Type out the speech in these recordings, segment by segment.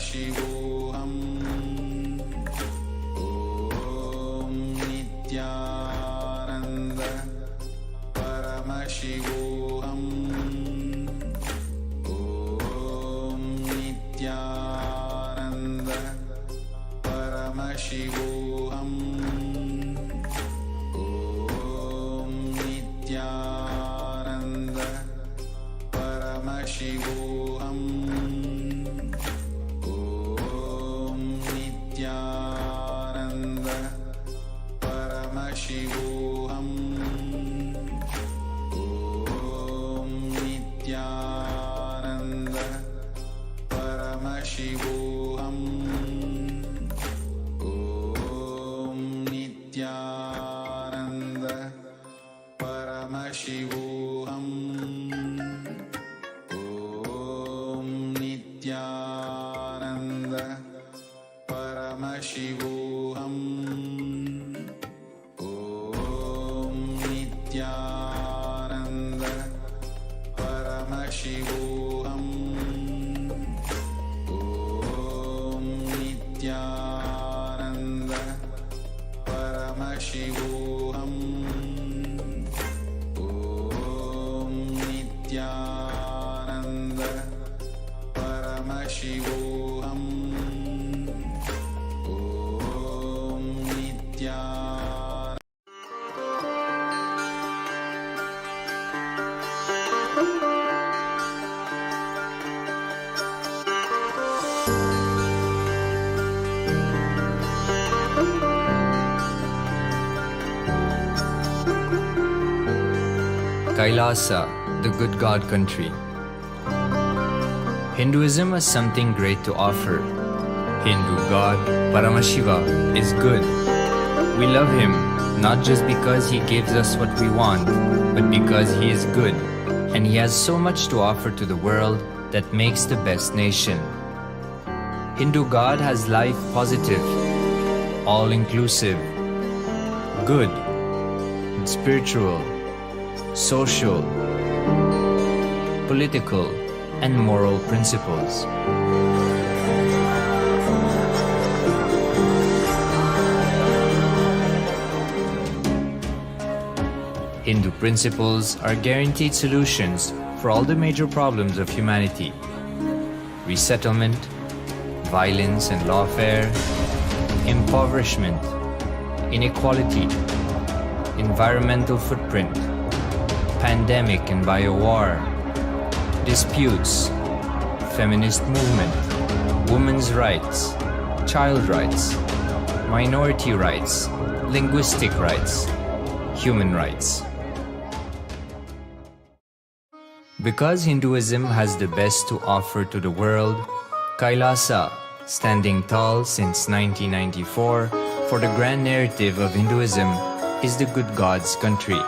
Paramashivoham. Om Nithyananda Paramashivoham. Om Nithyananda Paramashivoham. Om Nithyananda Paramashivoham. Om Nithyananda Paramashivoham. Om Nithyananda Paramashivoham. Om Nithyananda Paramashivoham. Om Nithyananda Paramashivoham. Om Nithyananda Paramashivoham. Om Nithyananda Paramashivoham. Om Nithyananda Paramashivoham. Om Nithyananda. KAILASA, the good God country. Hinduism has something great to offer. Hindu God, Paramashiva, is good. We love him not just because he gives us what we want, but because he is good, and he has so much to offer to the world that makes the best nation. Hindu God has life positive, all-inclusive, good, spiritual, social, political, and moral principles. Hindu principles are guaranteed solutions for all the major problems of humanity: resettlement, violence and lawfare, impoverishment, inequality, environmental footprint, pandemic and biowar, disputes, feminist movement, women's rights, child rights, minority rights, linguistic rights, human rights. Because Hinduism has the best to offer to the world, KAILASA, standing tall since 1994 for the grand narrative of Hinduism, is the good God's country.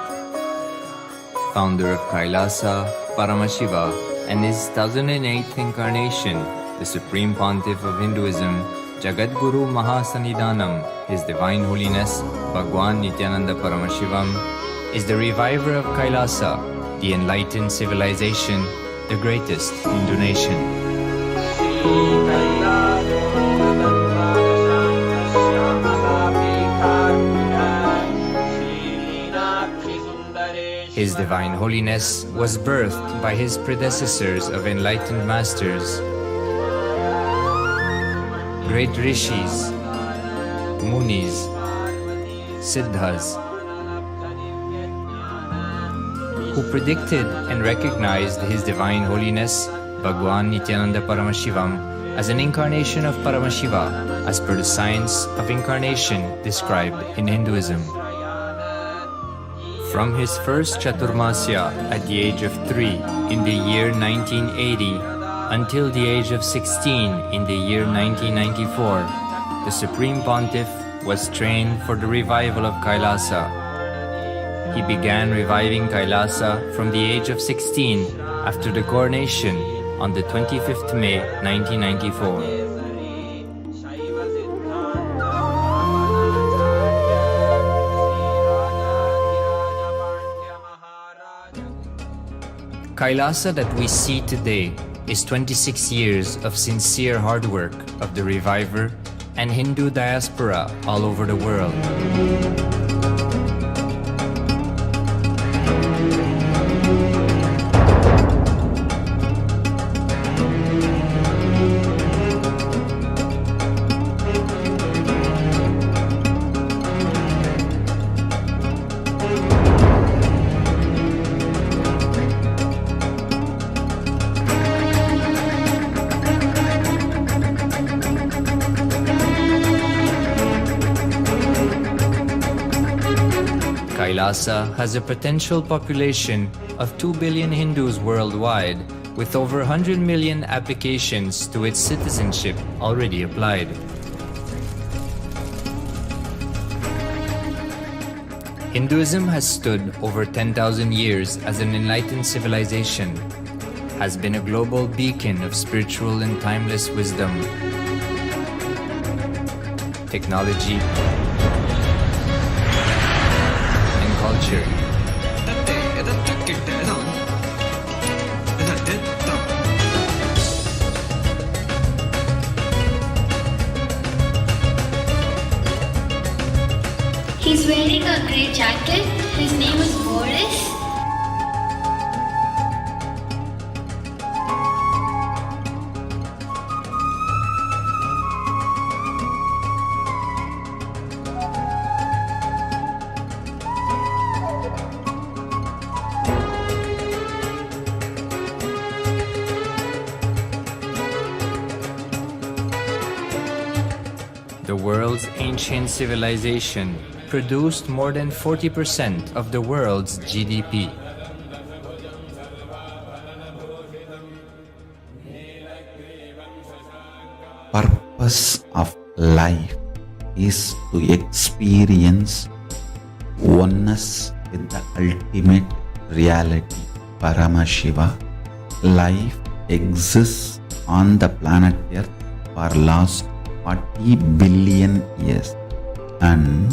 Founder of KAILASA, Paramashiva, and his 1008th incarnation, the Supreme Pontiff of Hinduism, Jagadguru Mahasannidhanam, His Divine Holiness, Bhagwan Nithyananda Paramashivam, is the reviver of KAILASA, the enlightened civilization, the greatest Hindu nation. His Divine Holiness was birthed by his predecessors of enlightened masters, great rishis, munis, siddhas, who predicted and recognized His Divine Holiness, Bhagwan Nithyananda Paramashivam, as an incarnation of Paramashiva as per the science of incarnation described in Hinduism. From his first Chaturmasya at the age of 3 in the year 1980 until the age of 16 in the year 1994, the Supreme Pontiff was trained for the revival of KAILASA. He began reviving KAILASA from the age of 16 after the coronation on the 25th May 1994. KAILASA that we see today is 26 years of sincere hard work of the reviver and Hindu diaspora all over the world. KAILASA has a potential population of 2 billion Hindus worldwide, with over 100 million applications to its citizenship already applied. Hinduism has stood over 10,000 years as an enlightened civilization, has been a global beacon of spiritual and timeless wisdom, technology, and culture. He's wearing a grey jacket. His name is Boris. The world's ancient civilization produced more than 40% of the world's GDP. Purpose of life is to experience oneness with the ultimate reality, Paramashiva. Life exists on the planet Earth for last 40 billion years, and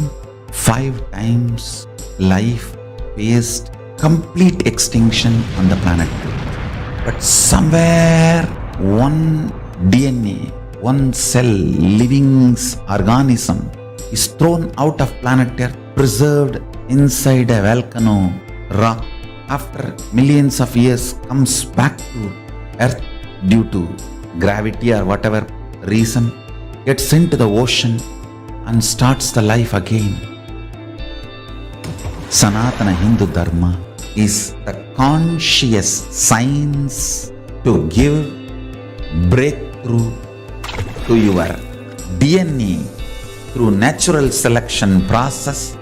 5 times life faced complete extinction on the planet Earth. But somewhere one DNA, one cell, living organism is thrown out of planet Earth, preserved inside a volcano rock. After millions of years comes back to Earth due to gravity or whatever reason, gets into the ocean and starts the life again. Sanatana Hindu Dharma is the conscious science to give breakthrough to your DNA through natural selection process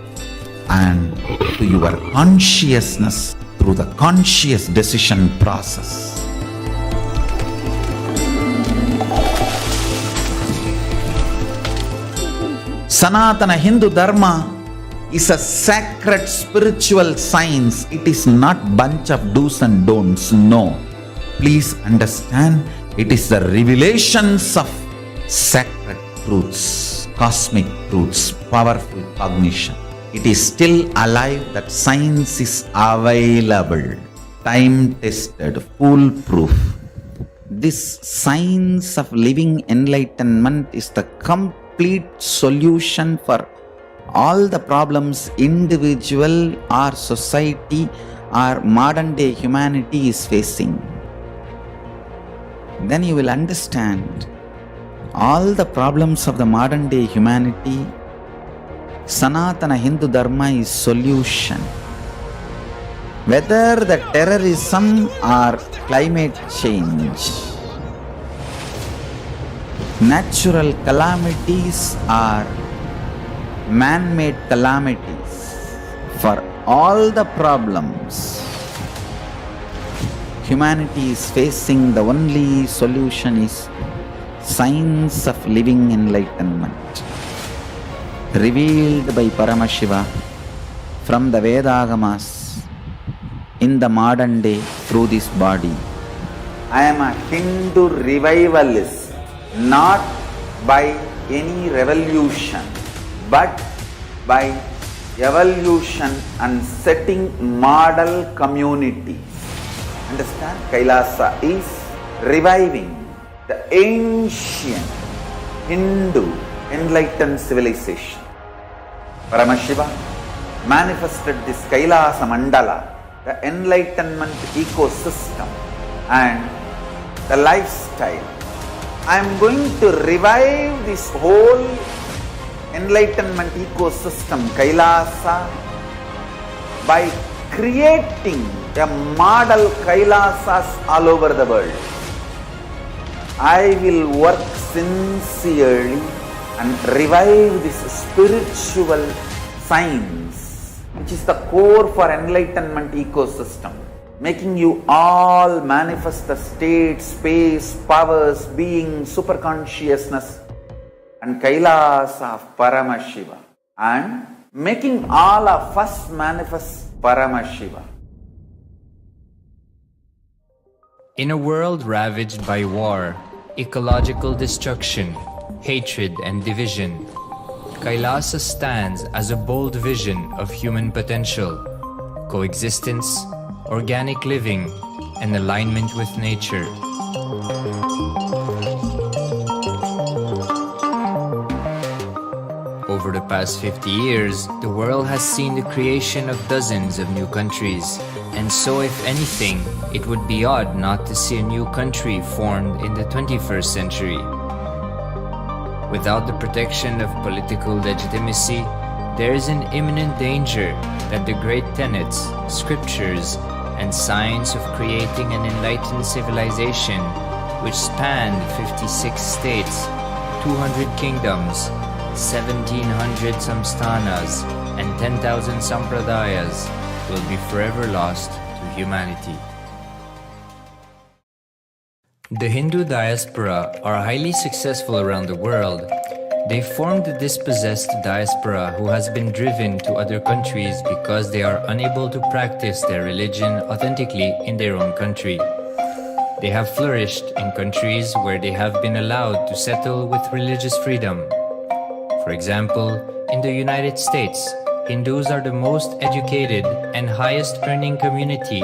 and to your consciousness through the conscious decision process. Sanatana Hindu Dharma is a sacred spiritual science. It is not bunch of do's and don'ts. No. Please understand, it is the revelations of sacred truths, cosmic truths, powerful cognition. It is still alive, that science is available, time-tested, foolproof. This science of living enlightenment is the complete solution for all the problems individual or society or modern day humanity is facing. Then you will understand all the problems of the modern day humanity. Sanatana Hindu Dharma is solution. Whether the terrorism or climate change, natural calamities or man-made calamities, for all the problems humanity is facing, the only solution is science of living enlightenment, revealed by Paramashiva from the Vedagamas in the modern day through this body. I am a Hindu revivalist, not by any revolution, but by evolution and setting model communities. Understand? KAILASA is reviving the ancient Hindu enlightened civilization. Paramashiva manifested this Kailasa Mandala, the enlightenment ecosystem and the lifestyle. I am going to revive this whole enlightenment ecosystem, Kailasa, by creating a model Kailasas all over the world. I will work sincerely and revive this spiritual science, which is the core for enlightenment ecosystem, making you all manifest the state, space, powers, being, superconsciousness and Kailasa of Paramashiva, and making all of us manifest Paramashiva. In a world ravaged by war, ecological destruction, hatred and division, Kailasa stands as a bold vision of human potential, coexistence, organic living, and alignment with nature. Over the past 50 years, the world has seen the creation of dozens of new countries, and so if anything, it would be odd not to see a new country formed in the 21st century. Without the protection of political legitimacy, there is an imminent danger that the great tenets, scriptures, and science of creating an enlightened civilization, which spanned 56 states, 200 kingdoms, 1700 samsthanas, and 10,000 sampradayas, will be forever lost to humanity. The Hindu diaspora are highly successful around the world. They formed a dispossessed diaspora who has been driven to other countries because they are unable to practice their religion authentically in their own country. They have flourished in countries where they have been allowed to settle with religious freedom. For example, in the United States, Hindus are the most educated and highest earning community,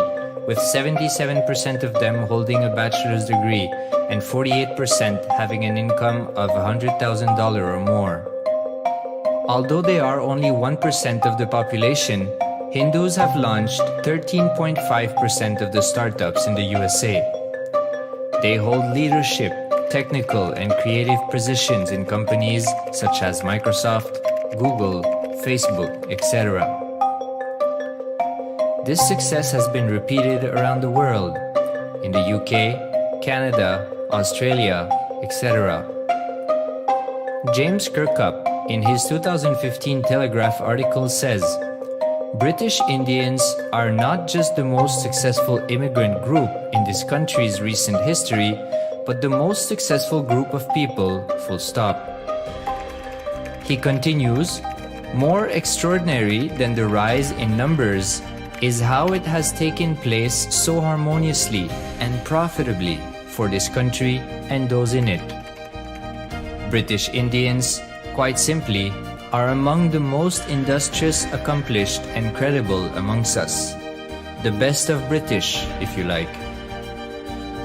with 77% of them holding a bachelor's degree and 48% having an income of $100,000 or more. Although they are only 1% of the population, Hindus have launched 13.5% of the startups in the USA. They hold leadership, technical and creative positions in companies such as Microsoft, Google, Facebook, etc. This success has been repeated around the world, in the UK, Canada, Australia, etc. James Kirkup, in his 2015 Telegraph article says, British Indians are not just the most successful immigrant group in this country's recent history, but the most successful group of people, full stop. He continues, more extraordinary than the rise in numbers is how it has taken place so harmoniously and profitably for this country and those in it. British Indians, quite simply, are among the most industrious, accomplished, and credible amongst us. The best of British, if you like.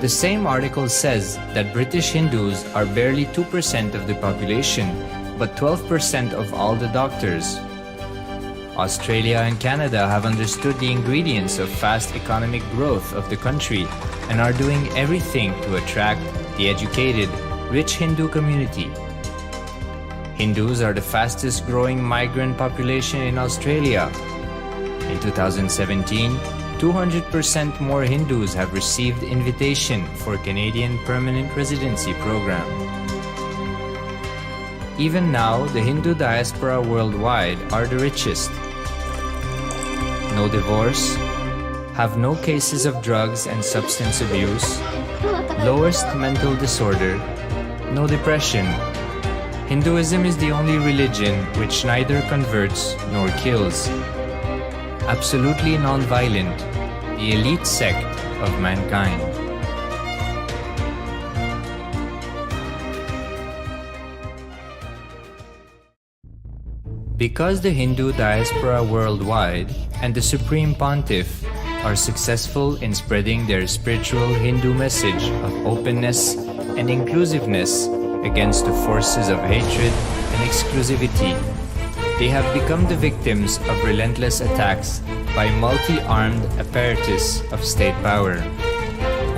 The same article says that British Hindus are barely 2% of the population, but 12% of all the doctors. Australia and Canada have understood the ingredients of fast economic growth of the country and are doing everything to attract the educated, rich Hindu community. Hindus are the fastest growing migrant population in Australia. In 2017, 200% more Hindus have received invitation for Canadian Permanent Residency Program. Even now, the Hindu diaspora worldwide are the richest. No divorce, have no cases of drugs and substance abuse, lowest mental disorder, no depression. Hinduism is the only religion which neither converts nor kills. Absolutely non-violent, the elite sect of mankind. Because the Hindu diaspora worldwide and the Supreme Pontiff are successful in spreading their spiritual Hindu message of openness and inclusiveness against the forces of hatred and exclusivity. They have become the victims of relentless attacks by multi-armed apparatus of state power.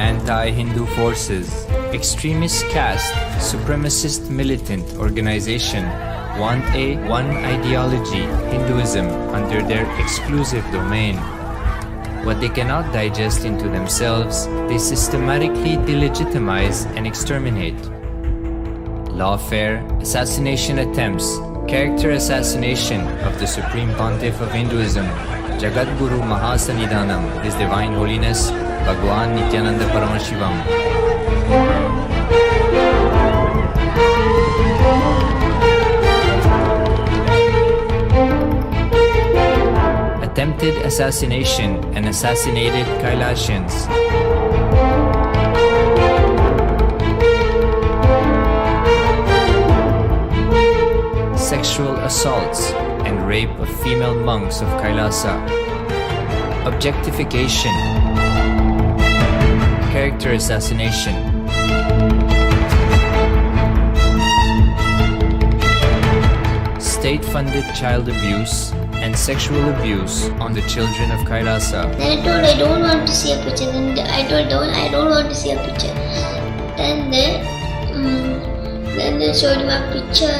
Anti-Hindu forces, extremist caste, supremacist militant organization want a one ideology, Hinduism, under their exclusive domain. What they cannot digest into themselves, they systematically delegitimize and exterminate. Lawfare, assassination attempts, character assassination of the Supreme Pontiff of Hinduism, Jagadguru Mahasannidhanam, His Divine Holiness, Bhagwan Nithyananda Paramashivam. Attempted assassination and assassinated Kailasians. Sexual assaults and rape of female monks of Kailasa. Objectification. Character assassination. State-funded child abuse and sexual abuse on the children of Kailasa. Then I told I don't want to see a picture. Then I told I don't want to see a picture. Then they showed him a picture.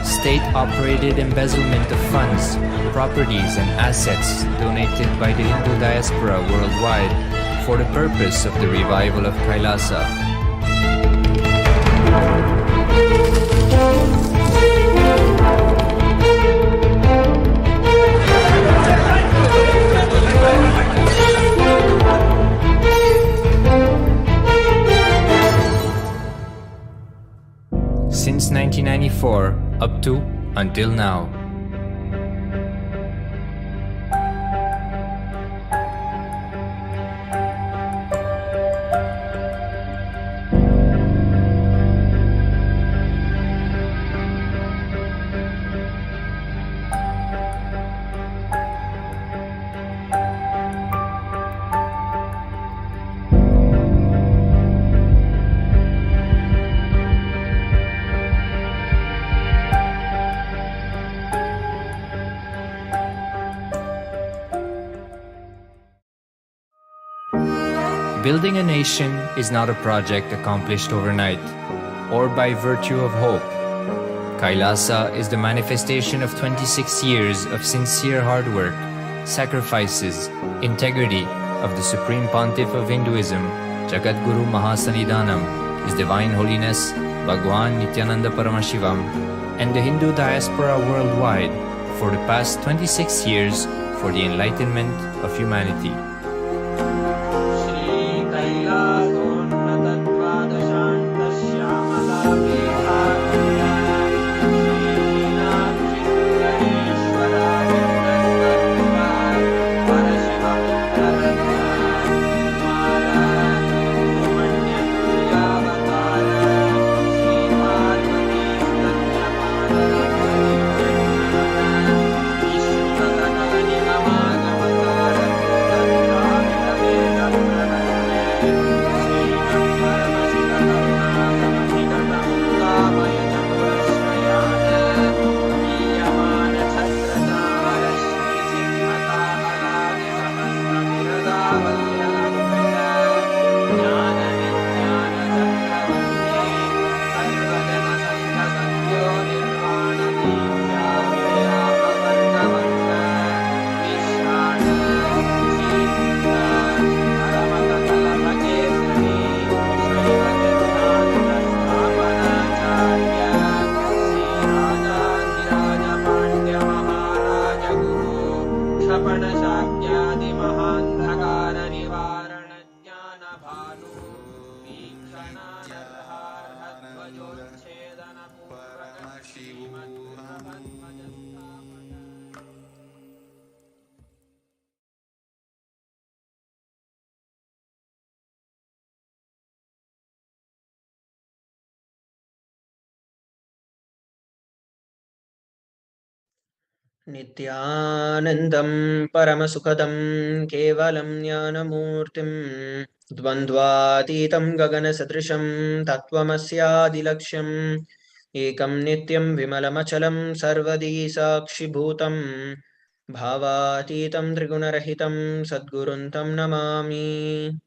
State-operated embezzlement of funds, properties and assets donated by the Hindu diaspora worldwide for the purpose of the revival of Kailasa. Since 1994, up to until now. Building a nation is not a project accomplished overnight or by virtue of hope. Kailasa is the manifestation of 26 years of sincere hard work, sacrifices, integrity of the Supreme Pontiff of Hinduism, Jagadguru Mahasannidhanam, His Divine Holiness, Bhagwan Nithyananda Paramashivam, and the Hindu diaspora worldwide for the past 26 years for the enlightenment of humanity. नित्यानन्दं परमसुखदं केवलं ज्ञानमूर्तिं द्वन्द्वातीतं गगनसदृशं तत्त्वमस्यादिलक्ष्यम् एकं नित्यं विमलमचलं सर्वदी साक्षिभूतं भावातीतं त्रिगुणरहितं सद्गुरुं तं Namami.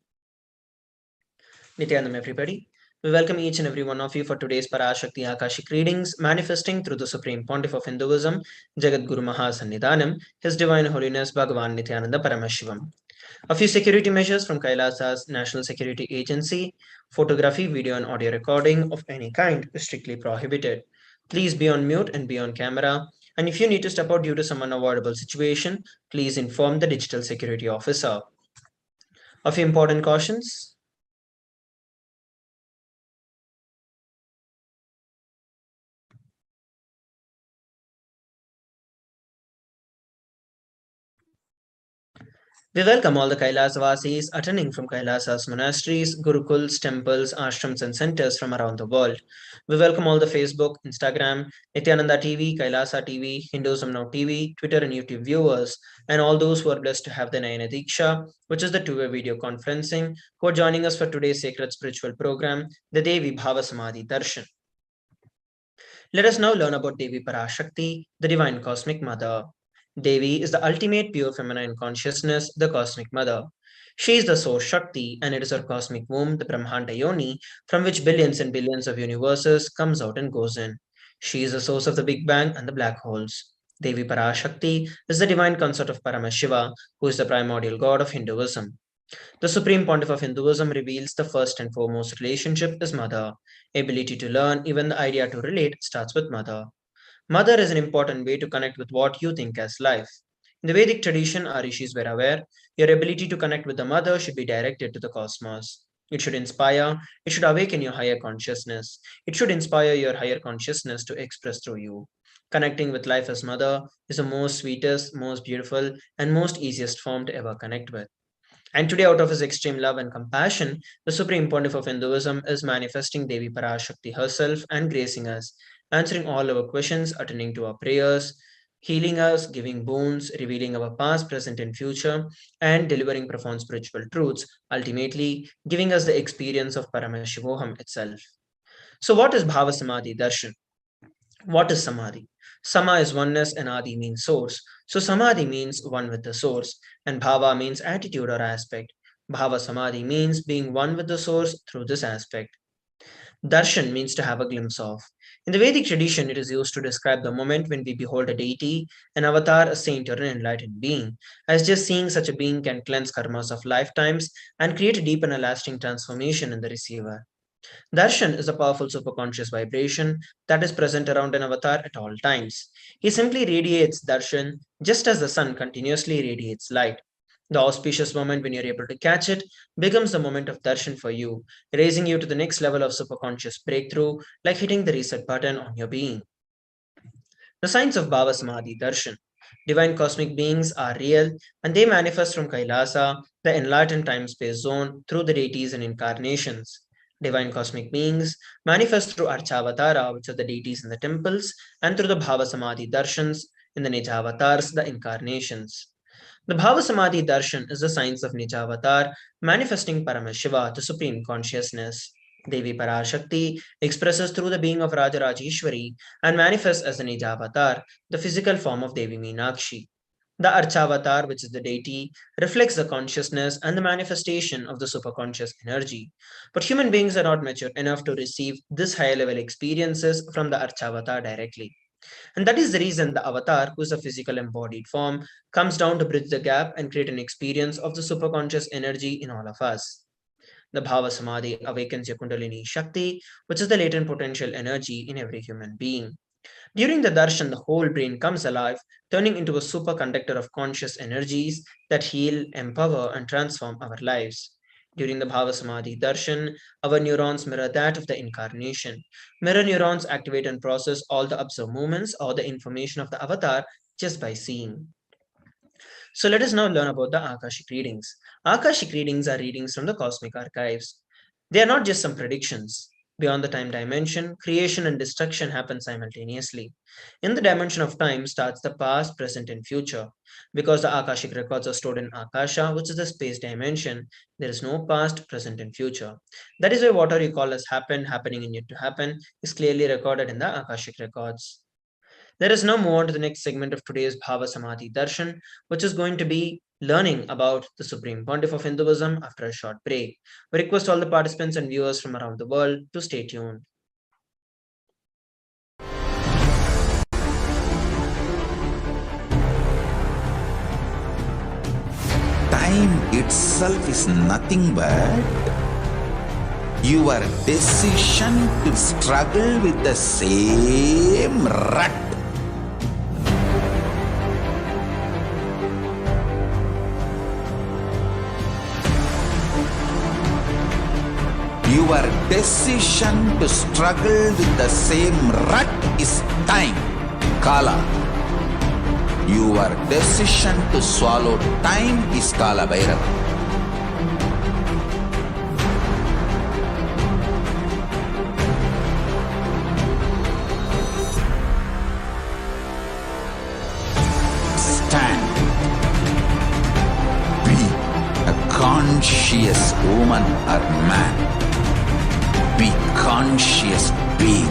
Nityanam, everybody. We welcome each and every one of you for today's Parashakti Akashic readings, manifesting through the Supreme Pontiff of Hinduism, Jagat Guru Mahasannidhanam, His Divine Holiness Bhagavan Nithyananda Paramashivam. A few security measures from Kailasa's National Security Agency. Photography, video, and audio recording of any kind is strictly prohibited. Please be on mute and be on camera. And if you need to step out due to some unavoidable situation, please inform the digital security officer. A few important cautions. We welcome all the Kailasvasis attending from Kailasa's monasteries, gurukuls, temples, ashrams, and centers from around the world. We welcome all the Facebook, Instagram, Nityananda TV, Kailasa TV, Hinduism Now TV, Twitter, and YouTube viewers, and all those who are blessed to have the Nayana Diksha, which is the two-way video conferencing, who are joining us for today's sacred spiritual program, the Devi Bhava Samadhi Darshan. Let us now learn about Devi Parashakti, the Divine Cosmic Mother. Devi is the ultimate pure feminine consciousness, the Cosmic Mother. She is the source Shakti, and it is her cosmic womb, the Brahmanda Yoni, from which billions and billions of universes comes out and goes in. She is the source of the Big Bang and the black holes. Devi Parashakti is the divine consort of Paramashiva, who is the primordial god of Hinduism. The Supreme Pontiff of Hinduism reveals the first and foremost relationship is mother. Ability to learn, even the idea to relate, starts with mother. Mother is an important way to connect with what you think as life. In the Vedic tradition, our rishis were aware your ability to connect with the mother should be directed to the cosmos. It should inspire, it should awaken your higher consciousness. It should inspire your higher consciousness to express through you. Connecting with life as mother is the most sweetest, most beautiful, and most easiest form to ever connect with. And today, out of his extreme love and compassion, the Supreme Pontiff of Hinduism is manifesting Devi Parashakti herself and gracing us, answering all our questions, attending to our prayers, healing us, giving boons, revealing our past, present, and future, and delivering profound spiritual truths, ultimately giving us the experience of Paramashivoham itself. So, what is Bhava Samadhi Darshan? What is Samadhi? Sama is oneness and Adi means source. So Samadhi means one with the source, and Bhava means attitude or aspect. Bhava Samadhi means being one with the source through this aspect. Darshan means to have a glimpse of. In the Vedic tradition, it is used to describe the moment when we behold a deity, an avatar, a saint, or an enlightened being, as just seeing such a being can cleanse karmas of lifetimes and create a deep and a lasting transformation in the receiver. Darshan is a powerful superconscious vibration that is present around an avatar at all times. He simply radiates darshan just as the sun continuously radiates light. The auspicious moment when you're able to catch it becomes the moment of darshan for you, raising you to the next level of superconscious breakthrough, like hitting the reset button on your being. The signs of Bhava Samadhi Darshan. Divine cosmic beings are real and they manifest from Kailasa, the enlightened time space zone, through the deities and incarnations. Divine cosmic beings manifest through Archavatara, which are the deities in the temples, and through the Bhava Samadhi Darshans in the Nijavatars, the incarnations. The Bhava Samadhi Darshan is the science of Nijavatar, manifesting Paramashiva, the supreme consciousness. Devi Parashakti expresses through the being of Rajarajeshwari and manifests as the Nijavatar, the physical form of Devi Meenakshi. The Archavatar, which is the deity, reflects the consciousness and the manifestation of the superconscious energy. But human beings are not mature enough to receive this higher level experiences from the Archavatar directly. And that is the reason the avatar, who is a physical embodied form, comes down to bridge the gap and create an experience of the superconscious energy in all of us. The Bhava Samadhi awakens your Kundalini Shakti, which is the latent potential energy in every human being. During the darshan, the whole brain comes alive, turning into a superconductor of conscious energies that heal, empower, and transform our lives. During the Bhava Samadhi darshan, our neurons mirror that of the incarnation. Mirror neurons activate and process all the observed movements or the information of the avatar just by seeing. So let us now learn about the Akashic readings. Akashic readings are readings from the cosmic archives. They are not just some predictions. Beyond the time dimension, creation and destruction happen simultaneously. In the dimension of time starts the past, present, and future. Because the Akashic records are stored in Akasha, which is the space dimension, there is no past, present, and future. That is why whatever you call as happened, happening, and yet to happen is clearly recorded in the Akashic records. Let us now move on to the next segment of today's Bhava Samadhi Darshan, which is going to be learning about the Supreme Pontiff of Hinduism after a short break. We request all the participants and viewers from around the world to stay tuned. Time itself is nothing but your decision to struggle with the same rut. Your decision to struggle with the same rut is time, Kala. Your decision to swallow time is Kala Bhairava. Stand. Be a conscious woman or man. Be conscious being.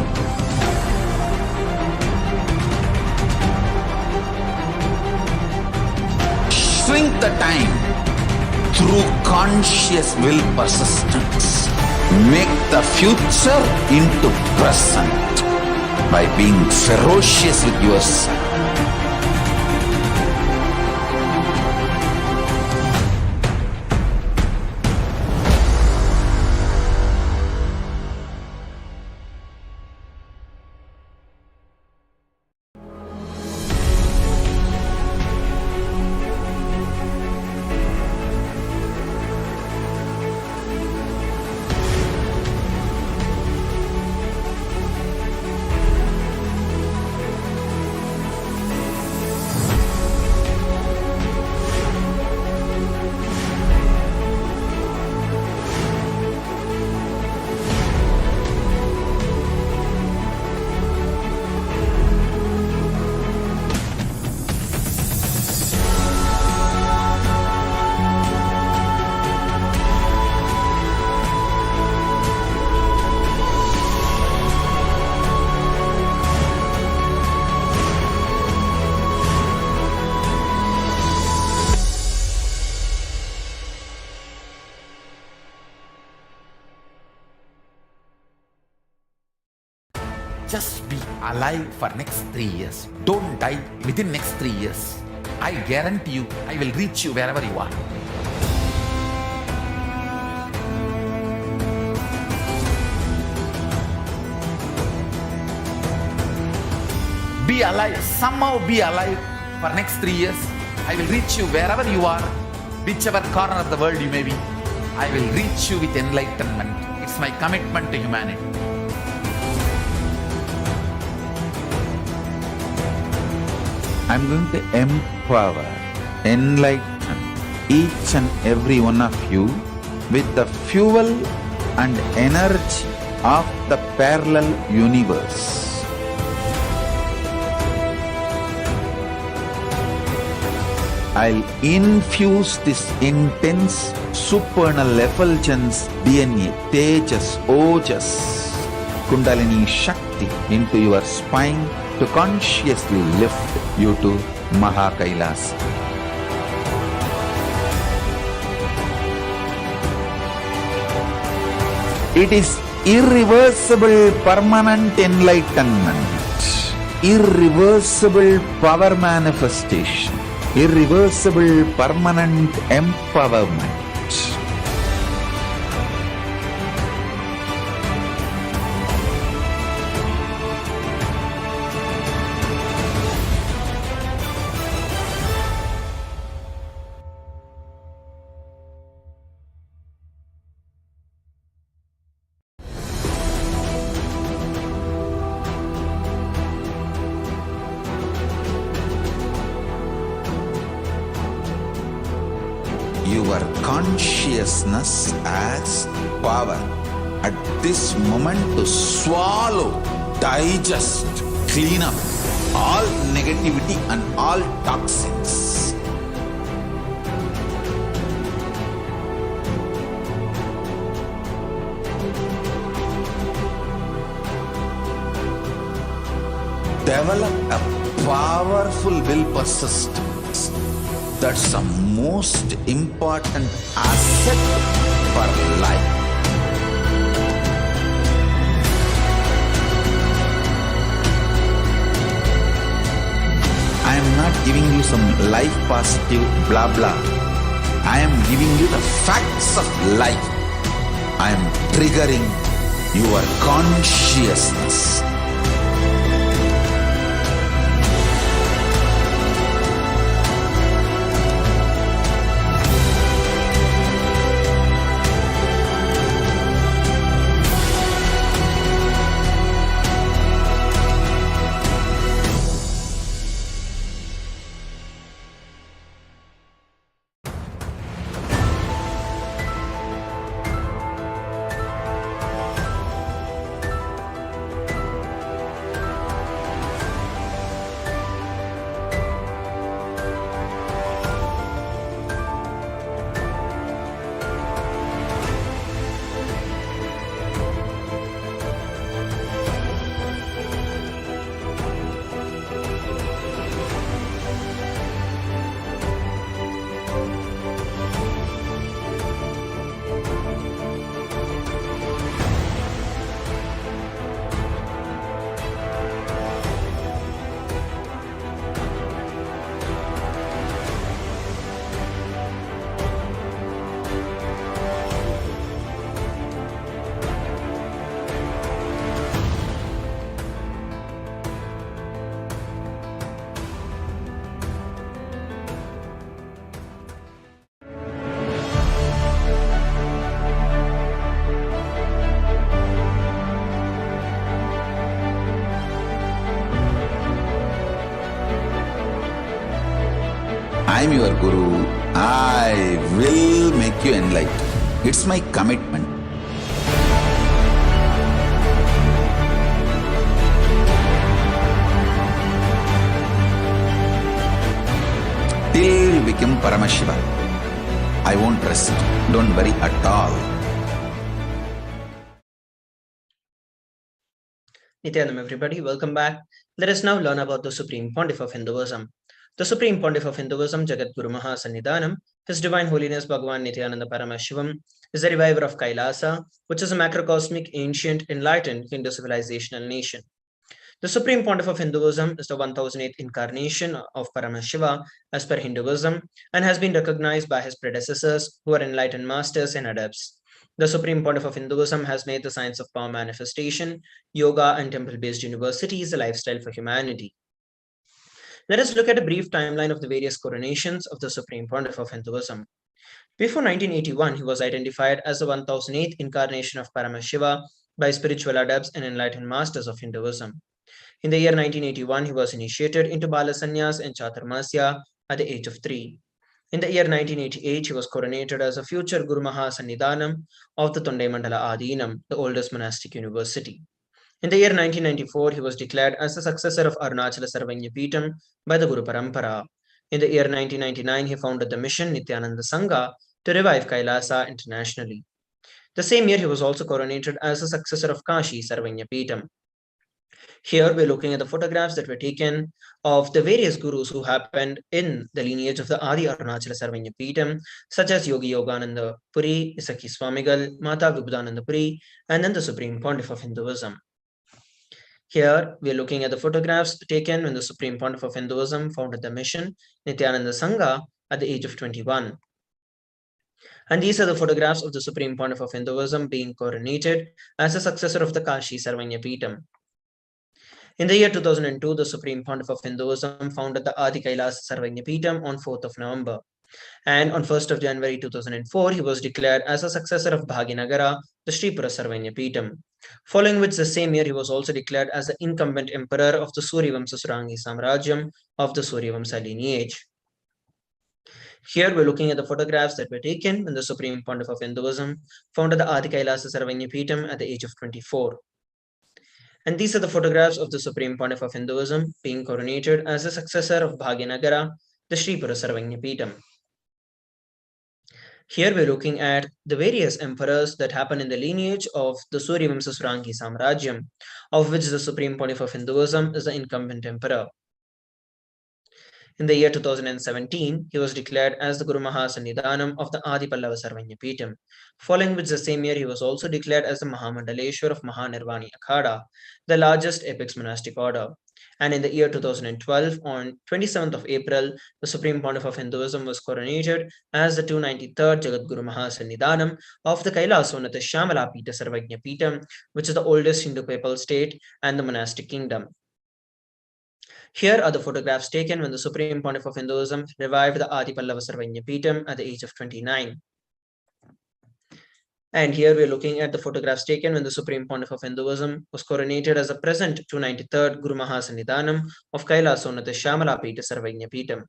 Shrink the time through conscious will persistence. Make the future into present by being ferocious with yourself. Just be alive for next 3 years. Don't die within next 3 years. I guarantee you, I will reach you wherever you are. Be alive, somehow be alive for next 3 years. I will reach you wherever you are, whichever corner of the world you may be. I will reach you with enlightenment. It's my commitment to humanity. I'm going to empower, enlighten each and every one of you with the fuel and energy of the parallel universe. I'll infuse this intense supernal effulgence DNA, Tejas, Ojas, Kundalini Shakti into your spine to consciously lift you to KAILASA. It is irreversible permanent enlightenment, irreversible power manifestation, irreversible permanent empowerment. Your consciousness as power. at this moment to swallow, digest, clean up all negativity and all toxins. Develop a powerful will persistence. That's the most important asset for life. I am not giving you some life positive blah blah. I am giving you the facts of life. I am triggering your consciousness. I am your Guru. I will make you enlightened. It's my commitment. Till you become Paramashiva, I won't rest. Don't worry at all. Nithyanam, everybody, welcome back. Let us now learn about the Supreme Pontiff of Hinduism. The Supreme Pontiff of Hinduism, Jagat Guru Mahasannidhanam, His Divine Holiness Bhagavan Nithyananda Paramashivam, is the reviver of KAILASA, which is a macrocosmic, ancient, enlightened Hindu civilizational nation. The Supreme Pontiff of Hinduism is the 1008th incarnation of Paramashiva as per Hinduism and has been recognized by his predecessors who are enlightened masters and adepts. The Supreme Pontiff of Hinduism has made the science of power manifestation, yoga, and temple-based universities a lifestyle for humanity. Let us look at a brief timeline of the various coronations of the Supreme Pontiff of Hinduism. Before 1981, he was identified as the 1008th incarnation of Paramashiva by spiritual adepts and enlightened masters of Hinduism. In the year 1981, he was initiated into Bala Sannyas and Chaturmasya at the age of 3. In the year 1988, he was coronated as a future Guru Mahasannidhanam of the Tondai Mandala Adinam, the oldest monastic university. In the year 1994, he was declared as the successor of Arunachala Sarvanya Peetham by the Guru Parampara. In the year 1999, he founded the mission Nithyananda Sangha to revive KAILASA internationally. The same year, he was also coronated as the successor of Kashi Sarvanya Peetham. Here, we're looking at the photographs that were taken of the various gurus who happened in the lineage of the Adi Arunachala Sarvanya Peetham, such as Yogi Yogananda Puri, Isaki Swamigal, Mata Vibhudananda Puri, and then the Supreme Pontiff of Hinduism. Here, we are looking at the photographs taken when the Supreme Pontiff of Hinduism founded the mission, Nithyananda Sangha, at the age of 21. And these are the photographs of the Supreme Pontiff of Hinduism being coronated as the successor of the Kashi Sarvanya Peetham. In the year 2002, the Supreme Pontiff of Hinduism founded the Adi KAILASA Sarvanya Peetham on 4th of November. And on 1st of January 2004, he was declared as a successor of Bhaginagara, the Sripura Sarvanya Peetham. Following which, the same year, he was also declared as the incumbent emperor of the Suryavamsa Surangi Samrajyam of the Suryavamsa lineage. Here we're looking at the photographs that were taken when the Supreme Pontiff of Hinduism founded the Adi KAILASA Sarvagnapeetham at the age of 24. And these are the photographs of the Supreme Pontiff of Hinduism being coronated as the successor of Bhagyanagara, the Sripura Sarvagnapeetham. Here we're looking at the various emperors that happen in the lineage of the Suryavamsa Surangi Samrajyam, of which the Supreme Pontiff of Hinduism is the incumbent emperor. In the year 2017, he was declared as the Guru Mahasannidhanam of the Adi Pallava Sarvagnapeetham, following which the same year he was also declared as the Mahamandaleshwar of Mahanirvani Akhada, the largest apex monastic order. And in the year 2012, on 27th of April, the Supreme Pontiff of Hinduism was coronated as the 293rd Jagadguru Mahasannidhanam of the KAILASA Nithyananda Paramashivam, which is the oldest Hindu papal state and the monastic kingdom. Here are the photographs taken when the Supreme Pontiff of Hinduism revived the Adi Pallava Sarvagnapeetham at the age of 29. And here we're looking at the photographs taken when the Supreme Pontiff of Hinduism was coronated as the present 293rd Guru Mahasannidhanam of KAILASA Nithyananda Sarvagnapeetham.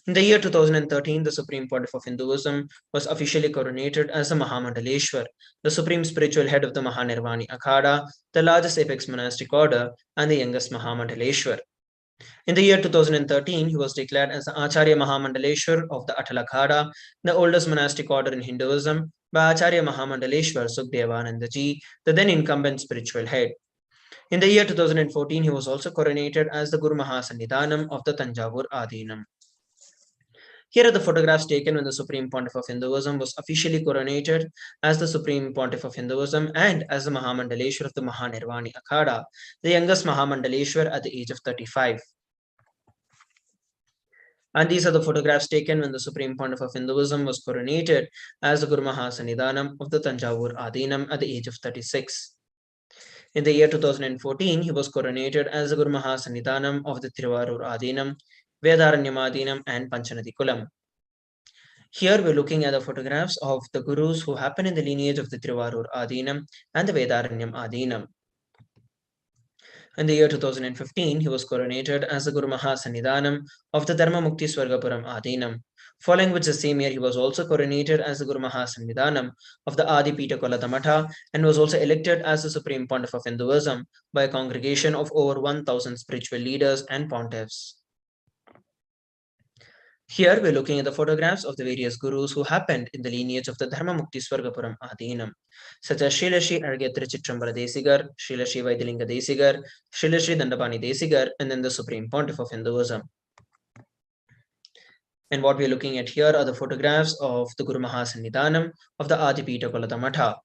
In the year 2013, the Supreme Pontiff of Hinduism was officially coronated as the Mahamandaleshwar, the supreme spiritual head of the Mahanirvani Akhada, the largest apex monastic order, and the youngest Mahamandaleshwar. In the year 2013, he was declared as the Acharya Mahamandaleshwar of the Atal Akhada, the oldest monastic order in Hinduism, by Acharya Mahamandaleshwar Sukhdevanandaji, the then incumbent spiritual head. In the year 2014, he was also coronated as the Guru Mahasannidhanam of the Tanjavur Adinam. Here are the photographs taken when the Supreme Pontiff of Hinduism was officially coronated as the Supreme Pontiff of Hinduism and as the Mahamandaleshwar of the Mahanirvani Akhada, the youngest Mahamandaleshwar at the age of 35. And these are the photographs taken when the Supreme Pontiff of Hinduism was coronated as the Guru Mahasannidhanam of the Tanjavur Adinam at the age of 36. In the year 2014, he was coronated as the Guru Mahasannidhanam of the Thiruvarur Adinam, Vedaranyam Adinam, and Panchanadi Kulam. Here we're looking at the photographs of the gurus who happen in the lineage of the Thiruvarur Adinam and the Vedaranyam Adinam. In the year 2015, he was coronated as the Guru Mahasannidhanam of the Dharma Mukti Swargapuram Adinam, following which the same year he was also coronated as the Guru Mahasannidhanam of the Adi Pita Koladamatha and was also elected as the Supreme Pontiff of Hinduism by a congregation of over 1,000 spiritual leaders and pontiffs. Here we're looking at the photographs of the various gurus who happened in the lineage of the Dharma Mukti Swargapuram Adinam, such as Srila Sri Argyatra Chittrambala Desigar, Srila Sri Vaidyalinga Desigar, Srila Sri Dandapani Desigar, and then the Supreme Pontiff of Hinduism. And what we're looking at here are the photographs of the Guru Mahasannidhanam of the Adipita Koladamatha.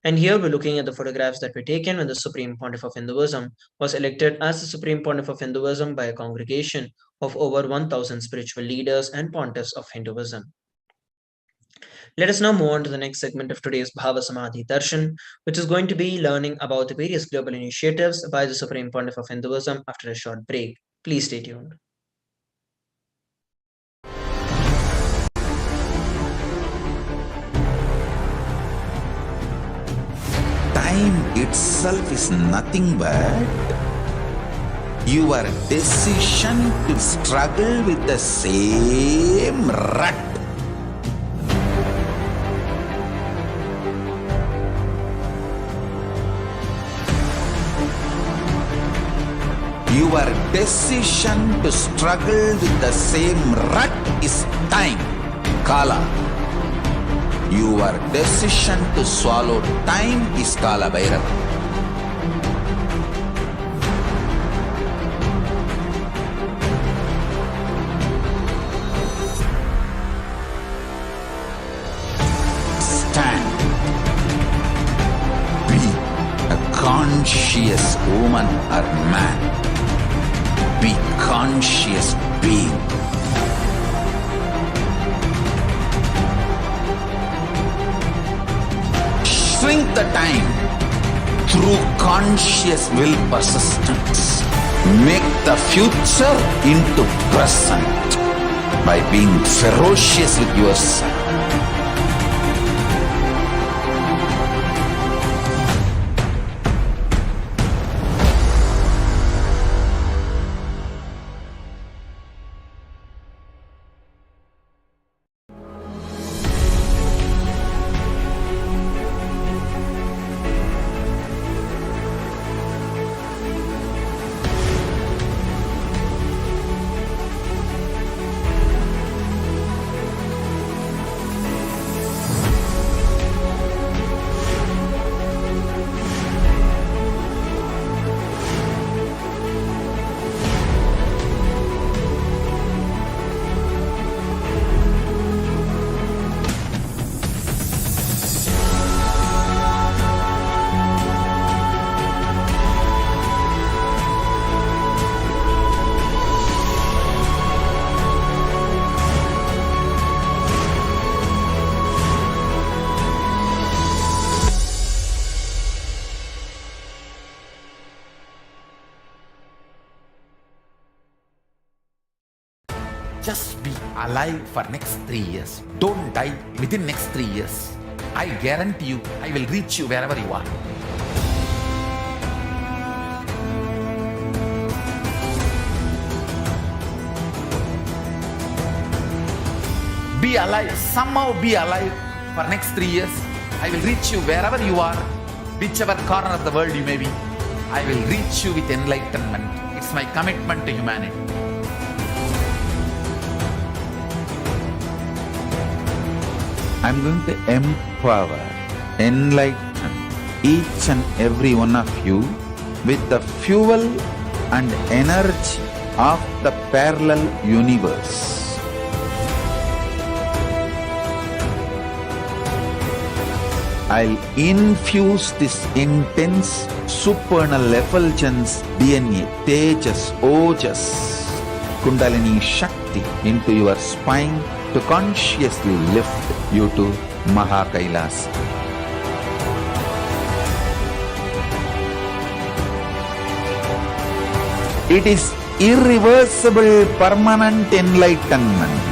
And here we're looking at the photographs that were taken when the Supreme Pontiff of Hinduism was elected as the Supreme Pontiff of Hinduism by a congregation of over 1,000 spiritual leaders and pontiffs of Hinduism. Let us now move on to the next segment of today's Bhava Samadhi Darshan, which is going to be learning about the various global initiatives by the Supreme Pontiff of Hinduism after a short break. Please stay tuned. Time itself is nothing but your decision to struggle with the same rut. Your decision to struggle with the same rut is time, Kala. Your decision to swallow time is Kala Bhairava. Stand. Be a conscious woman or man. Be conscious being. Shrink the time through conscious will persistence. Make the future into present by being ferocious with yourself. alive for next 3 years. Don't die within next 3 years. I guarantee you, I will reach you wherever you are. Be alive, somehow be alive for next 3 years. I will reach you wherever you are, whichever corner of the world you may be. I will reach you with enlightenment. It's my commitment to humanity. I'm going to empower, enlighten each and every one of you with the fuel and energy of the parallel universe. I'll infuse this intense supernal effulgence DNA, Tejas, Ojas, Kundalini Shakti into your spine to consciously lift you to KAILASA. It is irreversible permanent enlightenment,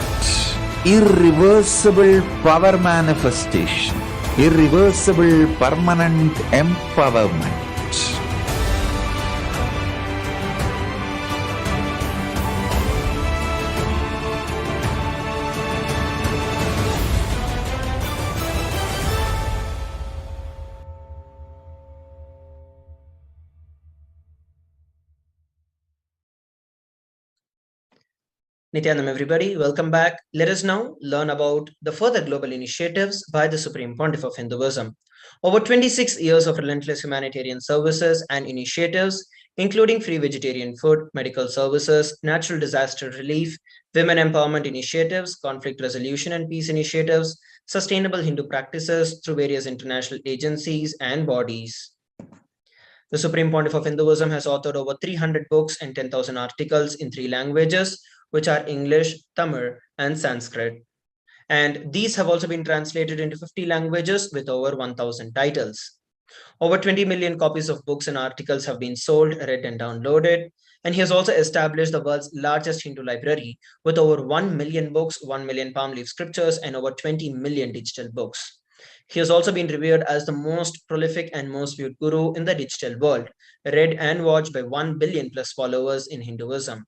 irreversible power manifestation, irreversible permanent empowerment. Nithyanam, everybody, welcome back. Let us now learn about the further global initiatives by the Supreme Pontiff of Hinduism. Over 26 years of relentless humanitarian services and initiatives, including free vegetarian food, medical services, natural disaster relief, women empowerment initiatives, conflict resolution and peace initiatives, sustainable Hindu practices through various international agencies and bodies. The Supreme Pontiff of Hinduism has authored over 300 books and 10,000 articles in 3 languages, which are English, Tamil, and Sanskrit. And these have also been translated into 50 languages with over 1,000 titles. Over 20 million copies of books and articles have been sold, read, and downloaded. And he has also established the world's largest Hindu library with over 1 million books, 1 million palm leaf scriptures, and over 20 million digital books. He has also been revered as the most prolific and most viewed guru in the digital world, read and watched by 1 billion plus followers in Hinduism.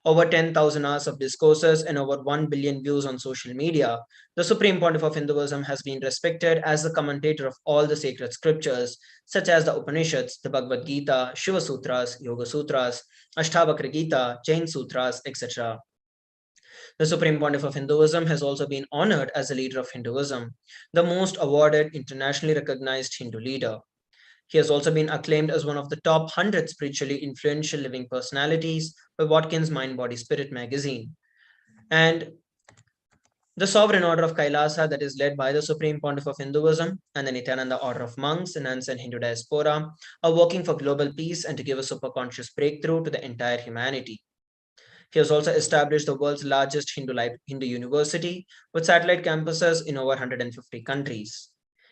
Over 10,000 hours of discourses and over 1 billion views on social media, the Supreme Pontiff of Hinduism has been respected as the commentator of all the sacred scriptures, such as the Upanishads, the Bhagavad Gita, Shiva Sutras, Yoga Sutras, Ashtavakra Gita, Jain Sutras, etc. The Supreme Pontiff of Hinduism has also been honored as a leader of Hinduism, the most awarded internationally recognized Hindu leader. He has also been acclaimed as one of the top 100 spiritually influential living personalities by Watkins Mind Body Spirit magazine. And the Sovereign Order of KAILASA, that is led by the Supreme Pontiff of Hinduism, and the Nithyananda Order of Monks in Nuns and Hindu Diaspora, are working for global peace and to give a superconscious breakthrough to the entire humanity. He has also established the world's largest Hindu university with satellite campuses in over 150 countries.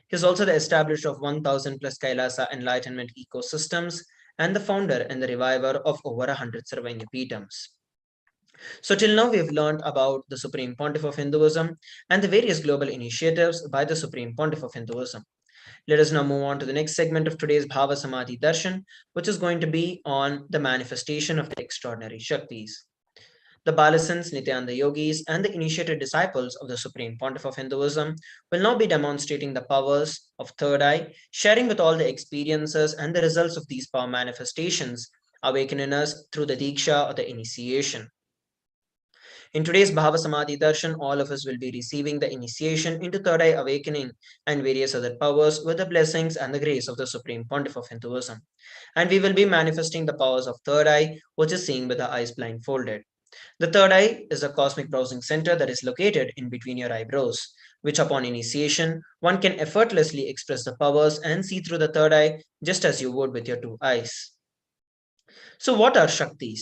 He is also the establisher of 1,000 plus KAILASA Enlightenment ecosystems and the founder and the reviver of over 100 Sarvanyapitams. So till now, we have learned about the Supreme Pontiff of Hinduism and the various global initiatives by the Supreme Pontiff of Hinduism. Let us now move on to the next segment of today's Bhava Samadhi Darshan, which is going to be on the manifestation of the extraordinary Shaktis. The Balasans, Nityananda Yogis, and the initiated disciples of the Supreme Pontiff of Hinduism will now be demonstrating the powers of third eye, sharing with all the experiences and the results of these power manifestations awakening us through the Diksha or the initiation. In today's Bhava Samadhi Darshan, all of us will be receiving the initiation into third eye awakening and various other powers with the blessings and the grace of the Supreme Pontiff of Hinduism. And we will be manifesting the powers of third eye, which is seeing with the eyes blindfolded. The third eye is a cosmic browsing center that is located in between your eyebrows, which upon initiation, one can effortlessly express the powers and see through the third eye just as you would with your 2 eyes. So what are Shaktis?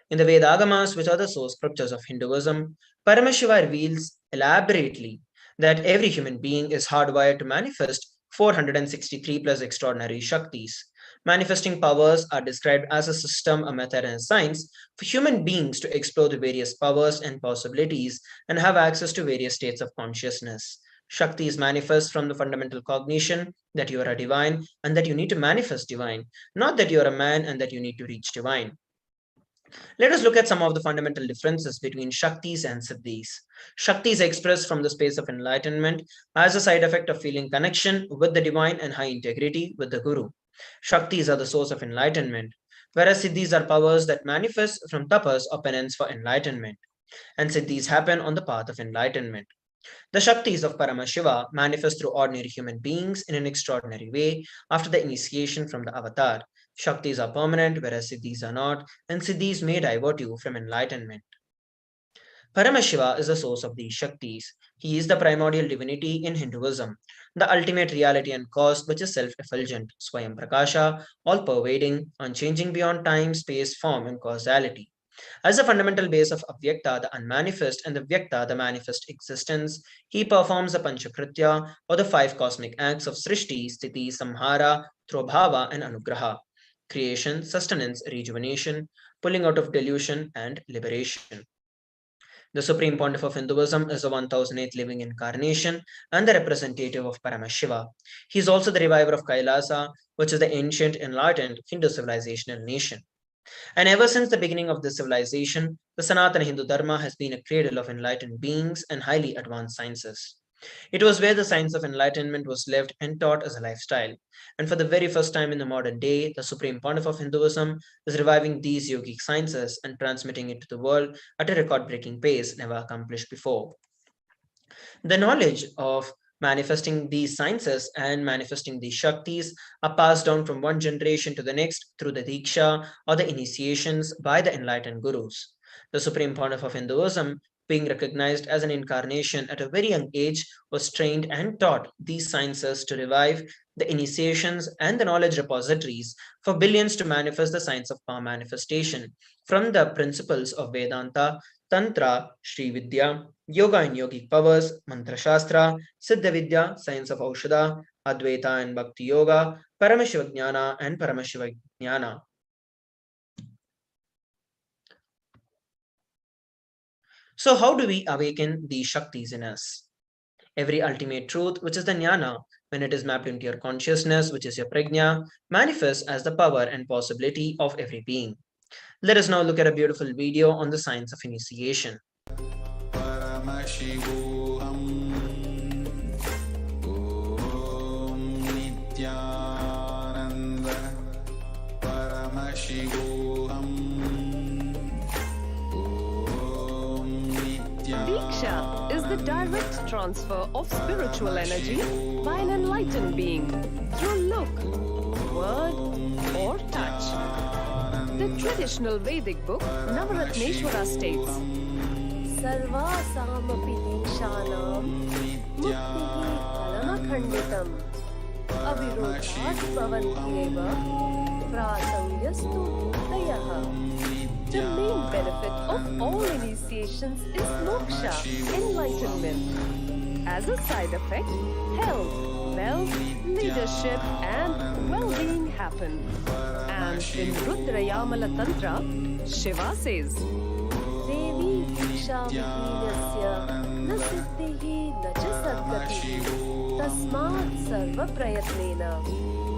In the Vedagamas, which are the source scriptures of Hinduism, Paramashiva reveals elaborately that every human being is hardwired to manifest 463 plus extraordinary Shaktis, Manifesting powers are described as a system, a method, and a science for human beings to explore the various powers and possibilities and have access to various states of consciousness. Shakti is manifest from the fundamental cognition that you are a divine and that you need to manifest divine, not that you are a man and that you need to reach divine. Let us look at some of the fundamental differences between Shaktis and Siddhis. Shakti is expressed from the space of enlightenment as a side effect of feeling connection with the divine and high integrity with the Guru. Shaktis are the source of enlightenment, whereas Siddhis are powers that manifest from tapas or penance for enlightenment. And Siddhis happen on the path of enlightenment. The Shaktis of Paramashiva manifest through ordinary human beings in an extraordinary way after the initiation from the avatar. Shaktis are permanent, whereas Siddhis are not, and Siddhis may divert you from enlightenment. Paramashiva is the source of these Shaktis. He is the primordial divinity in Hinduism, the ultimate reality and cause which is self-effulgent, Swayam Prakasha, all-pervading, unchanging beyond time, space, form, and causality. As a fundamental base of Avyakta, the unmanifest, and the Vyakta, the manifest existence, he performs the Panchakritya, or the 5 cosmic acts of Srishti, Sthiti, Samhara, Trobhava, and Anugraha: creation, sustenance, rejuvenation, pulling out of delusion, and liberation. The Supreme Pontiff of Hinduism is the 1008th living incarnation and the representative of Paramashiva. He is also the reviver of Kailasa, which is the ancient, enlightened Hindu civilizational nation. And ever since the beginning of this civilization, the Sanatana Hindu Dharma has been a cradle of enlightened beings and highly advanced sciences. It was where the science of enlightenment was lived and taught as a lifestyle. And for the very first time in the modern day, the Supreme Pontiff of Hinduism is reviving these yogic sciences and transmitting it to the world at a record-breaking pace never accomplished before. The knowledge of manifesting these sciences and manifesting these Shaktis are passed down from one generation to the next through the Diksha or the initiations by the enlightened gurus. The Supreme Pontiff of Hinduism, being recognized as an incarnation at a very young age, was trained and taught these sciences to revive the initiations and the knowledge repositories for billions to manifest the science of power manifestation from the principles of Vedanta, Tantra, Sri Vidya, Yoga and Yogic powers, Mantra Shastra, Siddha Vidya, science of Aushadha, Advaita and Bhakti Yoga, Paramashiva Jnana and Paramashiva Jnana. So how do we awaken these Shaktis in us? Every ultimate truth, which is the Jnana, when it is mapped into your consciousness, which is your Prajna, manifests as the power and possibility of every being. Let us now look at a beautiful video on the science of initiation. Paramashivoham. Om Nithyananda Paramashivoham. Diksha is the direct transfer of spiritual energy by an enlightened being through look, word, or touch. The traditional Vedic book Navaratneshwara states, Sarvasamapi dikshanam muktihi kalamakhanditam avirodhat bhavantyeva prasamyastu muktayah. The main benefit of all initiations is moksha, enlightenment. As a side effect, health, wealth, leadership, and well-being happen. And in Rudrayamala Tantra, Shiva says, Devi diksha vihinasya na siddhihi na cha sadgati tasmat sarva prayatnena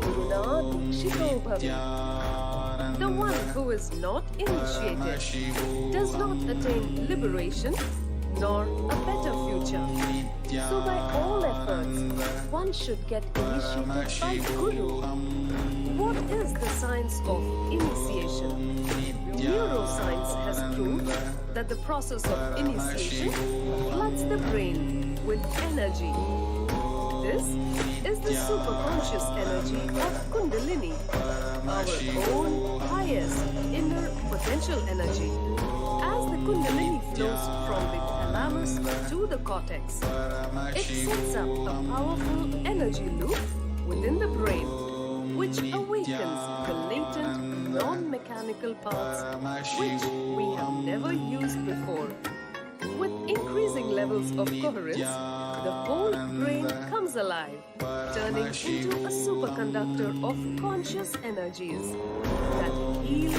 guruna dikshito bhavi. the one who is not initiated does not attain liberation nor a better future. So by all efforts, one should get initiated by Guru. What is the science of initiation? Neuroscience has proved that the process of initiation floods the brain with energy. This is the superconscious energy of Kundalini, our own highest inner potential energy. As the Kundalini flows from the thalamus to the cortex, it sets up a powerful energy loop within the brain, which awakens the latent, non-mechanical parts which we have never used before. With increasing levels of coherence, the whole brain comes alive, turning into a superconductor of conscious energies that heal,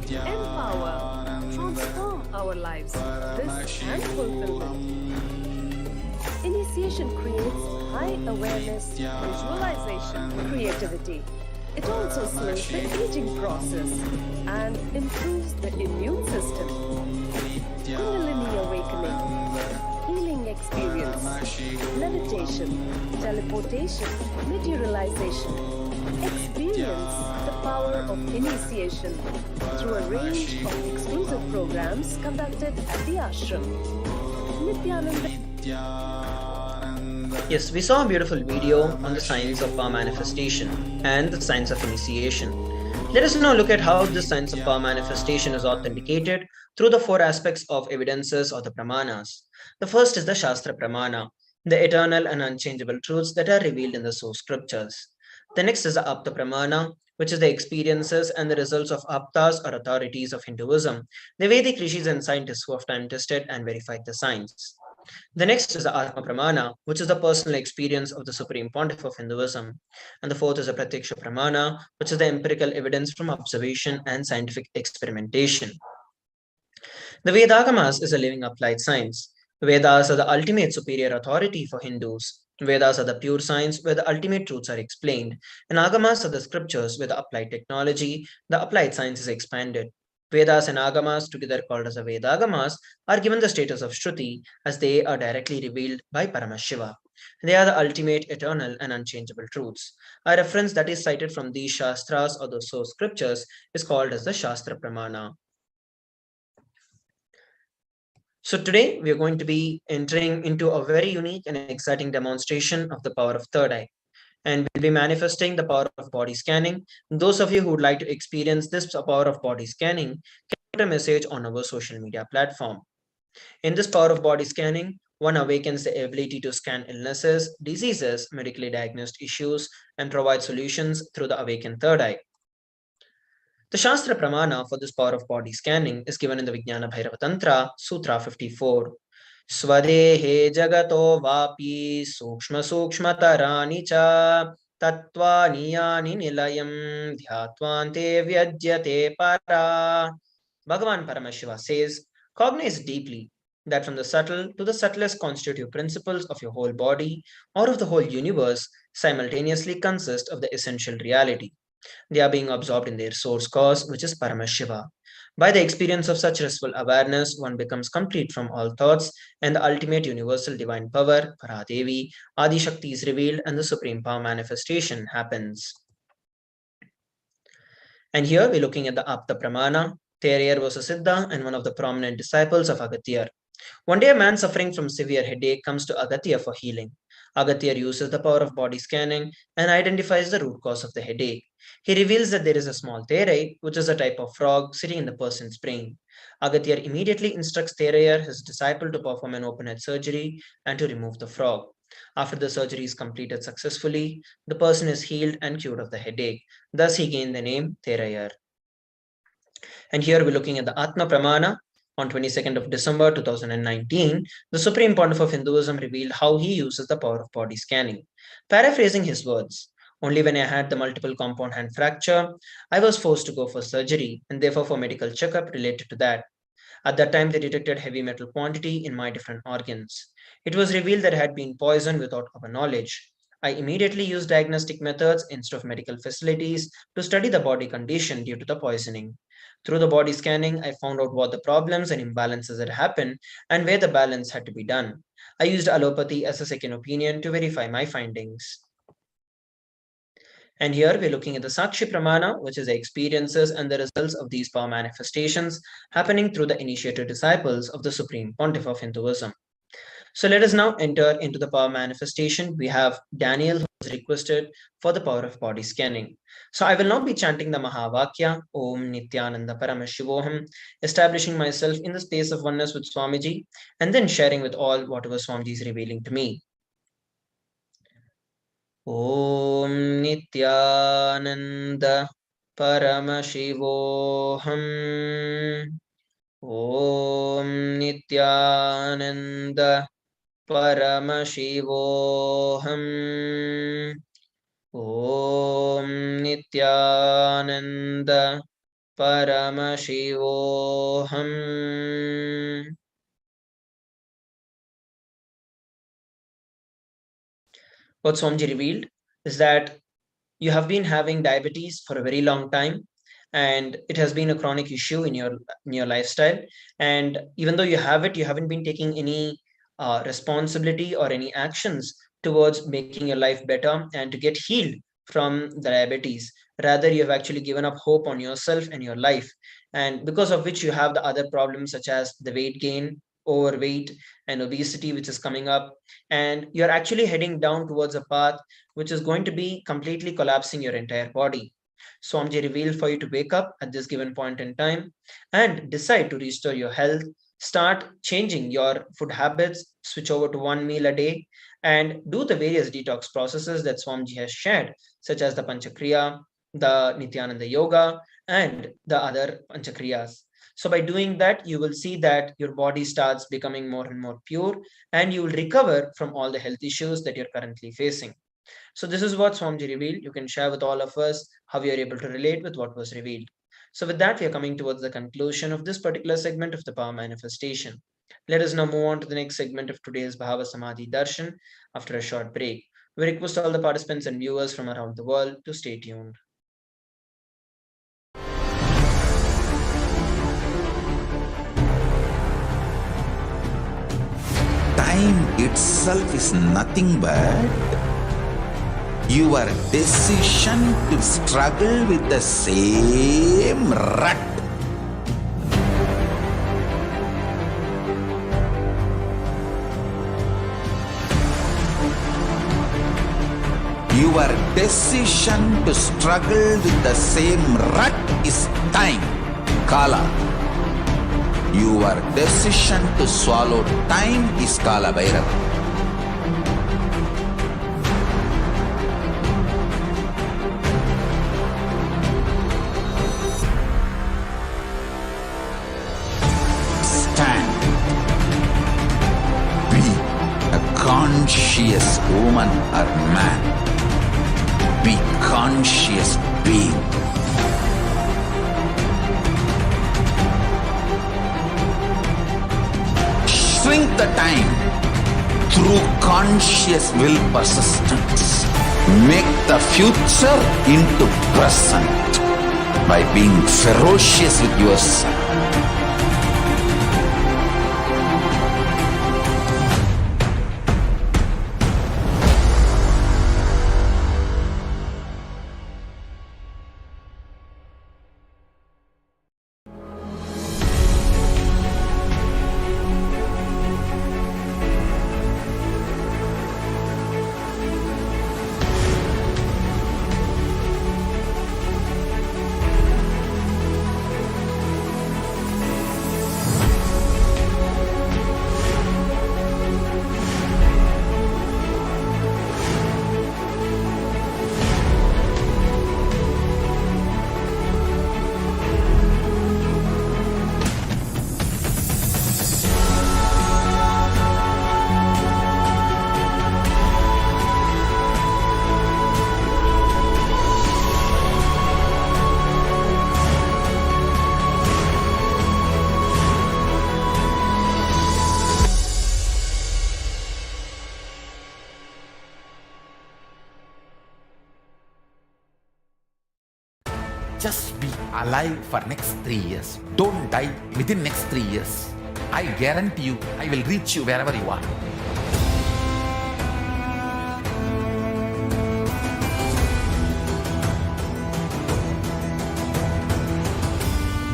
empower, transform our lives, bliss and fulfillment. Initiation creates high awareness, visualization, creativity. It also slows the aging process and improves the immune system. Kundalini awakening, healing experience, meditation, teleportation, materialization. Experience the power of initiation through a range of exclusive programs conducted at the ashram. Nithyananda. Yes, we saw a beautiful video on the science of power manifestation and the science of initiation. Let us now look at how this science of power manifestation is authenticated through the four aspects of evidences or the pramanas. The first is the Shastra Pramana, the eternal and unchangeable truths that are revealed in the source scriptures. The next is the Apta Pramana, which is the experiences and the results of Aptas or authorities of Hinduism, the Vedic rishis and scientists who have time tested and verified the science. The next is the Atma Pramana, which is the personal experience of the Supreme Pontiff of Hinduism. And the fourth is the Pratyaksha Pramana, which is the empirical evidence from observation and scientific experimentation. The Vedagamas is a living applied science. Vedas are the ultimate superior authority for Hindus. Vedas are the pure science where the ultimate truths are explained, and Agamas are the scriptures where the applied technology, the applied science is expanded. Vedas and Agamas, together called as the Vedagamas, are given the status of Shruti as they are directly revealed by Paramashiva. They are the ultimate, eternal, and unchangeable truths. A reference that is cited from these Shastras or the source scriptures is called as the Shastra Pramana. So today we are going to be entering into a very unique and exciting demonstration of the power of third eye. And we'll be manifesting the power of body scanning. Those of you who would like to experience this power of body scanning can put a message on our social media platform. In this power of body scanning, one awakens the ability to scan illnesses, diseases, medically diagnosed issues, and provide solutions through the awakened third eye. The Shastra Pramana for this power of body scanning is given in the Vijnana Bhairava Tantra, Sutra 54. Swadehe jagato vapi sukshma sukshmatarani cha tattvani yani nilayam dhyatvante vyajyate para. Bhagavan Paramashiva says, cognize deeply that from the subtle to the subtlest constitutive principles of your whole body or of the whole universe simultaneously consist of the essential reality. They are being absorbed in their source cause, which is Paramashiva. By the experience of such restful awareness, one becomes complete from all thoughts, and the ultimate universal divine power, Paradevi, Adi Shakti is revealed, and the supreme power manifestation happens. And here we're looking at the Apta Pramana. Thereyer was a Siddha and one of the prominent disciples of Agatyar. One day, a man suffering from severe headache comes to Agatyar for healing. Agatyar uses the power of body scanning and identifies the root cause of the headache. He reveals that there is a small Therai, which is a type of frog, sitting in the person's brain. Agatyar immediately instructs Thereyer, his disciple, to perform an open head surgery and to remove the frog. After the surgery is completed successfully, the person is healed and cured of the headache. Thus, he gained the name Thereyer. And here we're looking at the Atma Pramana. On 22nd of December 2019, the Supreme Pontiff of Hinduism revealed how he uses the power of body scanning. Paraphrasing his words, only when I had the multiple compound hand fracture, I was forced to go for surgery and therefore for medical checkup related to that. At that time, they detected heavy metal quantity in my different organs. It was revealed that I had been poisoned without our knowledge. I immediately used diagnostic methods instead of medical facilities to study the body condition due to the poisoning. Through the body scanning, I found out what the problems and imbalances had happened and where the balance had to be done. I used allopathy as a second opinion to verify my findings. And here we're looking at the Sakshi Pramana, which is the experiences and the results of these power manifestations happening through the initiated disciples of the Supreme Pontiff of Hinduism. So let us now enter into the power manifestation. We have Daniel who has requested for the power of body scanning. So I will now be chanting the Mahavakya, Om Nithyananda Paramashivoham, establishing myself in the space of oneness with Swamiji, and then sharing with all whatever Swamiji is revealing to me. Om Nithyananda Paramashivoham. Om Nithyananda Paramashivoham. Om Nithyananda Paramashivoham. What Swamiji revealed is that you have been having diabetes for a very long time, and it has been a chronic issue in your lifestyle. And even though you have it, you haven't been taking any responsibility or any actions towards making your life better and to get healed from the diabetes. Rather, you have actually given up hope on yourself and your life, and because of which you have the other problems such as the weight gain, overweight, and obesity, which is coming up. And you're actually heading down towards a path which is going to be completely collapsing your entire body. Swamiji revealed for you to wake up at this given point in time and decide to restore your health, start changing your food habits, switch over to one meal a day, and do the various detox processes that Swamiji has shared, such as the Panchakriya, the Nithyananda Yoga, and the other Panchakriyas. So by doing that, you will see that your body starts becoming more and more pure, and you will recover from all the health issues that you're currently facing. So this is what Swamiji revealed. You can share with all of us how you are able to relate with what was revealed. So with that, we are coming towards the conclusion of this particular segment of the power manifestation. Let us now move on to the next segment of today's Bhava Samadhi Darshan after a short break. We request all the participants and viewers from around the world to stay tuned. Time itself is nothing but your decision to struggle with the same rut. Your decision to struggle with the same rut is time, Kala. Your decision to swallow time is Kala Bhairava. Stand. Be a conscious woman or man. Be conscious being. Shrink the time through conscious will persistence. Make the future into present by being ferocious with yourself. Just be alive for next 3 years. Don't die within next 3 years. I guarantee you, I will reach you wherever you are.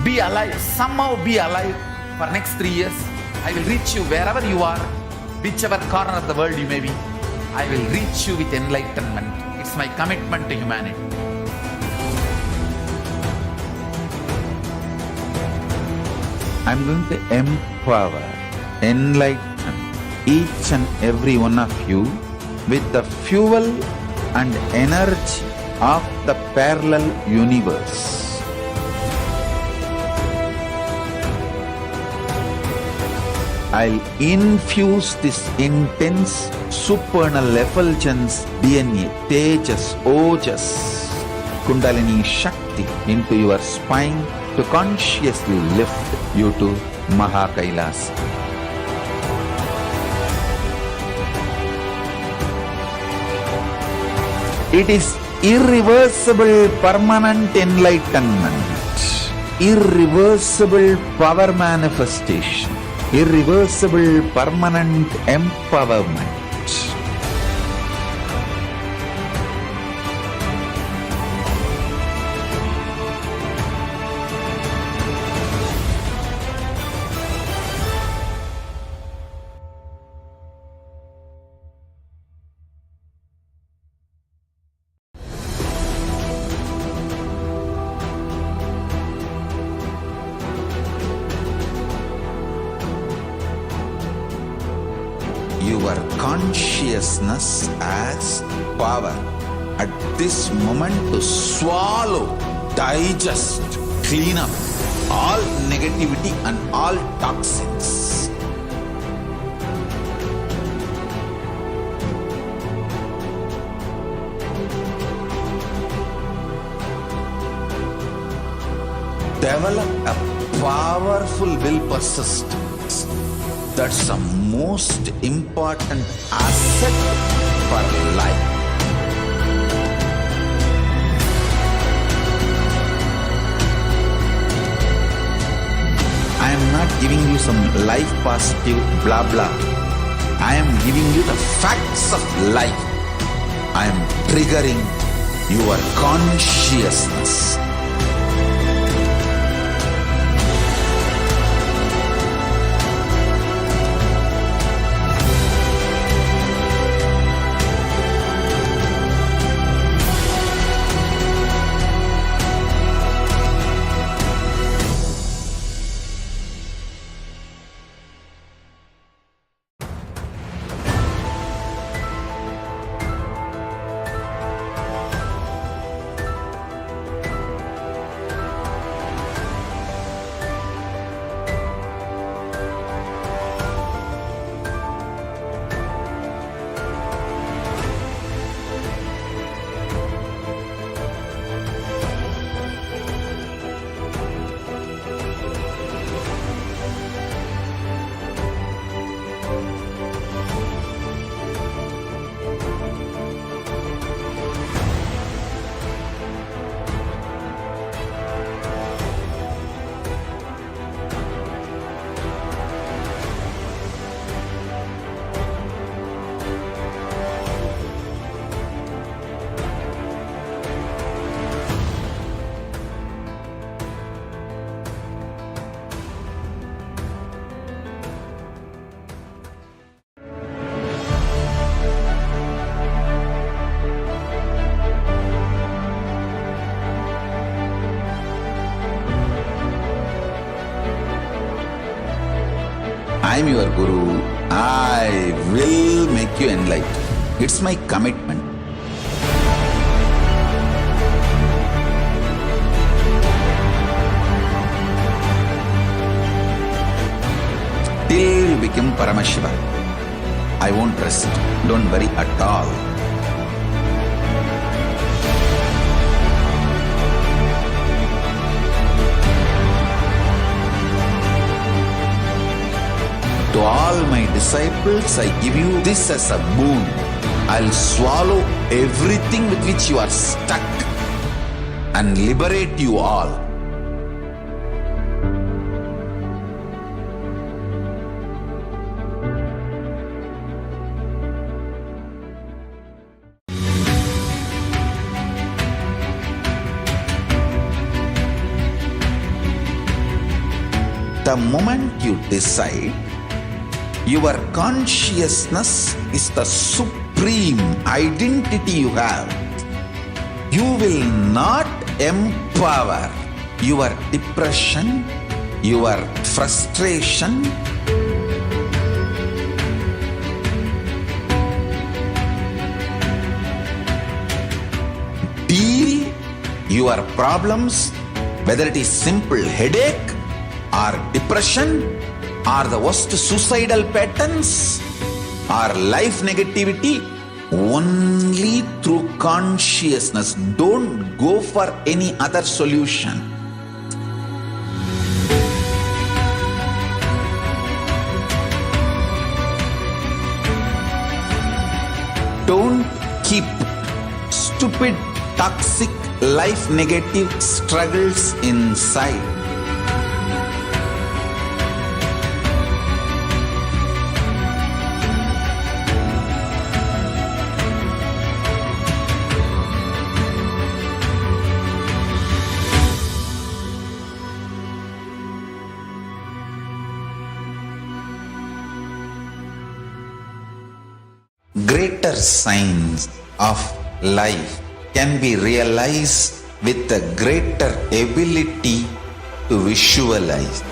Be alive, somehow be alive for next 3 years. I will reach you wherever you are, whichever corner of the world you may be. I will reach you with enlightenment. It's my commitment to humanity. I'm going to empower, enlighten each and every one of you with the fuel and energy of the parallel universe. I'll infuse this intense supernal effulgence DNA, Tejas, Ojas, Kundalini Shakti into your spine to consciously lift you to Mahakailasa. It is irreversible permanent enlightenment, irreversible power manifestation, irreversible permanent empowerment. Your consciousness as power at this moment to swallow, digest, clean up all negativity and all toxins. Develop a powerful will persistence. That's the most important asset for life. I am not giving you some life positive blah blah. I am giving you the facts of life. I am triggering your consciousness. I am your Guru. I will make you enlightened. It's my commitment. Till you become Paramashiva, I won't rest. Don't worry at all. To all my disciples, I give you this as a boon. I'll swallow everything with which you are stuck and liberate you all. The moment you decide, your consciousness is the supreme identity you have. You will not empower your depression, your frustration, deal your problems, whether it is simple headache or depression are the worst suicidal patterns or life negativity? Only through consciousness. Don't go for any other solution. Don't keep stupid, toxic, life negative struggles inside. Greater signs of life can be realized with a greater ability to visualize.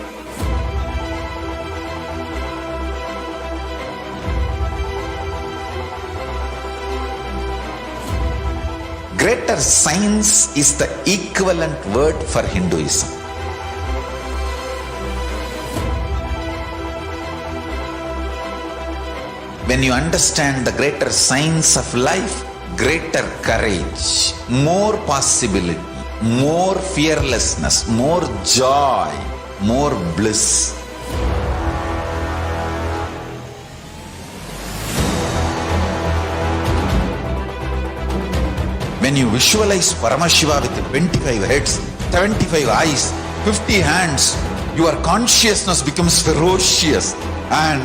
Greater signs is the equivalent word for Hinduism. When you understand the greater signs of life, greater courage, more possibility, more fearlessness, more joy, more bliss. When you visualize Paramashiva with 25 heads, 75 eyes, 50 hands, your consciousness becomes ferocious, and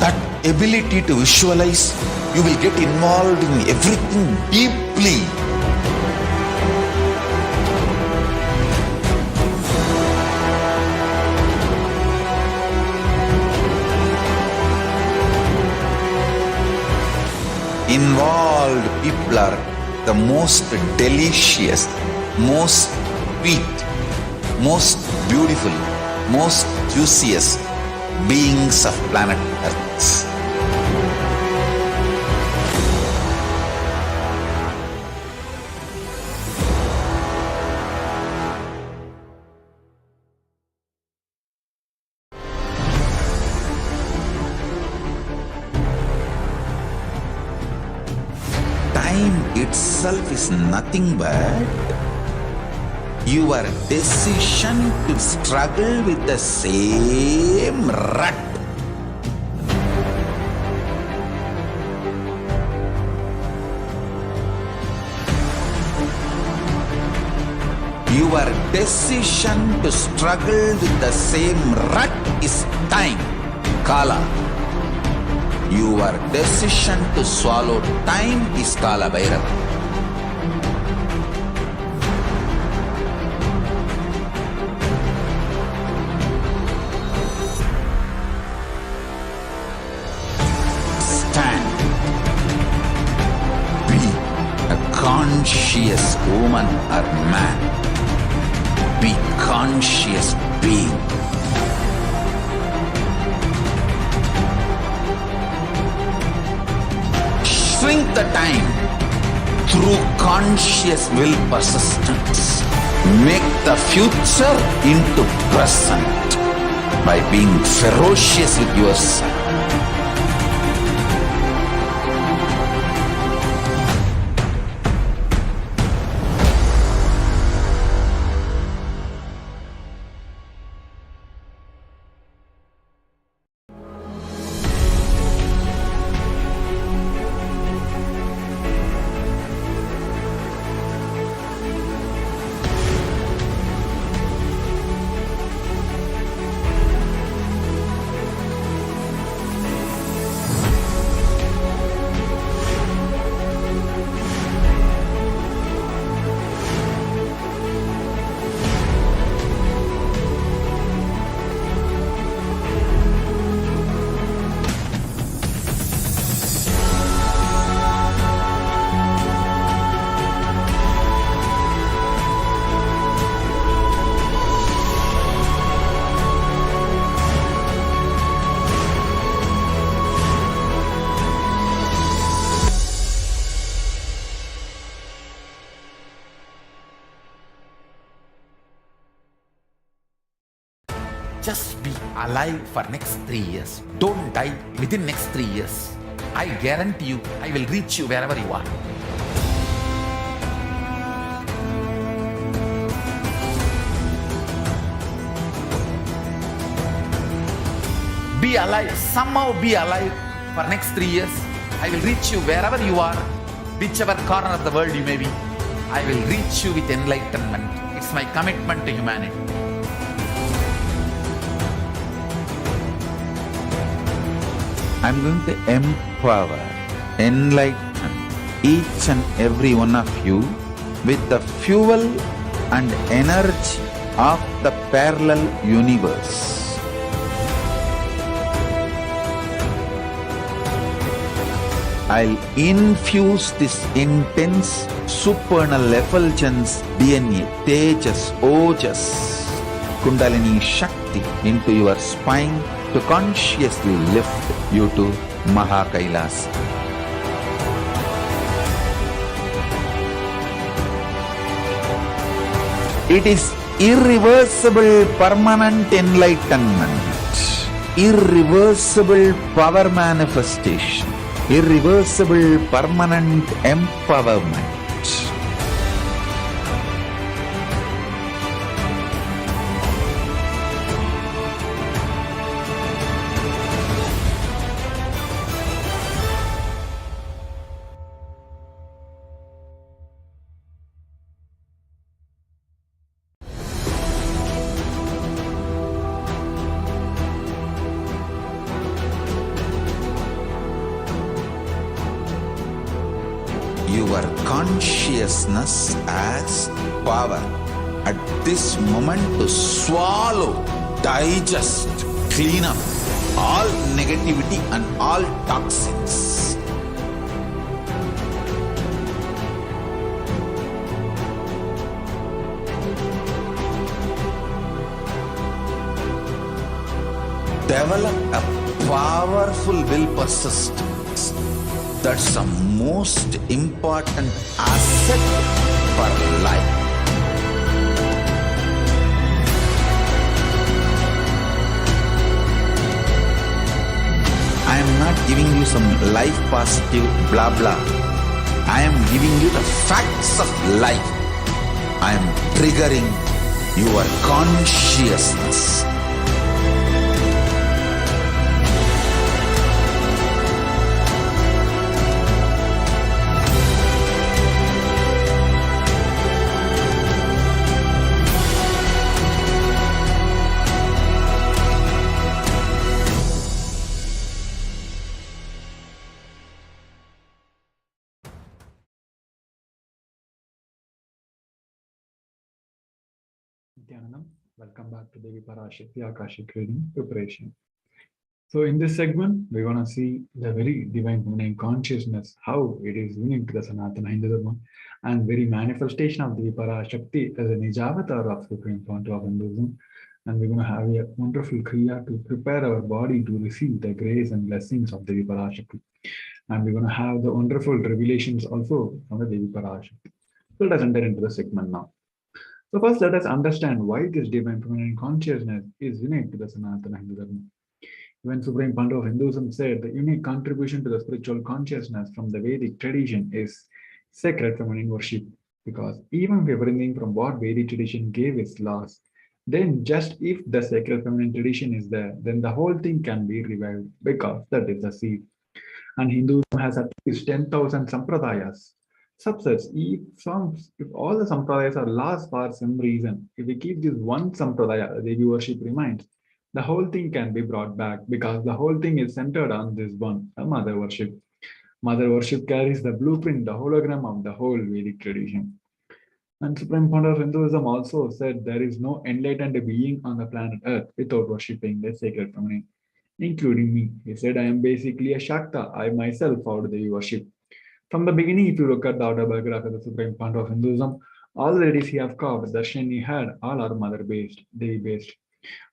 that ability to visualize, you will get involved in everything deeply. Involved people are the most delicious, most sweet, most beautiful, most juiciest beings of planet Earth. Time itself is nothing but your decision to struggle with the same rut. Your decision to struggle with the same rut is time, Kala. Your decision to swallow time is Kala Bhairava. Stand. Be a conscious woman or man. Be conscious being. Shrink the time through conscious will persistence. Make the future into present by being ferocious with yourself. Just be. alive for next 3 years. Don't die within next 3 years. I guarantee you, I will reach you wherever you are. Be alive, somehow be alive for next 3 years. I will reach you wherever you are, whichever corner of the world you may be. I will reach you with enlightenment. It's my commitment to humanity. I'm going to empower, enlighten each and every one of you with the fuel and energy of the parallel universe. I'll infuse this intense supernal effulgence DNA, Tejas, Ojas, Kundalini Shakti into your spine to consciously lift you to KAILASA. It is irreversible permanent enlightenment, irreversible power manifestation, irreversible permanent empowerment. Your consciousness as power at this moment to swallow, digest, clean up all negativity and all toxins. Develop a powerful will persistence. That's the most important asset for life. I am not giving you some life positive blah blah. I am giving you the facts of life. I am triggering your consciousness. Nithyanandam, welcome back to Devi Parashakti Akashic Reading Preparation. So in this segment, we're going to see the very divine feminine consciousness, how it is unique to the Sanatana Hindu Dharma, and very manifestation of Devi Parashakti as a Nijavatar of Supreme Fount of Hinduism. And we're going to have a wonderful Kriya to prepare our body to receive the grace and blessings of Devi Parashakti. And we're going to have the wonderful revelations also from the Devi Parashakti. So let us enter into the segment now. So first, let us understand why this divine feminine consciousness is unique to the Sanatana Hindu Dharma. When Supreme Pandu of Hinduism said the unique contribution to the spiritual consciousness from the Vedic tradition is sacred feminine worship, because even if everything from what Vedic tradition gave is lost, then just if the sacred feminine tradition is there, then the whole thing can be revived, because that is the seed. And Hinduism has at least 10,000 sampradayas, subsets. If all the sampradayas are lost for some reason, if we keep this one sampradaya, Devi worship remains, the whole thing can be brought back, because the whole thing is centered on this one, a mother worship. Mother worship carries the blueprint, the hologram of the whole Vedic tradition. And Supreme Founder of Hinduism also said there is no enlightened being on the planet Earth without worshipping the sacred feminine, including me. He said, I am basically a Shakta. I myself followed Devi worship. From the beginning, if you look at the autobiography of the Supreme Founder of Hinduism, all the ladies he have carved, darshan he had, all are mother-based, Devi-based.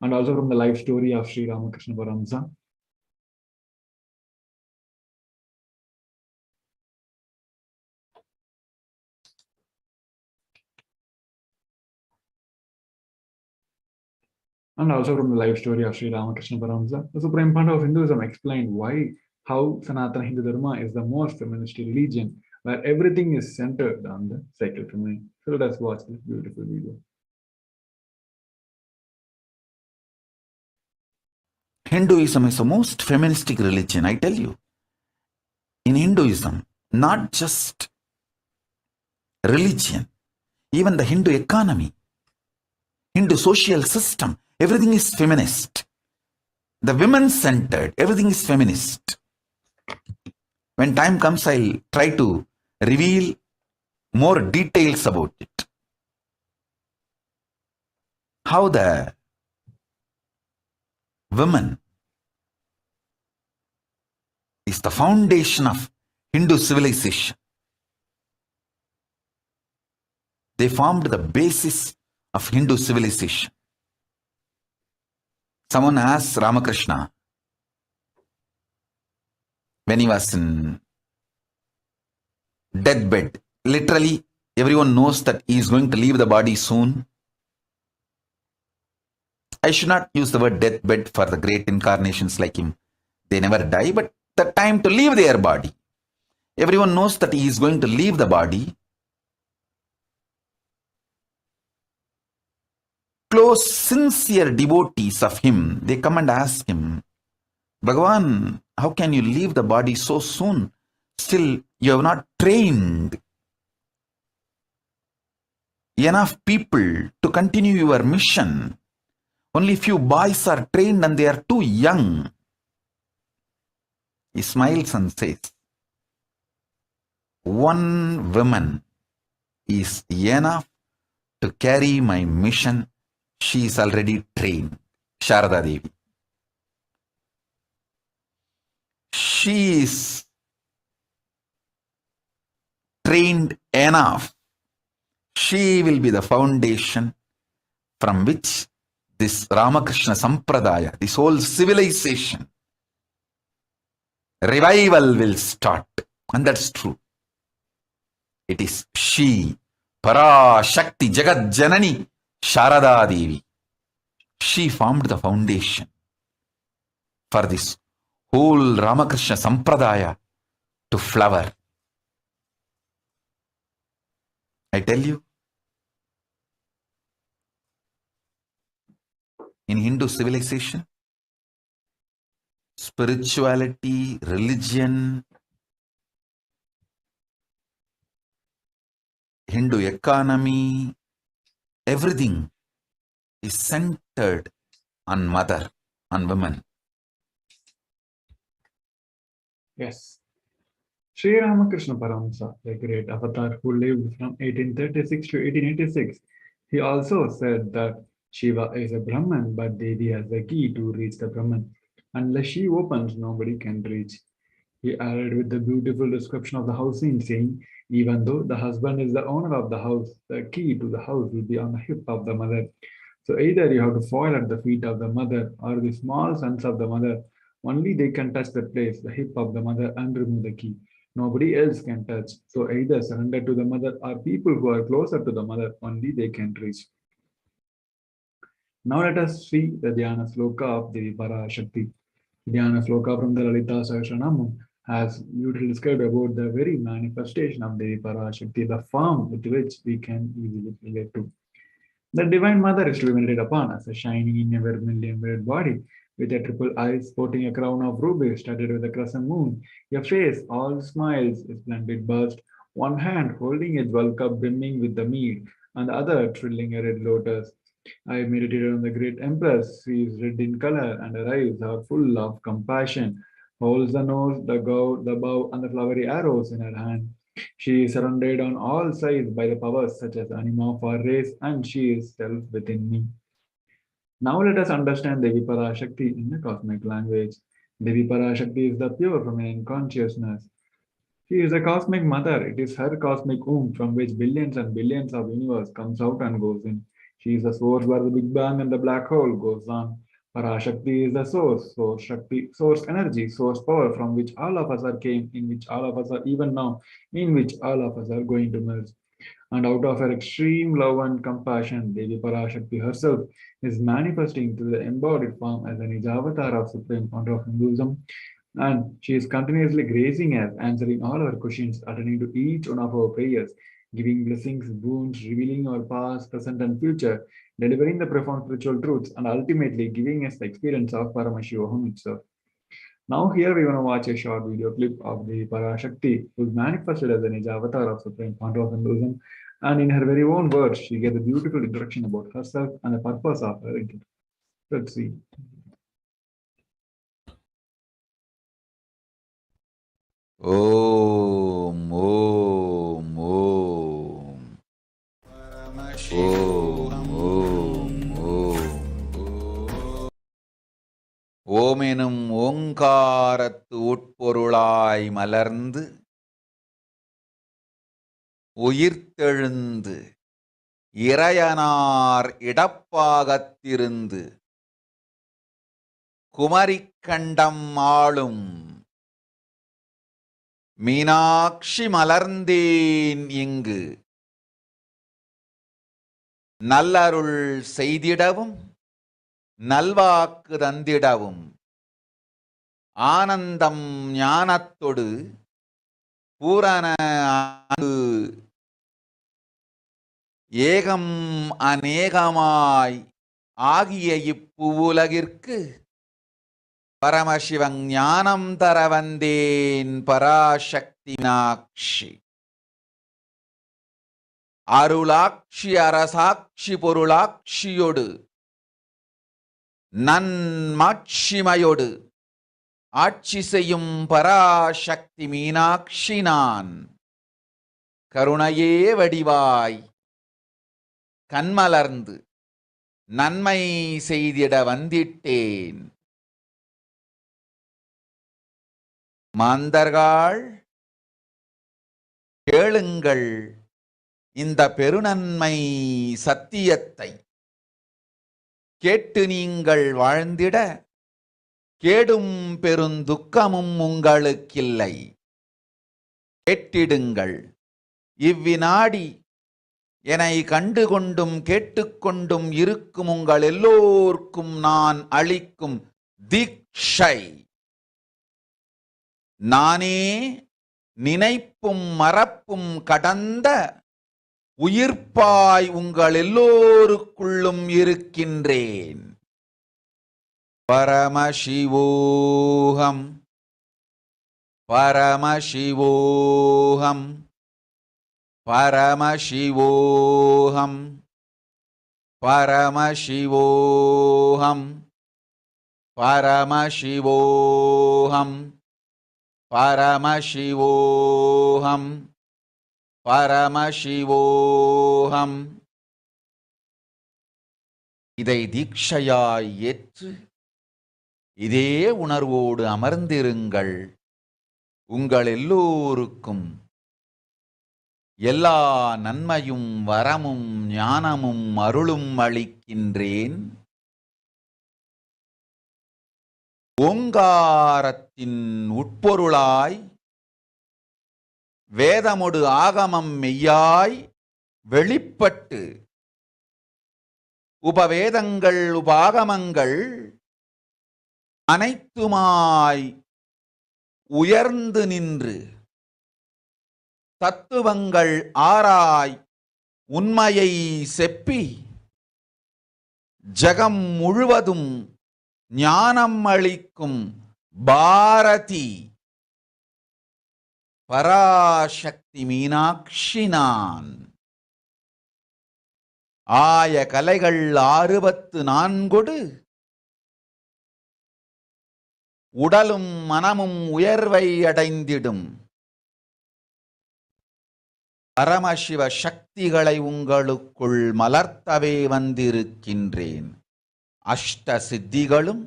And also from the life story of Sri Ramakrishna Paramasa, And also from the life story of Sri Ramakrishna Paramasa, the Supreme Point of Hinduism explained how Sanatana Hindu Dharma is the most feminist religion, where everything is centered on the sacred feminine. So let us watch this beautiful video. Hinduism is the most feministic religion, I tell you. In Hinduism, not just religion, even the Hindu economy, Hindu social system, everything is feminist. The women-centered, everything is feminist. When time comes, I'll try to reveal more details about it. How the women is the foundation of Hindu civilization. They formed the basis of Hindu civilization. Someone asked Ramakrishna when he was in deathbed. Literally, everyone knows that he is going to leave the body soon. I should not use the word deathbed for the great incarnations like him. They never die, but the time to leave their body. Everyone knows that he is going to leave the body. Close, sincere devotees of him, they come and ask him, Bhagavan, how can you leave the body so soon? Still, you have not trained enough people to continue your mission. Only few boys are trained and they are too young. He smiles and says, one woman is enough to carry my mission. She is already trained. Sharada Devi. She is trained enough. She will be the foundation from which this Ramakrishna Sampradaya, this whole civilization, revival will start. And that's true. It is she, Parashakti Jagat Janani, Sharada Devi. She formed the foundation for this whole Ramakrishna Sampradaya to flower. I tell you, in Hindu civilization, spirituality, religion, Hindu economy, everything is centered on mother, on women. Yes. Sri Ramakrishna Paramasa, the great avatar who lived from 1836 to 1886, he also said that Shiva is a Brahman, but Devi has the key to reach the Brahman. Unless she opens, nobody can reach. He added with the beautiful description of the house scene, saying, even though the husband is the owner of the house, the key to the house will be on the hip of the mother. So either you have to fall at the feet of the mother or the small sons of the mother. Only they can touch the place, the hip of the mother, and remove the key. Nobody else can touch. So either surrender to the mother or people who are closer to the mother, only they can reach. Now let us see the Dhyana Sloka of Devi Parashakti. Dhyana Sloka from the Lalita Sahasranamam has beautifully described about the very manifestation of Devi Parashakti, the form with which we can easily relate to. The Divine Mother is to be meditated upon as a shining, never-million-red body with a triple eye sporting a crown of rubies studded with a crescent moon. Your face, all smiles, is splendid burst, one hand holding a jewel cup brimming with the mead, and the other trilling a red lotus. I meditated on the great Empress. She is red in color, and her eyes are full of compassion, holds the nose, the gourd, the bow, and the flowery arrows in her hand. She is surrounded on all sides by the powers such as anima of our race, and she is self within me. Now let us understand Devi Parashakti in the cosmic language. Devi Parashakti is the pure feminine consciousness. She is a cosmic mother. It is her cosmic womb from which billions and billions of universe comes out and goes in. She is the source where the Big Bang and the black hole goes on. Parashakti is the source, source Shakti, source energy, source power from which all of us are came, in which all of us are even now, in which all of us are going to merge. And out of her extreme love and compassion, Devi Parashakti herself is manifesting to the embodied form as an Avatar of Supreme Founder of Hinduism. And she is continuously gracing us, answering all our questions, attending to each one of our prayers, giving blessings, boons, revealing our past, present, and future, delivering the profound spiritual truths, and ultimately giving us the experience of Paramashivoham itself. Now here we want to watch a short video clip of the Parashakti, who is manifested as an avatar of Supreme Founder of Hinduism, and in her very own words, she gave a beautiful introduction about herself and the purpose of her introduction. Let's see. Om, Om, Om. Om, Om, Om. ஓமெனும் ஓங்காரத்து உட்பொருளாய் மலர்ந்து உயிர்த்தெழுந்து இறையனார் இடப்பாகத்திருந்து குமரிக்கண்டம் ஆளும் மீனாட்சி மலர்ந்தேன் இங்கு நல்லருள் செய்திடவும் நல்வாக்கு தந்திடவும் ஆனந்தம் ஞானத்தொடு பூரண ஏகம் அநேகமாய் ஆகிய இப்புவுலகிற்கு பரமசிவன் ஞானம் தர வந்தேன் பராசக்தி மீனாட்சி. அருளாட்சி அரசாட்சி பொருளாட்சியொடு நன்மாட்சிமையொடு ஆட்சி செய்யும் பராசக்தி மீனாட்சி நான். கருணையே வடிவாய் கண்மலர்ந்து நன்மை செய்திட வந்திட்டேன். மாந்தர்கள் கேளுங்கள் இந்த பெருநன்மை சத்தியத்தை, கேட்டு நீங்கள் வாழ்ந்திட கேடும் பெருந்துக்கமும் உங்களுக்கில்லை. கேட்டிடுங்கள் இவ்வினாடி என்னை கண்டுகொண்டும் கேட்டுக்கொண்டும் இருக்கும் உங்கள் எல்லோர்க்கும் நான் அளிக்கும் தீட்சை. நானே நினைப்பும் மறப்பும் கடந்த உயிர்ப்பாய் உங்கள் எல்லோருக்குள்ளும் இருக்கின்றேன். பரமசிவோஹம் பரமசிவோஹம் பரமசிவோஹம் பரமசிவோஹம் பரமசிவோஹம் பரமசிவோஹம் பரமசிவோஹம். இதை தீட்சையாய் ஏற்று இதே உணர்வோடு அமர்ந்திருங்கள். உங்கள் எல்லோருக்கும் எல்லா நன்மையும் வரமும் ஞானமும் அருளும் அளிக்கின்றேன். ஓங்காரத்தின் உட்பொருளாய் வேதமொடு ஆகமம் மெய்யாய் வெளிப்பட்டு உபவேதங்கள் உபாகமங்கள் அனைத்துமாய் உயர்ந்து நின்று தத்துவங்கள் ஆராய் உண்மையை செப்பி ஜகம் முழுவதும் ஞானம் அளிக்கும் பாரதி பராசக்தி மீனாட்சி நான். ஆய கலைகள் 64 உடலும் மனமும் உயர்வை அடைந்திடும் பரமசிவ சக்திகளை உங்களுக்குள் மலர்த்தவே வந்திருக்கின்றேன். அஷ்ட சித்திகளும்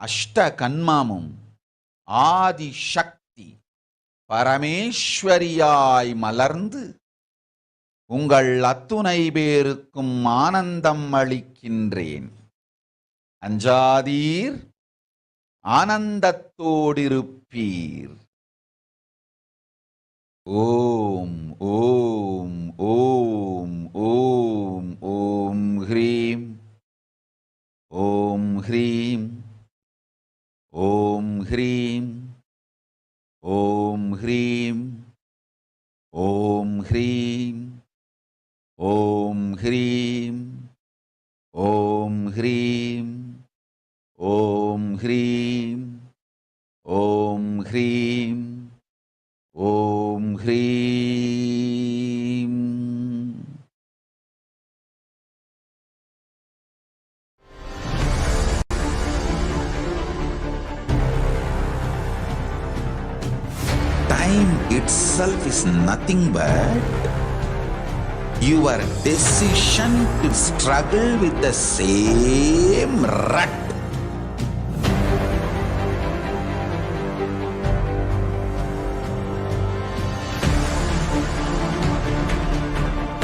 அஷ்ட கன்மமும் ஆதி சக்தி பரமேஸ்வரியாய் மலர்ந்து உங்கள் அத்துணை பேருக்கும் ஆனந்தம் அளிக்கின்றேன். அஞ்சாதீர், ஆனந்தத்தோடிருப்பீர். ஓம் ஓம் ஓம். Om Hreem, Om Hreem, Om Hreem, Om Hreem, Om Hreem, Om Hreem. Time itself is nothing but your decision to struggle with the same rut.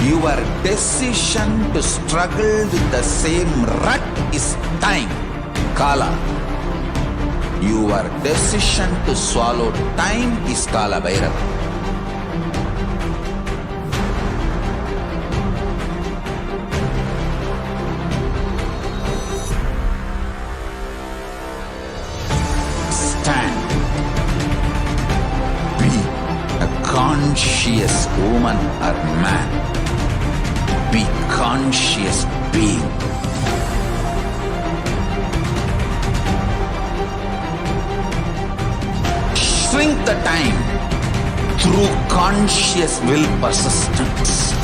Your decision to struggle with the same rut is time, Kala. Your decision to swallow time is Kala Bhairava. Stand. Be a conscious woman or man. Be conscious being. Shrink the time through conscious will persistence.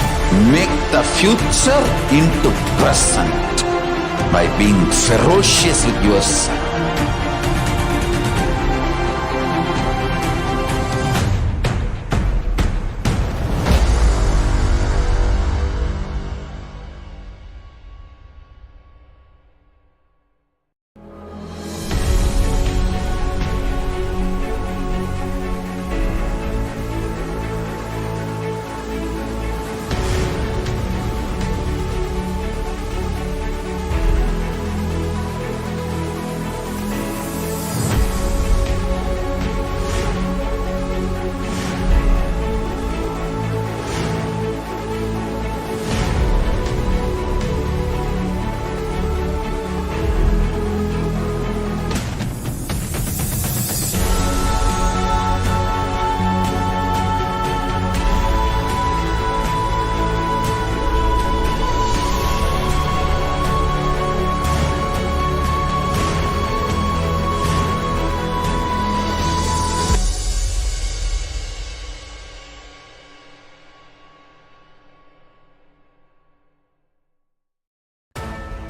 Make the future into present by being ferocious with yourself.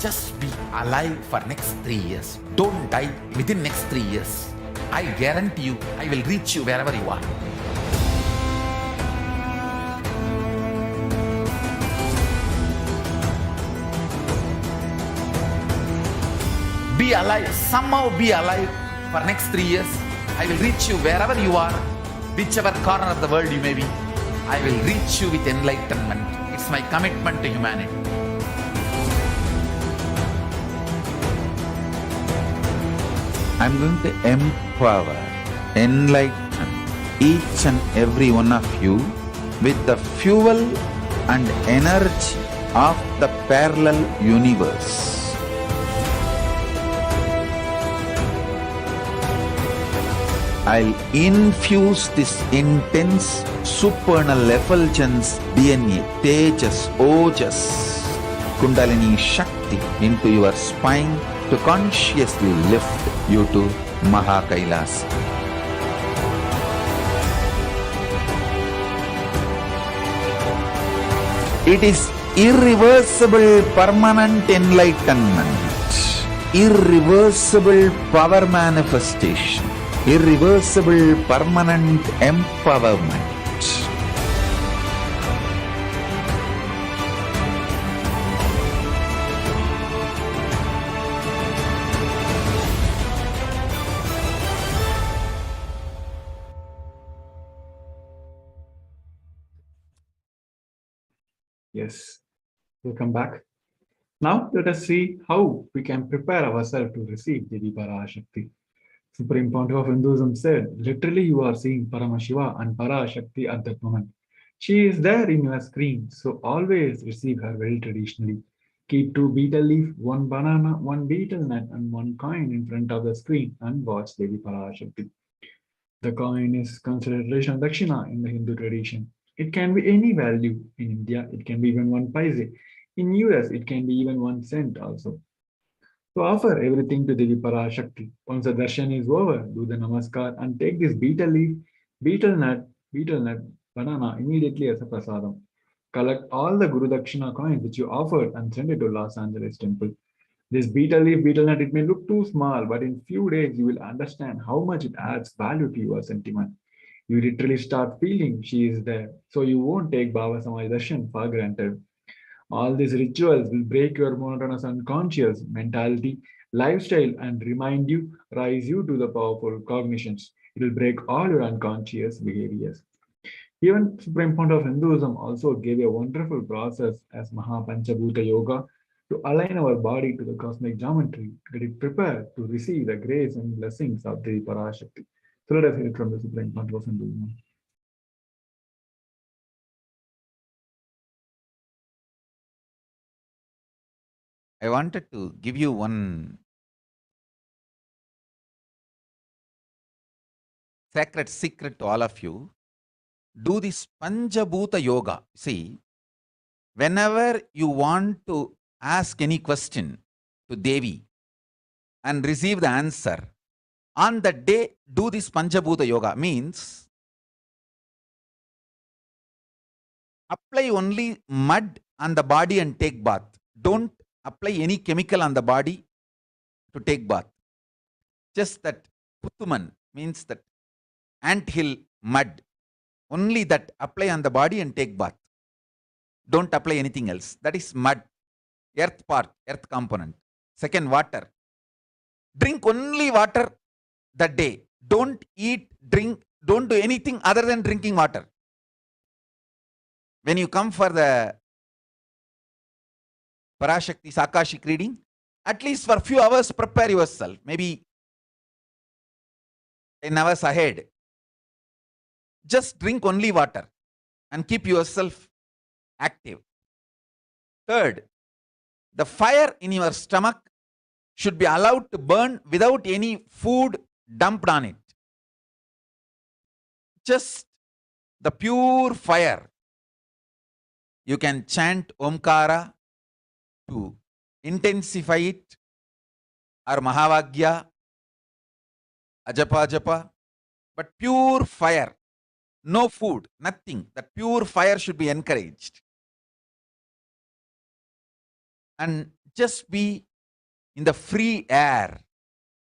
Just be alive for next 3 years. Don't die within next 3 years. I guarantee you, I will reach you wherever you are. Be alive, somehow be alive for next 3 years. I will reach you wherever you are, whichever corner of the world you may be. I will reach you with enlightenment. It's my commitment to humanity. I'm going to empower, enlighten each and every one of you with the fuel and energy of the parallel universe. I'll infuse this intense supernal effulgence DNA, Tejas, Ojas, Kundalini Shakti into your spine to consciously lift you to KAILASA. It is irreversible permanent enlightenment, irreversible power manifestation, irreversible permanent empowerment. Yes, welcome back. Now let us see how we can prepare ourselves to receive Devi Parashakti. Supreme Pontiff of Hinduism said, literally you are seeing Paramashiva and Parashakti at that moment. She is there in your screen, so always receive her very traditionally. Keep 2 betel leaf, 1 banana, 1 betel nut and 1 coin in front of the screen and watch Devi Parashakti. The coin is considered Rishna Dakshina in the Hindu tradition. It can be any value. In India, it can be even 1 paise. In US, it can be even 1 cent also. So offer everything to Devi Parashakti. Once the darshan is over, do the namaskar and take this betel leaf, betel nut, banana immediately as a prasadam. Collect all the Guru Dakshina coins which you offered and send it to Los Angeles temple. This betel leaf, betel nut, it may look too small, but in few days you will understand how much it adds value to your sentiment. You literally start feeling she is there, so you won't take Baba Samaj Darshan for granted. All these rituals will break your monotonous unconscious mentality, lifestyle, and rise you to the powerful cognitions. It will break all your unconscious behaviors. Even Supreme Fount of Hinduism also gave a wonderful process as Mahapanchabhuta Yoga to align our body to the cosmic geometry, get it prepared to receive the grace and blessings of the Parashakti. So let us hear it from the Supreme Fount of Hinduism. I wanted to give you one sacred secret to all of you. Do this Panchabhuta Yoga. See, whenever you want to ask any question to Devi and receive the answer, on that day, do this Panchabhuta Yoga. Means, apply only mud on the body and take bath. Don't apply any chemical on the body to take bath. Just that Puttuman means that anthill mud. Only that apply on the body and take bath. Don't apply anything else. That is mud. Earth part, earth component. Second, water. Drink only water that day. Don't eat, drink, don't do anything other than drinking water. When you come for the Parashakti Sakashik reading, at least for a few hours prepare yourself. Maybe 10 hours ahead. Just drink only water and keep yourself active. Third, the fire in your stomach should be allowed to burn without any food dumped on it. Just the pure fire. You can chant Omkara to intensify it, or Mahavagya, Ajapa Japa, but pure fire. No food, nothing. That pure fire should be encouraged. And just be in the free air,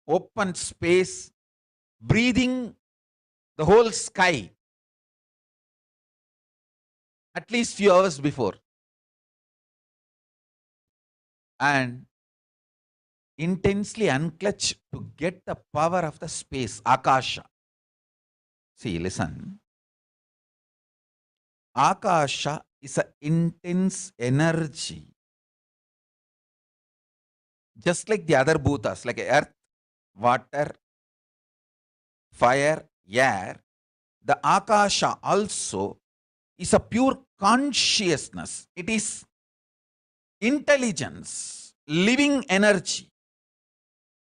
open space, breathing the whole sky at least few hours before. And intensely unclutch to get the power of the space, Akasha. See, listen. Akasha is an intense energy. Just like the other bhutas, like earth, water, fire, air, the Akasha also is a pure consciousness. It is intelligence, living energy.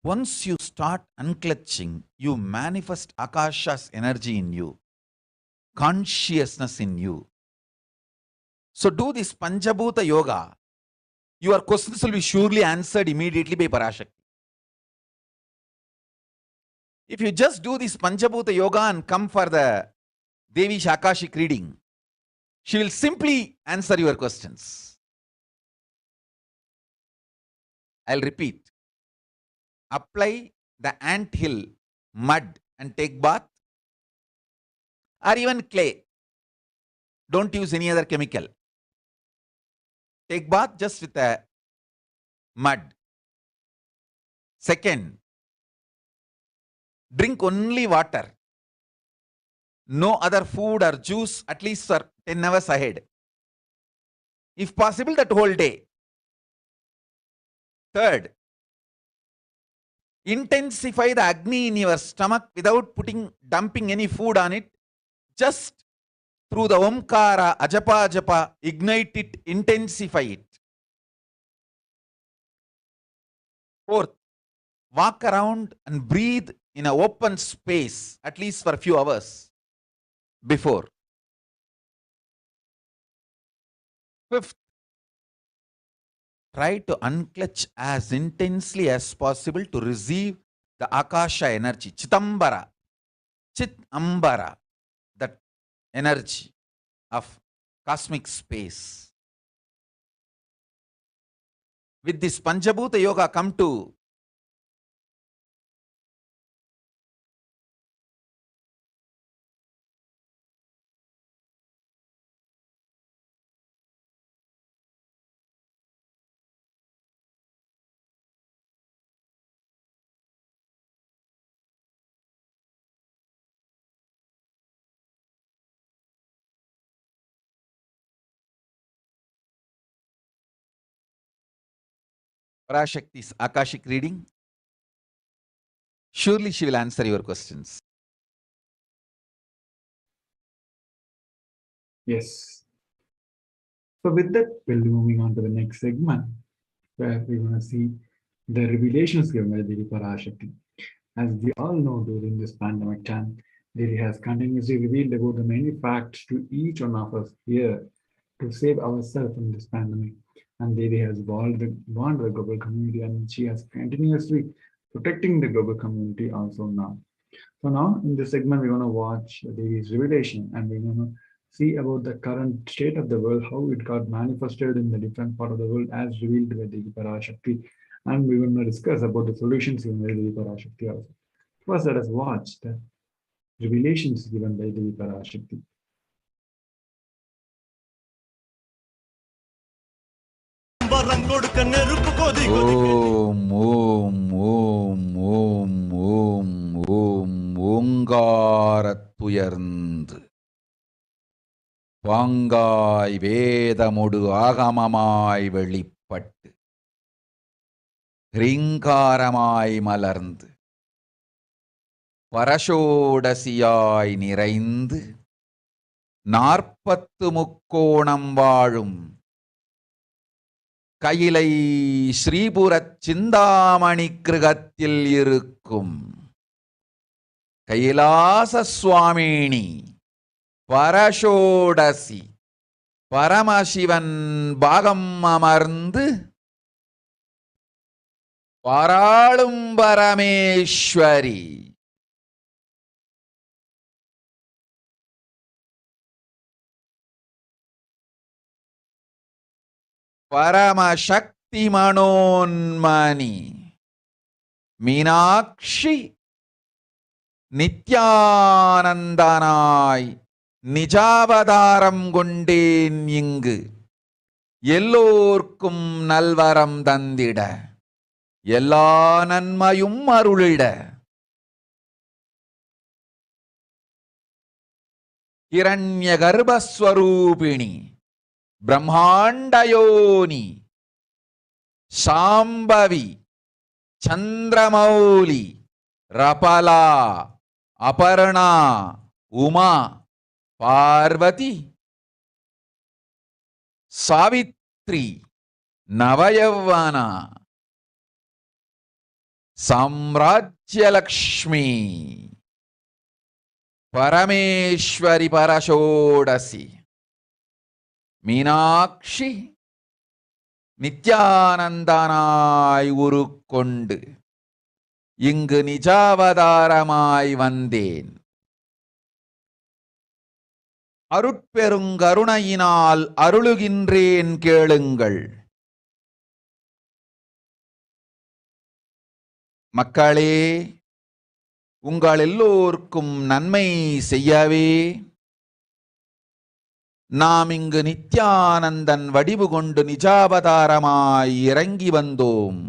Once you start unclutching, you manifest Akasha's energy in you, consciousness in you. So do this Panchabhuta Yoga. Your questions will be surely answered immediately by Parashakti. If you just do this Panchabhuta Yoga and come for the Devi Shakashik reading, she will simply answer your questions. I'll repeat. Apply the anthill mud and take bath, or even clay. Don't use any other chemical. Take bath just with a mud. Second, drink only water. No other food or juice at least for 10 hours ahead. If possible, that whole day. Third, intensify the Agni in your stomach without dumping any food on it. Just through the Omkara, Ajapa Ajapa, ignite it, intensify it. Fourth, walk around and breathe in an open space at least for a few hours before. Fifth, try to unclutch as intensely as possible to receive the Akasha energy, Chitambara, Chitambara, that energy of cosmic space. With this Panchabhuta Yoga, come to Parashakti's Akashic reading. Surely she will answer your questions. Yes. So with that, we'll be moving on to the next segment, where we're going to see the revelations given by Devi Parashakti. As we all know, during this pandemic time, Devi has continuously revealed about the many facts to each one of us here to save ourselves from this pandemic. And Devi has warned the global community, and she has continuously protecting the global community also now. So now in this segment, we're going to watch Devi's revelation, and we're going to see about the current state of the world, how it got manifested in the different part of the world as revealed by Devi Parashakti. And we're going to discuss about the solutions given by Devi Parashakti also. First, let us watch the revelations given by Devi Parashakti. Om, Om, Om, Om, Om, Om, ஓங்காரத்துயர்ந்து பாங்காய் வேதமொடு ஆகமமாய் வெளிப்பட்டு ஹ்ரீங்காரமாய் மலர்ந்து பரஷோடசியாய் நிறைந்து 40 முக்கோணம் வாழும் கையிலை ஸ்ரீபுரச் சிந்தாமணி கிருகத்தில் இருக்கும் கைலாச சுவாமினி பரஷோடசி பரமசிவன் பாகம் அமர்ந்து பாராளும் பரமேஸ்வரி பரமசக்தி மனோன்மணி மீனாட்சி நித்யானந்தனாய் நிஜாவதாரம் கொண்டேன் இங்கு எல்லோர்க்கும் நல்வரம் தந்திட எல்லா நன்மையும் அருளிட ஹிரண்ய கர்ப்பஸ்வரூபிணி பிரம்மாண்டயோனி சாம்பவி சந்திரமௌலி ரபலா அபர்ணா உமா பார்வதி சாவித்ரி நவயவனா சாம்ராஜ்யலக்ஷ்மி பரமேஸ்வரி பரஷோடசி மீனாட்சி நித்யானந்தனாய் உருக்கொண்டு இங்கு நிஜாவதாரமாய் வந்தேன். அருட்பெருங்கருணையினால் அருளுகின்றேன் கேளுங்கள். மக்களே, உங்கள் எல்லோருக்கும் நன்மை செய்யவே நாம் இங்கு நித்யானந்தன் வடிவு கொண்டு நிஜாவதாரமாய் இறங்கி வந்தோம்.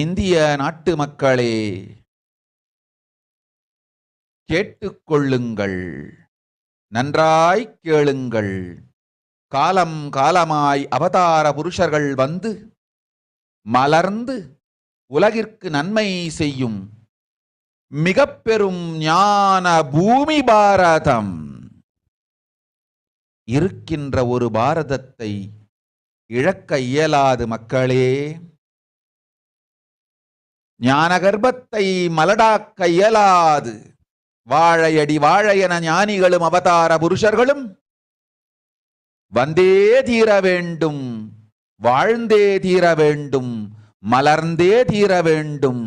இந்திய நாட்டு மக்களே, கேட்டுக்கொள்ளுங்கள், நன்றாய் கேளுங்கள். காலம் காலமாய் அவதார புருஷர்கள் வந்து மலர்ந்து உலகிற்கு நன்மை செய்யும் மிக பெரும் ஞான பூமி பாரதம். இருக்கின்ற ஒரு பாரதத்தை இழக்க இயலாது மக்களே. ஞான கர்ப்பத்தை மலடாக்க இயலாது. வாழையடி வாழையென ஞானிகளும் அவதார புருஷர்களும் வந்தே தீர வேண்டும், வாழ்ந்தே தீர வேண்டும், மலர்ந்தே தீர வேண்டும்.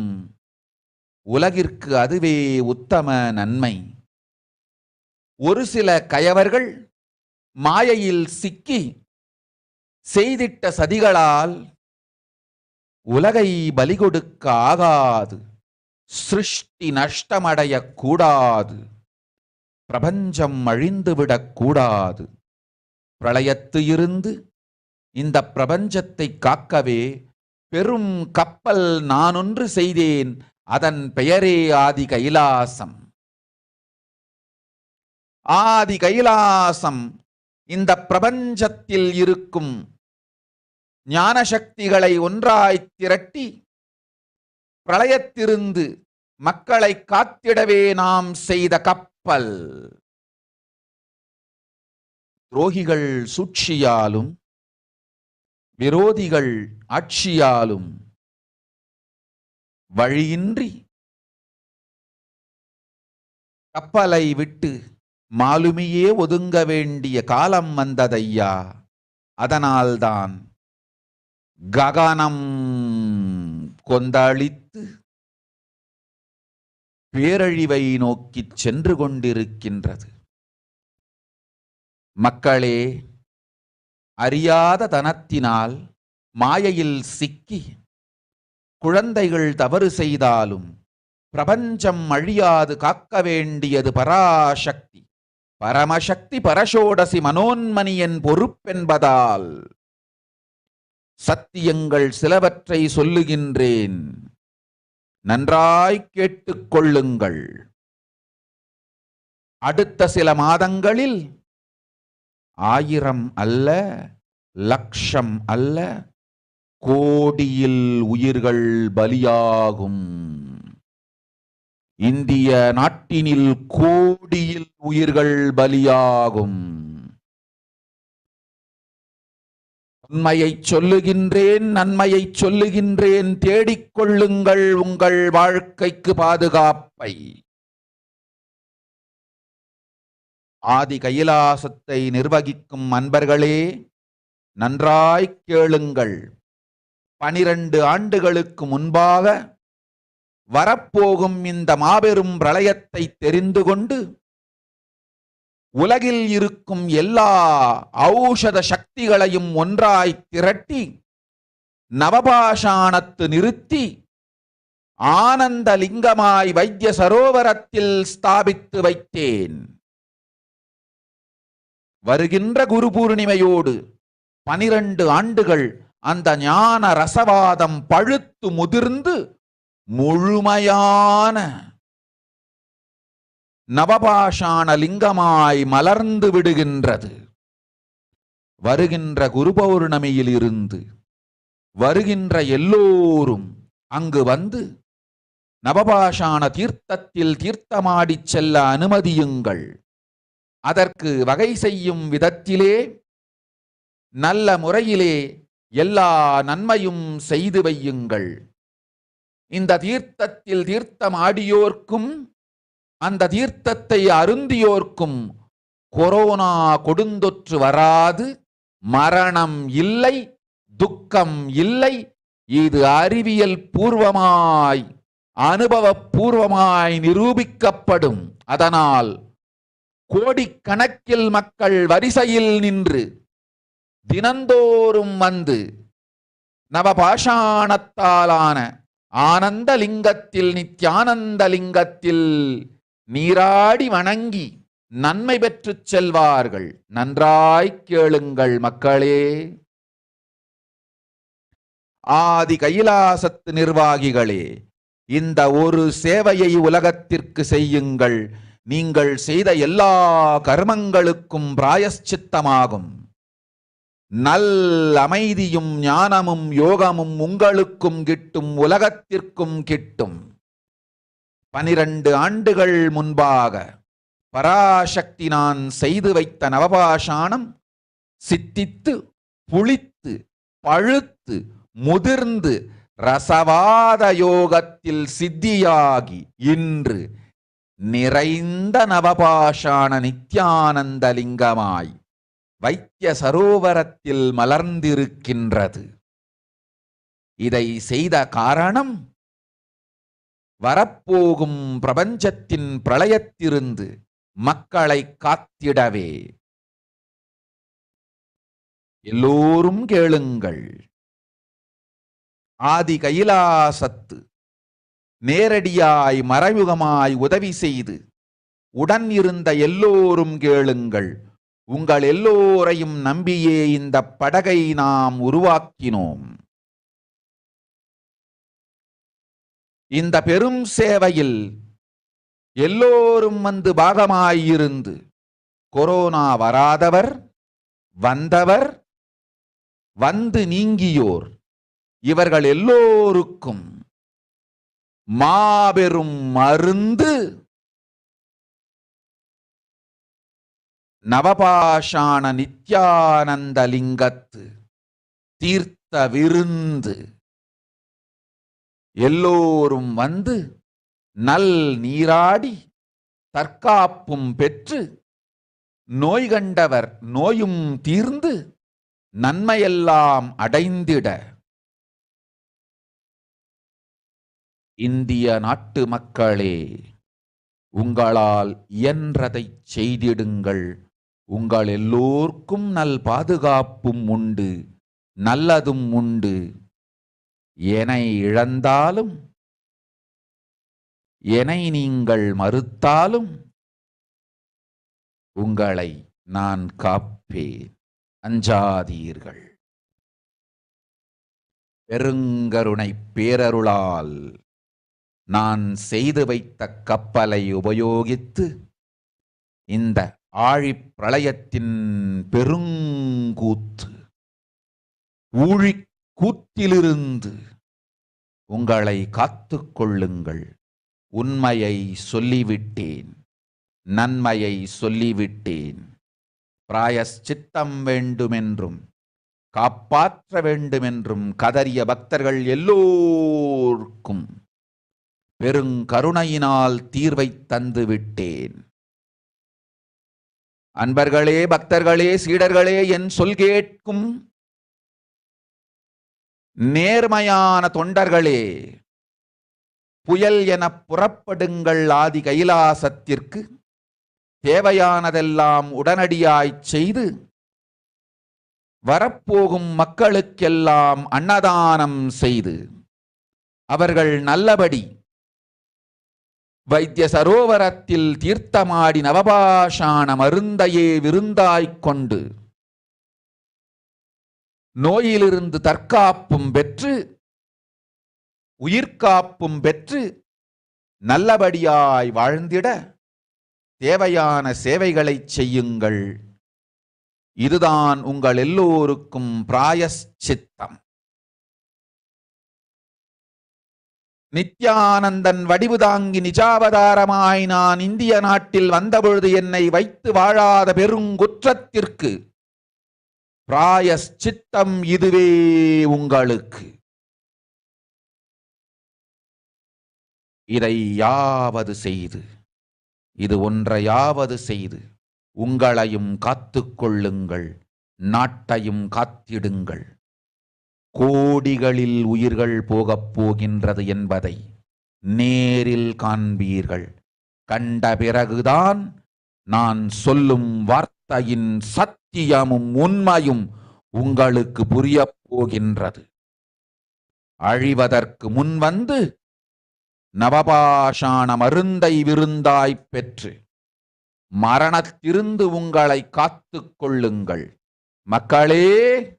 உலகிற்கு அதுவே உத்தம நன்மை. ஒரு சில கயவர்கள் மாயையில் சிக்கி செய்திட்ட சதிகளால் உலகை பலி கொடுக்க ஆகாது, சிருஷ்டி நஷ்டமடையக் கூடாது, பிரபஞ்சம் அழிந்துவிடக் கூடாது. பிரளயத்து இருந்து இந்த பிரபஞ்சத்தை காக்கவே பெரும் கப்பல் நானொன்று செய்தேன், அதன் பெயரே ஆதி கைலாசம். ஆதி கைலாசம் இந்த பிரபஞ்சத்தில் இருக்கும் ஞான சக்திகளை ஒன்றாய் திரட்டி பிரளயத்திலிருந்து மக்களை காத்திடவே நாம் செய்த கப்பல். துரோகிகள் சூழ்ச்சியாலும் விரோதிகள் ஆட்சியாலும் வழியின்றி கப்பலை விட்டு மாலுமியே ஒதுங்க வேண்டிய காலம் வந்ததையா. அதனால்தான் ககனம் கொந்தளித்து பேரழிவை நோக்கி சென்று கொண்டிருக்கின்றது. மக்களே, அறியாத தனத்தினால் மாயையில் சிக்கி குழந்தைகள் தவறு செய்தாலும் பிரபஞ்சம் அழியாது காக்க வேண்டியது பராசக்தி, பரமசக்தி, பரஷோடசி மனோன்மணியின் பொறுப்பென்பதால் சத்தியங்கள் சிலவற்றை சொல்லுகின்றேன், நன்றாய் கேட்டுக்கொள்ளுங்கள். அடுத்த சில மாதங்களில் 1000 அல்ல, லட்சம் அல்ல, கோடியில் உயிர்கள் பலியாகும். இந்திய நாட்டினில் கோடியில் உயிர்கள் பலியாகும். உண்மையை சொல்லுகின்றேன், நன்மையை சொல்லுகின்றேன், தேடிக்கொள்ளுங்கள் உங்கள் வாழ்க்கைக்கு பாதுகாப்பை. ஆதி கைலாசத்தை நிர்வகிக்கும் அன்பர்களே, நன்றாய் கேளுங்கள். 12 ஆண்டுகளுக்கு முன்பாக வரப்போகும் இந்த மாபெரும் பிரளயத்தை தெரிந்து கொண்டு உலகில் இருக்கும் எல்லா ஔஷத சக்திகளையும் ஒன்றாய் திரட்டி நவபாஷாணத்து நிறுத்தி ஆனந்த லிங்கமாய் வைத்திய சரோவரத்தில் ஸ்தாபித்து வைத்தேன். வருகின்ற குரு பூர்ணிமையோடு 12 ஆண்டுகள் அந்த ஞான ரசவாதம் பழுத்து முதிர்ந்து முழுமையான நவபாஷாண லிங்கமாய் மலர்ந்து விடுகின்றது. வருகின்ற குரு பௌர்ணமியில் இருந்து வருகின்ற எல்லோரும் அங்கு வந்து நவபாஷாண தீர்த்தத்தில் தீர்த்தமாடிச் செல்ல அனுமதியுங்கள். அதற்கு வகை செய்யும் விதத்திலே நல்ல முறையிலே எல்லா நன்மையும் செய்து வையுங்கள். இந்த தீர்த்தத்தில் தீர்த்தமாடியோர்க்கும் அந்த தீர்த்தத்தை அருந்தியோர்க்கும் கொரோனா கொடுந்தொற்று வராது, மரணம் இல்லை, துக்கம் இல்லை. இது அறிவியல் பூர்வமாய் அனுபவபூர்வமாய் நிரூபிக்கப்படும். அதனால் கோடிக்கணக்கில் மக்கள் வரிசையில் நின்று தினந்தோறும் வந்து நவபாஷாணத்தாலான ஆனந்த லிங்கத்தில், நித்யானந்த லிங்கத்தில் நீராடி வணங்கி நன்மை பெற்றுச் செல்வார்கள். நன்றாய் கேளுங்கள் மக்களே. ஆதி கைலாசத்து நிர்வாகிகளே, இந்த ஒரு சேவையை உலகத்திற்கு செய்யுங்கள். நீங்கள் செய்த எல்லா கர்மங்களுக்கும் பிராயஷ்சித்தமாகும். நல் அமைதியும் ஞானமும் யோகமும் உங்களுக்கும் கிட்டும், உலகத்திற்கும் கிட்டும். 12 ஆண்டுகள் முன்பாக பராசக்தி நான் செய்து வைத்த நவபாஷாணம் சித்தித்து புளித்து பழுத்து முதிர்ந்து ரசவாத யோகத்தில் சித்தியாகி இன்று நிறைந்த நவபாஷாண நித்யானந்த லிங்கமாய் வைத்திய சரோவரத்தில் மலர்ந்திருக்கின்றது. இதை செய்த காரணம் வரப்போகும் பிரபஞ்சத்தின் பிரளயத்திலிருந்து மக்களை காத்திடவே. எல்லோரும் கேளுங்கள். ஆதி கைலாசத்து நேரடியாய் மறைமுகமாய் உதவி செய்து உடன் இருந்த எல்லோரும் கேளுங்கள். உங்கள் எல்லோரையும் நம்பியே இந்த படகை நாம் உருவாக்கினோம். இந்த பெரும் சேவையில் எல்லோரும் வந்து பாகமாயிருந்து கொரோனா வராதவர், வந்தவர், வந்து நீங்கியோர் இவர்கள் எல்லோருக்கும் மாபெரும் மருந்து நவபாஷாண நித்யானந்த லிங்கத்து தீர்த்த விருந்து. எல்லோரும் வந்து நல் நீராடி தற்காப்பும் பெற்று நோய் கண்டவர் நோயும் தீர்ந்து நன்மையெல்லாம் அடைந்திட இந்திய நாட்டு மக்களே, உங்களால் இயன்றதை செய்திடுங்கள். உங்கள் எல்லோர்க்கும் நல் பாதுகாப்பும் உண்டு, நல்லதும் உண்டு. என்னை இழந்தாலும் என்னை நீங்கள் மறுத்தாலும் உங்களை நான் காப்பேன். அஞ்சாதீர்கள். பெருங்கருணை பேரருளால் நான் செய்து வைத்த கப்பலை உபயோகித்து இந்த ஆழிப் பிரளயத்தின் பெருங்கூத்து ஊழிக்கூத்திலிருந்து உங்களை காத்துக் கொள்ளுங்கள். உண்மையை சொல்லிவிட்டேன், நன்மையை சொல்லிவிட்டேன். பிராயஷ்சித்தம் வேண்டுமென்றும் காப்பாற்ற வேண்டுமென்றும் கதறிய பக்தர்கள் எல்லோருக்கும் பெருங்கருணையினால் தீர்வை தந்து விட்டேன். அன்பர்களே, பக்தர்களே, சீடர்களே, என் சொல் கேட்கும் நேர்மையான தொண்டர்களே, புயல் என புறப்படுங்கள். ஆதி கைலாசத்திற்கு தேவையானதெல்லாம் உடனடியாய் செய்து வரப்போகும் மக்களுக்கெல்லாம் அன்னதானம் செய்து அவர்கள் நல்லபடி வைத்திய சரோவரத்தில் தீர்த்தமாடி நவபாஷாண மருந்தையே விருந்தாய்க் கொண்டு நோயிலிருந்து தற்காப்பும் பெற்று உயிர்காப்பும் பெற்று நல்லபடியாய் வாழ்ந்திட தேவையான சேவைகளை செய்யுங்கள். இதுதான் உங்கள் எல்லோருக்கும் பிராயஷ்சித்தம். நித்யானந்தன் வடிவு தாங்கி நிஜாவதாரமாய் நான் இந்திய நாட்டில் வந்தபொழுது என்னை வைத்து வாழாத பெருங்குற்றத்திற்கு பிராயஷ்சித்தம் இதுவே உங்களுக்கு. இதை யாவது செய்து, இது ஒன்றையாவது செய்து உங்களையும் காத்துக்கொள்ளுங்கள், நாட்டையும் காத்திடுங்கள். கோடிகளில் உயிர்கள் போகப் போகின்றது என்பதை நேரில் காண்பீர்கள். கண்ட பிறகுதான் நான் சொல்லும் வார்த்தையின் சத்தியமும் உண்மையும் உங்களுக்கு புரியப் போகின்றது. அழிவதற்கு முன்வந்து நவபாஷாண மருந்தை விருந்தாய்ப் பெற்று மரணத்திலிருந்து உங்களை காத்துக் கொள்ளுங்கள். மக்களே,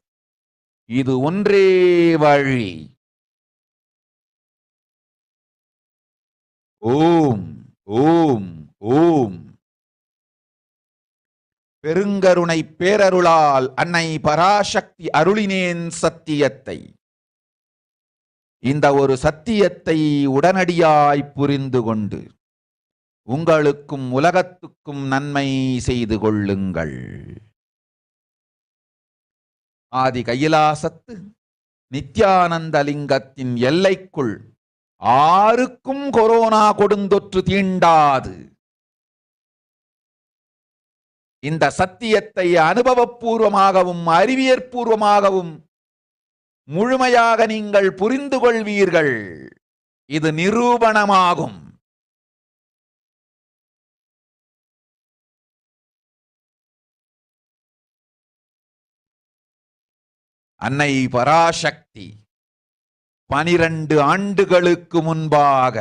இது ஒன்றே வழி. ஓம் ஓம் ஓம். பெருங்கருணை பேரருளால் அன்னை பராசக்தி அருளினேன் சத்தியத்தை. இந்த ஒரு சத்தியத்தை உடனடியாய் புரிந்து கொண்டு உங்களுக்கும் உலகத்துக்கும் நன்மை செய்து கொள்ளுங்கள். ஆதி கைலாசத்து நித்யானந்த லிங்கத்தின் எல்லைக்குள் ஆருக்கும் கொரோனா கொடுந்தொற்று தீண்டாது. இந்த சத்தியத்தை அனுபவபூர்வமாகவும் அறிவியற்பூர்வமாகவும் முழுமையாக நீங்கள் புரிந்து கொள்வீர்கள். இது நிரூபணமாகும். அன்னை பராசக்தி 12 ஆண்டுகளுக்கு முன்பாக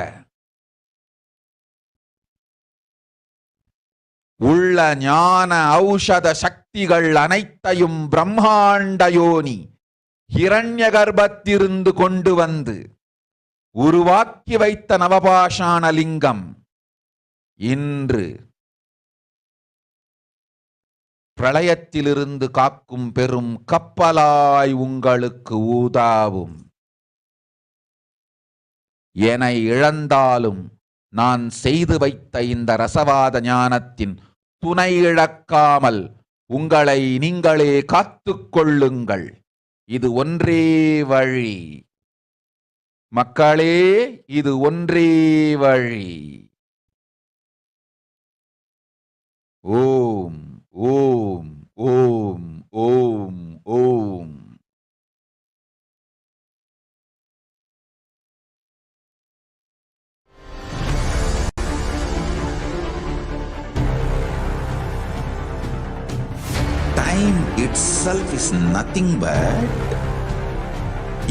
உள்ள ஞான ஔஷத சக்திகள் அனைத்தையும் பிரம்மாண்ட யோனி ஹிரண்ய கர்ப்பத்திலிருந்து கொண்டு வந்து உருவாக்கி வைத்த நவபாஷாண லிங்கம் இன்று பிரளயத்திலிருந்து காக்கும் பெரும் கப்பலாய் உங்களுக்கு ஊதாவும். என இழந்தாலும் நான் செய்து வைத்த இந்த ரசவாத ஞானத்தின் துணை இழக்காமல் உங்களை நீங்களே காத்துக் கொள்ளுங்கள். இது ஒன்றே வழி மக்களே, இது ஒன்றே வழி. ஓம் ஓம் ஓம் ஓம் ஓம். Time itself is nothing but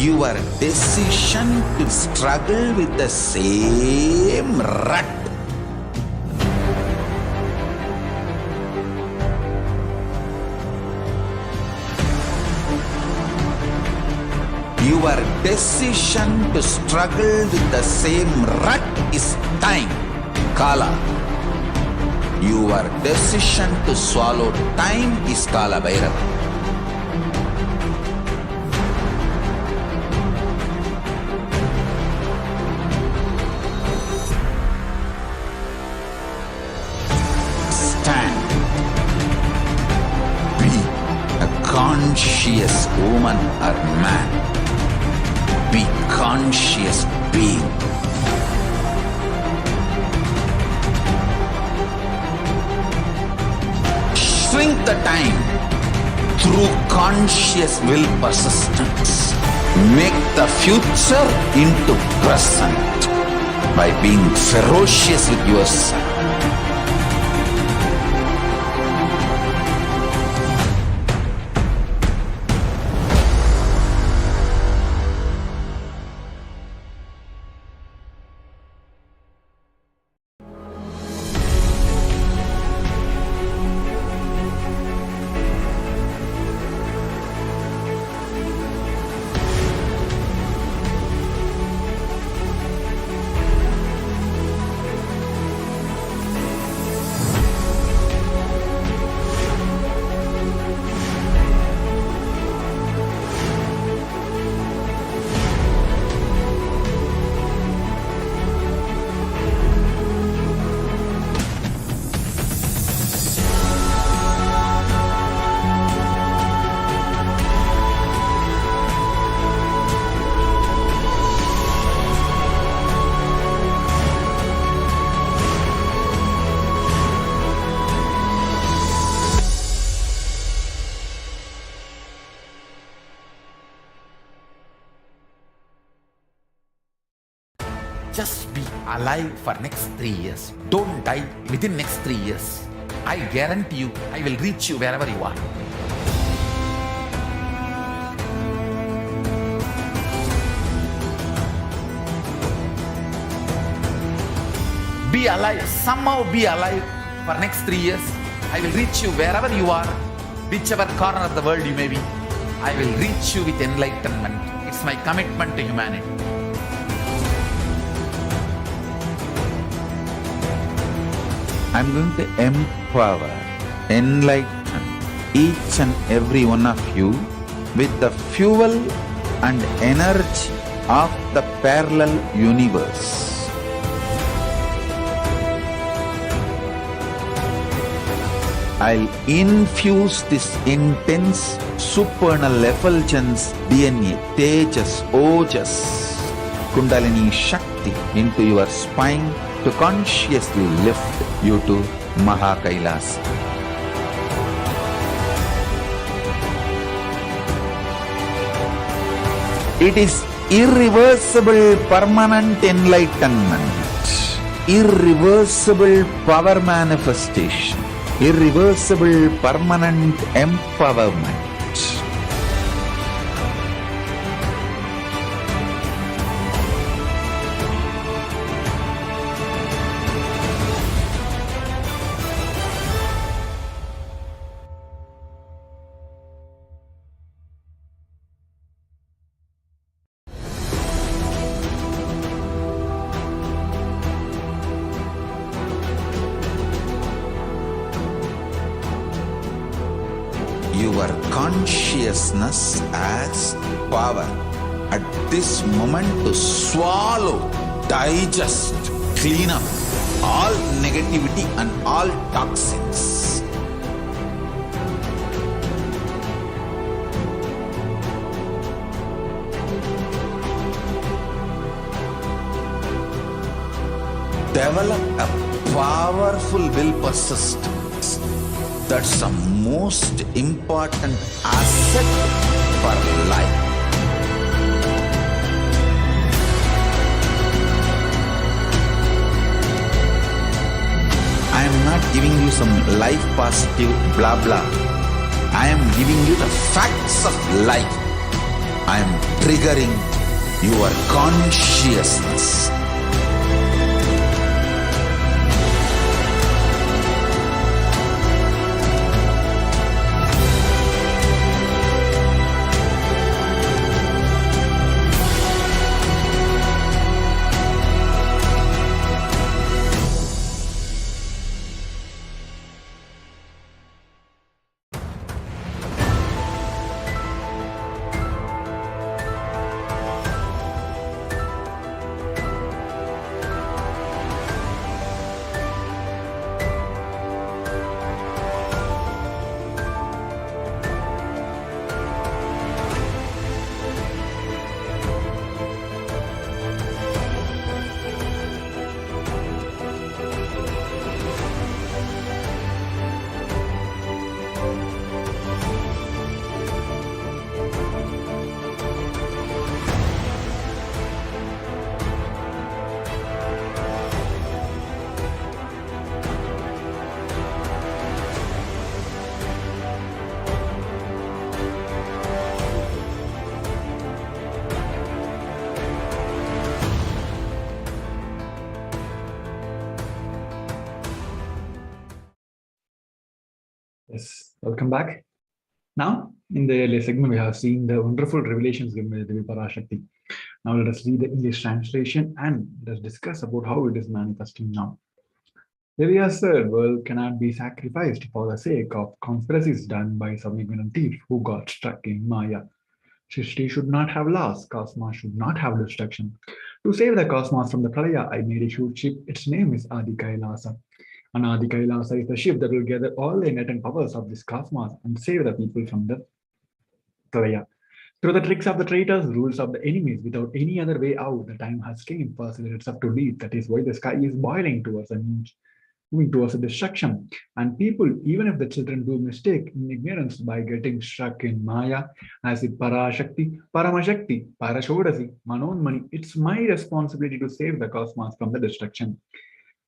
your decision to struggle with the same rut. Your decision to struggle with the same rut is time, Kala. Your decision to swallow time is Kala Bhairava. Stand. Be a conscious woman or man. Be conscious being. Shrink the time through conscious will persistence. Make the future into present by being ferocious with yourself. Just be alive for next 3 years. Don't die within next 3 years. I guarantee you, I will reach you wherever you are. Be alive, somehow be alive for next 3 years. I will reach you wherever you are, whichever corner of the world you may be. I will reach you with enlightenment. It's my commitment to humanity. I'm going to empower, enlighten each and every one of you with the fuel and energy of the parallel universe. I'll infuse this intense supernal effulgence DNA, Tejas, Ojas, Kundalini Shakti into your spine to consciously lift you to KAILASA. It is irreversible permanent enlightenment, irreversible power manifestation, irreversible permanent empowerment. Your consciousness as power at this moment to swallow, digest, clean up all negativity and all toxins. Develop a powerful will persistence. That's the most important asset for life. I am not giving you some life positive blah blah. I am giving you the facts of life. I am triggering your consciousness. Yes, welcome back. Now, in the earlier segment, we have seen the wonderful revelations given by Devi Parashakti. Now, let us read the English translation and let us discuss about how it is manifesting now. Devi has said, world cannot be sacrificed for the sake of conspiracies done by some ignorant thief who got stuck in Maya. Srishti should not have loss, cosmos should not have destruction. To save the cosmos from the Pralaya, I made a huge ship. Its name is Adi Kailasa. And Adi Kailasa is the ship that will gather all the innate powers of this cosmos and save the people from the Pralaya. Through the tricks of the traitors, rules of the enemies, without any other way out, the time has came for cigarettes up to leave. That is why the sky is boiling towards a moving towards a destruction. And people, even if the children do mistake in ignorance by getting stuck in Maya, as it Parashakti, Paramashakti, Parashodasi, Manonmani, it's my responsibility to save the cosmos from the destruction.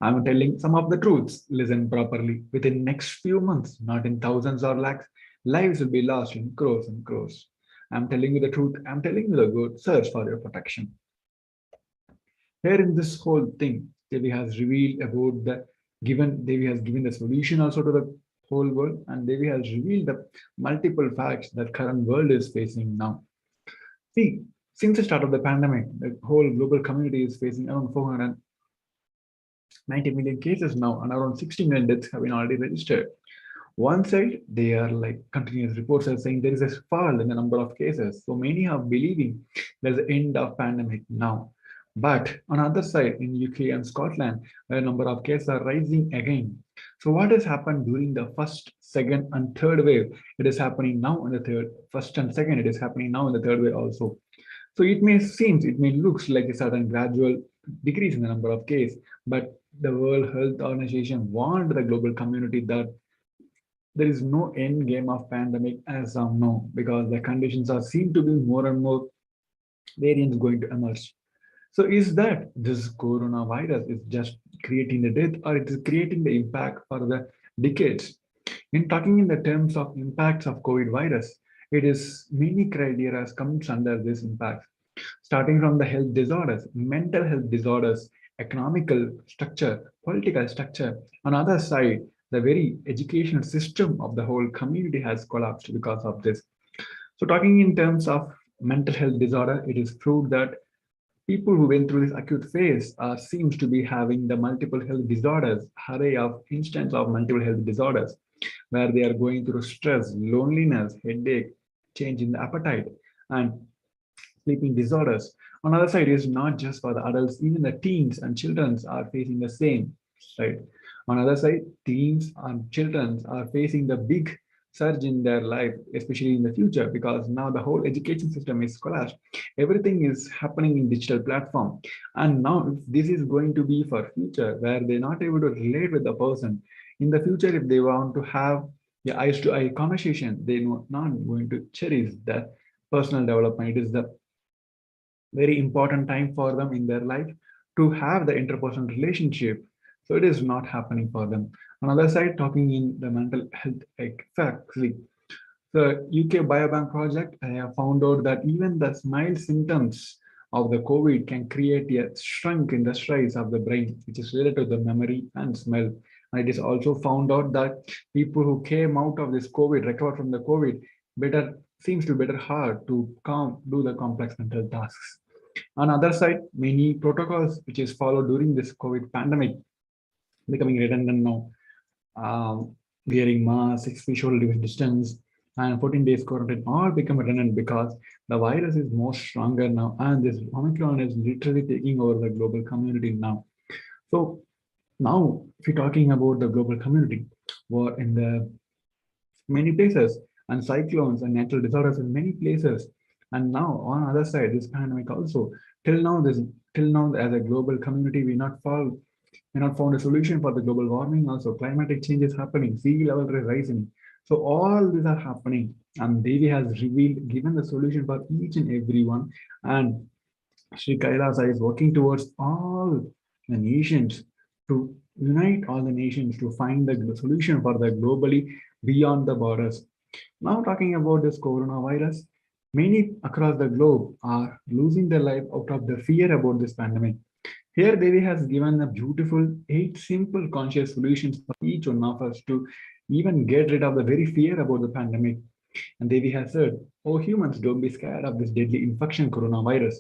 I'm telling some of the truths. Listen properly. Within next few months, not in thousands or lakhs, lives will be lost in crores and crores. I'm telling you the truth. I'm telling you the good. Search for your protection. Here in this whole thing, Devi has revealed about the Devi has given the solution also to the whole world, and Devi has revealed the multiple facts that current world is facing now. See, since the start of the pandemic, the whole global community is facing around 490 million cases now, and around 60 million deaths have been already registered. One side, they are like continuous reports are saying there is a fall in the number of cases. So many are believing there's the end of pandemic now. But on the other side, in UK and Scotland, the number of cases are rising again. So what has happened during the first, second, and third wave? It is happening now in the first and second. It is happening now in the third wave also. So it may looks like a certain gradual decrease in the number of cases, but the World Health Organization warned the global community that there is no end game of pandemic as of now, because the conditions are seem to be more and more variants going to emerge. So is that this coronavirus is just creating the death, or it is creating the impact for the decades? In talking in the terms of impacts of COVID virus, it is many criteria comes under this impact, starting from the health disorders, mental health disorders, economical structure, political structure. On the other side, the very educational system of the whole community has collapsed because of this. So talking in terms of mental health disorder, it is proved that people who went through this acute phase seems to be having the multiple health disorders, array of instances of mental health disorders, where they are going through stress, loneliness, headache, change in the appetite, and sleeping disorders. On the other side, is not just for the adults, even the teens and children are facing the same, right? On the other side, teens and children are facing the big surge in their life, especially in the future, because now the whole education system is collapsed. Everything is happening in digital platform. And now if this is going to be for future, where they're not able to relate with the person. In the future, if they want to have the eyes-to-eye conversation, they're not going to cherish that personal development. It is the very important time for them in their life to have the interpersonal relationship. So it is not happening for them. On the other side, talking in the mental health effects, the UK Biobank project, I have found out that even the mild symptoms of the COVID can create a shrunk in the size of the brain, which is related to the memory and smell. And it is also found out that people who came out of this COVID, recovered from the COVID, seems to be better hard to do the complex mental tasks. On the other side, many protocols which is followed during this COVID pandemic becoming redundant now. Wearing masks, 6 feet social distance, and 14 days quarantine all become redundant because the virus is more stronger now, and this Omicron is literally taking over the global community now. So now, if you're talking about the global community, war in the many places, and cyclones and natural disorders in many places, and now on the other side, this pandemic also. Till now, as a global community, we not found a solution for the global warming. Also, climatic change is happening, sea level is rising. So all these are happening, and Devi has given the solution for each and every one. And Sri KAILASA is working towards all the nations to unite all the nations to find the solution for the globally beyond the borders. Now talking about this coronavirus, many across the globe are losing their life out of the fear about this pandemic. Here Devi has given a beautiful 8 simple conscious solutions for each one of us to even get rid of the very fear about the pandemic. And Devi has said, oh humans, don't be scared of this deadly infection coronavirus.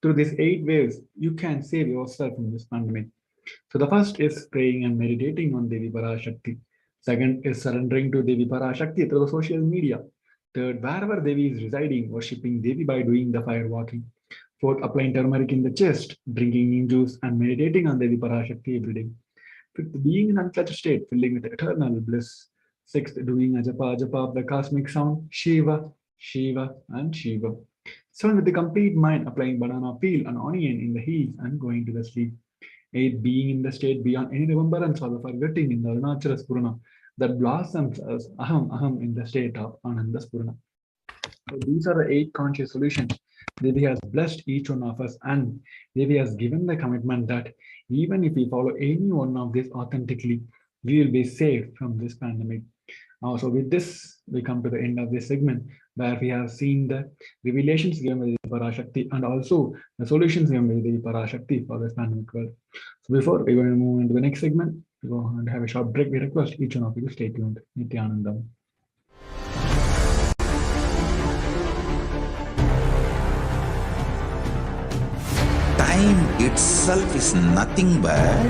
Through these 8 ways, you can save yourself from this pandemic. So the first is praying and meditating on Devi Parashakti. Second is surrendering to Devi Parashakti through the social media. Third, wherever Devi is residing, worshipping Devi by doing the fire walking. Fourth, applying turmeric in the chest, drinking neem juice, and meditating on Devi Parashakti every day. Fifth, being in an uncluttered state, filling with eternal bliss. Sixth, doing a japa of the cosmic sound, Shiva, Shiva, and Shiva. Seventh, with the complete mind, applying banana peel and onion in the heat and going to the sleep. Eighth, being in the state beyond any remembrance or the forgetting in the Arunachala Spurana that blossoms as Aham in the state of Ananda Spurana. So these are the 8 conscious solutions. Devi has blessed each one of us, and Devi has given the commitment that even if we follow any one of these authentically, we will be safe from this pandemic. So with this, we come to the end of this segment where we have seen the revelations given by Devi Parashakti and also the solutions given by Devi Parashakti for this pandemic world. So before we go to move into the next segment, we go and have a short break. We request each one of you to stay tuned. Nithyanandam. Time itself is nothing but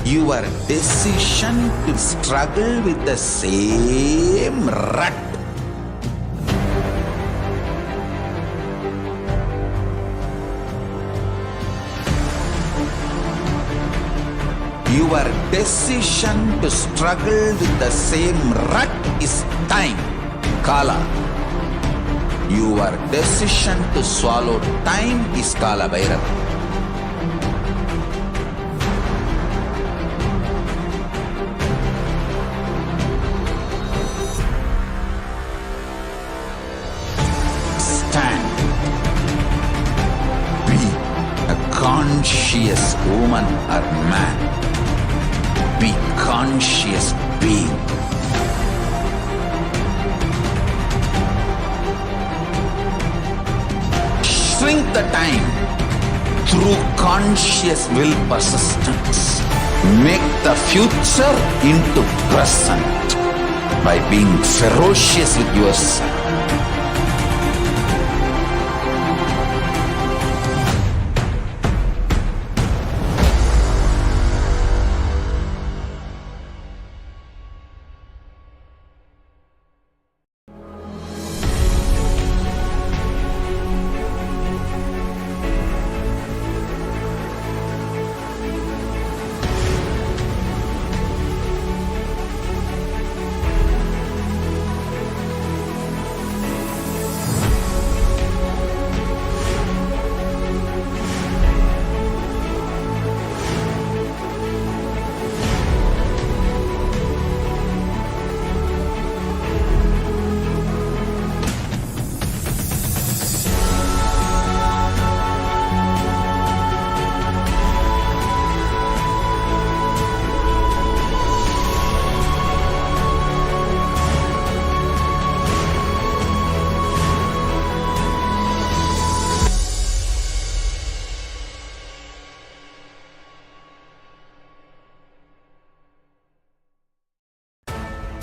your decision to struggle with the same rut. Your decision to struggle with the same rut is time, Kala. Your decision to swallow time is Kala Bhairava. Stand conscious woman or man. Be conscious being. Shrink the time through conscious will persistence. Make the future into present by being ferocious with yourself.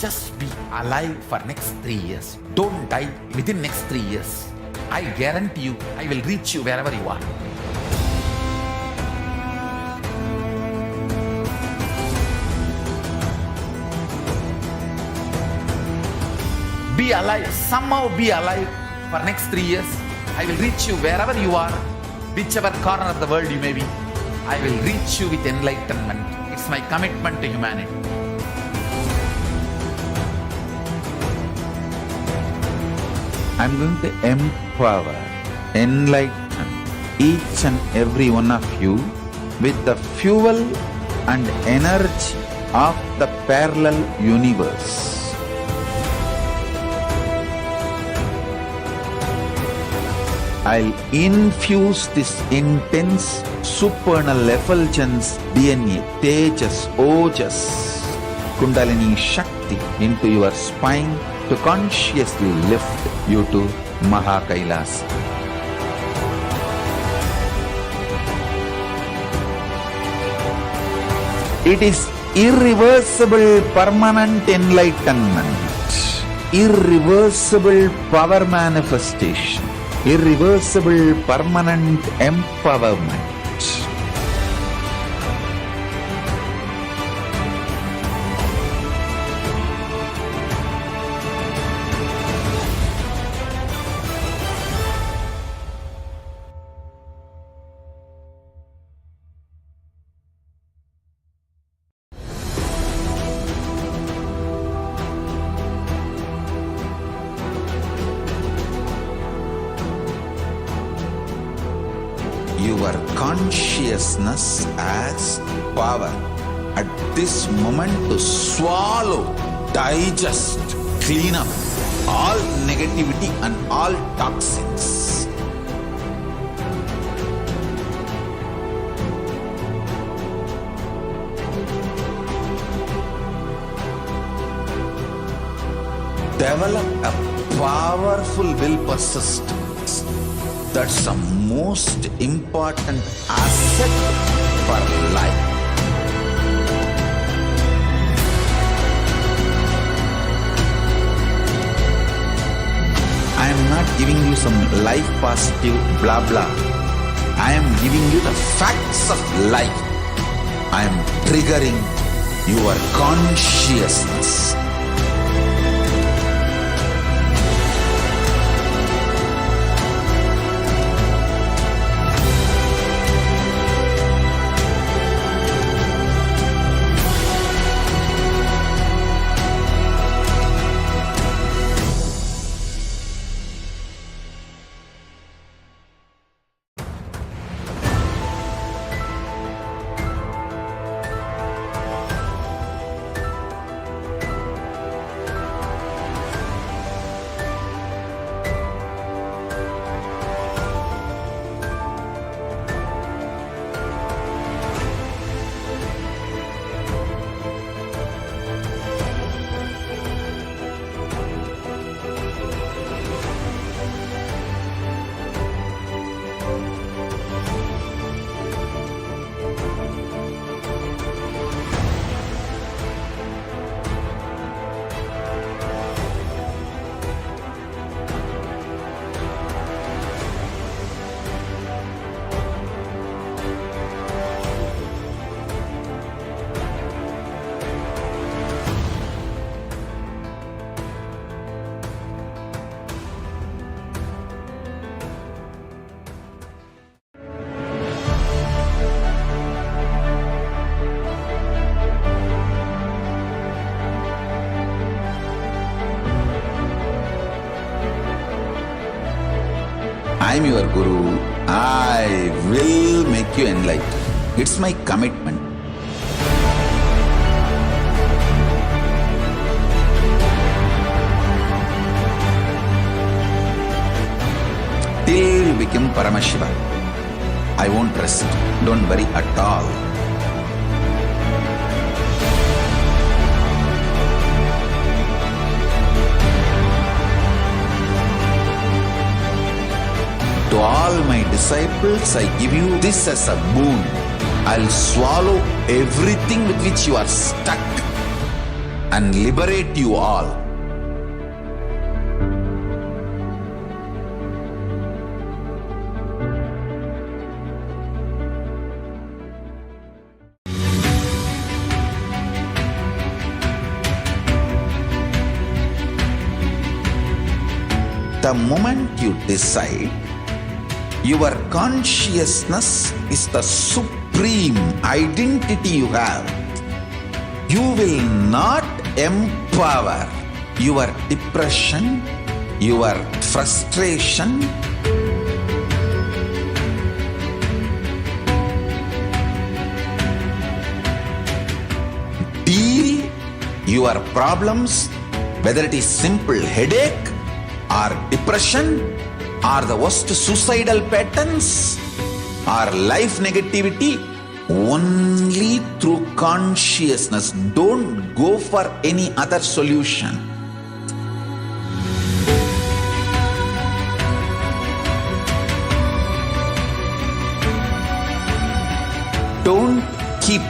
Just be alive for next 3 years. Don't die within next 3 years. I guarantee you, I will reach you wherever you are. Be alive, somehow be alive for next 3 years. I will reach you wherever you are, whichever corner of the world you may be. I will reach you with enlightenment. It's my commitment to humanity. I'm going to empower, enlighten each and every one of you with the fuel and energy of the parallel universe. I'll infuse this intense supernal effulgence DNA, Tejas, Ojas, Kundalini Shakti into your spine to consciously lift you to KAILASA. It is irreversible permanent enlightenment, irreversible power manifestation, irreversible permanent empowerment. Your consciousness as power at this moment to swallow, digest, clean up all negativity and all toxins. Develop a powerful will persistence. That's the most important asset for life. I am not giving you some life positive blah blah. I am giving you the facts of life. I am triggering your consciousness. I'm your guru. I will make you enlightened. It's my commitment. Till you become Paramashiva, I won't rest. Don't worry at all. To all my disciples, I give you this as a boon. I'll swallow everything with which you are stuck and liberate you all. The moment you decide, your consciousness is the supreme identity you have. You will not empower your depression, your frustration, deal your problems, whether it is simple headache or depression, or the worst suicidal patterns, or life negativity, only through consciousness. Don't go for any other solution. Don't keep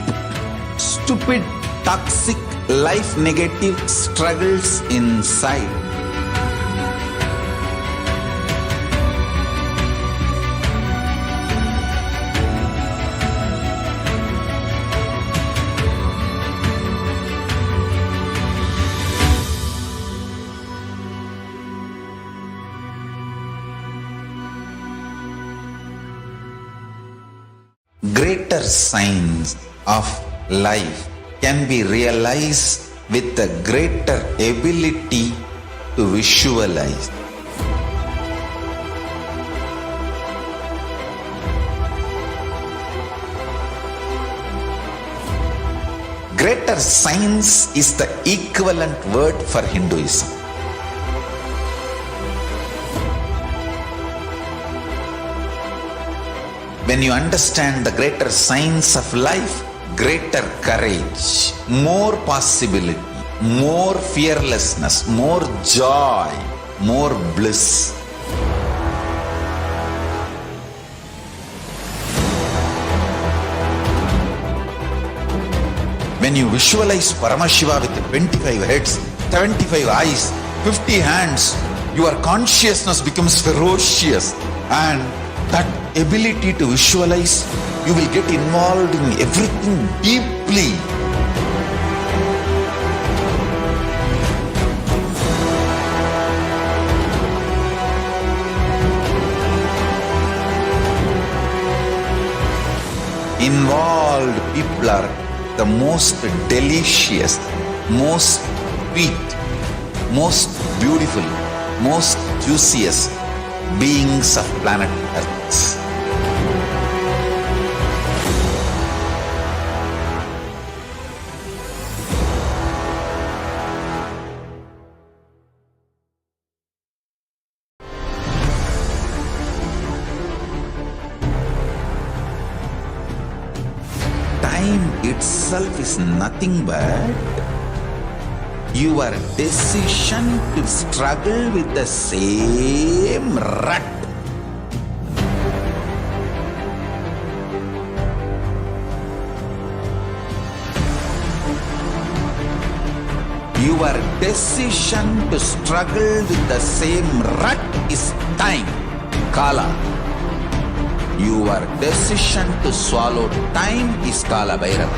stupid, toxic, life negative struggles inside. Greater signs of life can be realized with a greater ability to visualize. Greater signs is the equivalent word for Hinduism. When you understand the greater signs of life, greater courage, more possibility, more fearlessness, more joy, more bliss. When you visualize Paramashiva with 25 heads, 75 eyes, 50 hands, your consciousness becomes ferocious, and that ability to visualize, you will get involved in everything deeply. Involved people are the most delicious, most sweet, most beautiful, most juiciest beings of planet Earth. Time itself is nothing but your decision to struggle with the same rut. Your decision to struggle with the same rut is time, Kala. Your decision to swallow time is Kala Bhairava.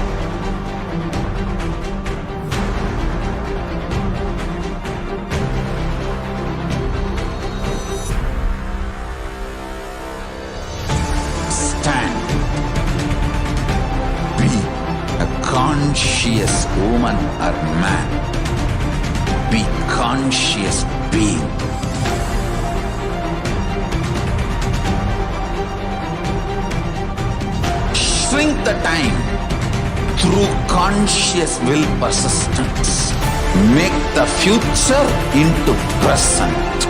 Stand. Be a conscious woman or man. Be conscious being. shrink the time through conscious will persistence. Make the future into present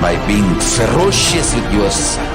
by being ferocious with yourself.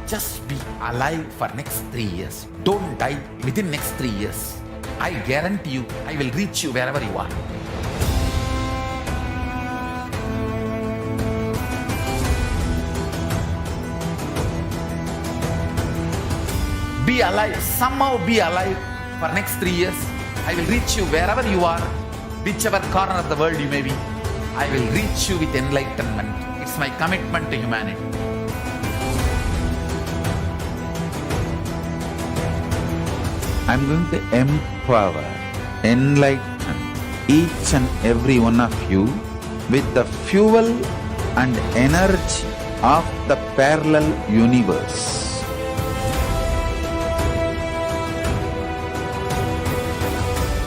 Just be alive for next 3 years. Don't die within next 3 years. I guarantee you, I will reach you wherever you are. Be alive, somehow be alive for next 3 years. I will reach you wherever you are, whichever corner of the world you may be. I will reach you with enlightenment. It's my commitment to humanity. I'm going to empower, enlighten each and every one of you with the fuel and energy of the parallel universe.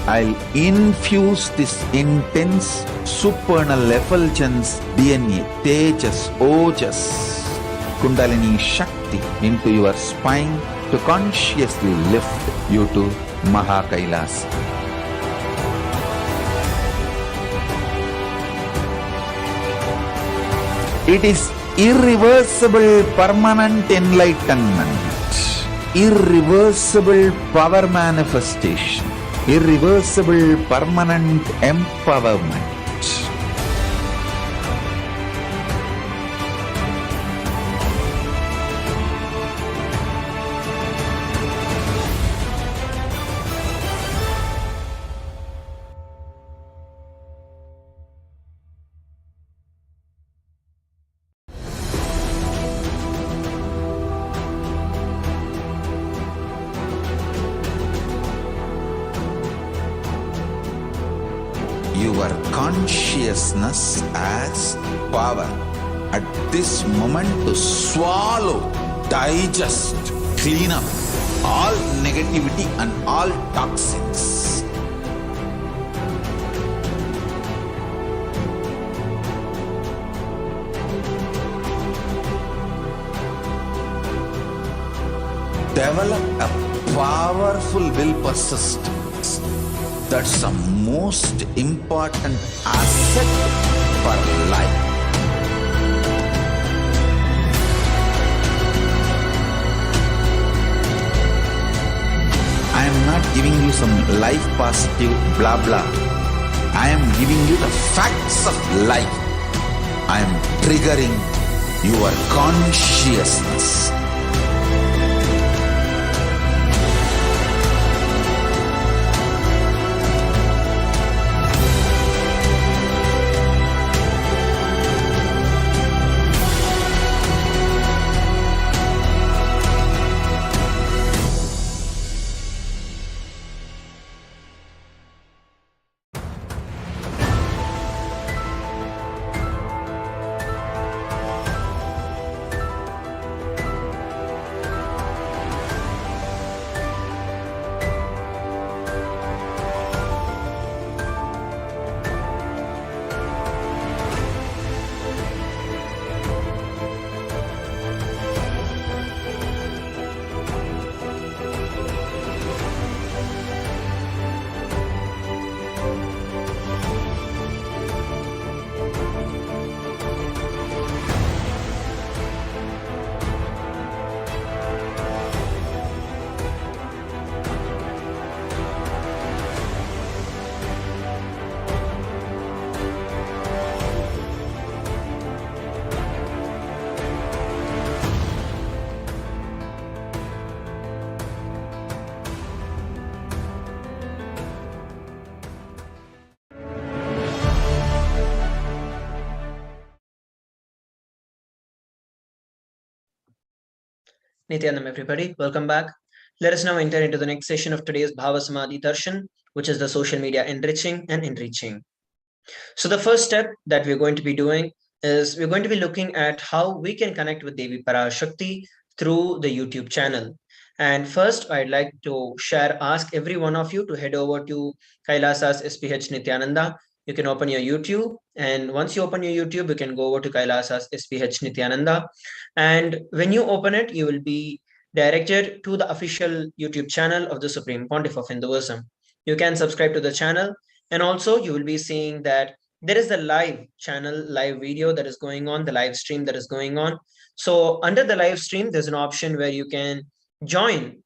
I'll infuse this intense supernal effulgence DNA, Tejas, Ojas, Kundalini Shakti into your spine to consciously lift you to KAILASA. It is irreversible permanent enlightenment, irreversible power manifestation, irreversible permanent empowerment. Your consciousness as power at this moment to swallow, digest, clean up all negativity and all toxins. Develop a powerful will persistence. That's the most important asset for life. I am not giving you some life positive blah blah. I am giving you the facts of life. I am triggering your consciousness. Nithyanam, everybody. Welcome back. Let us now enter into the next session of today's Bhava Samadhi Darshan, which is the social media enriching and enriching. So the first step that we're going to be doing is we're going to be looking at how we can connect with Devi Parashakti through the YouTube channel. And first, I'd like to ask every one of you to head over to Kailasa's SPH Nithyananda. You can open your YouTube, and once you open your YouTube, you can go over to Kailasa's SPH Nithyananda. And when you open it, you will be directed to the official YouTube channel of the Supreme Pontiff of Hinduism. You can subscribe to the channel, and also you will be seeing that there is the live channel, live video that is going on, the live stream that is going on. So under the live stream, there's an option where you can join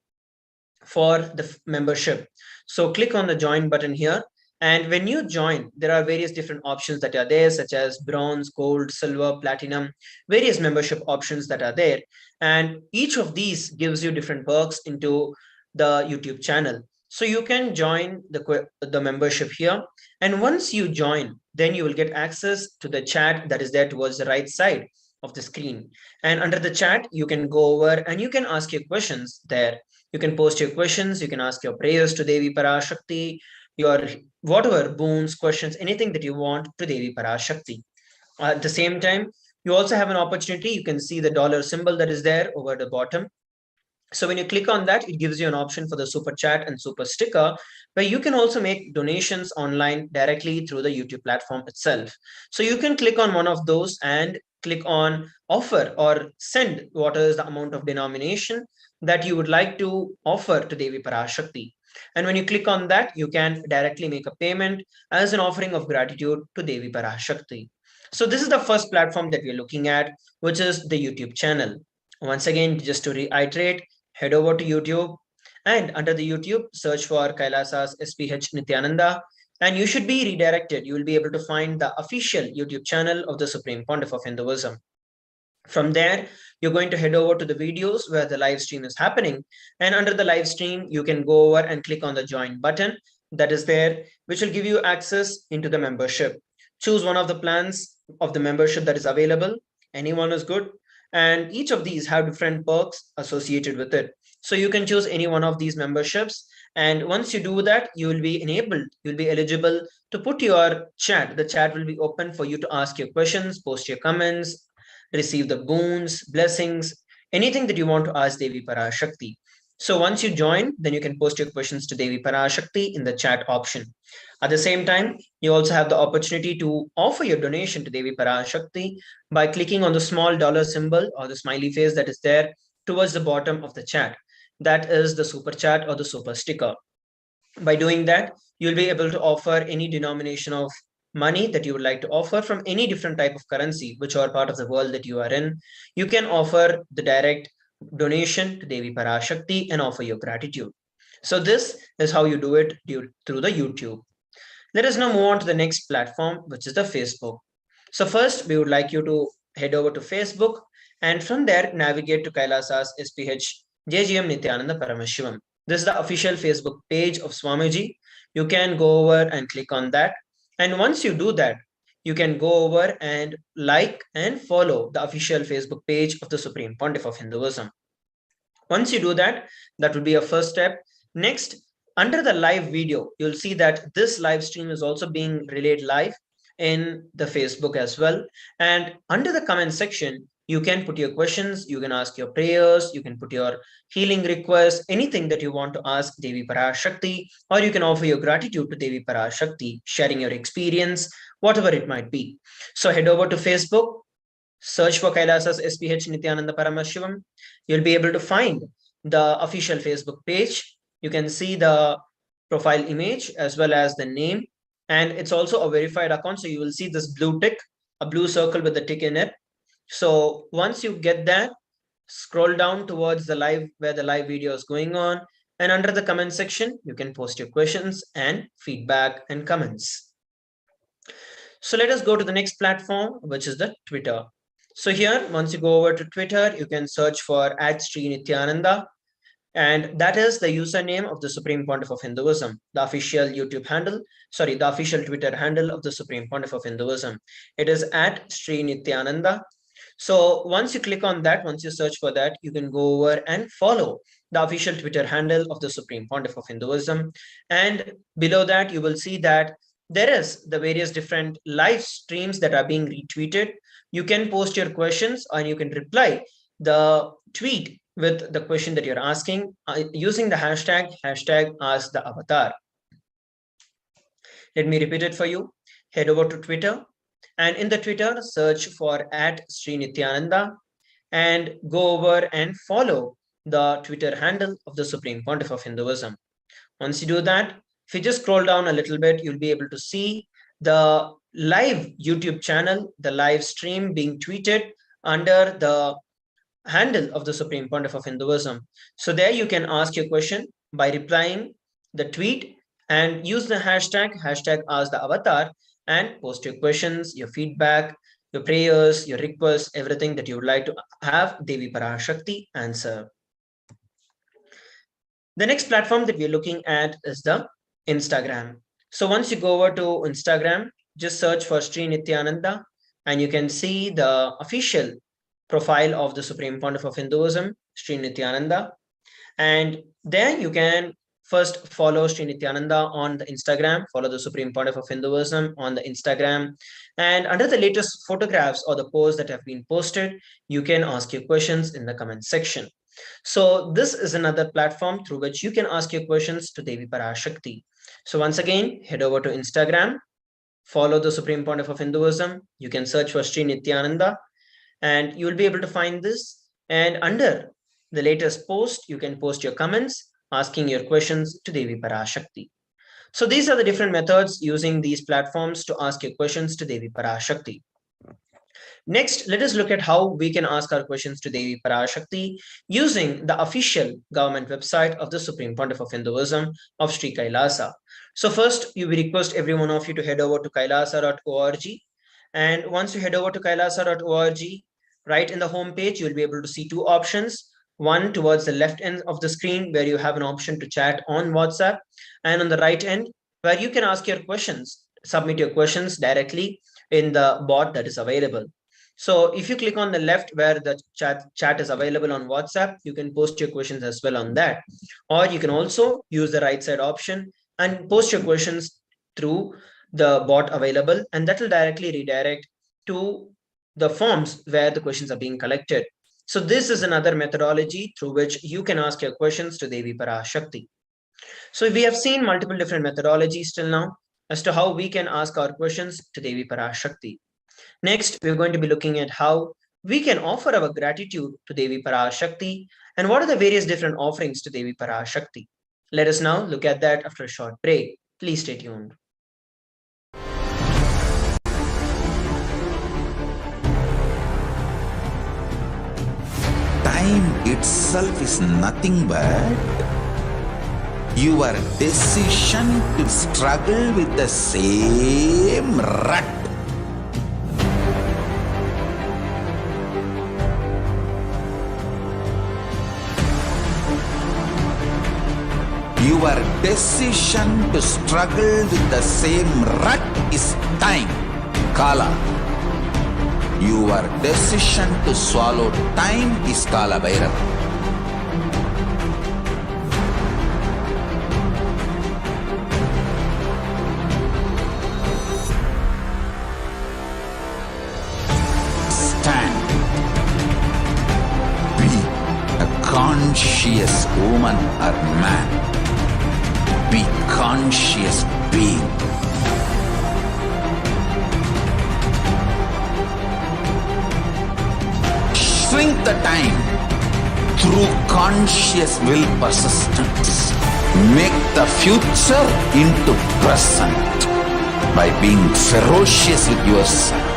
for the membership. So click on the join button here. And when you join, there are various different options that are there, such as bronze, gold, silver, platinum, various membership options that are there. And each of these gives you different perks into the YouTube channel. So you can join the membership here. And once you join, then you will get access to the chat that is there towards the right side of the screen. And under the chat, you can go over and you can ask your questions there. You can post your questions, you can ask your prayers to Devi Parashakti, your whatever boons, questions, anything that you want to Devi Parashakti. At the same time, you also have an opportunity. You can see the dollar symbol that is there over the bottom. So when you click on that, it gives you an option for the super chat and super sticker, where you can also make donations online directly through the YouTube platform itself. So you can click on one of those and click on offer or send what is the amount of denomination that you would like to offer to Devi Parashakti. And when you click on that, you can directly make a payment as an offering of gratitude to Devi Parashakti. So this is the first platform that we're looking at, which is the YouTube channel. Once again, just to reiterate, head over to YouTube, and under the YouTube, search for Kailasa's SPH Nithyananda, and you should be redirected. You will be able to find the official YouTube channel of the Supreme Pontiff of Hinduism. From there, you're going to head over to the videos where the live stream is happening. And under the live stream, you can go over and click on the join button that is there, which will give you access into the membership. Choose one of the plans of the membership that is available. Anyone is good. And each of these have different perks associated with it. So you can choose any one of these memberships. And once you do that, you will be enabled, you'll be eligible to put your chat. The chat will be open for you to ask your questions, post your comments, receive the boons, blessings, anything that you want to ask Devi Parashakti. So once you join, then you can post your questions to Devi Parashakti in the chat option. At the same time, you also have the opportunity to offer your donation to Devi Parashakti by clicking on the small dollar symbol or the smiley face that is there towards the bottom of the chat. That is the super chat or the super sticker. By doing that, you'll be able to offer any denomination of money that you would like to offer from any different type of currency, whichever part of the world that you are in. You can offer the direct donation to Devi Parashakti and offer your gratitude. So this is how you do it through the YouTube. Let us now move on to the next platform, which is the Facebook. So first, we would like you to head over to Facebook, and from there, navigate to Kailasa's SPH JGM Nithyananda Paramashivam. This is the official Facebook page of Swamiji. You can go over and click on that. And once you do that, you can go over and like and follow the official Facebook page of the Supreme Pontiff of Hinduism. Once you do that, that will be a first step. Next, under the live video, you'll see that this live stream is also being relayed live in the Facebook as well. And under the comment section, you can put your questions, you can ask your prayers, you can put your healing requests, anything that you want to ask Devi Parashakti, or you can offer your gratitude to Devi Parashakti, sharing your experience, whatever it might be. So head over to Facebook, search for Kailasa's SPH Nithyananda Paramashivam. You'll be able to find the official Facebook page. You can see the profile image as well as the name. And it's also a verified account. So you will see this blue tick, a blue circle with the tick in it. So once you get that, scroll down towards the live, where the live video is going on. And under the comment section, you can post your questions and feedback and comments. So let us go to the next platform, which is the Twitter. So here, once you go over to Twitter, you can search for @SriNithyananda. And that is the username of the Supreme Pontiff of Hinduism, the official YouTube handle, the official Twitter handle of the Supreme Pontiff of Hinduism. It is @SriNithyananda. So once you click on that, once you search for that, you can go over and follow the official Twitter handle of the Supreme Pontiff of Hinduism. And below that, you will see that there is the various different live streams that are being retweeted. You can post your questions and you can reply the tweet with the question that you're asking using the hashtag #AskTheAvatar. Let me repeat it for you. Head over to Twitter, and in the Twitter, search for @Sri and go over and follow the Twitter handle of the Supreme Pontiff of Hinduism. Once you do that, if you just scroll down a little bit, you'll be able to see the live YouTube channel, the live stream being tweeted under the handle of the Supreme Pontiff of Hinduism. So there you can ask your question by replying the tweet and use the hashtag #AskTheAvatar and post your questions, your feedback, your prayers, your requests, everything that you would like to have Devi Parashakti answer. The next platform that we're looking at is the Instagram. So once you go over to Instagram, just search for Sri Nithyananda and you can see the official profile of the Supreme Pontiff of Hinduism, Sri Nithyananda. And there you can first follow Sri Nithyananda on the Instagram, follow the Supreme Pontiff of Hinduism on the Instagram. And under the latest photographs or the posts that have been posted, you can ask your questions in the comment section. So this is another platform through which you can ask your questions to Devi Parashakti. So once again, head over to Instagram, follow the Supreme Pontiff of Hinduism. You can search for Sri Nithyananda and you will be able to find this. And under the latest post, you can post your comments, asking your questions to Devi Parashakti. So these are the different methods using these platforms to ask your questions to Devi Parashakti. Next, let us look at how we can ask our questions to Devi Parashakti using the official government website of the Supreme Pontiff of Hinduism of Sri KAILASA. So first, we request every one of you to head over to kailasa.org. And once you head over to kailasa.org, right in the home page, you'll be able to see two options. One towards the left end of the screen where you have an option to chat on WhatsApp, and on the right end where you can ask your questions, submit your questions directly in the bot that is available. So if you click on the left where the chat is available on WhatsApp, you can post your questions as well on that. Or you can also use the right side option and post your questions through the bot available, and that will directly redirect to the forms where the questions are being collected. So this is another methodology through which you can ask your questions to Devi Parashakti. So we have seen multiple different methodologies till now as to how we can ask our questions to Devi Parashakti. Next, we're going to be looking at how we can offer our gratitude to Devi Parashakti and what are the various different offerings to Devi Parashakti. Let us now look at that after a short break. Please stay tuned. Time itself is nothing but your decision to struggle with the same rut. Your decision to struggle with the same rut is time, Kala. Your decision to swallow time is Kala Bhairava. Stand. Be a conscious woman or man. Be conscious being. Shrink the time through conscious will persistence. Make the future into present by being ferocious with yourself.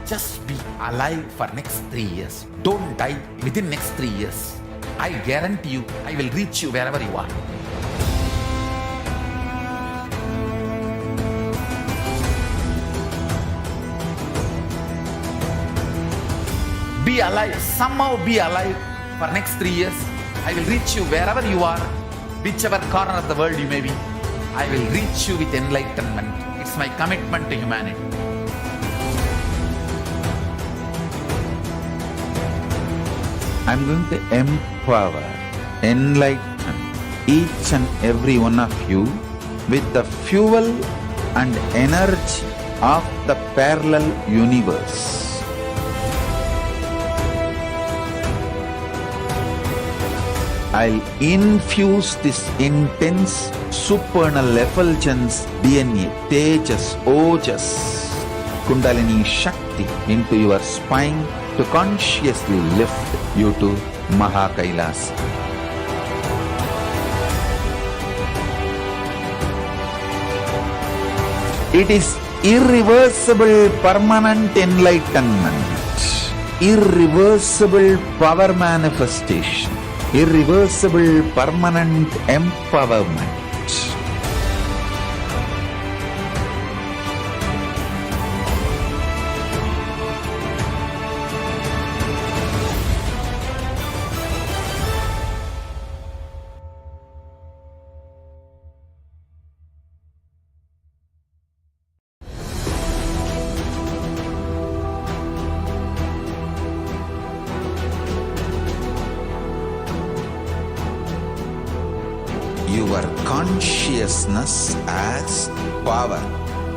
Just be alive for next 3 years. Don't die within next 3 years. I guarantee you, I will reach you wherever you are. Be alive, somehow be alive for next 3 years. I will reach you wherever you are, whichever corner of the world you may be. I will reach you with enlightenment. It's my commitment to humanity. I'm going to empower, enlighten each and every one of you with the fuel and energy of the parallel universe. I'll infuse this intense supernal effulgence DNA, Tejas, Ojas, Kundalini Shakti into your spine to consciously lift you to KAILASA. It is irreversible permanent enlightenment, irreversible power manifestation, irreversible permanent empowerment. Your consciousness as power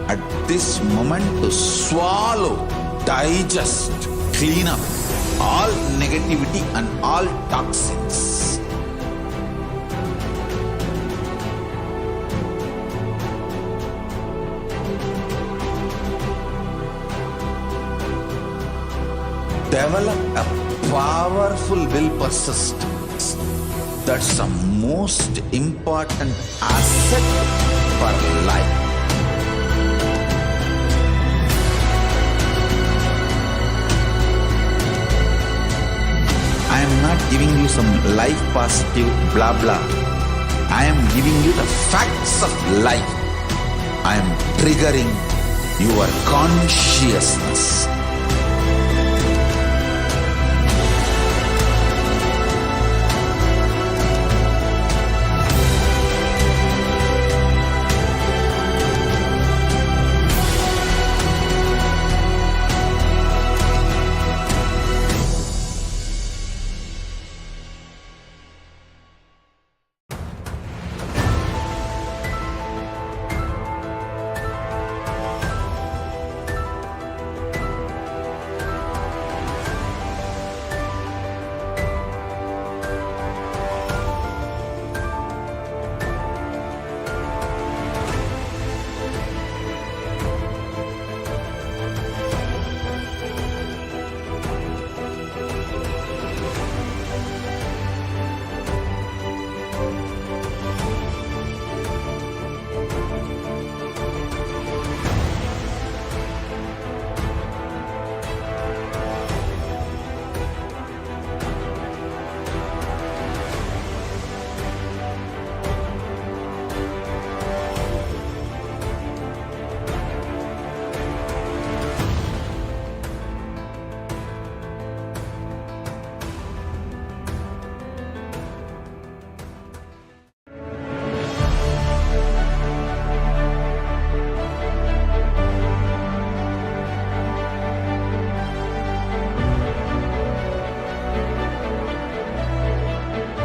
at this moment to swallow, digest, clean up all negativity and all toxins. Develop a powerful will persistence. That's the most important asset for life. I am not giving you some life positive blah blah. I am giving you the facts of life. I am triggering your consciousness.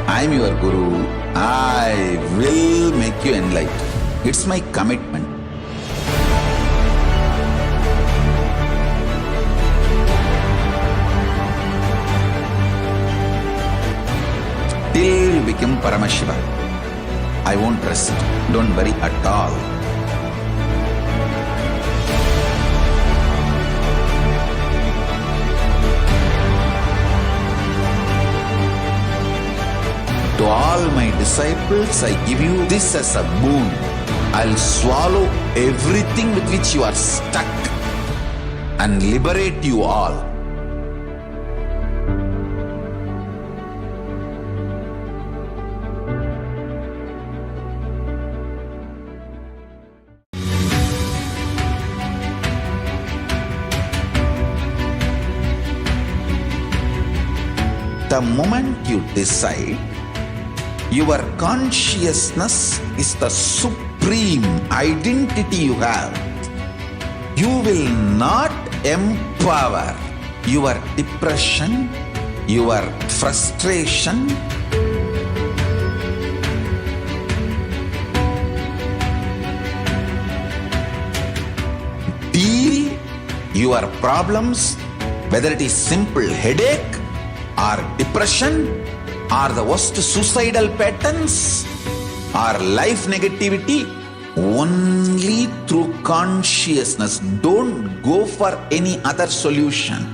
I am your Guru. I will make you enlightened. It's my commitment. Till you become Paramashiva, I won't rest. Don't worry at all. To all my disciples, I give you this as a boon. I'll swallow everything with which you are stuck. and liberate you all. The moment you decide, your consciousness is the supreme identity you have. You will not empower your depression, your frustration, deal your problems, whether it is simple headache or depression or the worst suicidal patterns or life negativity, only through consciousness. Don't go for any other solution.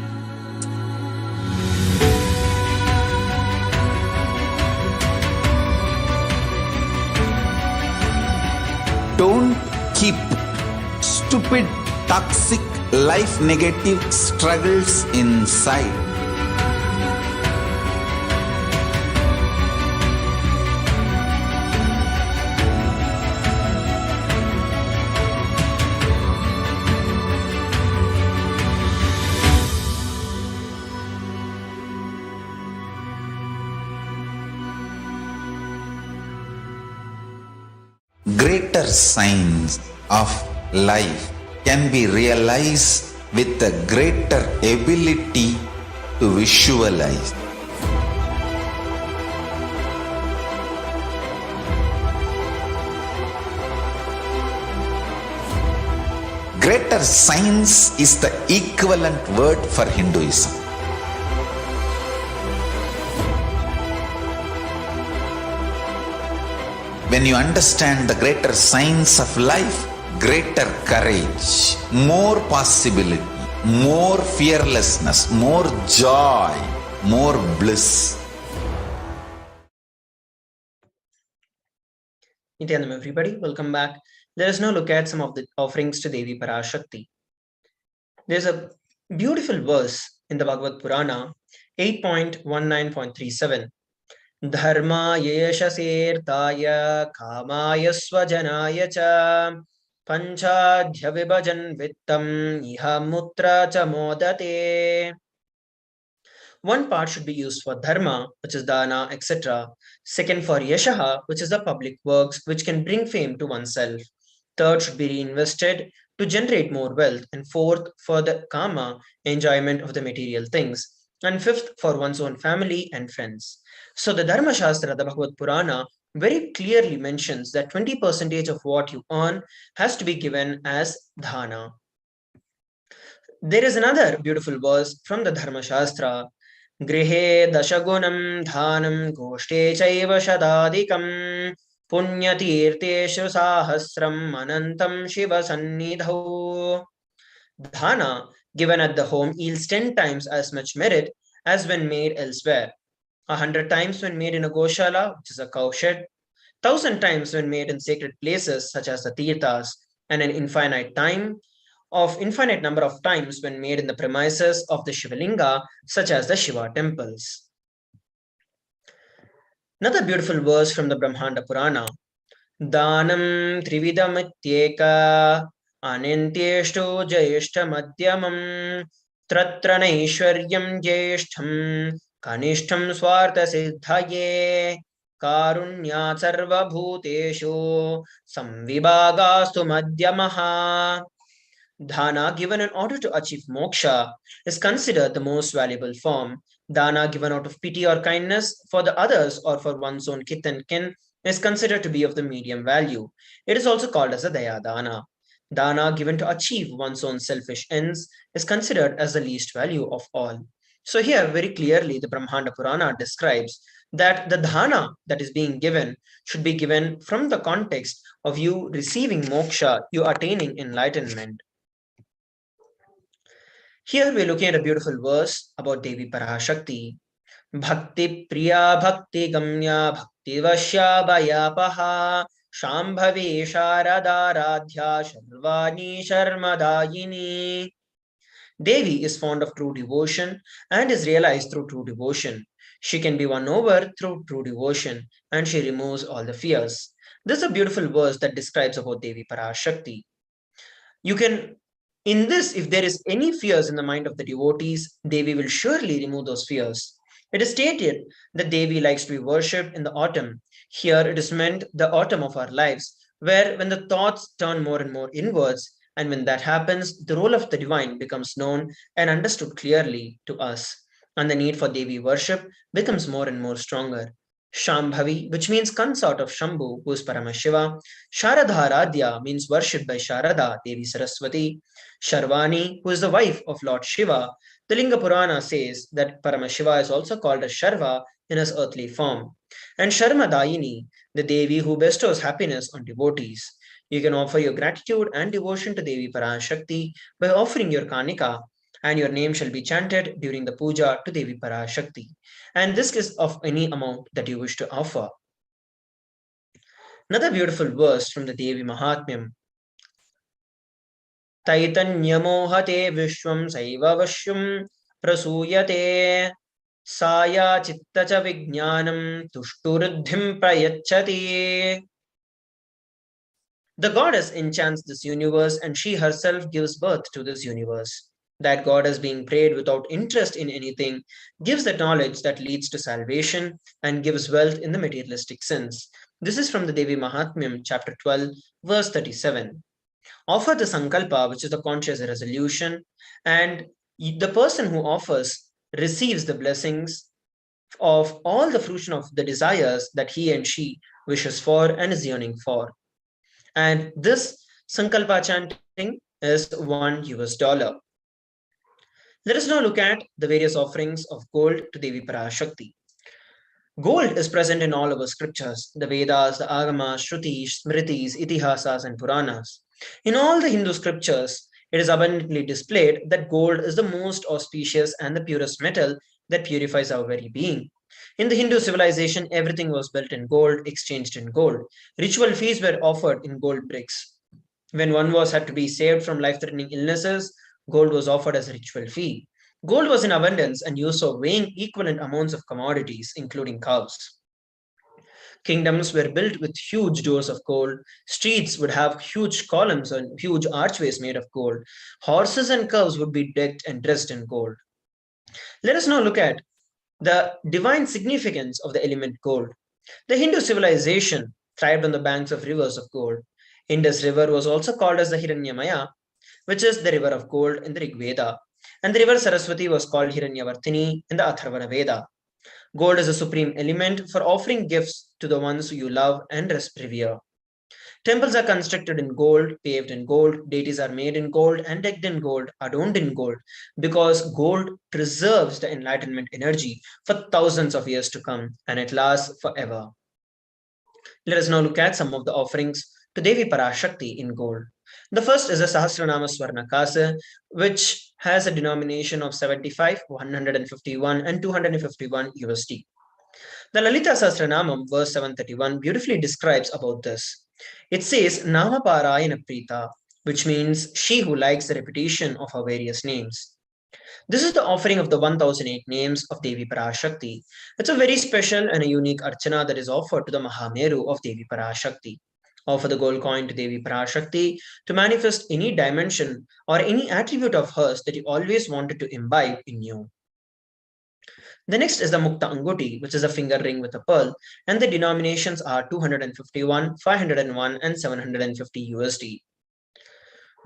Don't keep stupid, toxic, life negative struggles inside. Greater signs of life can be realized with a greater ability to visualize. Greater science is the equivalent word for Hinduism. When you understand the greater science of life, greater courage, more possibility, more fearlessness, more joy, more bliss. Nithyanam, everybody, welcome back. Let us now look at some of the offerings to Devi Parashakti. There's a beautiful verse in the Bhagavad Purana, 8.19.37. Dharma yeshasirtaya kamaya swajanaya cha panchadhya vibhajan vittam iha mutra cha modate. One part should be used for dharma, which is dana, etc. Second for yashaha, which is the public works, which can bring fame to oneself. Third should be reinvested to generate more wealth. And fourth, for the kama, enjoyment of the material things. And fifth, for one's own family and friends. So the Dharma Shastra, the Bhagavad Purana, very clearly mentions that 20% of what you earn has to be given as dhana. There is another beautiful verse from the Dharma Shastra. Grihe dashagunam dhanam goshte chaiva shadadikam punyatirteshu sahasram anantam shiva sannidhau. Dhana given at the home yields 10 times as much merit as when made elsewhere. 100 times when made in a goshala, which is a cow shed, 1,000 times when made in sacred places such as the tirthas, and an infinite number of times when made in the premises of the Shivalinga, such as the Shiva temples. Another beautiful verse from the Brahmanda Purana. Danam trividamityeka anentyeshto jayeshta madhyamam tratra naishwaryam jayeshtham kanishtham swartha siddhaye karunyat sarva bhuteshu samvibhagastu madhyamaha. Dhana given in order to achieve moksha is considered the most valuable form. Dana given out of pity or kindness for the others or for one's own kith and kin is considered to be of the medium value. It is also called as a daya dana. Dana given to achieve one's own selfish ends is considered as the least value of all. So here very clearly the Brahmanda Purana describes that the dhana that is being given should be given from the context of you receiving moksha, you attaining enlightenment. Here we're looking at a beautiful verse about Devi Parashakti. Bhakti Priya Bhakti Gamya Bhakti Vashya Bhayapaha Shambhavi Sharadaradhya Sharvani Sharmadayini. Devi is fond of true devotion and is realized through true devotion. She can be won over through true devotion, and she removes all the fears. This is a beautiful verse that describes about Devi Parashakti. You can, in this, if there is any fears in the mind of the devotees, Devi will surely remove those fears. It is stated that Devi likes to be worshipped in the autumn. Here it is meant the autumn of our lives, where when the thoughts turn more and more inwards, and when that happens, the role of the divine becomes known and understood clearly to us, and the need for Devi worship becomes more and more stronger. Shambhavi, which means consort of Shambhu, who is Paramashiva. Sharadharadhya means worshipped by Sharada, Devi Saraswati. Sharvani, who is the wife of Lord Shiva. The Linga Purana says that Paramashiva is also called as Sharva in his earthly form. And Sharmadayini, the Devi who bestows happiness on devotees. You can offer your gratitude and devotion to Devi Parashakti by offering your kanika, and your name shall be chanted during the puja to Devi Parashakti. And this is of any amount that you wish to offer. Another beautiful verse from the Devi Mahatmyam. Taitanyamohate vishwam saivavashyam prasuyate saya chittacha vijnanam tushturuddhim prayachati. The goddess enchants this universe, and she herself gives birth to this universe. That goddess, being prayed without interest in anything, gives the knowledge that leads to salvation and gives wealth in the materialistic sense. This is from the Devi Mahatmyam, chapter 12, verse 37. Offer the sankalpa, which is the conscious resolution, and the person who offers receives the blessings of all the fruition of the desires that he and she wishes for and is yearning for. And this sankalpa chanting is $1. Let us now look at the various offerings of gold to Devi Parashakti. Gold is present in all our scriptures, the Vedas, the Agamas, Shrutis, Smritis, Itihasas, and Puranas. In all the Hindu scriptures, it is abundantly displayed that gold is the most auspicious and the purest metal that purifies our very being. In the Hindu civilization, everything was built in gold, exchanged in gold. Ritual feasts were offered in gold bricks. When one was had to be saved from life-threatening illnesses, gold was offered as a ritual fee. Gold was in abundance and used for weighing equivalent amounts of commodities, including cows. Kingdoms were built with huge doors of gold. Streets would have huge columns and huge archways made of gold. Horses and cows would be decked and dressed in gold. Let us now look at the divine significance of the element gold. The Hindu civilization thrived on the banks of rivers of gold. Indus River was also called as the Hiranyamaya, which is the river of gold in the Rig Veda. And the river Saraswati was called Hiranyavartini in the Atharvana Veda. Gold is a supreme element for offering gifts to the ones you love and revere. Temples are constructed in gold, paved in gold, deities are made in gold and decked in gold, adorned in gold, because gold preserves the enlightenment energy for thousands of years to come, and it lasts forever. Let us now look at some of the offerings to Devi Parashakti in gold. The first is a Sahasranama Swarnakasa, which has a denomination of 75, 151, and 251 USD. The Lalita Sahasranamam, verse 731, beautifully describes about this. It says, Nama Parayana Prita, which means she who likes the repetition of her various names. This is the offering of the 1008 names of Devi Parashakti. It's a very special and a unique archana that is offered to the Mahameru of Devi Parashakti. Offer the gold coin to Devi Parashakti to manifest any dimension or any attribute of hers that you always wanted to imbibe in you. The next is the Mukta Anguti, which is a finger ring with a pearl, and the denominations are 251, 501, and 750 USD.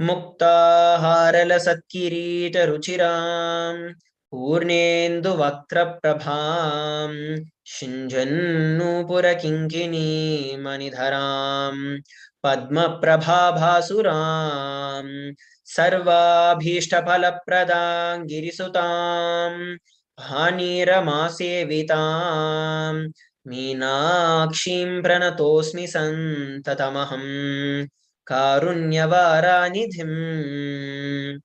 Mukta Harala Satkirita Ruchiram Purnendu Vaktra Prabham Shinjannu Pura Kinkini Manidharam Padma Prabha Bhasuram Sarva Bhishta Phala Pradang Girisutam Bhaniramasyevitam Meenakshim Pranatosmi Santatamaham Karunyavaranidim.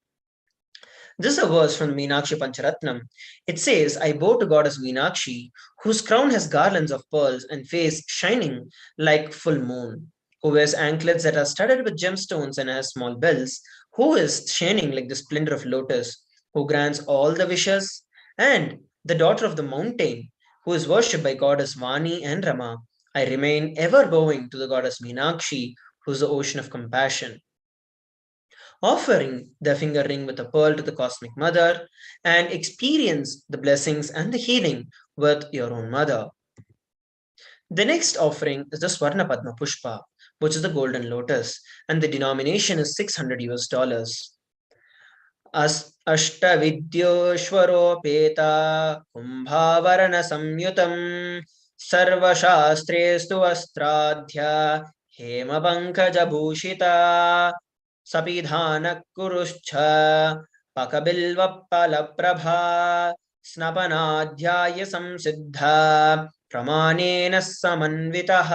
This is a verse from Meenakshi Pancharatnam. It says, I bow to goddess Meenakshi, whose crown has garlands of pearls and face shining like full moon, who wears anklets that are studded with gemstones and has small bells, who is shining like the splendor of lotus, who grants all the wishes, and the daughter of the mountain, who is worshipped by goddess Vani and Rama. I remain ever bowing to the goddess Meenakshi, who is the ocean of compassion. Offering the finger ring with a pearl to the cosmic mother, and experience the blessings and the healing with your own mother. The next offering is the Swarna Padma Pushpa, which is the golden lotus, and the denomination is $600. अष्टविद्योश्वरोपेता कुम्भावरणसंयुतं सर्वशास्त्रेस्तु वस्त्राध्या हेमपङ्कजभूषिता सपिधानकुरुश्च पकबिल्वप्पलप्रभा स्नपनाध्याय संसिद्धा प्रमाणेन समन्वितः.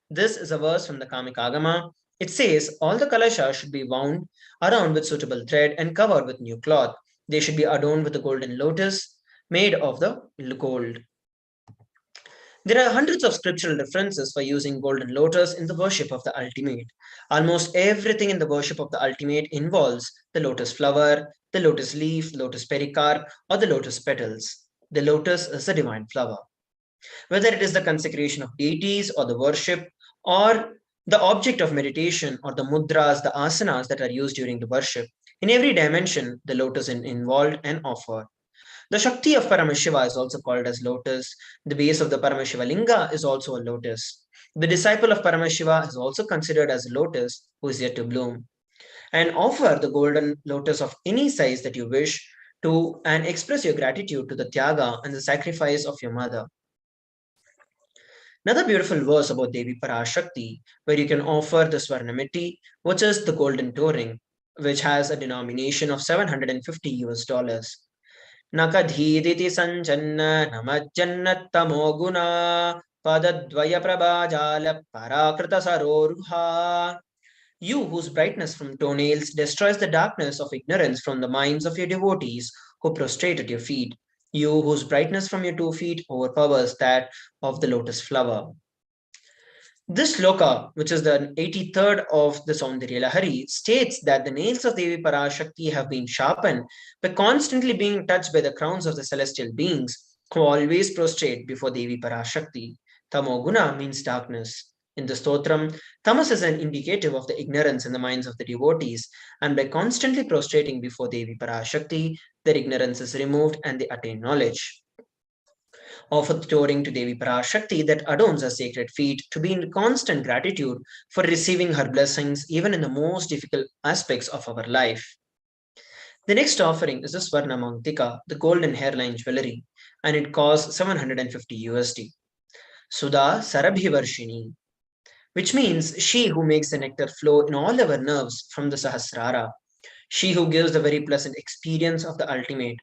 This is a verse from the Kamikagama. It says all the kalashas should be wound around with suitable thread and covered with new cloth. They should be adorned with a golden lotus made of the gold. There are hundreds of scriptural references for using golden lotus in the worship of the ultimate. Almost everything in the worship of the ultimate involves the lotus flower, the lotus leaf, lotus pericarp, or the lotus petals. The lotus is a divine flower. Whether it is the consecration of deities or the worship or the object of meditation or the mudras, the asanas that are used during the worship, in every dimension, the lotus is involved and offered. The Shakti of Paramashiva is also called as lotus. The base of the Paramashiva Linga is also a lotus. The disciple of Paramashiva is also considered as a lotus who is yet to bloom. And offer the golden lotus of any size that you wish to and express your gratitude to the Tyaga and the sacrifice of your mother. Another beautiful verse about Devi Parashakti, where you can offer the Swarnamiti, which is the golden toe ring, which has a denomination of $750. Nakadhiditi sanjanna namajjannatamo guna padadvaya prabhajala parakrita saroruha. You whose brightness from toenails destroys the darkness of ignorance from the minds of your devotees who prostrate at your feet. You whose brightness from your 2 feet overpowers that of the lotus flower. This sloka, which is the 83rd of the Saundarya Lahari, states that the nails of Devi Parashakti have been sharpened by constantly being touched by the crowns of the celestial beings who always prostrate before Devi Parashakti. Tamoguna means darkness. In the stotram, tamas is an indicative of the ignorance in the minds of the devotees, and by constantly prostrating before Devi Parashakti, their ignorance is removed and they attain knowledge. Offer the toe ring to Devi Parashakti that adorns her sacred feet to be in constant gratitude for receiving her blessings even in the most difficult aspects of our life. The next offering is the Swarna Mangtika, the golden hairline jewelry, and it costs $750. Sudha Sarabhivarshini, which means she who makes the nectar flow in all our nerves from the Sahasrara, she who gives the very pleasant experience of the ultimate.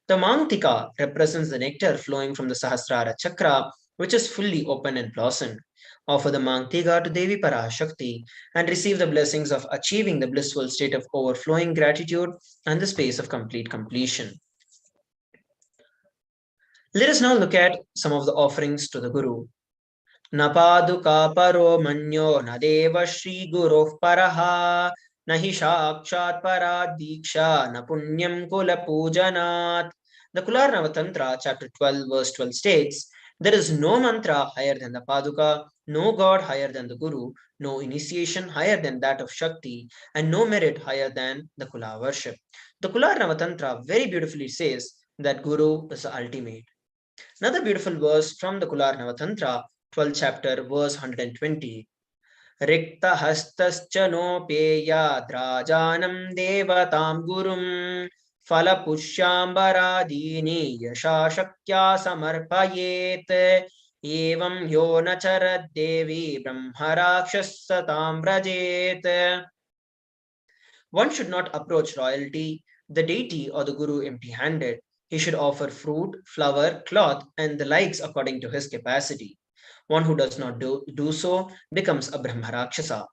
The Mangtika represents the nectar flowing from the Sahasrara chakra, which is fully open and blossomed. Offer the Mangtika to Devi Parashakti and receive the blessings of achieving the blissful state of overflowing gratitude and the space of complete completion. Let us now look at some of the offerings to the Guru. Napaduka paro manyo nadeva Shri Guru Paraha nahi shakshat paradiksha na punyam kula pujanat. The Kularnava Tantra, chapter 12, verse 12 states, there is no mantra higher than the Paduka, no god higher than the Guru, no initiation higher than that of Shakti, and no merit higher than the Kula worship. The Kularnava Tantra very beautifully says that Guru is the ultimate. Another beautiful verse from the Kularnava Tantra, 12th chapter, verse 120. Rikta hastascha no peya drajanam devatam gurum falapushямbaradini yashashakya samarpayet evam yo nacharad devi brahmarakshas vrajet. One should not approach royalty, the deity or the Guru empty-handed. He should offer fruit, flower, cloth and the likes according to his capacity. One who does not do so becomes a Brahmarakshasa.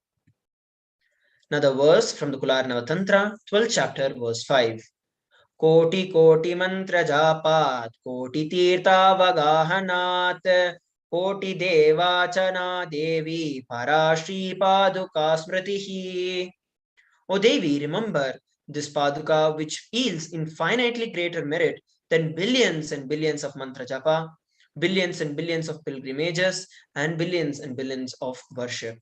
Another verse from the Kularnava Tantra, 12th chapter, verse 5. Koti koti mantra japat, koti tirtha vagahanat, koti devachana devi parashri paduka smritihi. O Devi, remember This Paduka, which yields infinitely greater merit than billions and billions of mantra japa, billions and billions of pilgrimages, and billions of worship.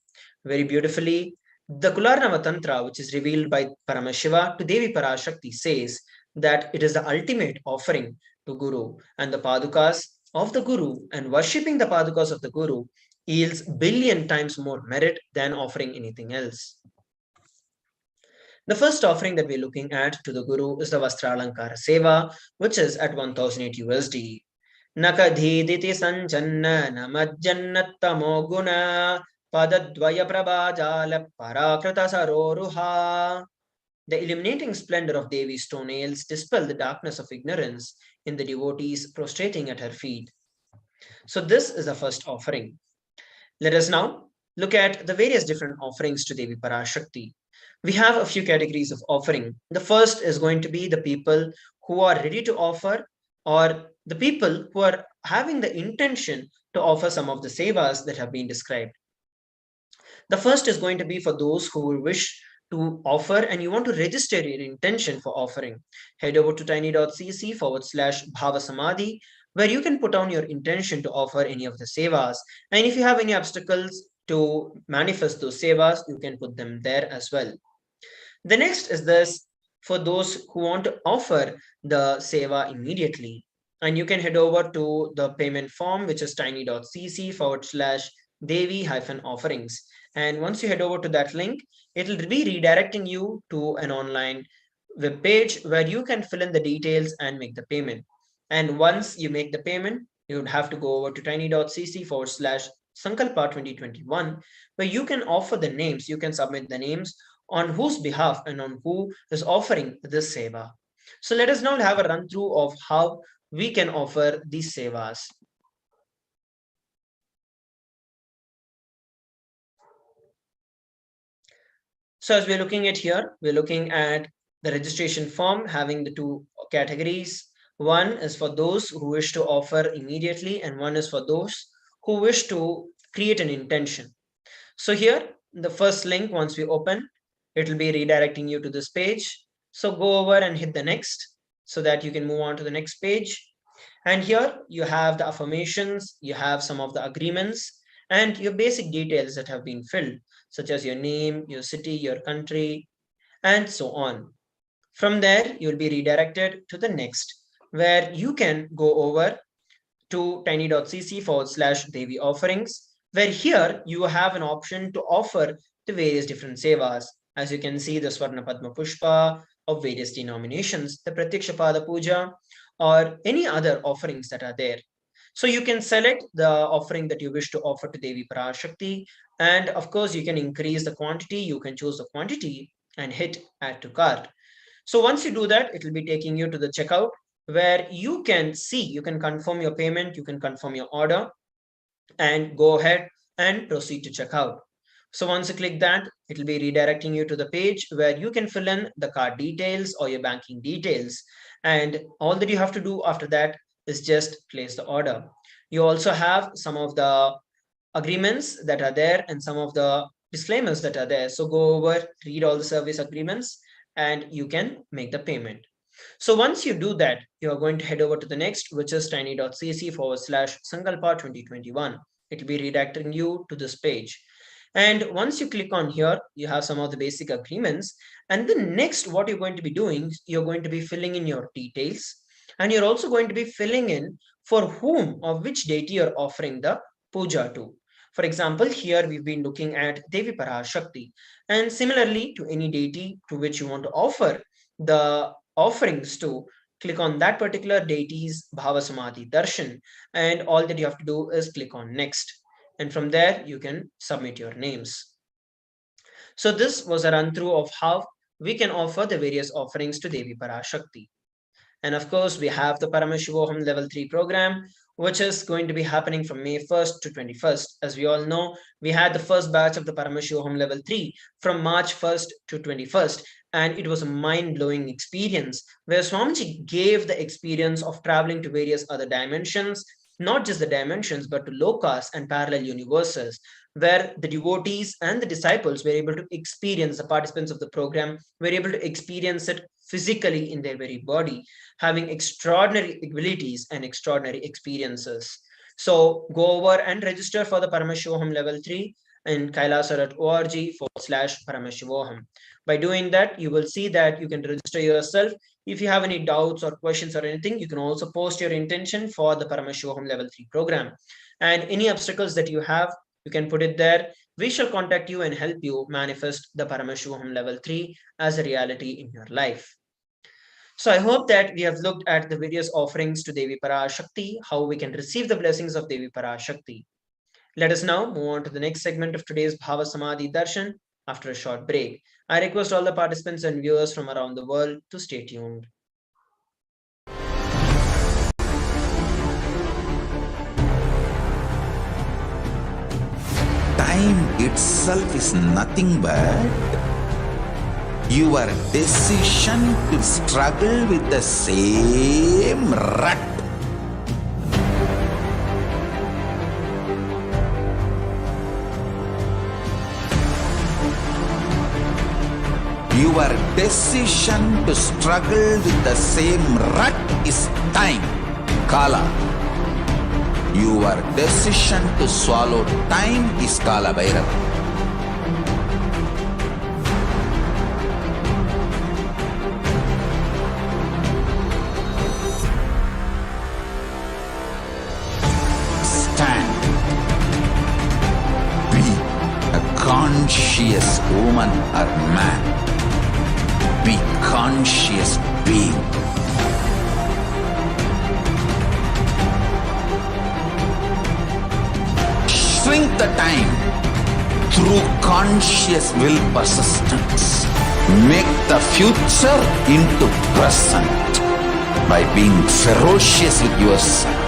Very beautifully, the Kularnava Tantra, which is revealed by Paramashiva to Devi Parashakti, says that it is the ultimate offering to Guru, and the Padukas of the Guru and worshipping the Padukas of the Guru yields billion times more merit than offering anything else. The first offering that we're looking at to the Guru is the Vastralankara Seva, which is at 1008 USD. Nakadhiditi sanjanna namajjannatamo guna padadvaya prabhajala parakrita saroruha. The illuminating splendor of Devi's toenails dispel the darkness of ignorance in the devotees prostrating at her feet. So this is the first offering. Let us now look at the various different offerings to Devi Parashakti. We have a few categories of offering. The first is going to be the people who are ready to offer, or the people who are having the intention to offer some of the sevas that have been described. The first is going to be for those who wish to offer and you want to register your intention for offering. Head over to tiny.cc/bhavasamadhi, where you can put down your intention to offer any of the sevas. And if you have any obstacles to manifest those sevas, you can put them there as well. The next is this for those who want to offer the seva immediately. And you can head over to the payment form, which is tiny.cc/devi-offerings. And once you head over to that link, it will be redirecting you to an online web page where you can fill in the details and make the payment. And once you make the payment, you would have to go over to tiny.cc/Sankalpa 2021, where you can offer the names, you can submit the names on whose behalf and on who is offering this seva. So let us now have a run through of how we can offer these sevas. So as we're looking at here, we're looking at the registration form having the two categories. One is for those who wish to offer immediately, and one is for those who wish to create an intention. So here, the first link, once we open, it will be redirecting you to this page. So go over and hit the next so that you can move on to the next page. And here you have the affirmations, you have some of the agreements, and your basic details that have been filled, such as your name, your city, your country, and so on. From there, you'll be redirected to the next, where you can go over to tiny.cc/Devi offerings, where here you have an option to offer the various different sevas. As you can see, the Swarna Padma Pushpa of various denominations, the Pratyakshapada Puja, or any other offerings that are there. So you can select the offering that you wish to offer to Devi Parashakti, and of course you can increase the quantity, you can choose the quantity and hit add to cart. So once you do that, it will be taking you to the checkout, where you can see, you can confirm your payment, you can confirm your order, and go ahead and proceed to checkout. So once you click that, it will be redirecting you to the page where you can fill in the card details or your banking details. And all that you have to do after that is just place the order. You also have some of the agreements that are there and some of the disclaimers that are there. So go over, read all the service agreements, and you can make the payment. So once you do that, you are going to head over to the next, which is tiny.cc/Sankalpa 2021. It will be redirecting you to this page. And once you click on here, you have some of the basic agreements. And the next, what you're going to be doing, you're going to be filling in your details. And you're also going to be filling in for whom or which deity you're offering the puja to. For example, here we've been looking at Devi Parashakti. And similarly, to any deity to which you want to offer the offerings to, click on that particular deity's Bhava Samadhi Darshan, and all that you have to do is click on next. And from there, you can submit your names. So this was a run through of how we can offer the various offerings to Devi Parashakti. And of course, we have the Paramashivoham level 3 program, which is going to be happening from May 1st to 21st. As we all know, we had the first batch of the Paramashivoham level 3 from March 1st to 21st. And it was a mind-blowing experience where Swamiji gave the experience of traveling to various other dimensions, not just the dimensions, but to lokas and parallel universes, where the devotees and the disciples were able to experience, the participants of the program were able to experience it physically in their very body, having extraordinary abilities and extraordinary experiences. So go over and register for the Paramashivoham level 3 in kailasa.org/Paramashivoham. By doing that, you will see that you can register yourself. If you have any doubts or questions or anything, you can also post your intention for the Paramashivoham level 3 program. And any obstacles that you have, you can put it there. We shall contact you and help you manifest the Paramashivoham level 3 as a reality in your life. So I hope that we have looked at the various offerings to Devi Parashakti, how we can receive the blessings of Devi Parashakti. Let us now move on to the next segment of today's Bhava Samadhi Darshan after a short break. I request all the participants and viewers from around the world to stay tuned. Time itself is nothing but your decision to struggle with the same rut. Your decision to struggle with the same rut is time, Kala. Your decision to swallow time is Kala Bhairava. Stand. Be a conscious woman or man. Be conscious being. Shrink the time through conscious will persistence. Make the future into present by being ferocious with yourself.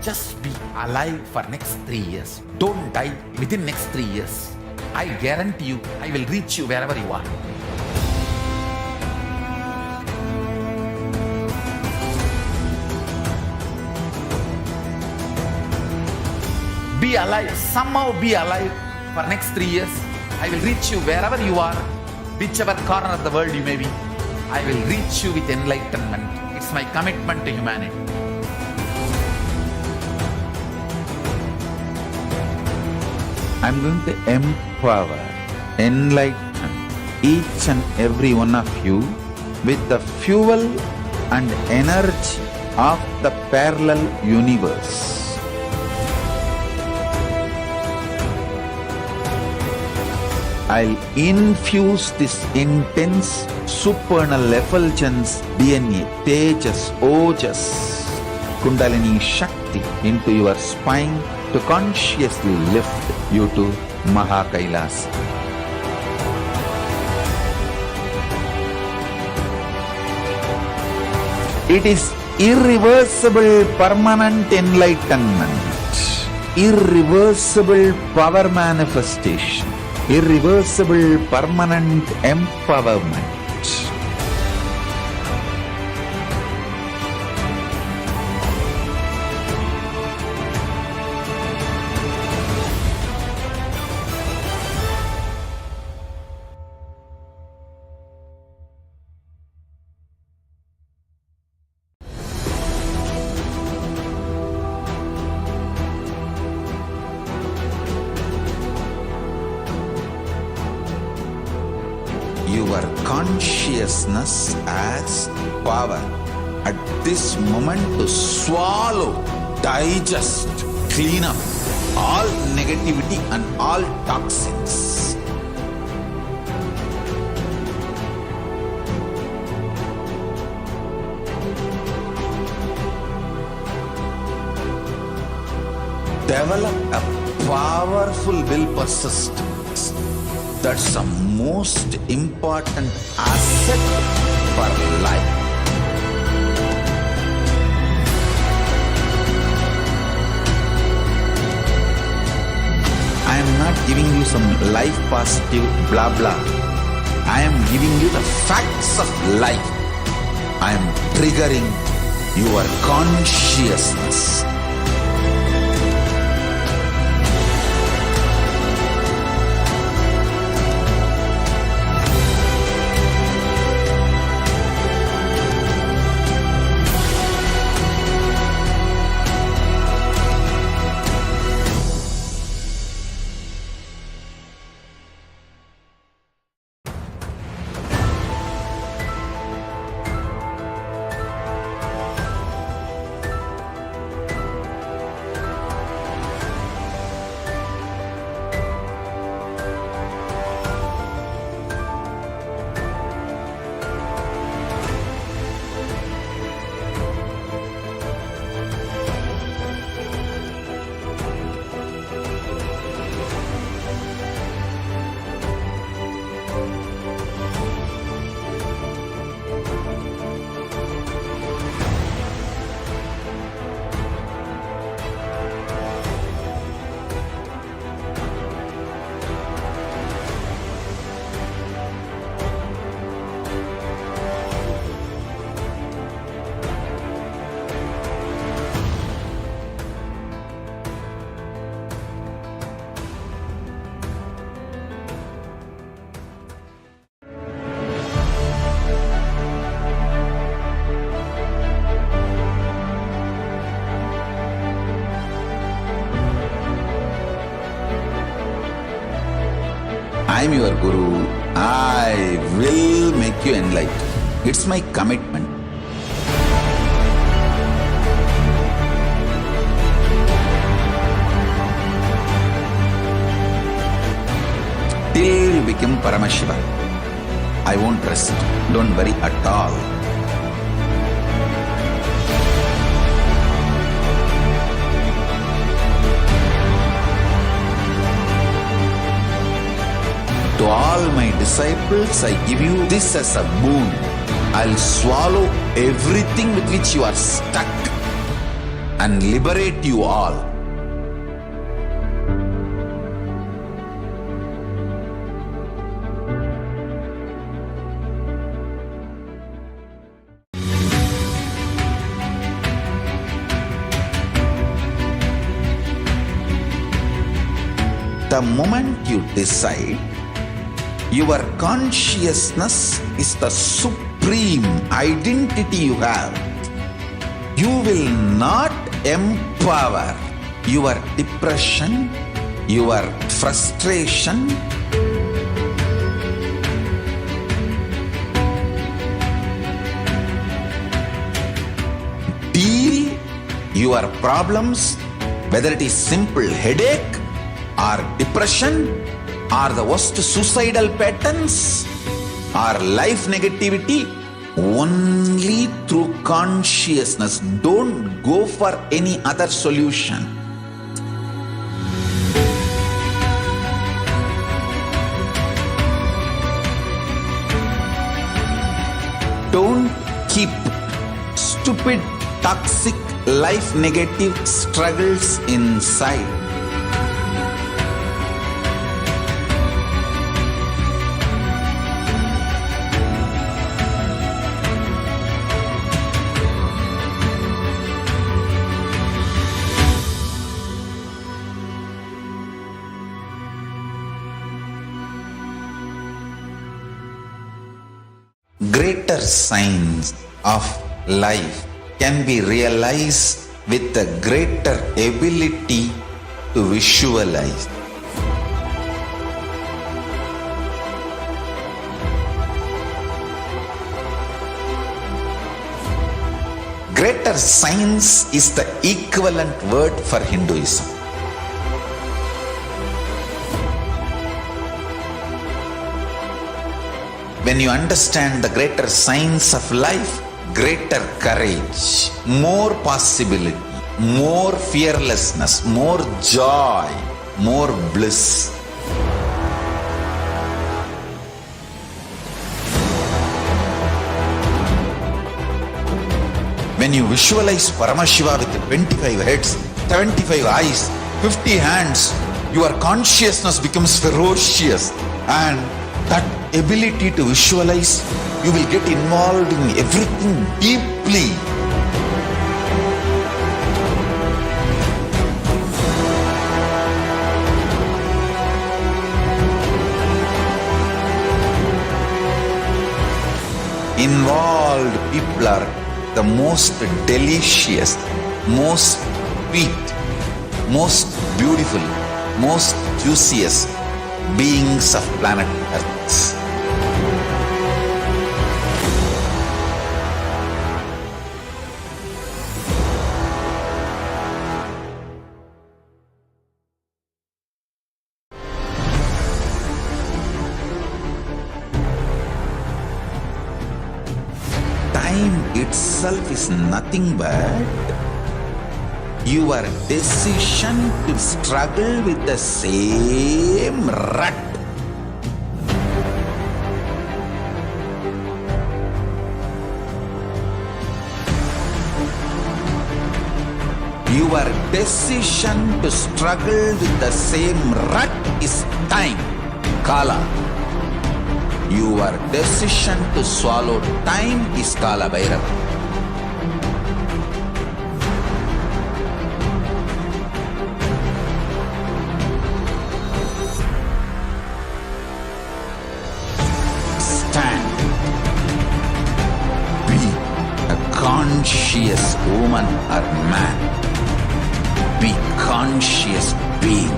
Just be alive for next 3 years. Don't die within next 3 years. I guarantee you, I will reach you wherever you are. Be alive, somehow be alive for next 3 years. I will reach you wherever you are, whichever corner of the world you may be. I will reach you with enlightenment. It's my commitment to humanity. I'm going to empower, enlighten each and every one of you with the fuel and energy of the parallel universe. I'll infuse this intense supernal effulgence DNA, Tejas, Ojas, Kundalini Shakti into your spine to consciously lift you to KAILASA. It is irreversible permanent enlightenment, irreversible power manifestation, irreversible permanent empowerment. consciousness as power at this moment to swallow, digest, clean up all negativity and all toxins. Develop a powerful will persistence. That's the most important asset for life. I am not giving you some life positive blah blah. I am giving you the facts of life. I am triggering your consciousness. I am your Guru. I will make you enlightened. It's my commitment. Till you become Paramashiva, I won't rest. Don't worry at all. To all my disciples, I give you this as a boon. I'll swallow everything with which you are stuck and liberate you all. The moment you decide, your consciousness is the supreme identity you have. You will not empower your depression, your frustration, deal your problems, whether it is simple headache or depression, or the worst suicidal patterns, or life negativity, only through consciousness. Don't go for any other solution. Don't keep stupid, toxic, life negative struggles inside. Greater signs of life can be realized with a greater ability to visualize. Greater science is the equivalent word for Hinduism. When you understand the greater science of life, greater courage, more possibility, more fearlessness, more joy, more bliss. When you visualize Paramashiva with 25 heads, 75 eyes, 50 hands, your consciousness becomes ferocious, and that ability to visualize, you will get involved in everything deeply. Involved people are the most delicious, most sweet, most beautiful, most juiciest beings of planet Earth. Time itself is nothing but your decision to struggle with the same rut. Your decision to struggle with the same rut is time, Kala. Your decision to swallow time is Kala Bhairava. Stand. Be a conscious woman or man. Be conscious being.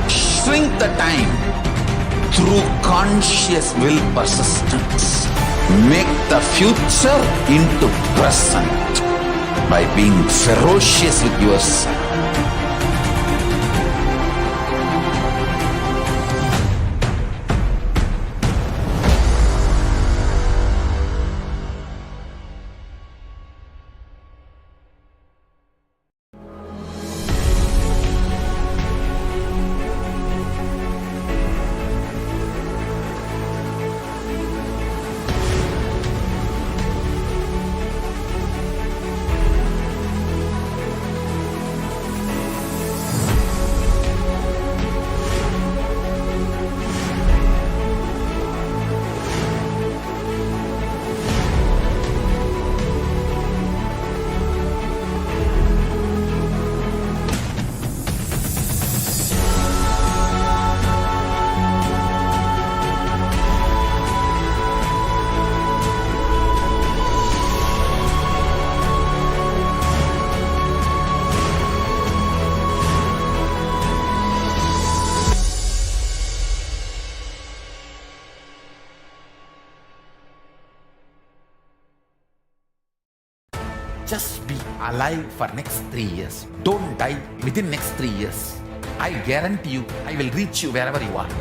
Shrink the time through conscious will persistence. Make the future into present by being ferocious with yourself. Just be alive for next 3 years. Don't die within next 3 years. I guarantee you, I will reach you wherever you are.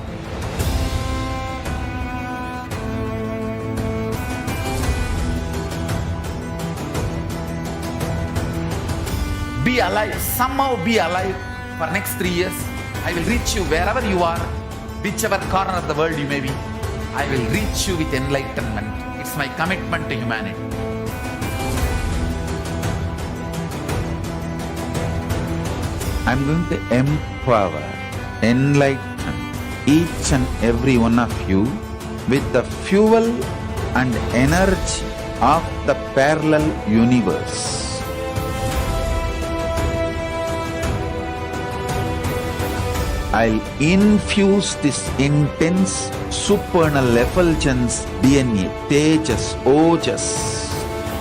Be alive, somehow be alive for next 3 years. I will reach you wherever you are, whichever corner of the world you may be. I will reach you with enlightenment. It's my commitment to humanity. I'm going to empower, enlighten each and every one of you with the fuel and energy of the parallel universe. I'll infuse this intense supernal effulgence DNA, Tejas, Ojas,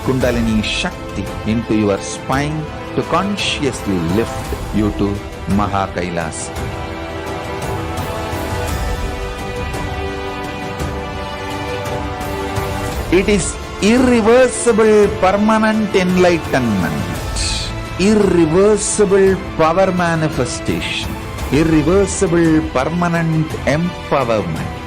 Kundalini Shakti into your spine to consciously lift you to KAILASA. It is irreversible permanent enlightenment, irreversible power manifestation, irreversible permanent empowerment.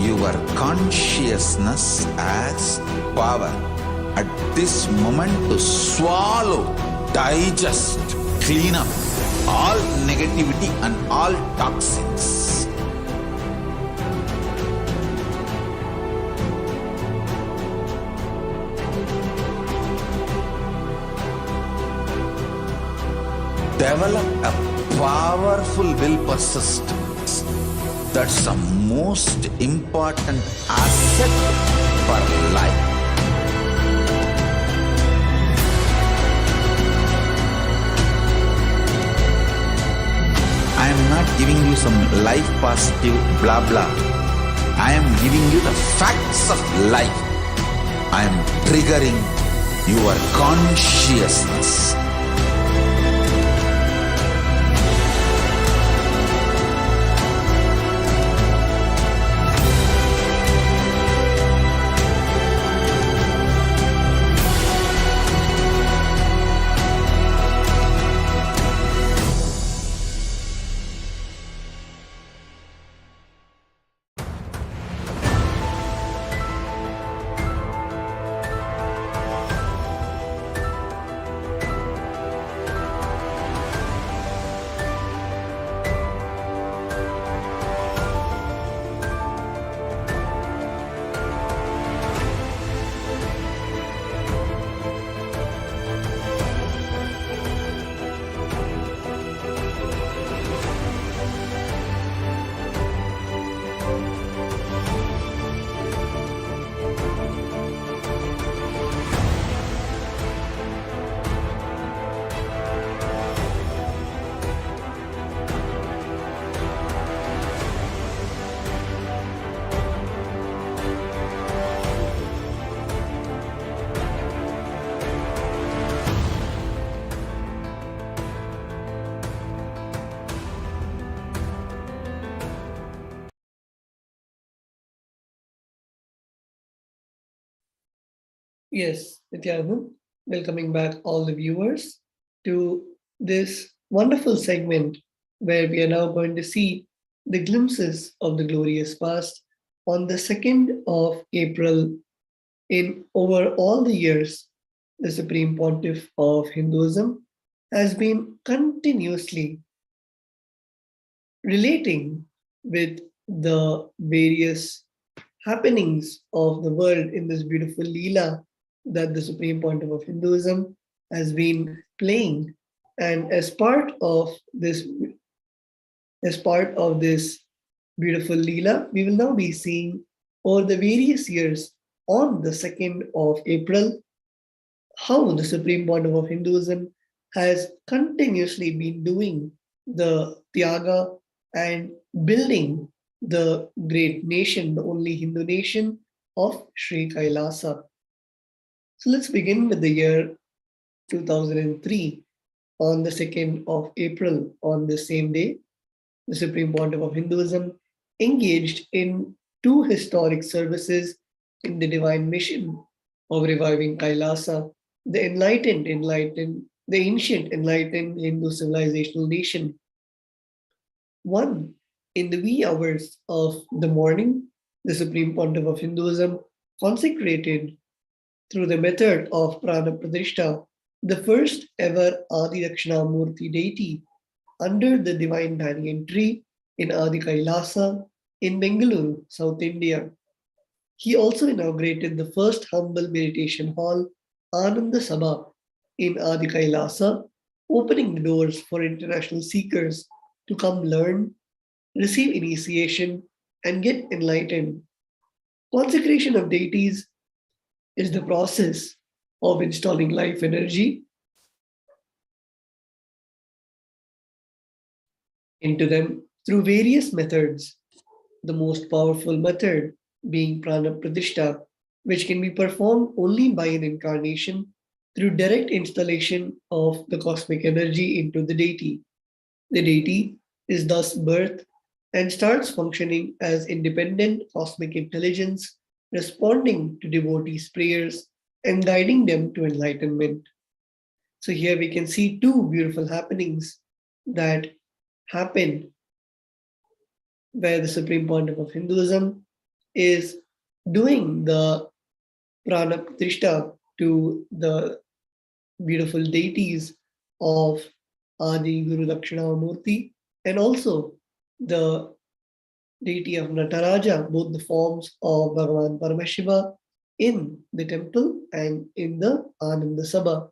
Your consciousness as power at this moment to swallow, digest, clean up all negativity and all toxins. Develop a powerful willpower system. That's the most important asset for life. I am not giving you some life positive blah blah. I am giving you the facts of life. I am triggering your consciousness. Yes, Nithyananda, welcoming back all the viewers to this wonderful segment where we are now going to see the glimpses of the glorious past on the 2nd of April. In over all the years, the Supreme Pontiff of Hinduism has been continuously relating with the various happenings of the world in this beautiful Leela that the Supreme Pontiff of Hinduism has been playing. And as part of this beautiful Leela, we will now be seeing over the various years on the 2nd of April how the Supreme Pontiff of Hinduism has continuously been doing the Tyaga and building the great nation, the only Hindu nation of Sri KAILASA. So let's begin with the year 2003. On the 2nd of April, on the same day, the Supreme Pontiff of Hinduism engaged in 2 historic services in the divine mission of reviving KAILASA, the ancient enlightened Hindu civilizational nation. One, in the wee hours of the morning, the Supreme Pontiff of Hinduism consecrated through the method of Prana Pratishta, the first ever Adi Dakshinamurti deity under the divine banyan tree in Adi Kailasa in Bengaluru, South India. He also inaugurated the first humble meditation hall, Ananda Sabha, in Adi Kailasa, opening the doors for international seekers to come learn, receive initiation, and get enlightened. Consecration of deities is the process of installing life energy into them through various methods. The most powerful method being prana pratishta, which can be performed only by an incarnation through direct installation of the cosmic energy into the deity. The deity is thus birthed and starts functioning as independent cosmic intelligence, responding to devotees' prayers and guiding them to enlightenment. So here we can see two beautiful happenings that happen where the Supreme Pontiff of Hinduism is doing the prana pratishtha to the beautiful deities of Adi Guru Dakshinamurti and also the deity of Nataraja, both the forms of Bhagavan Paramashiva in the temple and in the Ananda Sabha.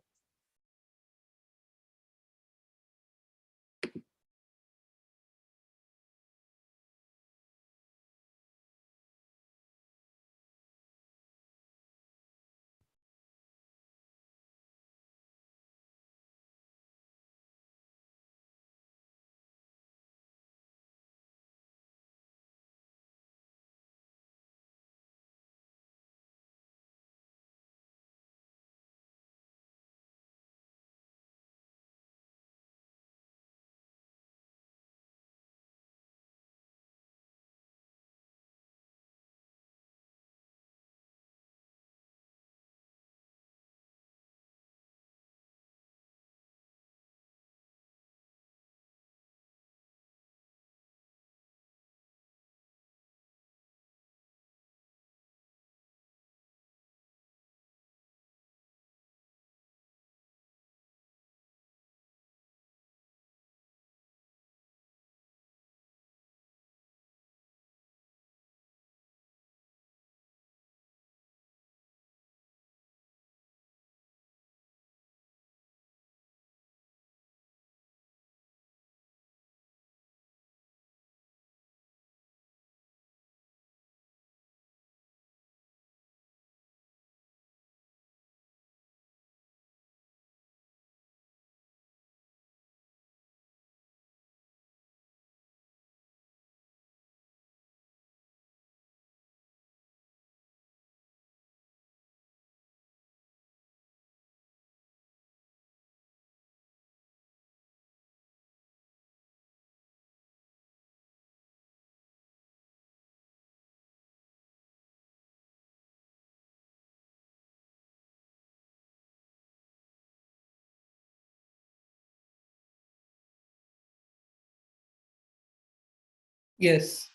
Yes,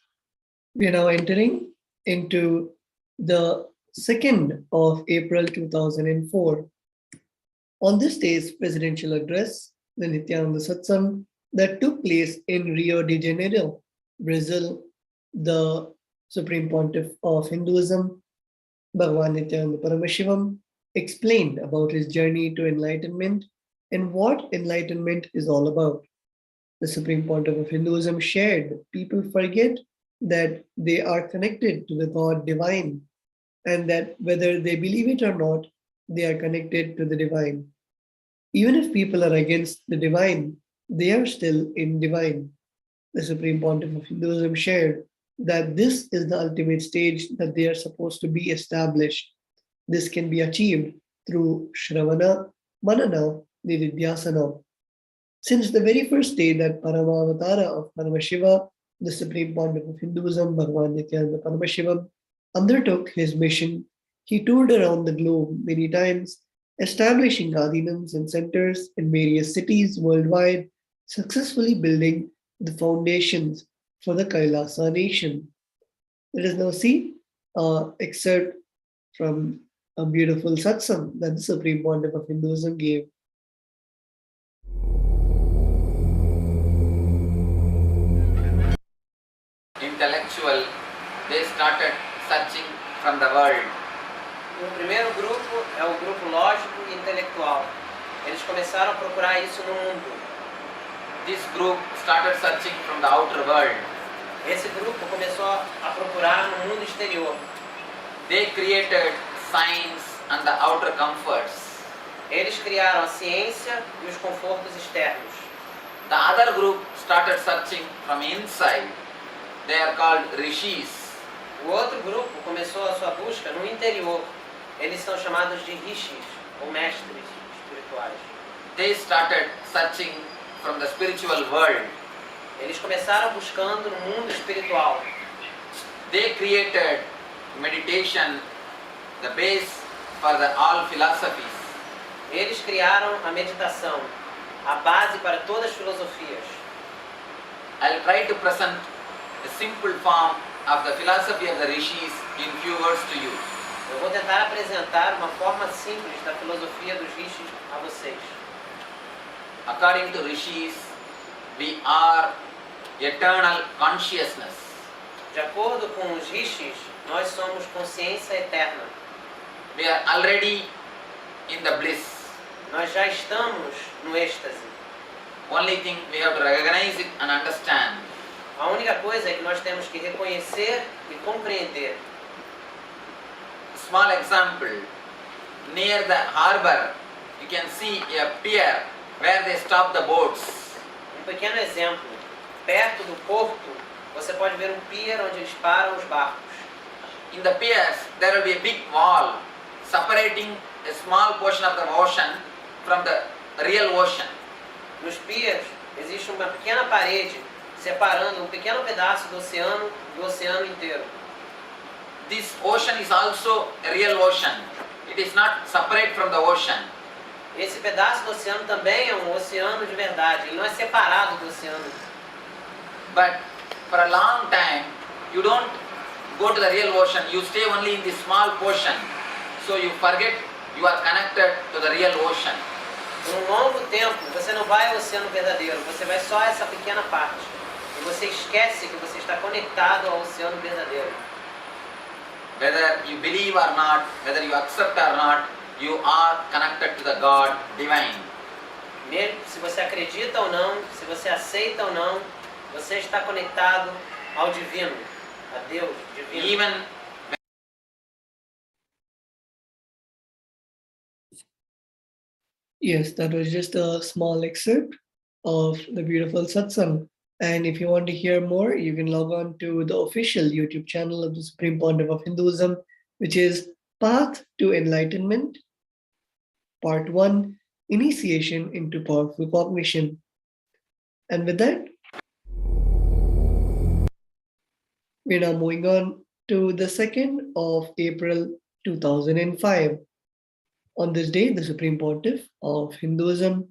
we are now entering into the 2nd of April 2004. On this day's presidential address, the Nithyananda Satsang that took place in Rio de Janeiro, Brazil, the Supreme Pontiff of Hinduism, Bhagavan Nithyananda Paramashivam, explained about his journey to enlightenment and what enlightenment is all about. The Supreme Pontiff of Hinduism shared that people forget that they are connected to the God divine and that whether they believe it or not, they are connected to the divine. Even if people are against the divine, they are still in divine. The Supreme Pontiff of Hinduism shared that this is the ultimate stage that they are supposed to be established. This can be achieved through Shravana, Manana, Nididhyasana. Since the very first day that Paramavatara of Paramashiva, the Supreme Pontiff of Hinduism, Bhagavan Nithyananda Paramashivam, undertook his mission, he toured around the globe many times, establishing adinams and centers in various cities worldwide, successfully building the foundations for the Kailasa nation. Let us now see an excerpt from a beautiful satsang that the Supreme Pontiff of Hinduism gave. Intellectual, they started searching from the world. O primeiro grupo é o grupo lógico e intelectual. Eles começaram a procurar isso no mundo. This group started searching from the outer world. Esse grupo começou a procurar no mundo exterior. They created science and the outer comforts. Eles criaram a ciência e os confortos externos. The other group started searching from inside. They are called rishis. O outro grupo começou a sua busca no interior. Eles são chamados de rishis, ou mestres espirituais. They started searching from the spiritual world. Eles começaram buscando no mundo espiritual. They created meditation, the base for all philosophies. Eles criaram a meditação, a base para todas as filosofias. I'll try to present a simple form of the philosophy of the rishis in few words to you. Eu vou tentar apresentar uma forma simples da filosofia dos rishis a vocês. According to rishis, we are eternal consciousness. De acordo com os rishis, nós somos consciência eterna. We are already in the bliss. Nós já estamos no êxtase. Only thing we have to recognize it and understand. A única coisa é que nós temos que reconhecer e compreender. Small example, near the harbor you can see a pier where they stop the boats. Pequeno exemplo, perto do porto você pode ver pier onde eles param os barcos. In the piers there will be a big wall separating a small portion of the ocean from the real ocean. Nos piers existe uma pequena parede separando pequeno pedaço do oceano inteiro. This ocean is also a real ocean. It is not separate from the ocean. Esse pedaço do oceano também é oceano de verdade, ele não é separado do oceano. But for a long time you don't go to the real ocean, you stay only in this small portion. So you forget you are connected to the real ocean. Por longo tempo você não vai ao oceano verdadeiro, você vai só a essa pequena parte. E você esquece que você está conectado ao oceano verdadeiro. Whether you believe or not, whether you accept or not, you are connected to the God divine. Mesmo se você acredita ou não, se você aceita ou não, você está conectado ao divino, a Deus divino. Even Yes, that was just a small excerpt of the beautiful satsang. And if you want to hear more, you can log on to the official YouTube channel of the Supreme Pontiff of Hinduism, which is Path to Enlightenment, Part 1, Initiation into Powerful Cognition. And with that, we're now moving on to the 2nd of April 2005. On this day, the Supreme Pontiff of Hinduism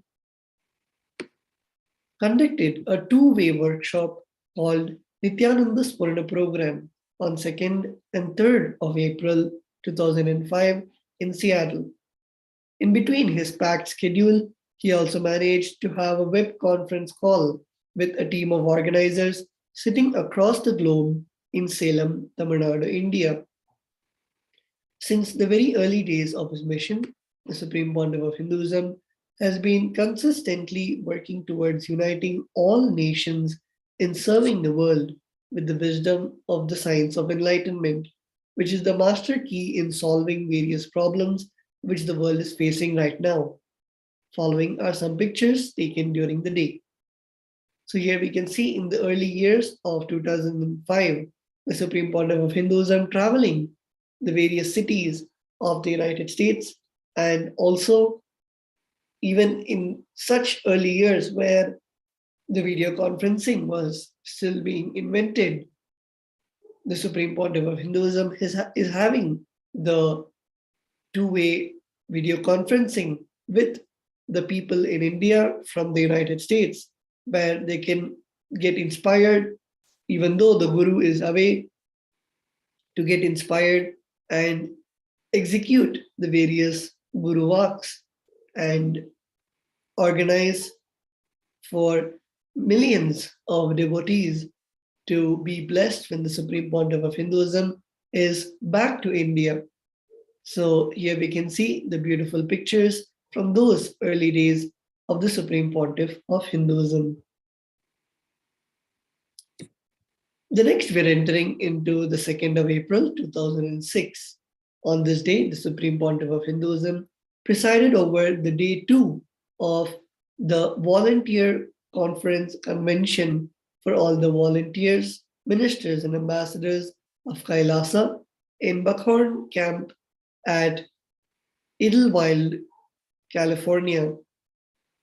conducted a two-way workshop called Nithyananda Paramashivam program on 2nd and 3rd of April 2005 in Seattle. In between his packed schedule, he also managed to have a web conference call with a team of organizers sitting across the globe in Salem, Tamil Nadu, India. Since the very early days of his mission, the Supreme Pontiff of Hinduism has been consistently working towards uniting all nations in serving the world with the wisdom of the science of enlightenment, which is the master key in solving various problems which the world is facing right now. Following are some pictures taken during the day. So here we can see in the early years of 2005, the Supreme Pontiff of Hinduism traveling the various cities of the United States, and also even in such early years where the video conferencing was still being invented, the Supreme Pontiff of Hinduism is having the two-way video conferencing with the people in India from the United States, where they can get inspired, even though the Guru is away, to get inspired and execute the various Guru Vaks and organize for millions of devotees to be blessed when the Supreme Pontiff of Hinduism is back to India. So here we can see the beautiful pictures from those early days of the Supreme Pontiff of Hinduism. The next, we're entering into the 2nd of April 2006. On this day, the Supreme Pontiff of Hinduism presided over the day 2 of the volunteer conference convention for all the volunteers, ministers, and ambassadors of Kailasa in Buckhorn Camp at Idlewild, California.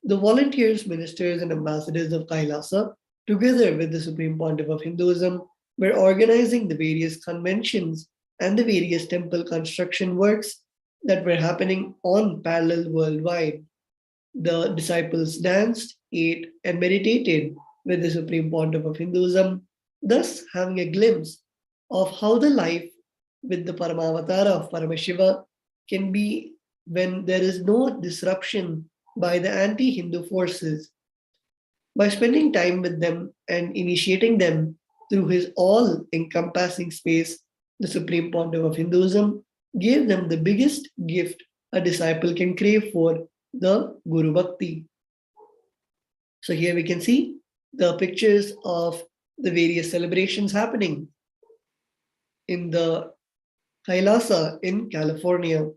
The volunteers, ministers, and ambassadors of Kailasa, together with the Supreme Pontiff of Hinduism, were organizing the various conventions and the various temple construction works that were happening on parallel worldwide. The disciples danced, ate, and meditated with the Supreme Pontiff of Hinduism, thus having a glimpse of how the life with the Paramavatara of Paramashiva can be when there is no disruption by the anti-Hindu forces. By spending time with them and initiating them through his all-encompassing space, the Supreme Pontiff of Hinduism gave them the biggest gift a disciple can crave for, the Guru Bhakti. So here we can see the pictures of the various celebrations happening in the KAILASA in California.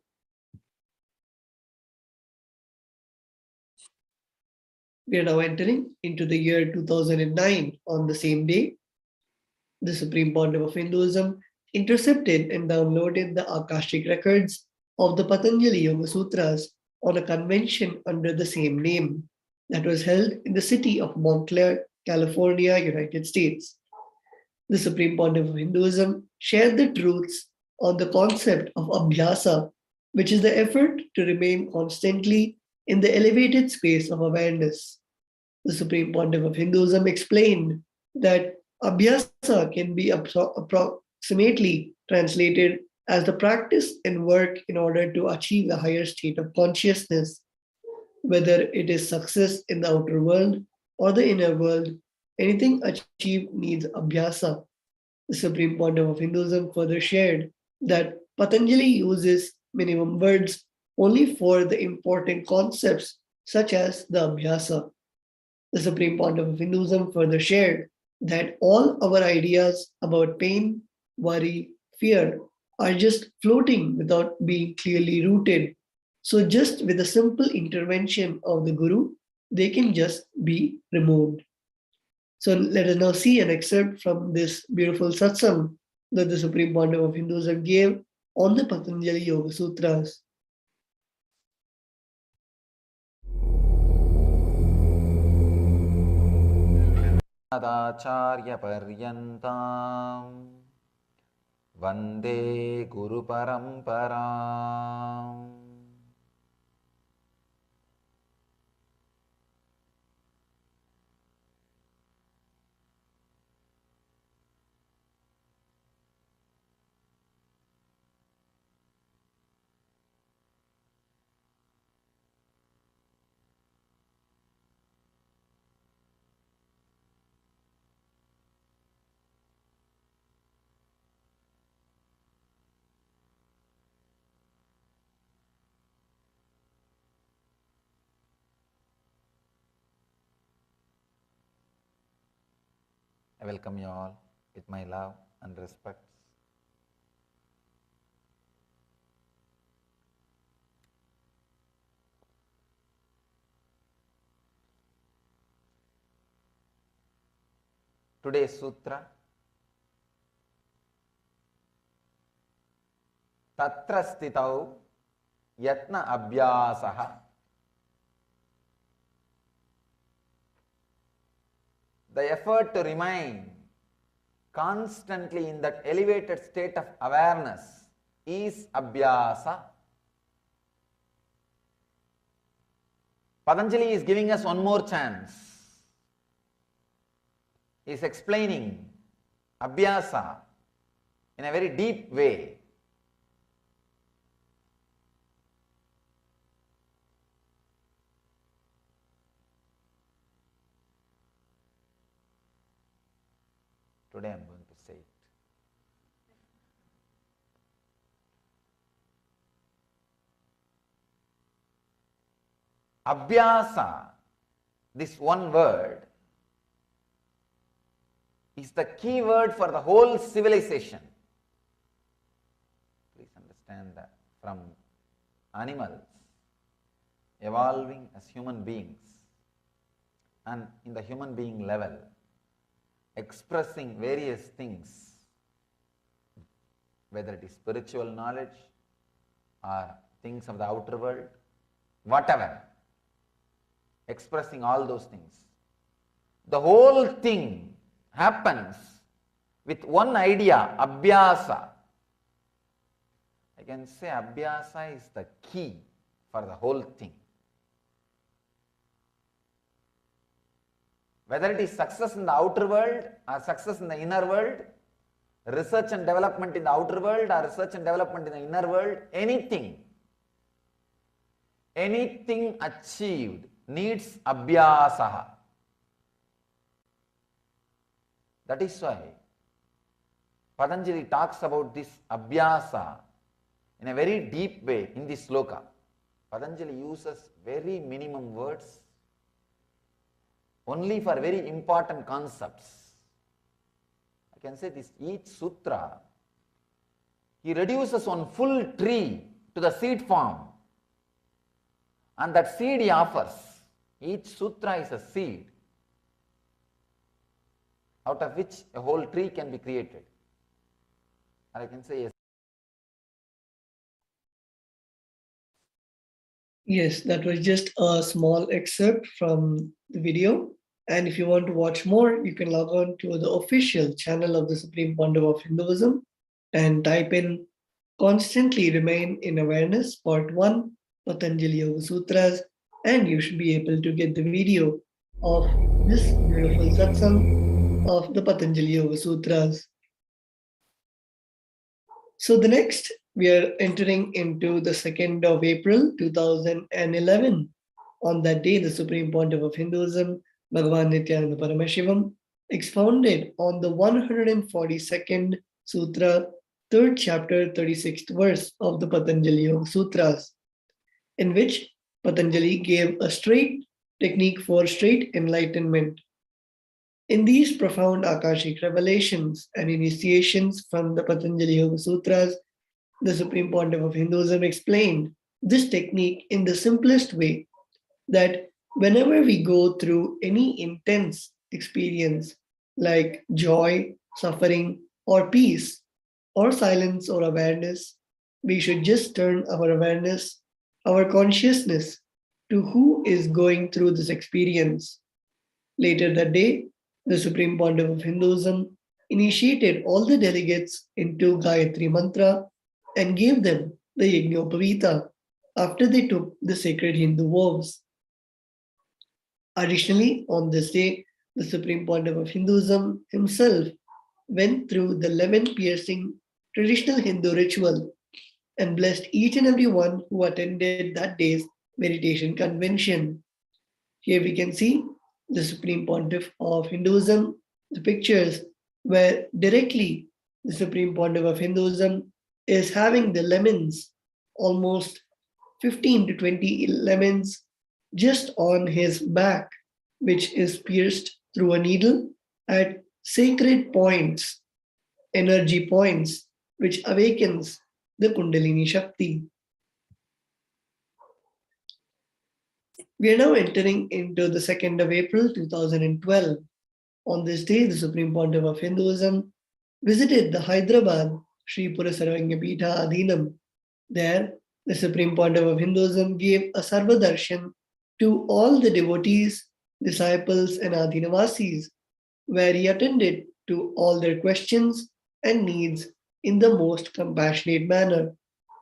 We are now entering into the year 2009. On the same day, the Supreme Pontiff of Hinduism intercepted and downloaded the Akashic records of the Patanjali Yoga Sutras on a convention under the same name that was held in the city of Montclair, California, United States. The Supreme Pontiff of Hinduism shared the truths on the concept of Abhyasa, which is the effort to remain constantly in the elevated space of awareness. The Supreme Pontiff of Hinduism explained that Abhyasa can be approximately translated as the practice and work in order to achieve a higher state of consciousness. Whether it is success in the outer world or the inner world, anything achieved needs Abhyasa. The Supreme Pontiff of Hinduism further shared that Patanjali uses minimum words only for the important concepts such as the Abhyasa. The Supreme Pontiff of Hinduism further shared that all our ideas about pain, worry, fear are just floating without being clearly rooted. So just with a simple intervention of the Guru, they can just be removed. So let us now see an excerpt from this beautiful satsang that the Supreme Pontiff of Hinduism gave on the Patanjali Yoga Sutras. Acharya Paryantam Vande Guru Paramparam. I welcome you all with my love and respect. Today's sutra, Tatra Stitau Yatna Abhyasaha. The effort to remain constantly in that elevated state of awareness is Abhyasa. Patanjali is giving us one more chance. He is explaining Abhyasa in a very deep way. Today I am going to say it. Abhyasa, this one word, is the key word for the whole civilization. Please understand that from animals evolving as human beings and in the human being level, expressing various things, whether it is spiritual knowledge or things of the outer world, whatever, expressing all those things. The whole thing happens with one idea, abhyasa. I can say abhyasa is the key for the whole thing. Whether it is success in the outer world or success in the inner world, research and development in the outer world or research and development in the inner world, anything achieved needs abhyasa. That is why Patanjali talks about this abhyasa in a very deep way in this sloka. Patanjali uses very minimum words only for very important concepts. I can say this, each sutra, he reduces one full tree to the seed form, and that seed he offers. Each sutra is a seed out of which a whole tree can be created. Or I can say Yes, that was just a small excerpt from the video. And if you want to watch more, you can log on to the official channel of the Supreme Pandava of Hinduism and type in Constantly Remain in Awareness, Part 1, Patanjali Yoga Sutras, and you should be able to get the video of this beautiful satsang of the Patanjali Yoga Sutras. So the next, we are entering into the 2nd of April 2011. On that day, the Supreme Pontiff of Hinduism, Bhagavan Nithyananda Paramashivam, expounded on the 142nd Sutra, 3rd chapter, 36th verse of the Patanjali Yoga Sutras, in which Patanjali gave a straight technique for straight enlightenment. In these profound Akashic revelations and initiations from the Patanjali Yoga Sutras, the Supreme Pontiff of Hinduism explained this technique in the simplest way, that whenever we go through any intense experience like joy, suffering, or peace, or silence or awareness, we should just turn our awareness, our consciousness to who is going through this experience. Later that day, the Supreme Pontiff of Hinduism initiated all the delegates into Gayatri Mantra and gave them the Yajnopavita after they took the sacred Hindu vows. Additionally, on this day, the Supreme Pontiff of Hinduism himself went through the lemon-piercing traditional Hindu ritual and blessed each and every one who attended that day's meditation convention. Here we can see the Supreme Pontiff of Hinduism, the pictures where directly the Supreme Pontiff of Hinduism is having the lemons, almost 15 to 20 lemons, just on his back, which is pierced through a needle at sacred points, energy points, which awakens the Kundalini Shakti. We are now entering into the 2nd of April 2012. On this day, the Supreme Pontiff of Hinduism visited the Hyderabad Sri Pura Sarvanyapitha Adhinam. There, the Supreme Pontiff of Hinduism gave a Sarvadarshan to all the devotees, disciples, and Adhinavasis, where he attended to all their questions and needs in the most compassionate manner.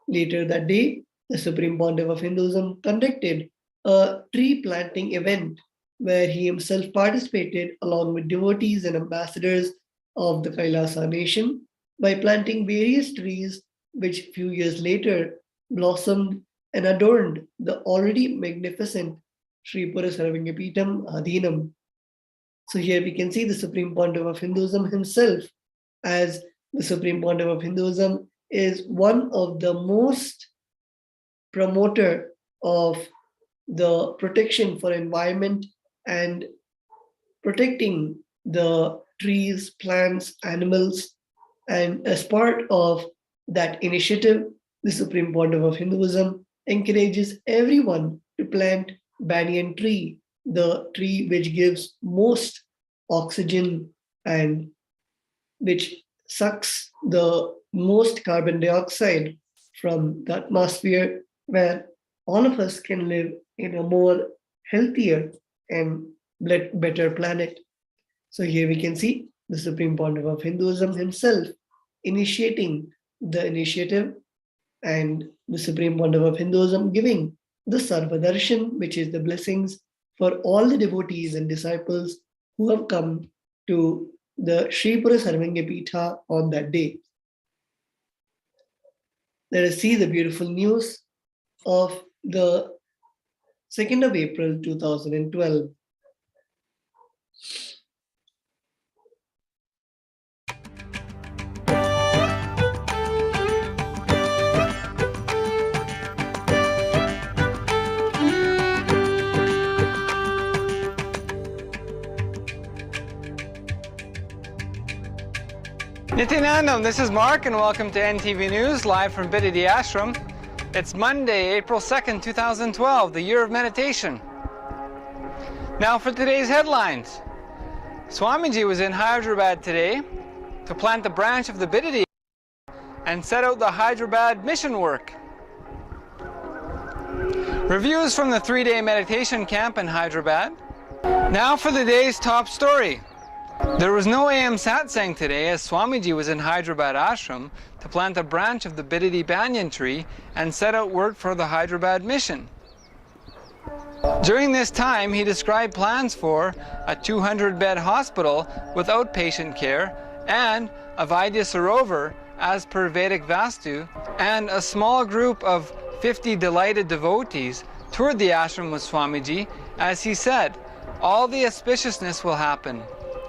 Later that day, the Supreme Pontiff of Hinduism conducted a tree planting event where he himself participated along with devotees and ambassadors of the KAILASA nation by planting various trees which few years later blossomed and adorned the already magnificent Sri Pura Sarvanyapitham Adhinam. So here we can see the Supreme Pontiff of Hinduism himself, as the Supreme Pontiff of Hinduism is one of the most promoter of the protection for environment and protecting the trees, plants, animals. And as part of that initiative, the Supreme Pontiff of Hinduism encourages everyone to plant banyan tree, the tree which gives most oxygen and which sucks the most carbon dioxide from the atmosphere, where all of us can live in a more healthier and better planet. So here we can see the Supreme Pontiff of Hinduism himself initiating the initiative, and the Supreme Pontiff of Hinduism giving the Sarvadarshan, which is the blessings for all the devotees and disciples who have come to the Shripura Sarvanga Pitha on that day. Let us see the beautiful news of the 2nd of April 2012. Nithyanandam, this is Mark and welcome to NTV News, live from Bididi Ashram. It's Monday, April 2nd, 2012, the year of meditation. Now for today's headlines. Swamiji was in Hyderabad today to plant the branch of the Bididi and set out the Hyderabad mission work. Reviews from the 3-day meditation camp in Hyderabad. Now for the day's top story. There was no AM satsang today as Swamiji was in Hyderabad ashram to plant a branch of the Bididi banyan tree and set out work for the Hyderabad mission. During this time, he described plans for a 200-bed hospital with outpatient care and a Vaidya Sarovar as per Vedic Vastu, and a small group of 50 delighted devotees toured the ashram with Swamiji as he said, all the auspiciousness will happen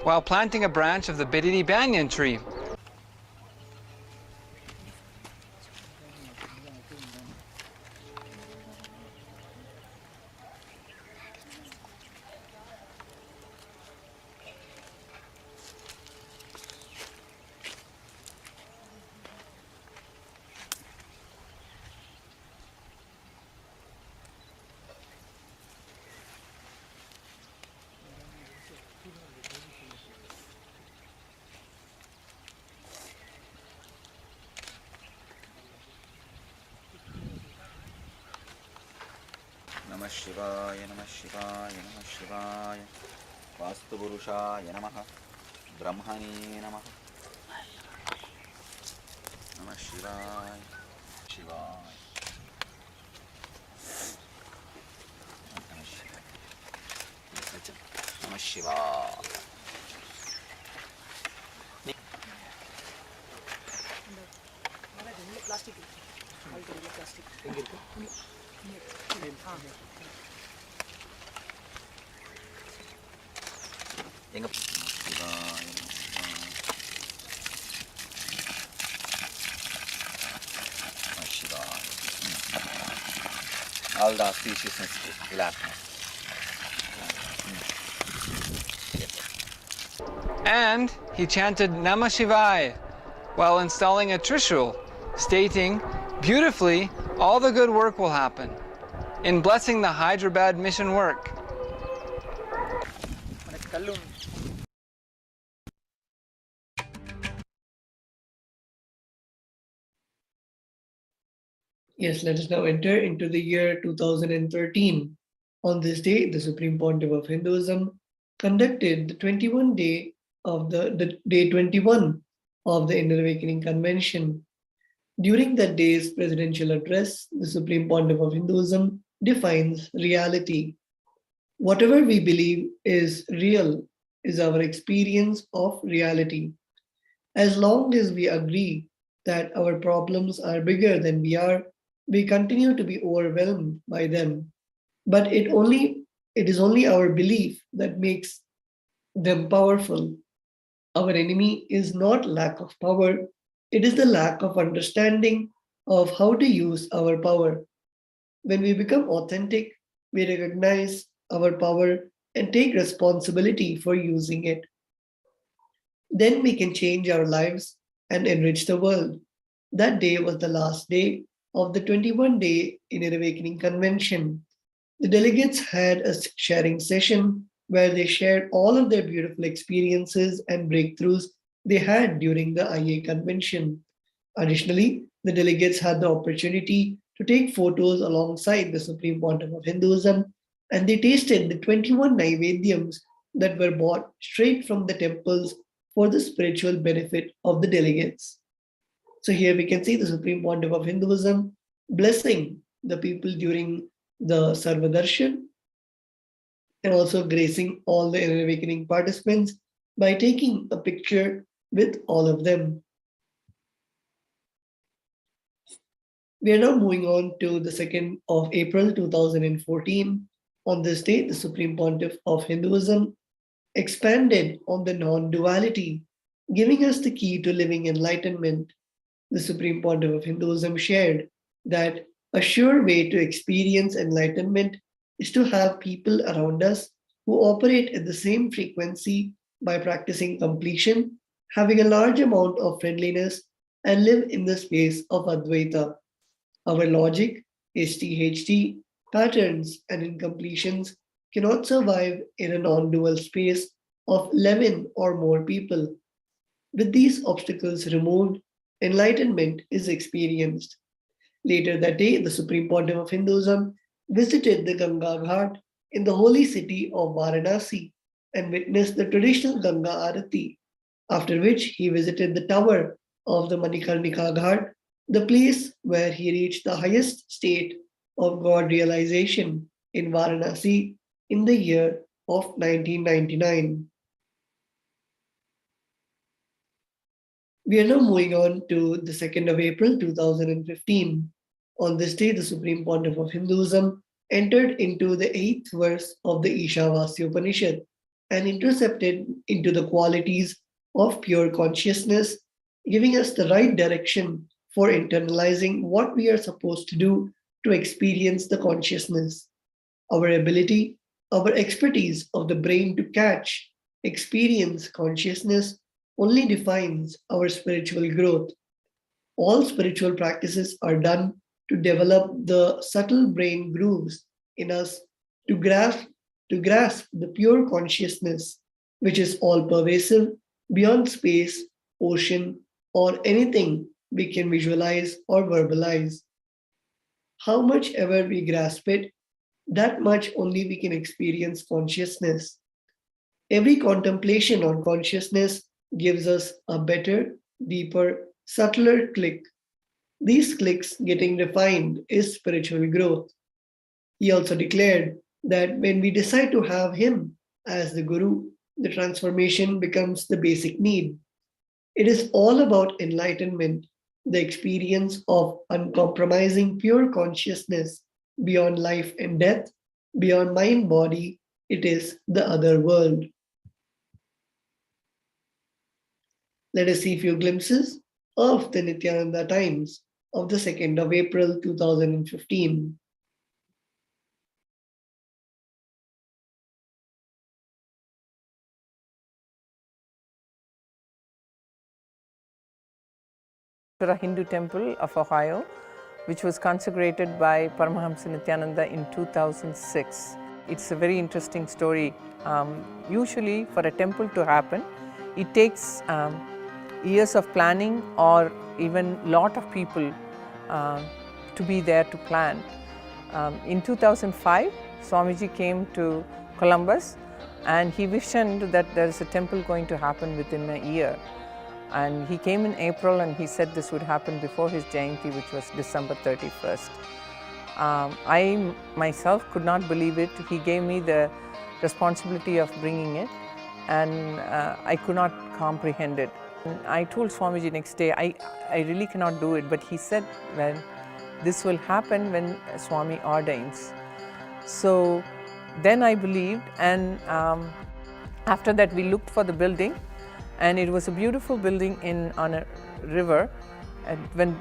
while planting a branch of the Bididi banyan tree. Namah Shivaya, Namah Shivaya, Namah Shivaya. Vastu Purushaya Namaha, Brahmani Namaha. Namah Shivaya, Shivaya. Namah Shivaya. Plastic. All the auspiciousness will happen. And he chanted Namah Shivaya while installing a Trishul, stating, beautifully, all the good work will happen, in blessing the Hyderabad mission work. Yes, let us now enter into the year 2013. On this day, the Supreme Pontiff of Hinduism conducted the 21 day of the day 21 of the Inner Awakening Convention. During that day's presidential address, the Supreme Pontiff of Hinduism defines reality. Whatever we believe is real is our experience of reality. As long as we agree that our problems are bigger than we are, we continue to be overwhelmed by them. But it is only our belief that makes them powerful. Our enemy is not lack of power, it is the lack of understanding of how to use our power. When we become authentic, we recognize our power and take responsibility for using it. Then we can change our lives and enrich the world. That day was the last day of the 21-day Inner Awakening Convention. The delegates had a sharing session where they shared all of their beautiful experiences and breakthroughs they had during the IA convention. Additionally, the delegates had the opportunity to take photos alongside the Supreme Pontiff of Hinduism, and they tasted the 21 Naivedyams that were bought straight from the temples for the spiritual benefit of the delegates. So here we can see the Supreme Pontiff of Hinduism blessing the people during the Sarvadarshan and also gracing all the inner awakening participants by taking a picture with all of them. We are now moving on to the 2nd of April 2014. On this day, the Supreme Pontiff of Hinduism expanded on the non-duality, giving us the key to living enlightenment. The Supreme Pontiff of Hinduism shared that a sure way to experience enlightenment is to have people around us who operate at the same frequency by practicing completion, having a large amount of friendliness, and live in the space of Advaita. Our logic, HDH, patterns, and incompletions cannot survive in a non-dual space of 11 or more people. With these obstacles removed, enlightenment is experienced. Later that day, the Supreme Pontiff of Hinduism visited the Ganga Ghat in the holy city of Varanasi and witnessed the traditional Ganga Arati, after which he visited the tower of the Manikarnika Ghat, the place where he reached the highest state of God realization in Varanasi in the year of 1999. We are now moving on to the 2nd of April 2015. On this day, the Supreme Pontiff of Hinduism entered into the 8th verse of the Ishavasya Upanishad and intercepted into the qualities of pure consciousness, giving us the right direction for internalizing what we are supposed to do to experience the consciousness. Our ability, our expertise of the brain to catch, experience consciousness only defines our spiritual growth. All spiritual practices are done to develop the subtle brain grooves in us to grasp the pure consciousness, which is all pervasive beyond space, ocean, or anything we can visualize or verbalize. How much ever we grasp it, that much only we can experience consciousness. Every contemplation on consciousness gives us a better, deeper, subtler click. These clicks getting refined is spiritual growth. He also declared that when we decide to have him as the Guru, the transformation becomes the basic need. It is all about enlightenment, the experience of uncompromising pure consciousness beyond life and death, beyond mind body. It is the other world. Let us see a few glimpses of the Nithyananda times of the 2nd of April 2015. A Hindu temple of Ohio, which was consecrated by Paramahamsa Nithyananda in 2006. It's a very interesting story. Usually for a temple to happen, it takes years of planning or even lot of people to be there to plan. In 2005, Swamiji came to Columbus and he visioned that there is a temple going to happen within a year. And he came in April and he said this would happen before his Jayanti, which was December 31st. I myself could not believe it. He gave me the responsibility of bringing it and I could not comprehend it. And I told Swamiji next day, I really cannot do it, but he said, well, this will happen when Swami ordains. So then I believed, and after that we looked for the building, and it was a beautiful building on a river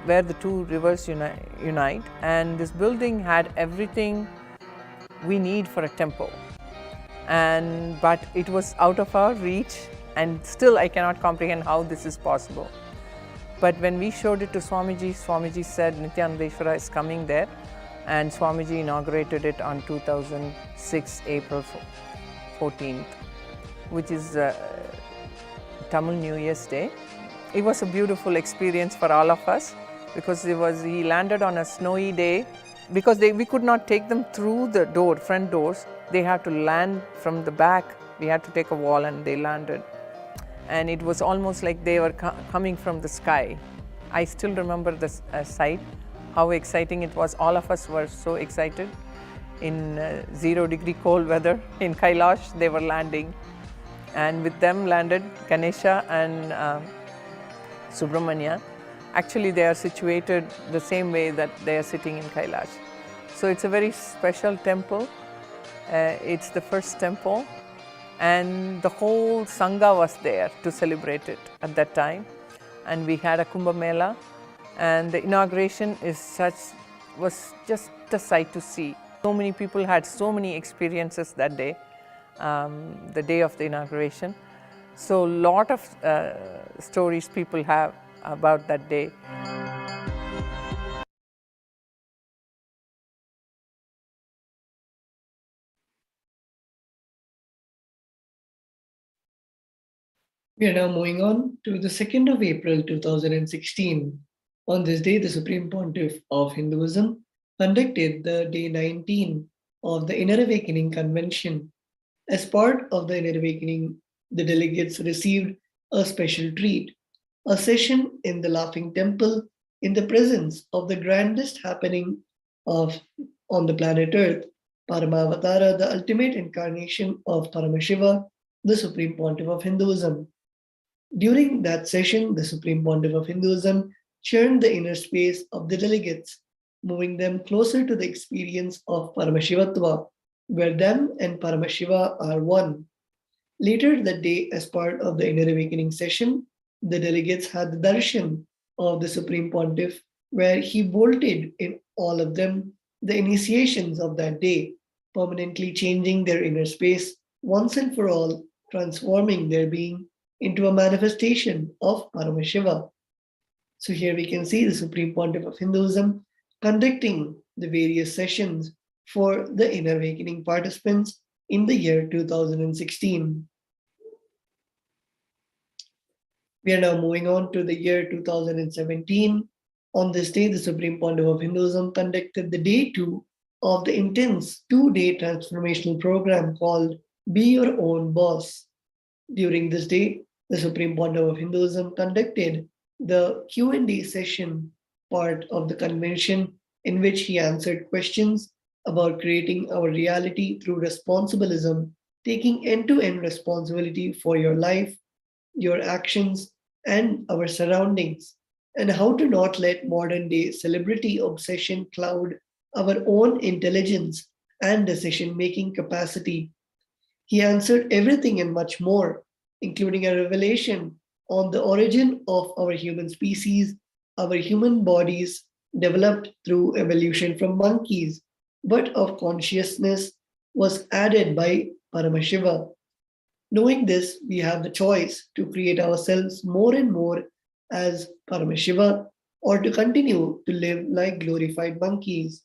where the two rivers unite, and this building had everything we need for a temple. But it was out of our reach, and still I cannot comprehend how this is possible. But when we showed it to Swamiji, Swamiji said Nithyanandeshwara is coming there and Swamiji inaugurated it on 2006 April 14th, which is Tamil New Year's Day. It was a beautiful experience for all of us because he landed on a snowy day. Because we could not take them through the front doors, they had to land from the back. We had to take a wall and they landed. And it was almost like they were coming from the sky. I still remember the sight, how exciting it was. All of us were so excited. In 0-degree cold weather in Kailash, they were landing. And with them landed Ganesha and Subramanya. Actually, they are situated the same way that they are sitting in Kailash. So it's a very special temple. It's the first temple, and the whole Sangha was there to celebrate it at that time. And we had a Kumbh Mela, and the inauguration was just a sight to see. So many people had so many experiences that day, the day of the inauguration. So a lot of stories people have about that day. We are now moving on to the 2nd of April 2016. On this day, the Supreme Pontiff of Hinduism conducted the day 19 of the Inner Awakening Convention. As part of the Inner Awakening, the delegates received a special treat, a session in the Laughing Temple in the presence of the grandest happening on the planet Earth, Paramavatara, the ultimate incarnation of Paramashiva, the Supreme Pontiff of Hinduism. During that session, the Supreme Pontiff of Hinduism churned the inner space of the delegates, moving them closer to the experience of Paramashivatva, where them and Paramashiva are one. Later that day, as part of the Inner Awakening session, the delegates had the darshan of the Supreme Pontiff, where he bolted in all of them the initiations of that day, permanently changing their inner space once and for all, transforming their being into a manifestation of Paramashiva. So here we can see the Supreme Pontiff of Hinduism conducting the various sessions for the Inner Awakening participants in the year 2016. We are now moving on to the year 2017. On this day, the Supreme Pontiff of Hinduism conducted the day 2 of the intense 2-day transformational program called Be Your Own Boss. During this day, the Supreme Pontiff of Hinduism conducted the Q&A session part of the convention, in which he answered questions about creating our reality through responsibilism, taking end-to-end responsibility for your life, your actions, and our surroundings, and how to not let modern-day celebrity obsession cloud our own intelligence and decision-making capacity. He answered everything and much more, including a revelation on the origin of our human species, our human bodies developed through evolution from monkeys, but of consciousness was added by Paramashiva. Knowing this, we have the choice to create ourselves more and more as Paramashiva, or to continue to live like glorified monkeys.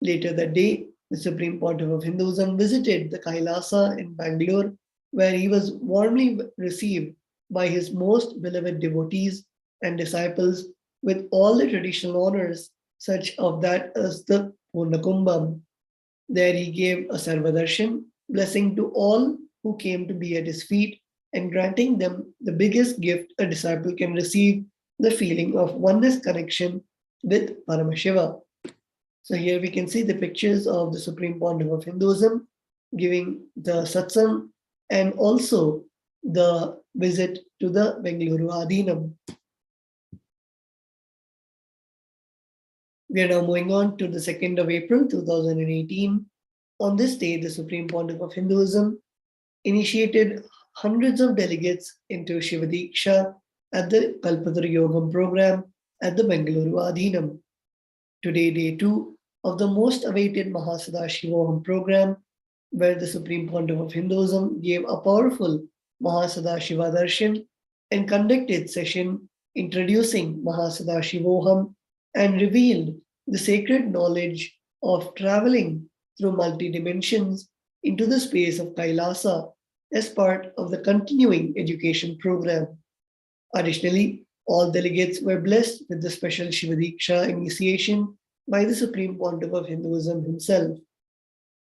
Later that day, the Supreme Pontiff of Hinduism visited the KAILASA in Bangalore, where he was warmly received by his most beloved devotees and disciples with all the traditional honors, such of that as the Purnakumbham. There he gave a Sarvadarshan, blessing to all who came to be at his feet and granting them the biggest gift a disciple can receive, the feeling of oneness connection with Paramashiva. So here we can see the pictures of the Supreme Pontiff of Hinduism giving the satsang and also the visit to the Bengaluru Adinam. We are now moving on to the 2nd of April 2018. On this day, the Supreme Pontiff of Hinduism initiated hundreds of delegates into Shiva Diksha at the Kalpataru Yogam program at the Bengaluru Adinam. Today, day 2 of the most awaited Mahasadashivoham program, where the Supreme Pontiff of Hinduism gave a powerful Mahasadashiva darshan and conducted session introducing Mahasadashivoham and revealed the sacred knowledge of traveling through multi-dimensions into the space of Kailasa as part of the continuing education program. Additionally, all delegates were blessed with the special Shivadiksha initiation by the Supreme Pontiff of Hinduism himself.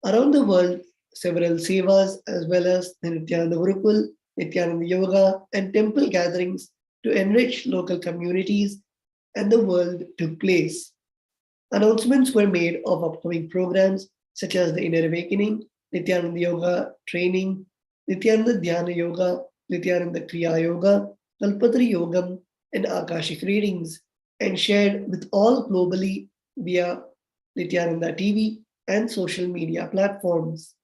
Around the world, several sevas as well as the Nithyananda Gurukul, Nithyananda Yoga, and temple gatherings to enrich local communities and the world took place. Announcements were made of upcoming programs such as the Inner Awakening, Nithyananda Yoga Training, Nithyananda Dhyana Yoga, Nithyananda Kriya Yoga, Kalpatri Yogam, and Akashic readings, and shared with all globally via Nithyananda TV and social media platforms.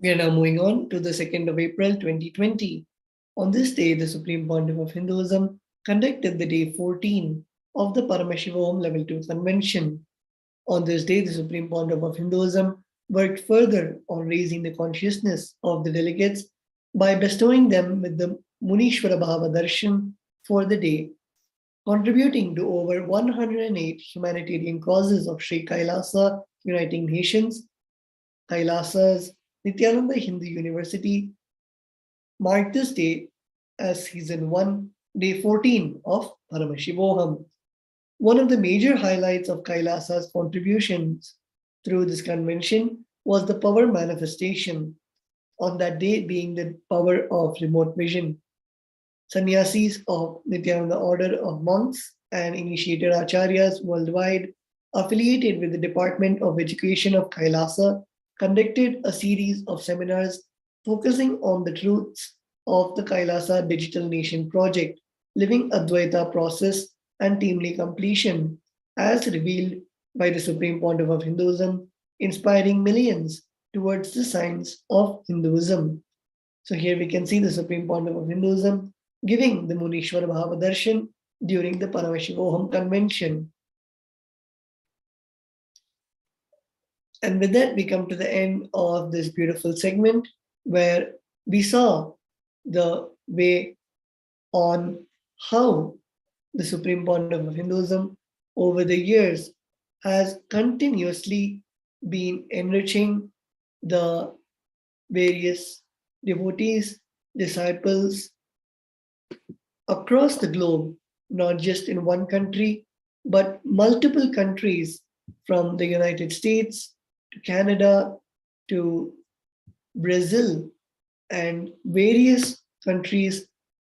We are now moving on to the 2nd of April 2020. On this day, the Supreme Pontiff of Hinduism conducted the day 14 of the Paramashivoham Level 2 Convention. On this day, the Supreme Pontiff of Hinduism worked further on raising the consciousness of the delegates by bestowing them with the Munishwara Bhava Darshan for the day, contributing to over 108 humanitarian causes of Sri Kailasa Uniting Nations, Kailasa's Nithyananda Hindu University marked this day as Season 1, Day 14 of Paramashivoham. One of the major highlights of Kailasa's contributions through this convention was the power manifestation, on that day being the power of remote vision. Sannyasis of Nithyananda Order of Monks and initiated acharyas worldwide affiliated with the Department of Education of Kailasa conducted a series of seminars focusing on the truths of the Kailasa Digital Nation project, Living Advaita Process and Teamly Completion, as revealed by the Supreme Pontiff of Hinduism, inspiring millions towards the science of Hinduism. So here we can see the Supreme Pontiff of Hinduism giving the Munishwara Bhava Darshan during the Paramashivoham convention. And with that, we come to the end of this beautiful segment where we saw the way on how the Supreme Pontiff of Hinduism over the years has continuously been enriching the various devotees, disciples across the globe, not just in one country, but multiple countries from the United States to Canada to Brazil and various countries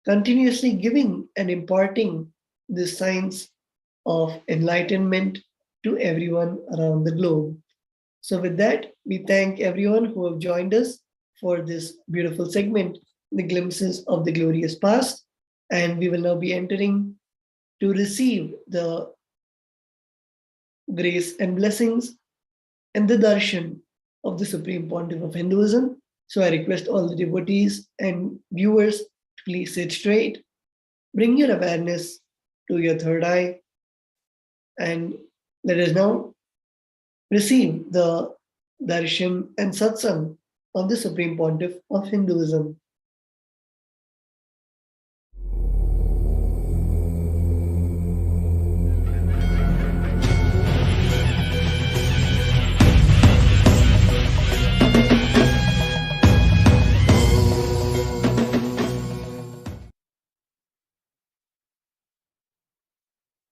continuously giving and imparting the science of enlightenment to everyone around the globe. So with that, we thank everyone who have joined us for this beautiful segment, the glimpses of the glorious past. And we will now be entering to receive the grace and blessings and the darshan of the Supreme Pontiff of Hinduism. So I request all the devotees and viewers to please sit straight, bring your awareness to your third eye, and let us now receive the darshan and satsang of the Supreme Pontiff of Hinduism.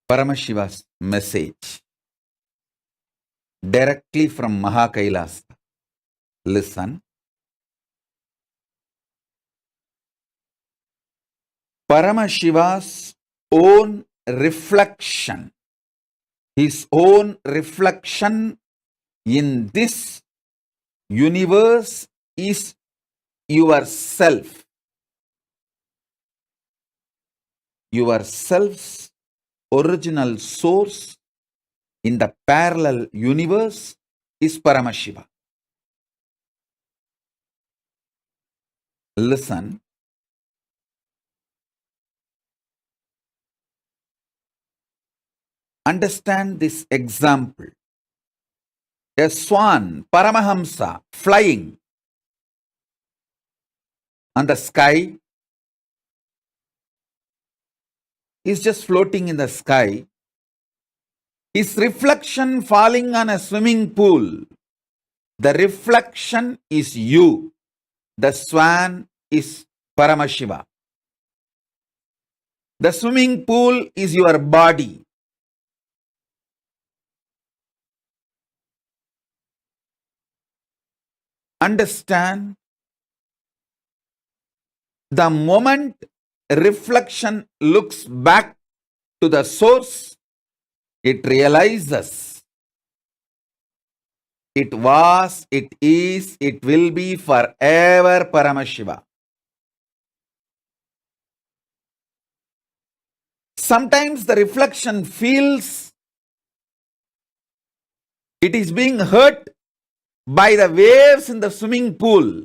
Paramashiva's message directly from Kailasa. Listen. Paramashiva's own reflection His own reflection in this universe is yourself. Yourself's original source in the parallel universe is Paramashiva. Listen. Understand this example. A swan, Paramahamsa, flying on the sky, is just floating in the sky. His reflection falling on a swimming pool. The reflection is you. The swan is Paramashiva. The swimming pool is your body. Understand, the moment reflection looks back to the source, it realizes it was, it is, it will be forever Paramashiva. Sometimes the reflection feels it is being hurt by the waves in the swimming pool.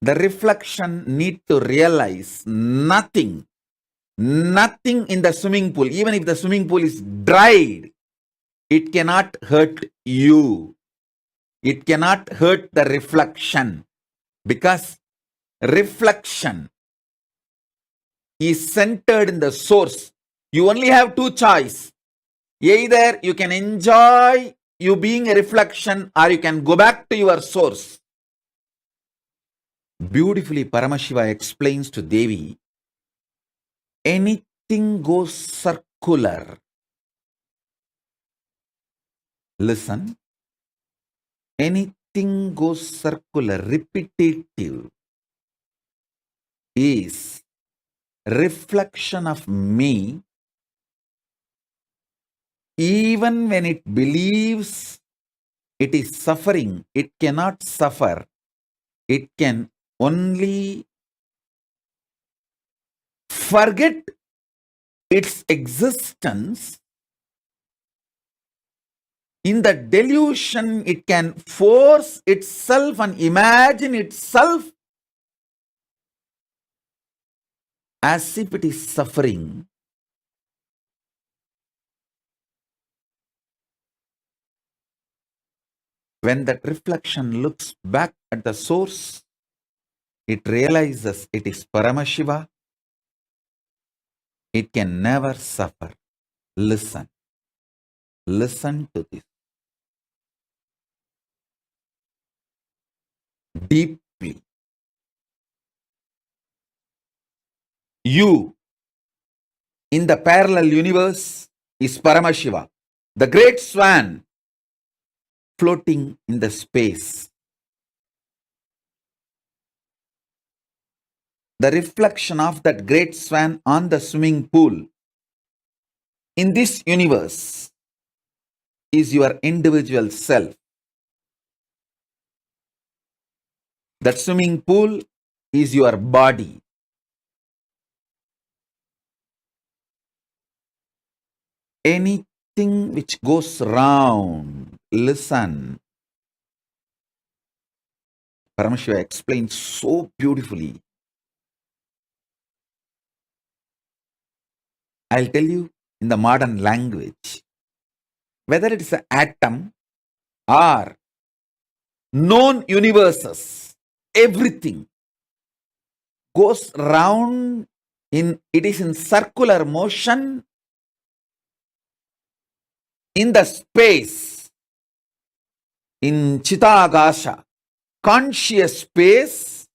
The reflection need to realize nothing in the swimming pool, even if the swimming pool is dried, it cannot hurt you. It cannot hurt the reflection, because reflection is centered in the source. You only have two choices. Either you can enjoy you being a reflection, or you can go back to your source. Beautifully, Paramashiva explains to Devi, anything goes circular. Listen, anything goes circular, repetitive, is reflection of me, even when it believes it is suffering. It cannot suffer. It can only forget its existence. In the delusion, it can force itself and imagine itself as if it is suffering. When that reflection looks back at the source, it realizes it is Paramashiva. It can never suffer. Listen. Listen to this deeply. You, in the parallel universe, is Paramashiva, the great swan floating in the space. The reflection of that great swan on the swimming pool in this universe is your individual self. That swimming pool is your body. Anything which goes round, listen. Paramashiva explains so beautifully. I'll tell you in the modern language, whether it is an atom or known universes, everything goes round it is in circular motion in the space, in Chitagasha, conscious space.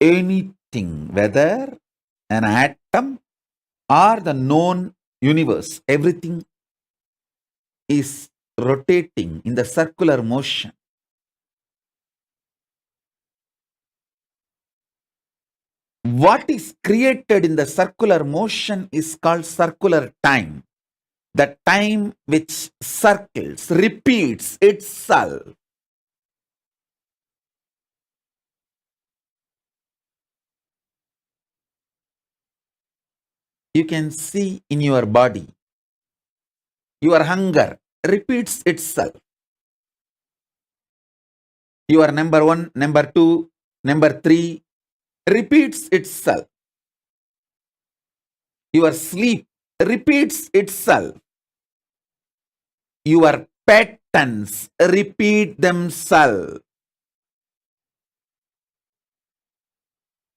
Anything, whether an atom or the known universe, everything is rotating in the circular motion. What is created in the circular motion is called circular time. The time which circles, repeats itself. You can see in your body. Your hunger repeats itself. Your number 1, number 2, number 3 repeats itself. Your sleep repeats itself. Your patterns repeat themselves.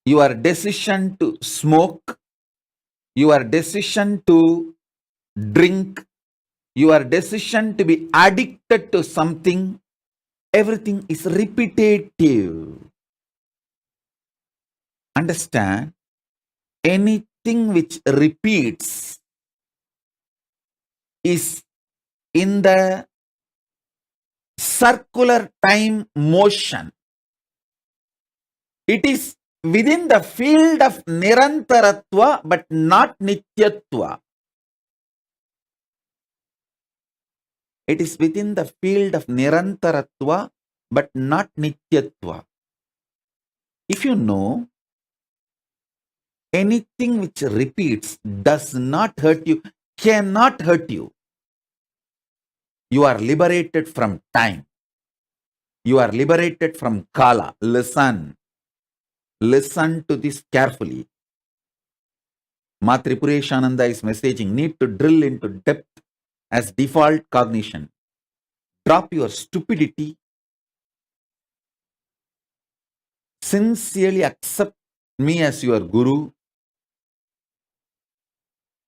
Your decision to smoke, your decision to drink, your decision to be addicted to something, everything is repetitive. Understand? Anything which repeats is in the circular time motion. It is within the field of Nirantaratva but not Nityatva. It is within the field of Nirantaratva but not Nityatva. If you know, anything which repeats does not hurt you, cannot hurt you. You are liberated from time. You are liberated from Kala. Listen. Listen to this carefully. Ma Tripureshananda is messaging, need to drill into depth as default cognition. Drop your stupidity. Sincerely accept me as your guru.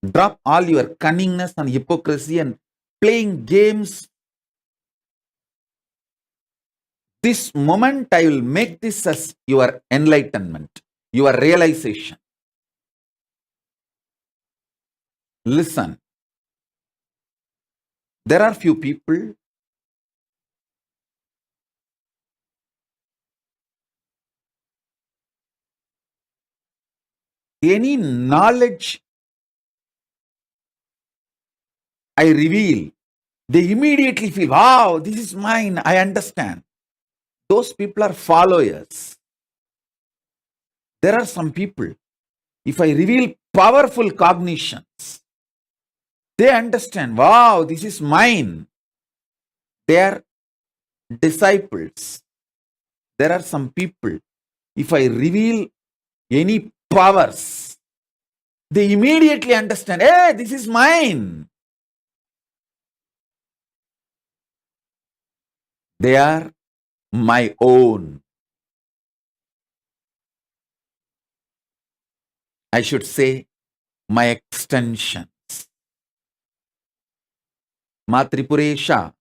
Drop all your cunningness and hypocrisy and playing games. This moment I will make this as your enlightenment, your realization. Listen. There are few people any knowledge I reveal, they immediately feel, wow, this is mine, I understand. Those people are followers. There are some people, if I reveal powerful cognitions, they understand, wow, this is mine. They are disciples. There are some people, if I reveal any powers, they immediately understand, hey, this is mine. They are my own. I should say, my extensions. Ma Tripuresha,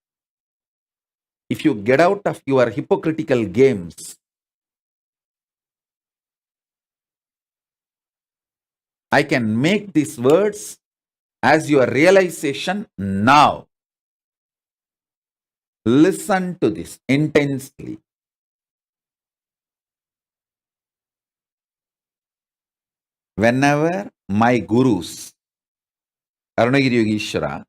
if you get out of your hypocritical games, I can make these words as your realization now. Listen to this intensely. Whenever my gurus, Arunagiri Yogeshwara,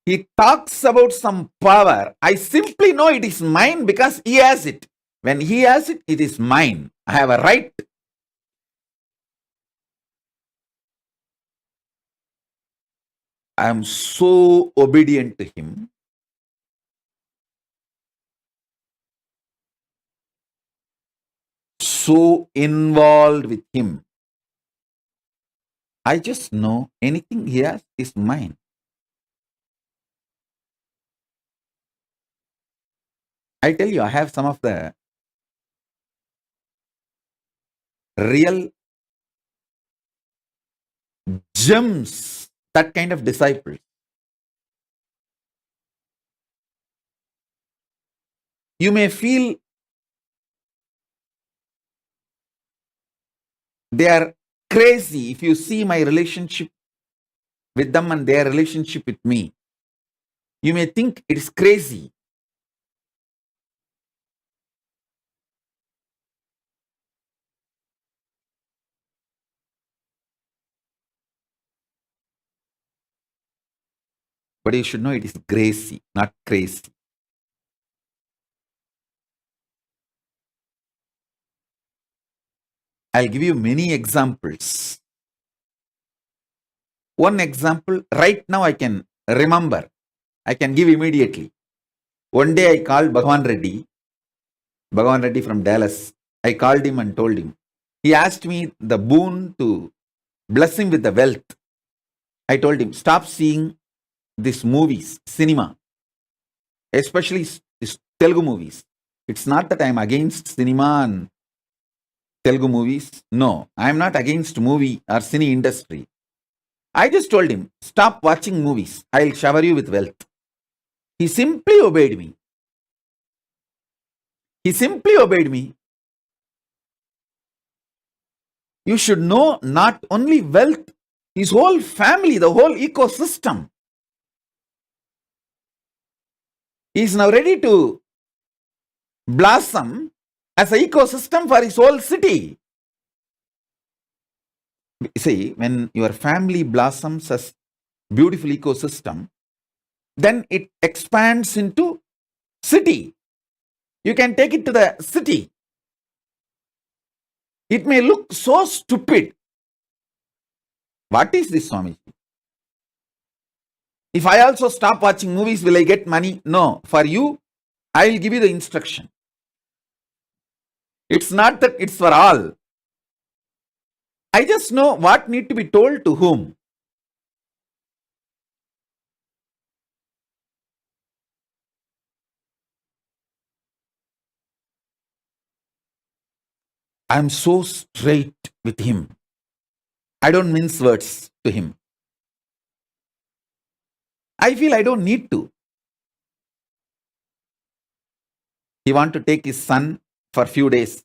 he talks about some power, I simply know it is mine because he has it. When he has it, it is mine. I have a right. I am so obedient to him. So involved with him. I just know anything he has is mine. I tell you, I have some of the real gems, that kind of disciples. You may feel they are crazy if you see my relationship with them and their relationship with me. You may think it is crazy. But you should know it is gracie, not crazy. I'll give you many examples. One example right now I can remember. I can give immediately. One day I called Bhagavan Reddy from Dallas. I called him and told him. He asked me the boon to bless him with the wealth. I told him, stop seeing these movies, cinema, especially these Telugu movies. It's not that I'm against cinema and Telugu movies. No, I'm not against movie or cine industry. I just told him, stop watching movies. I'll shower you with wealth. He simply obeyed me. You should know not only wealth, his whole family, the whole ecosystem. He is now ready to blossom as an ecosystem for his whole city. See, when your family blossoms as beautiful ecosystem, then it expands into city. You can take it to the city. It may look so stupid. What is this, Swamiji? If I also stop watching movies, will I get money? No. For you, I will give you the instruction. It's not that it's for all. I just know what need to be told to whom. I am so straight with him. I don't mince words to him. I feel I don't need to. He wanted to take his son for a few days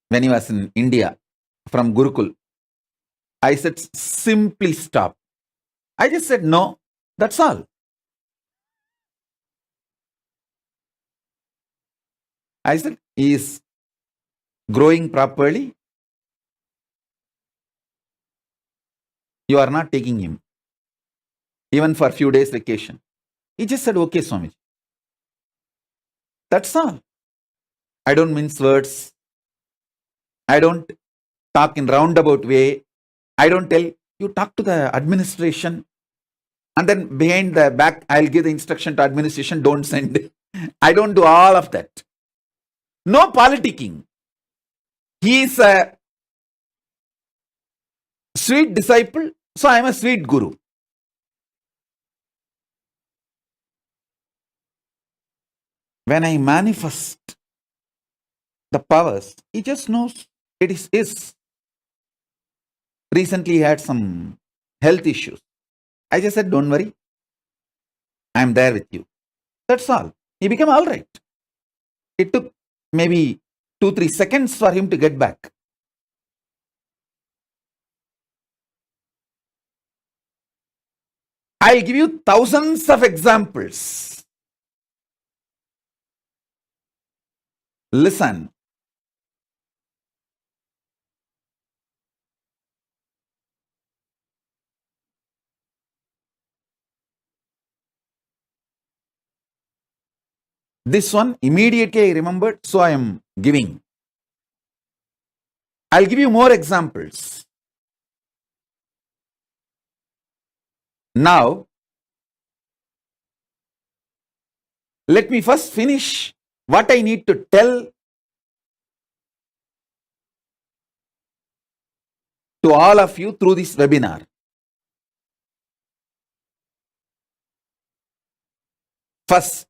when he was in India from Gurukul. I said, simply stop. I just said, no, that's all. I said, he is growing properly. You are not taking him, even for a few days vacation. He just said, okay, Swamiji. That's all. I don't mince words. I don't talk in roundabout way. I don't tell you talk to the administration and then behind the back, I'll give the instruction to administration, don't send. I don't do all of that. No politicking. He is a sweet disciple, so I am a sweet guru. When I manifest the powers, he just knows it is his. Recently he had some health issues. I just said, don't worry. I am there with you. That's all. He became all right. It took maybe 2-3 seconds for him to get back. I'll give you thousands of examples. Listen. This one immediately I remembered, so I am giving. I'll give you more examples. Now, let me first finish what I need to tell to all of you through this webinar. First,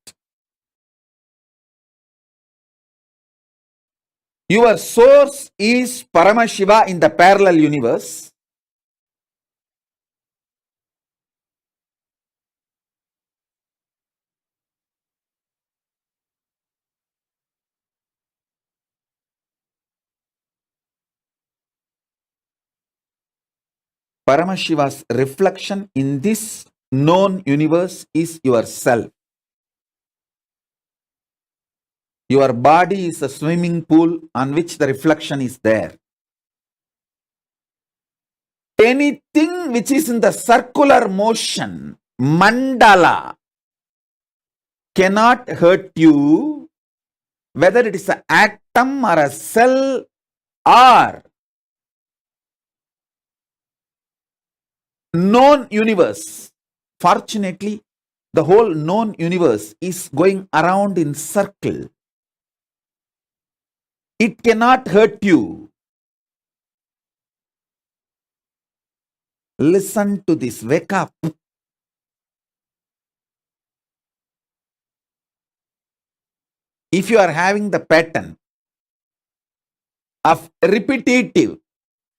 your source is Paramashiva in the parallel universe. Paramashiva's reflection in this known universe is yourself. Your body is a swimming pool on which the reflection is there. Anything which is in the circular motion mandala cannot hurt you, whether it is an atom or a cell or known universe. Fortunately, the whole known universe is going around in circle. It cannot hurt you. Listen to this. Wake up. If you are having the pattern of repetitive,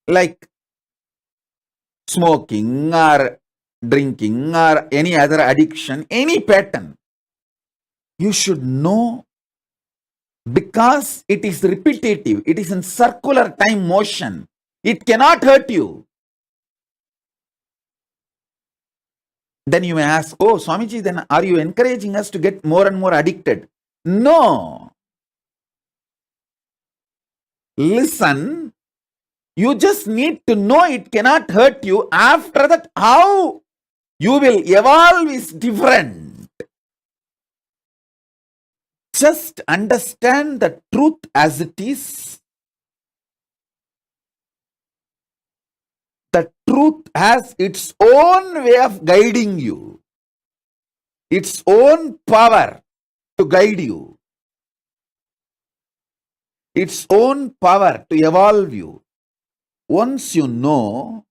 like smoking or drinking or any other addiction, any pattern, you should know, because it is repetitive, it is in circular time motion, it cannot hurt you. Then you may ask, oh Swamiji, then are you encouraging us to get more and more addicted? No. Listen, you just need to know it cannot hurt you. After that, how you will evolve is different. Just understand the truth as it is. The truth has its own way of guiding you, its own power to guide you, its own power to evolve you. Once you know,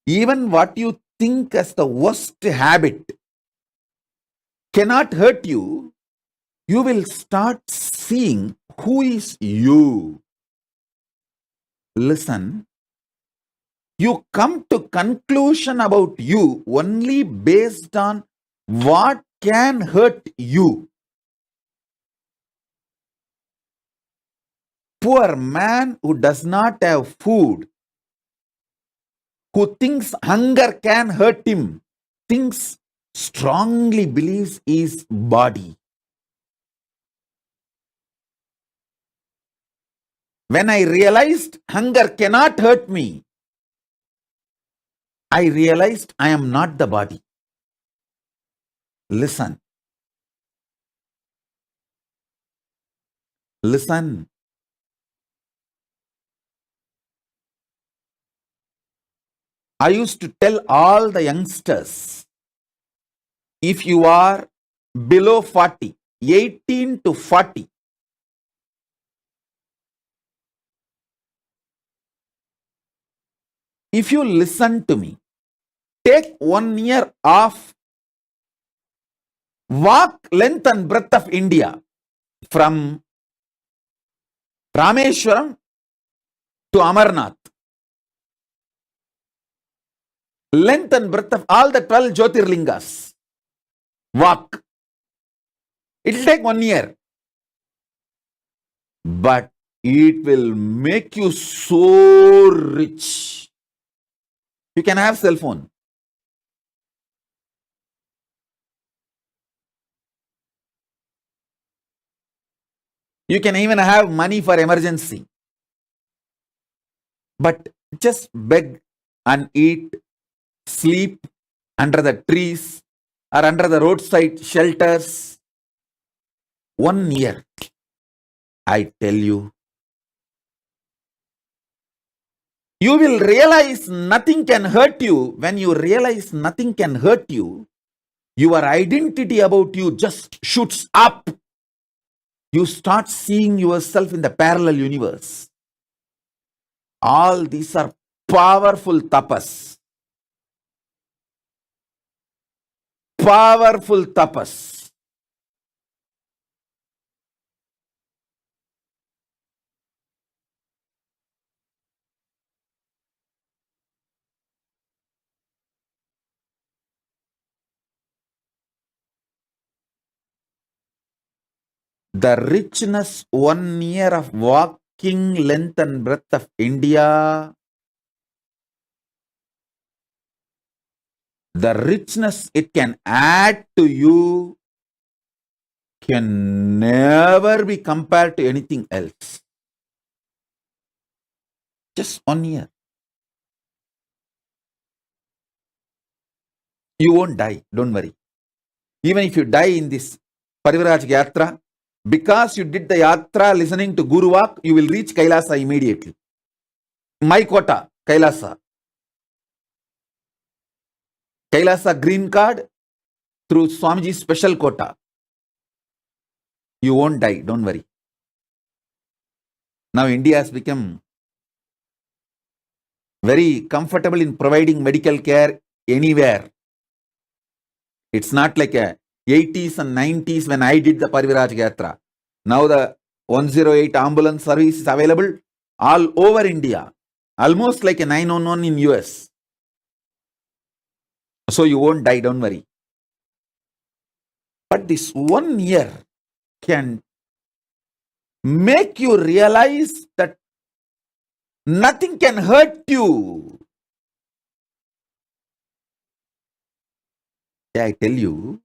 even what you think as the worst habit cannot hurt you, you will start seeing who is you. Listen, you come to conclusion about you only based on what can hurt you. Poor man who does not have food, who thinks hunger can hurt him, thinks strongly believes his body. When I realized hunger cannot hurt me, I realized I am not the body. Listen. Listen. I used to tell all the youngsters, if you are below 40, 18 to 40, if you listen to me, take 1 year off, walk length and breadth of India from Rameshwaram to Amarnath. Length and breadth of all the 12 Jyotirlingas. Walk. It will take 1 year. But it will make you so rich. You can have cell phone. You can even have money for emergency. But just beg and eat, sleep under the trees or under the roadside shelters. 1 year, I tell you, you will realize nothing can hurt you. When you realize nothing can hurt you, your identity about you just shoots up. You start seeing yourself in the parallel universe. All these are powerful tapas. Powerful tapas. The richness 1 year of walking length and breadth of India, the richness it can add to you can never be compared to anything else. Just 1 year. You won't die, don't worry. Even if you die in this Parivraj Yatra, because you did the Yatra listening to Guru Walk, you will reach Kailasa immediately. My quota, Kailasa. Kailasa green card through Swamiji's special quota. You won't die, don't worry. Now India has become very comfortable in providing medical care anywhere. It's not like a 80s and 90s when I did the Parivraj Yatra. Now the 108 ambulance service is available all over India. Almost like a 911 in US. So you won't die, don't worry. But this 1 year can make you realize that nothing can hurt you. Yeah, I tell you,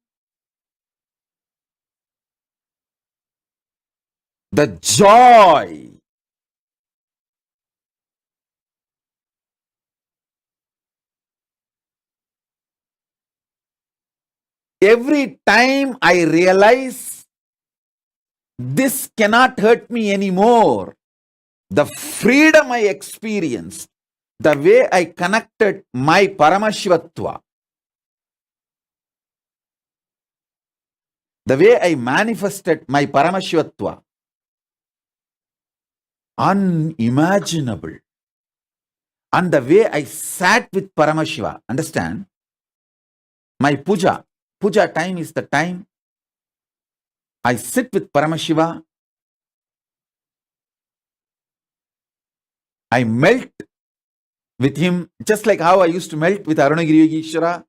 the joy, every time I realize this cannot hurt me anymore, the freedom I experienced, the way I connected my Paramashivatva, the way I manifested my Paramashivatva, unimaginable. And the way I sat with Paramashiva, understand? My puja time is the time I sit with Paramashiva, I melt with him, just like how I used to melt with Arunagiri Yogeshwara.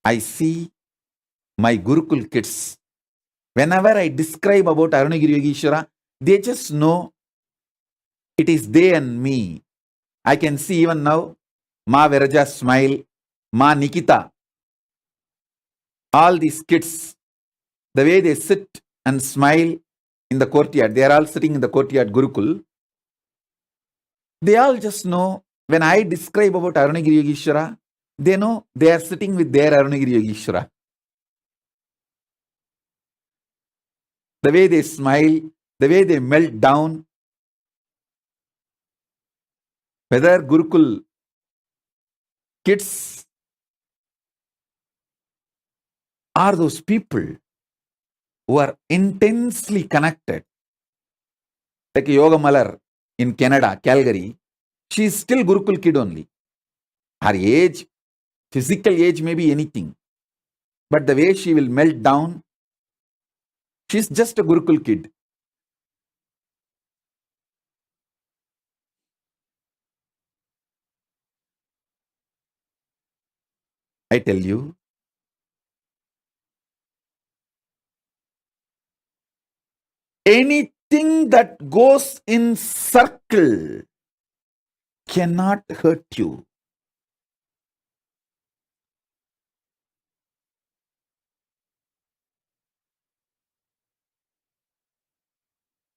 I see my Gurukul kids. Whenever I describe about Arunagiri Yogeshwara, they just know it is they and me. I can see even now, Ma Viraja smile, Ma Nikita, all these kids, the way they sit and smile in the courtyard, they are all sitting in the courtyard Gurukul. They all just know, when I describe about Arunagiri Yogeshwara, they know they are sitting with their Arunagiri Yogeshwara. The way they smile, the way they melt down, whether Gurukul kids are those people who are intensely connected. Like Yoga Malar in Canada, Calgary, she is still Gurukul kid only. Her age, physical age may be anything, but the way she will melt down, she is just a Gurukul kid. I tell you, anything that goes in circle cannot hurt you.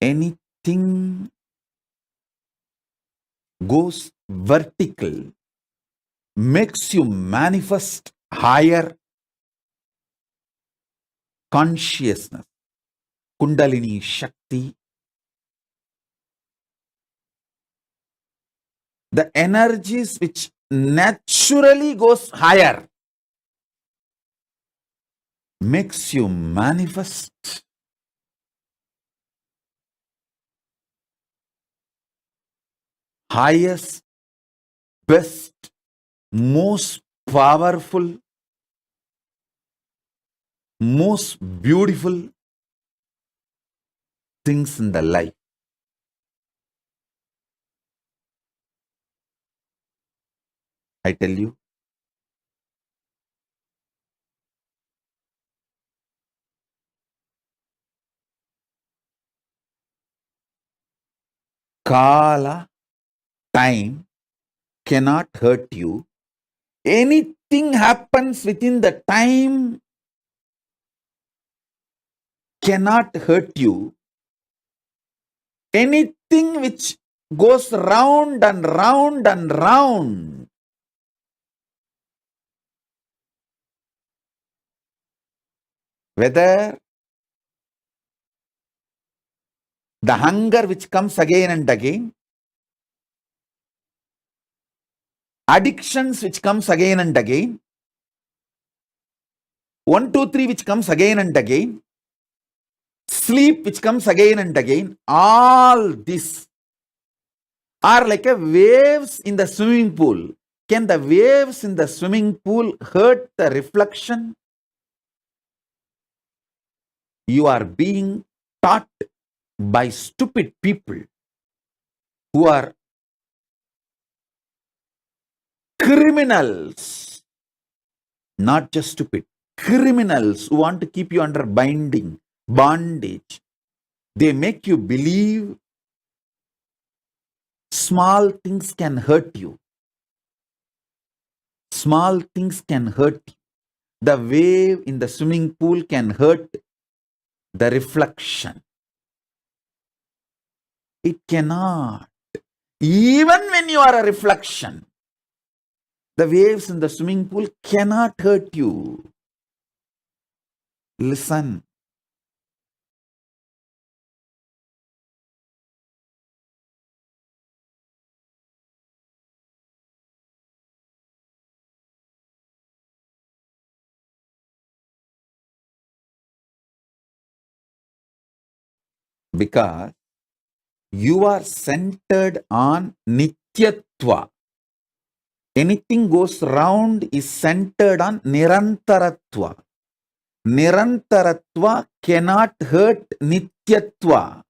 Anything goes vertical makes you manifest higher consciousness, Kundalini Shakti. The energies which naturally goes higher makes you manifest highest, best, most powerful, most beautiful things in the life. I tell you, Kala, time, cannot hurt you. Anything happens within the time cannot hurt you. Anything which goes round and round and round. Whether the hunger which comes again and again, addictions which comes again and again, 1, 2, 3 which comes again and again, sleep which comes again and again, all this are like a waves in the swimming pool. Can the waves in the swimming pool hurt the reflection? You are being taught by stupid people who are criminals, not just stupid, criminals who want to keep you under bondage. They make you believe small things can hurt you. Small things can hurt you. The wave in the swimming pool can hurt the reflection. It cannot. Even when you are a reflection, the waves in the swimming pool cannot hurt you. Listen. Because you are centered on Nityatva. Anything goes round is centered on Nirantaratva. Nirantaratva cannot hurt Nityatva.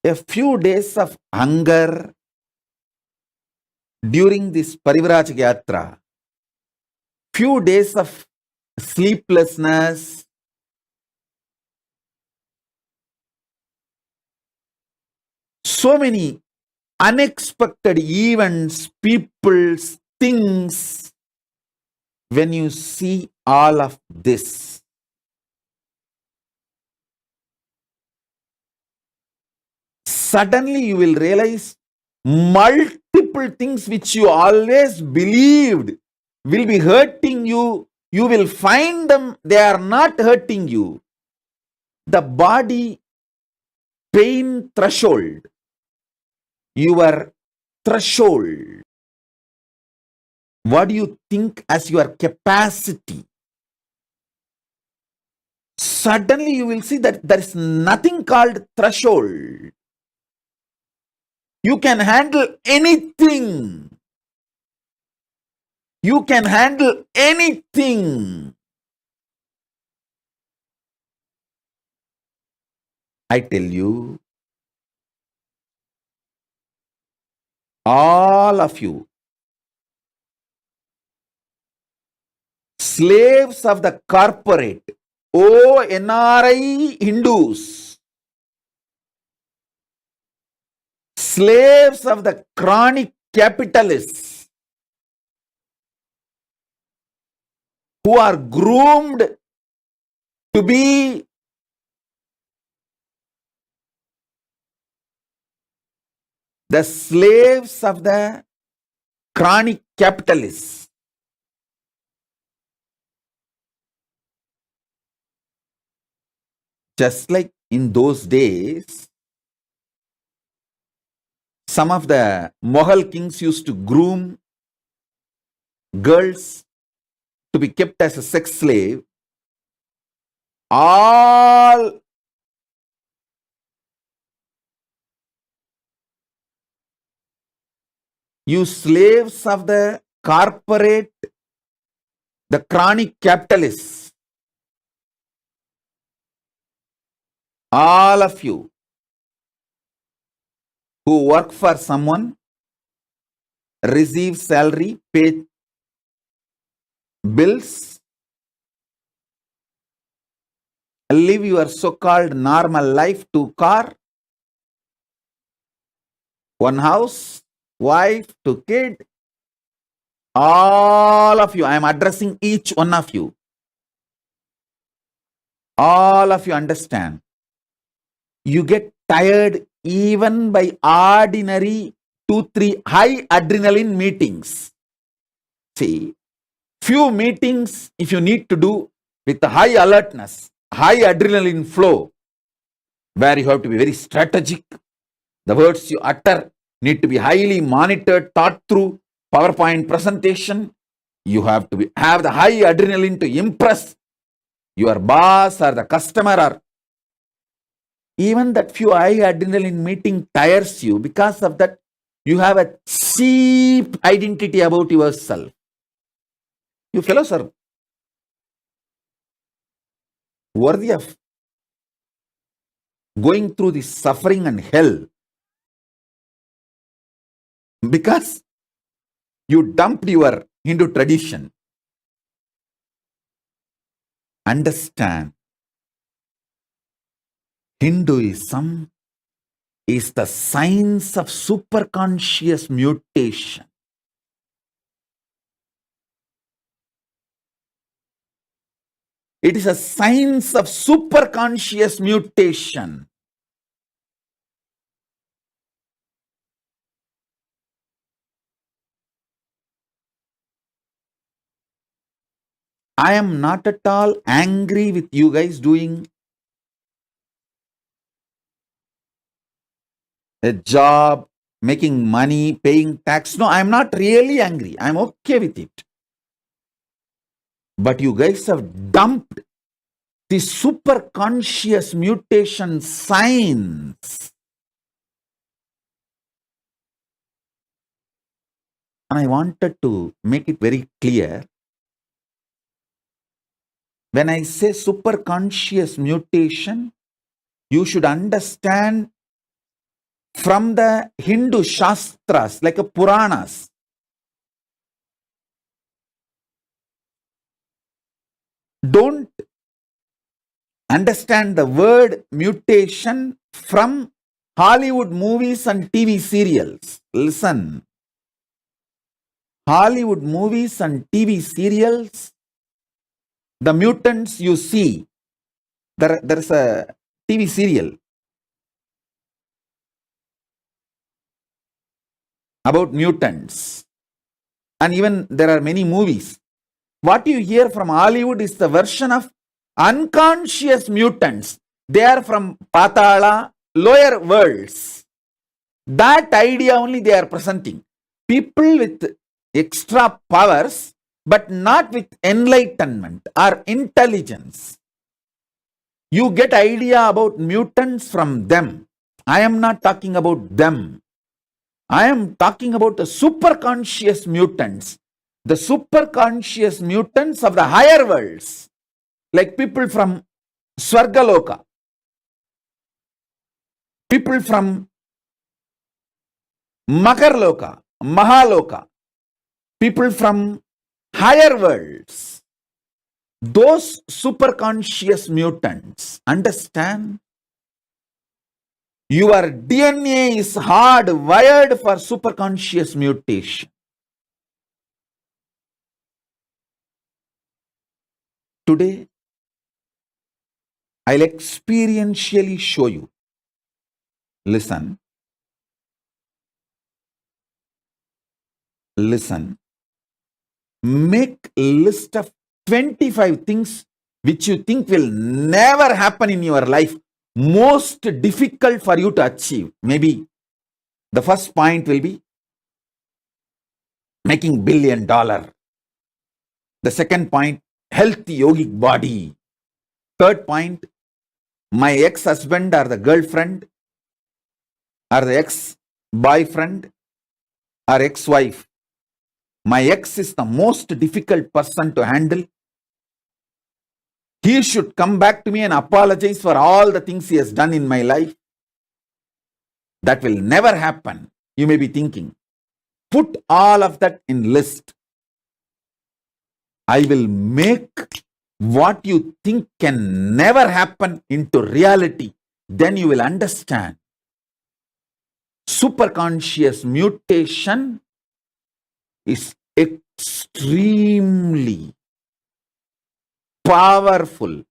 A few days of hunger during this Parivraj Yatra, few days of sleeplessness, so many unexpected events, peoples, things. When you see all of this, suddenly you will realize multiple things which you always believed will be hurting you. You will find them, they are not hurting you. The body pain threshold, your threshold, what do you think as your capacity? Suddenly you will see that there is nothing called threshold. You can handle anything. You can handle anything. I tell you, all of you, slaves of the corporate, oh NRI Hindus, slaves of the chronic capitalists who are groomed to be the slaves of the chronic capitalists. Just like in those days, some of the Mughal kings used to groom girls to be kept as a sex slave. All you slaves of the corporate, the chronic capitalists, all of you who work for someone, receive salary, pay bills, live your so-called normal life to car, One house, wife, two kids, all of you. I am addressing each one of you. All of you understand. You get tired even by ordinary 2-3 high adrenaline meetings. See, few meetings if you need to do with the high alertness, high adrenaline flow, where you have to be very strategic. The words you utter need to be highly monitored, thought through. PowerPoint presentation, you have to have the high adrenaline to impress your boss or the customer, or even that few high adrenaline meeting tires you. Because of that, you have a cheap identity about yourself. You fellows are worthy of going through this suffering and hell because you dumped your Hindu tradition. Understand, Hinduism is the science of superconscious mutation. It is a science of superconscious mutation. I am not at all angry with you guys doing a job, making money, paying tax. No, I am not really angry. I am okay with it. But you guys have dumped the superconscious mutation science. And I wanted to make it very clear. When I say superconscious mutation, you should understand from the Hindu Shastras, like a Puranas. Don't understand the word mutation from Hollywood movies and TV serials. Listen. Hollywood movies and TV serials, the mutants you see, there's a TV serial about mutants. And even there are many movies. What you hear from Hollywood is the version of unconscious mutants. They are from Patala, lower worlds. That idea only they are presenting. People with extra powers, but not with enlightenment or intelligence. You get idea about mutants from them. I am not talking about them. I am talking about the superconscious mutants. The superconscious mutants of the higher worlds. Like people from Swargaloka. People from Makarloka, Mahaloka. People from higher worlds. Those superconscious mutants, understand? Your DNA is hardwired for superconscious mutation. Today, I'll experientially show you. Listen. Listen. Make a list of 25 things which you think will never happen in your life, most difficult for you to achieve. Maybe the first point will be making $1 billion. The second point, healthy yogic body. Third point, my ex-husband or the girlfriend or the ex-boyfriend or ex-wife. My ex is the most difficult person to handle. He should come back to me and apologize for all the things he has done in my life. That will never happen. You may be thinking. Put all of that in list. I will make what you think can never happen into reality. Then you will understand. superconscious mutation is extremely powerful,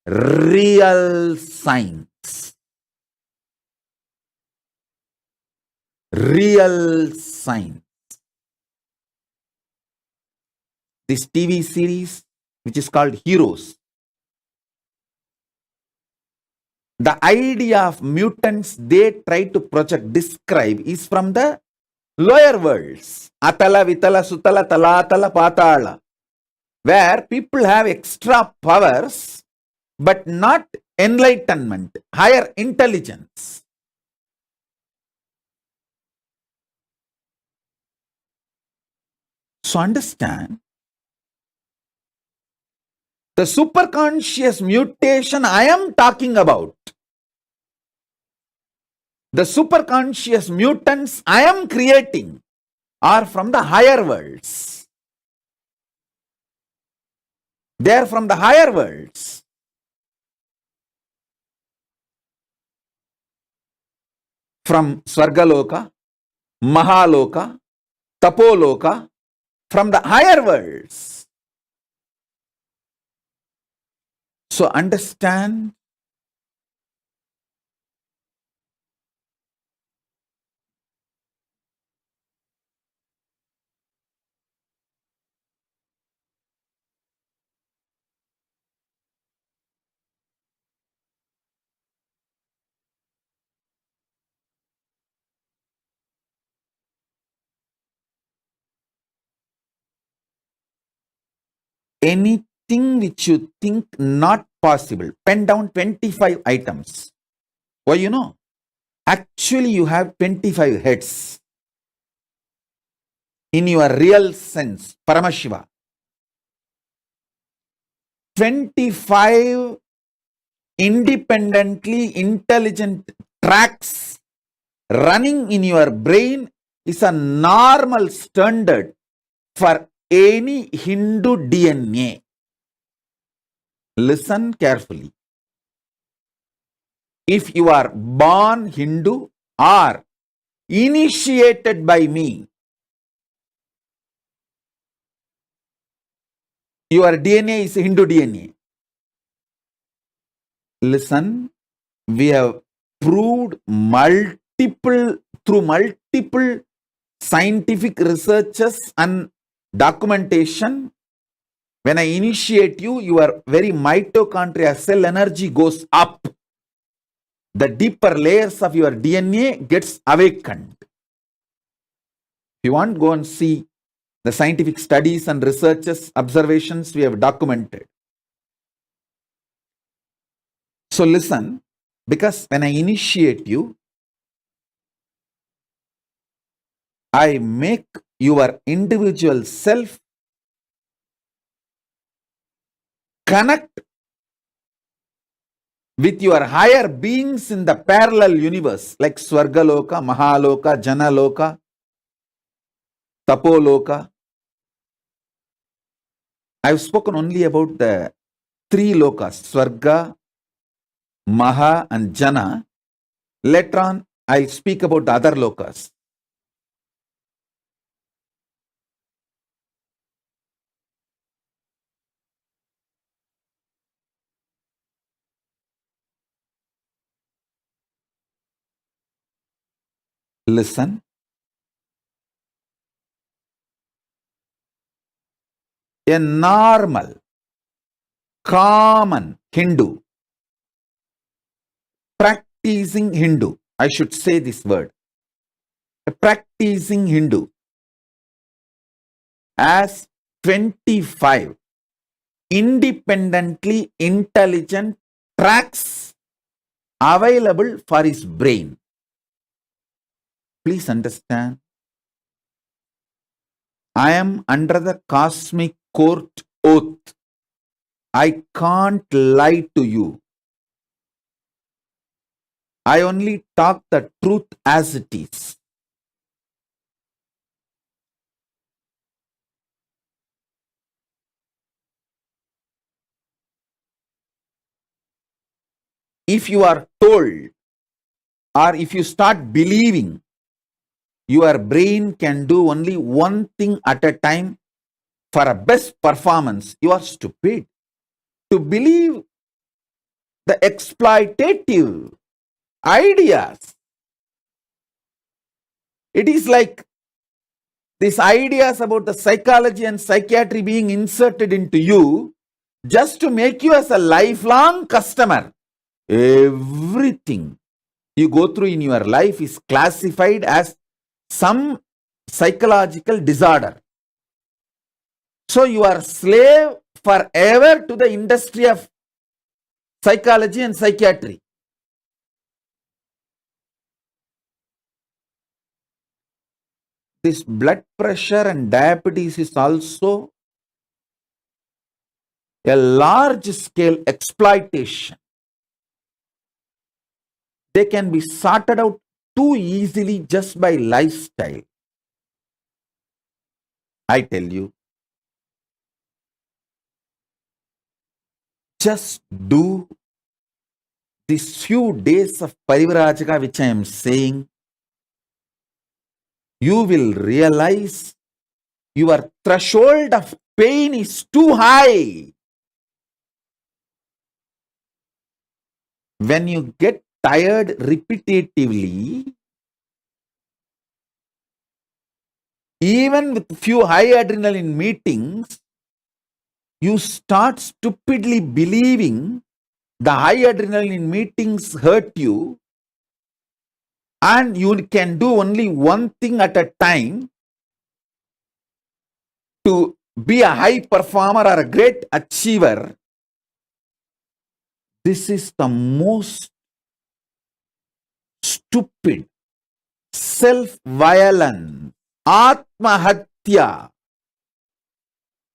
real science. Real science. This TV series, which is called Heroes, the idea of mutants they try to describe is from the lower worlds. Atala, Vitala, Sutala, Talatala, Patala, where people have extra powers, but not enlightenment, higher intelligence. So understand, the superconscious mutation I am talking about, the superconscious mutants I am creating are from the higher worlds. They are from the higher worlds. From Swargaloka, Mahaloka, Tapoloka, from the higher worlds. So understand, anything which you think not possible, pen down 25 items. Why you know? Actually you have 25 heads. In your real sense, Paramashiva. 25 independently intelligent tracks running in your brain is a normal standard for any Hindu DNA. Listen carefully. If you are born Hindu or initiated by me, your DNA is Hindu DNA. Listen, we have proved through multiple scientific researches and documentation. When I initiate you, your very mitochondria cell energy goes up. The deeper layers of your DNA gets awakened. If you want, go and see the scientific studies and researches, observations we have documented. So listen, because when I initiate you, I make your individual self connect with your higher beings in the parallel universe, like Swargaloka, Mahaloka, Janaloka, Tapoloka. I've spoken only about the three lokas, Swarga, Maha and Jana. Later on, I'll speak about the other lokas. Listen. A normal, common Hindu, practicing Hindu, I should say this word, a practicing Hindu, has 25 independently intelligent tracks available for his brain. Please understand, I am under the cosmic court oath. I can't lie to you. I only talk the truth as it is. If you are told or if you start believing your brain can do only one thing at a time for a best performance, you are stupid. To believe the exploitative ideas, it is like these ideas about the psychology and psychiatry being inserted into you just to make you as a lifelong customer. Everything you go through in your life is classified as some psychological disorder. So you are slave forever to the industry of psychology and psychiatry. This blood pressure and diabetes is also a large scale exploitation. They can be sorted out too easily just by lifestyle. I tell you, just do these few days of Parivrajaka which I am saying. You will realize your threshold of pain is too high. When you get tired repetitively, even with few high adrenaline meetings, you start stupidly believing the high adrenaline meetings hurt you and you can do only one thing at a time to be a high performer or a great achiever. This is the most stupid, self-violence, atmahatya,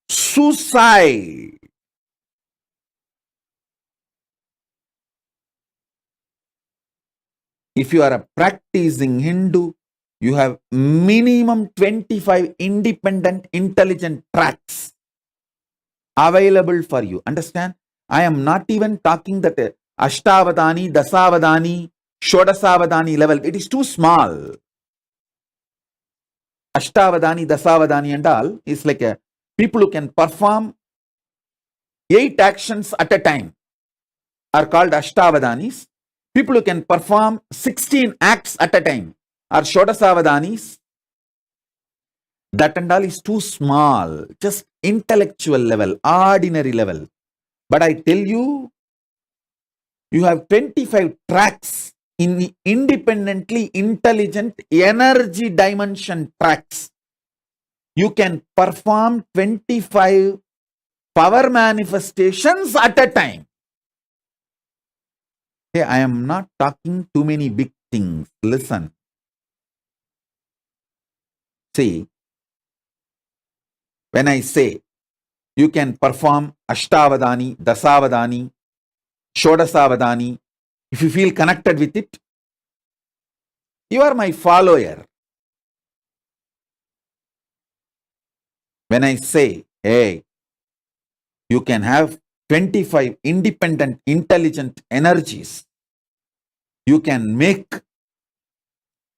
suicide. If you are a practicing Hindu, you have minimum 25 independent intelligent tracks available for you. Understand? I am not even talking that Ashtavadani, Dasavadani, Shodasavadani level. It is too small. Ashtavadani, Dasavadani and all is like a people who can perform 8 actions at a time are called Ashtavadanis. People who can perform 16 acts at a time are Shodasavadanis. That and all is too small, just intellectual level, ordinary level. But I tell you, you have 25 tracks in the independently intelligent energy dimension tracks. You can perform 25 power manifestations at a time. Hey, I am not talking too many big things. Listen. See, when I say you can perform Ashtavadani, Dasavadani, Shodasavadani, if you feel connected with it, you are my follower. When I say, hey, you can have 25 independent, intelligent energies, you can make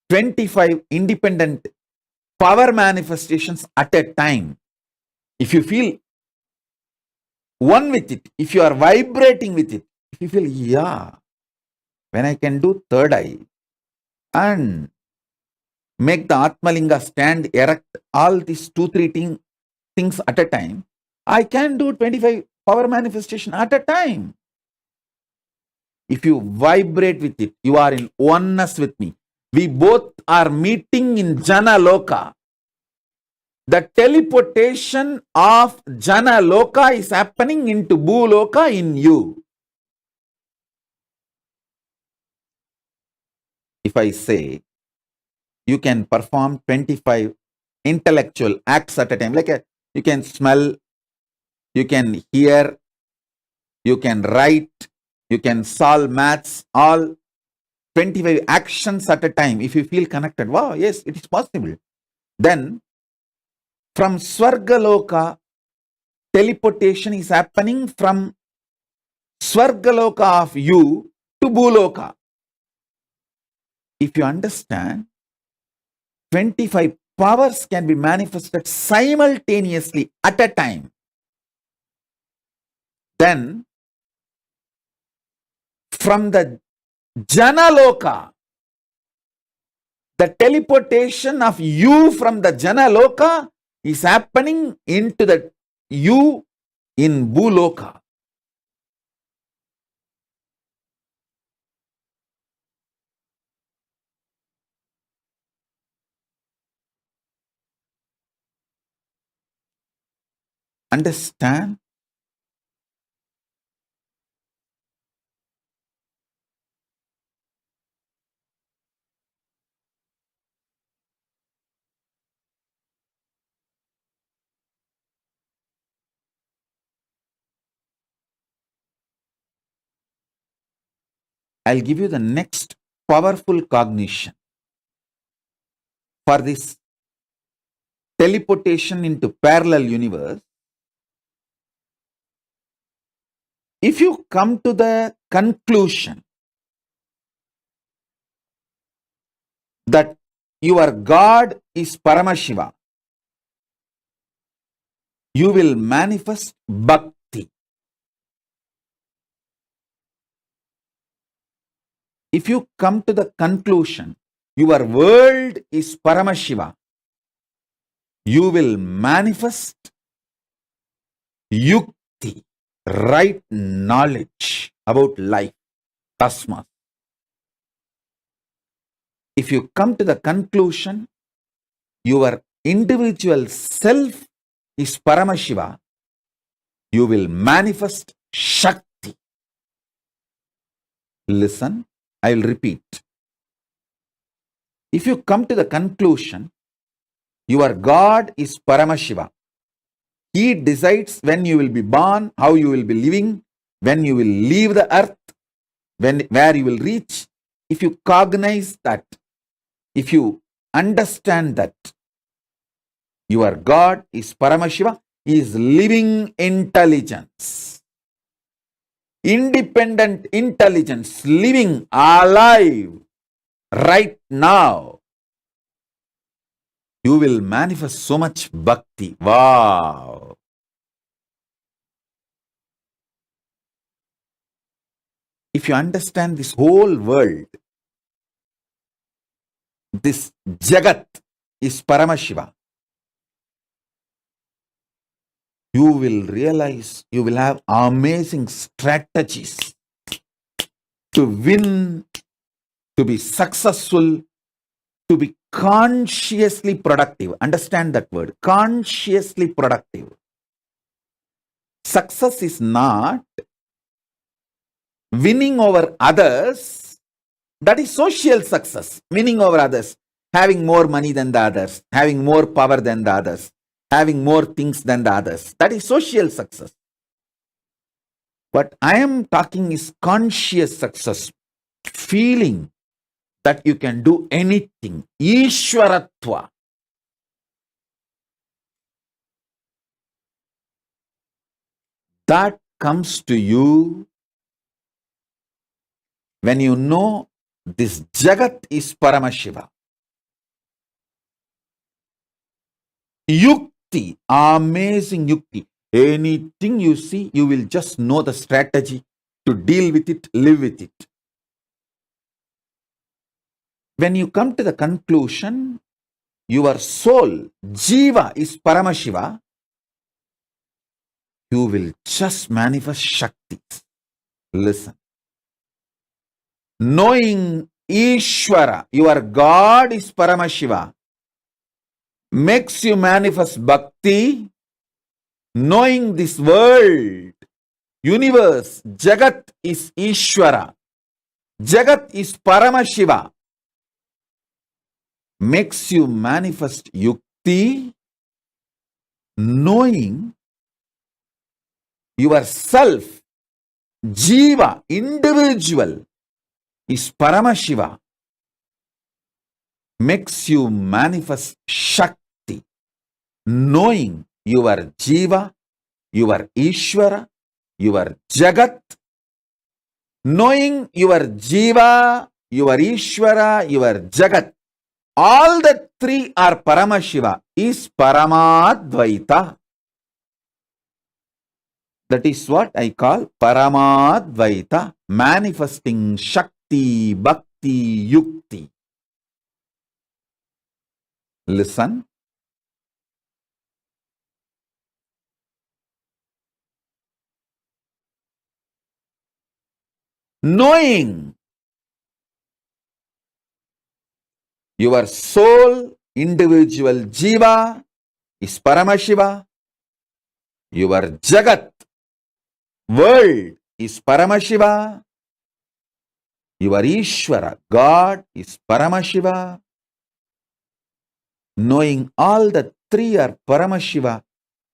25 independent power manifestations at a time. If you feel one with it, if you are vibrating with it, if you feel, yeah, when I can do third eye and make the Atmalinga stand erect, all these 2-3 things at a time, I can do 25 power manifestation at a time. If you vibrate with it, you are in oneness with me. We both are meeting in Jana Loka. The teleportation of Jana Loka is happening into Bhu Loka in you. If I say you can perform 25 intellectual acts at a time, like you can smell, you can hear, you can write, you can solve maths, all 25 actions at a time. If you feel connected, wow, yes, it is possible. Then from Swargaloka, teleportation is happening from Swargaloka of you to Bhuloka. If you understand, 25 powers can be manifested simultaneously at a time, then from the Janaloka, the teleportation of you from the Janaloka is happening into the you in Bhuloka. Understand? I'll give you the next powerful cognition for this teleportation into parallel universe. If you come to the conclusion that your God is Paramashiva, you will manifest bhakti. If you come to the conclusion your world is Paramashiva, you will manifest yukti, right knowledge about life, tasma. If you come to the conclusion your individual self is Paramashiva, you will manifest Shakti. Listen, I will repeat. If you come to the conclusion your God is Paramashiva, He decides when you will be born, how you will be living, when you will leave the earth, where you will reach. If you cognize that, if you understand that your God is Paramashiva, He is living intelligence, independent intelligence, living alive right now, you will manifest so much bhakti. Wow! If you understand this whole world, this Jagat is Paramashiva, you will realize you will have amazing strategies to win, to be successful, to be consciously productive. Understand that word, consciously productive. Success is not winning over others. That is social success, winning over others, having more money than the others, having more power than the others, having more things than the others. That is social success. What I am talking is conscious success, feeling that you can do anything. Ishwaratva. That comes to you when you know this Jagat is Paramashiva. Yukti, amazing yukti. Anything you see, you will just know the strategy to deal with it, live with it. When you come to the conclusion, your soul, Jiva, is Paramashiva, you will just manifest Shakti. Listen. Knowing Ishvara, your God is Paramashiva, makes you manifest Bhakti. Knowing this world, universe, Jagat is Ishvara, Jagat is Paramashiva, makes you manifest Yukti. Knowing yourself, Jiva, individual, is Paramashiva, makes you manifest Shakti. Knowing your Jiva, your Ishvara, your Jagat, knowing your Jiva, your Ishvara, your Jagat, all the three are Paramashiva is Paramadvaita. That is what I call Paramadvaita, manifesting Shakti, Bhakti, Yukti. Listen. Knowing your soul, individual Jiva is Paramashiva. Your Jagat, world is Paramashiva. Your Ishvara, God is Paramashiva. Knowing all the three are Paramashiva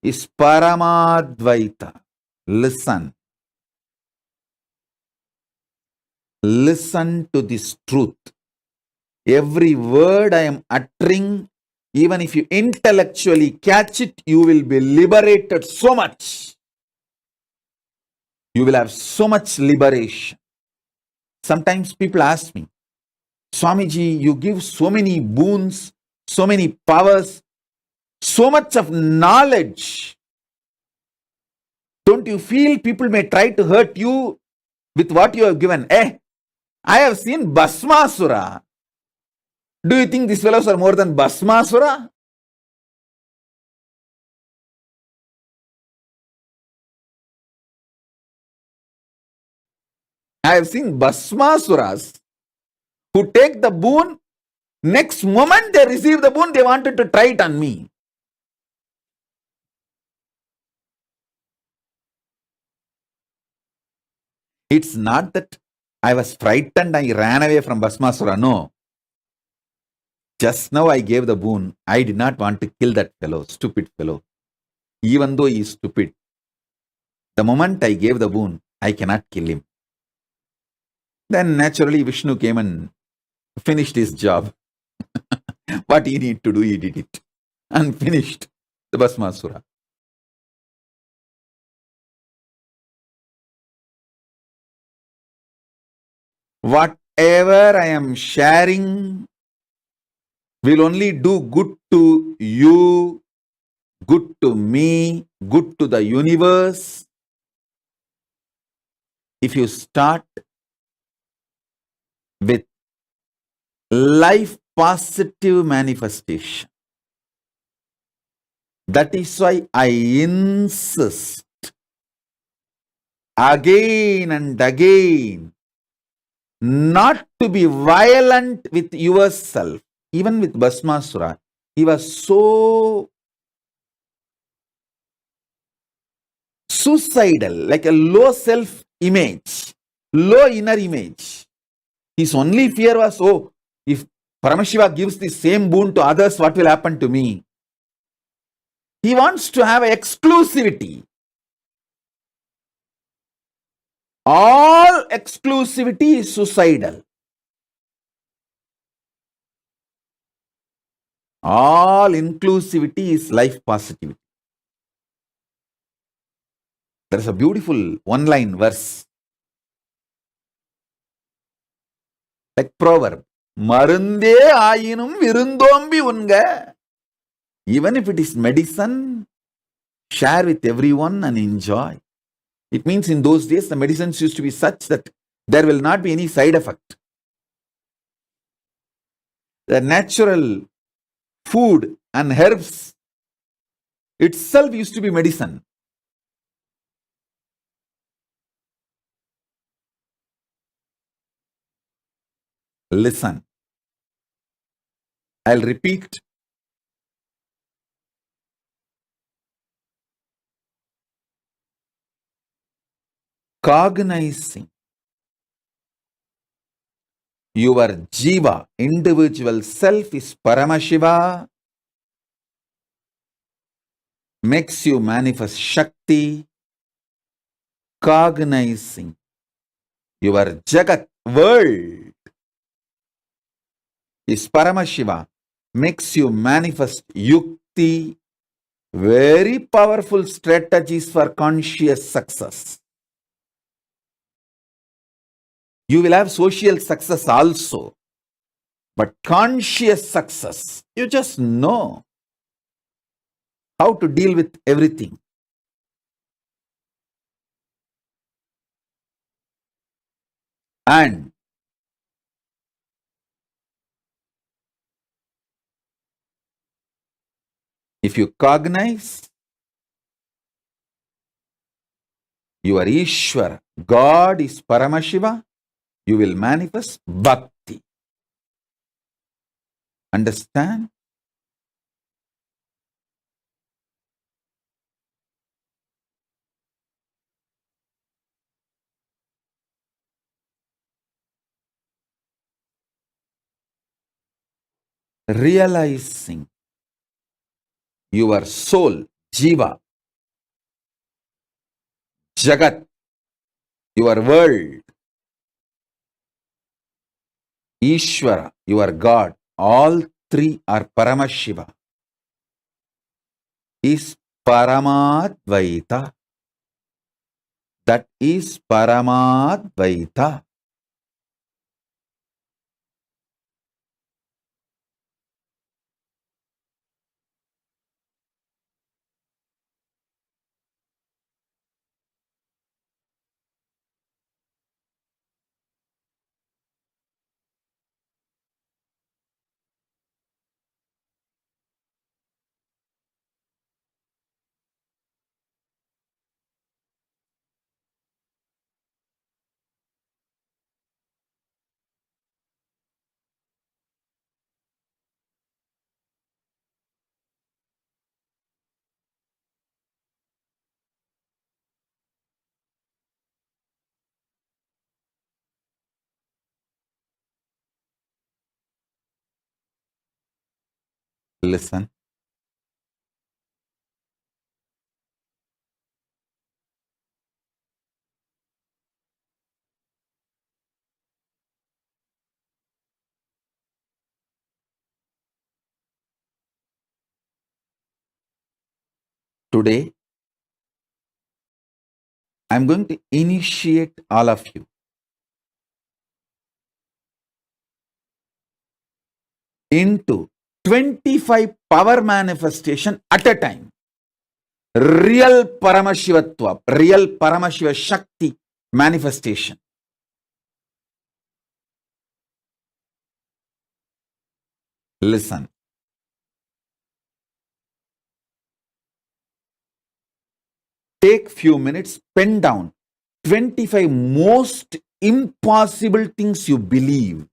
is Paramadvaita. Listen. Listen to this truth. Every word I am uttering, even if you intellectually catch it, you will be liberated so much. You will have so much liberation. Sometimes people ask me, Swamiji, you give so many boons, so many powers, so much of knowledge. Don't you feel people may try to hurt you with what you have given? I have seen Bhasmasura. Do you think these fellows are more than Bhasmasura? I have seen Bhasmasuras who take the boon, next moment they receive the boon, they wanted to try it on me. It's not that I was frightened, I ran away from Bhasmasura. No. Just now I gave the boon. I did not want to kill that fellow, stupid fellow. Even though he is stupid. The moment I gave the boon, I cannot kill him. Then naturally Vishnu came and finished his job. What he needed to do, he did it. And finished the Bhasmasura. Whatever I am sharing will only do good to you, good to me, good to the universe. If you start with life positive manifestation. That is why I insist again and again not to be violent with yourself. Even with Bhasmasura, he was so suicidal, like a low self-image, low inner image. His only fear was, oh, if Paramashiva gives the same boon to others, what will happen to me? He wants to have exclusivity. All exclusivity is suicidal. All inclusivity is life positivity. There is a beautiful one-line verse. Like proverb. Marunde ayinum virundombi unga. Even if it is medicine, share with everyone and enjoy. It means in those days the medicines used to be such that there will not be any side effect. The natural food and herbs itself used to be medicine. Listen. I'll repeat. Cognizing your Jiva, individual self, is Paramashiva, makes you manifest Shakti. Cognizing your Jagat, world, is Paramashiva, makes you manifest Yukti. Very powerful strategies for conscious success. You will have social success also. But conscious success, you just know how to deal with everything. And if you cognize your Ishvara, God is Paramashiva, you will manifest bhakti. Understand? Realizing your soul, Jiva, Jagat, your world, Ishvara, your God, all three are Paramashiva, is Paramadvaita. That is Paramadvaita. Listen. Today, I'm going to initiate all of you into 25 power manifestation at a time. Real Paramashivatva, real Paramashiva Shakti manifestation. Listen. Take few minutes, pen down 25 most impossible things you believe.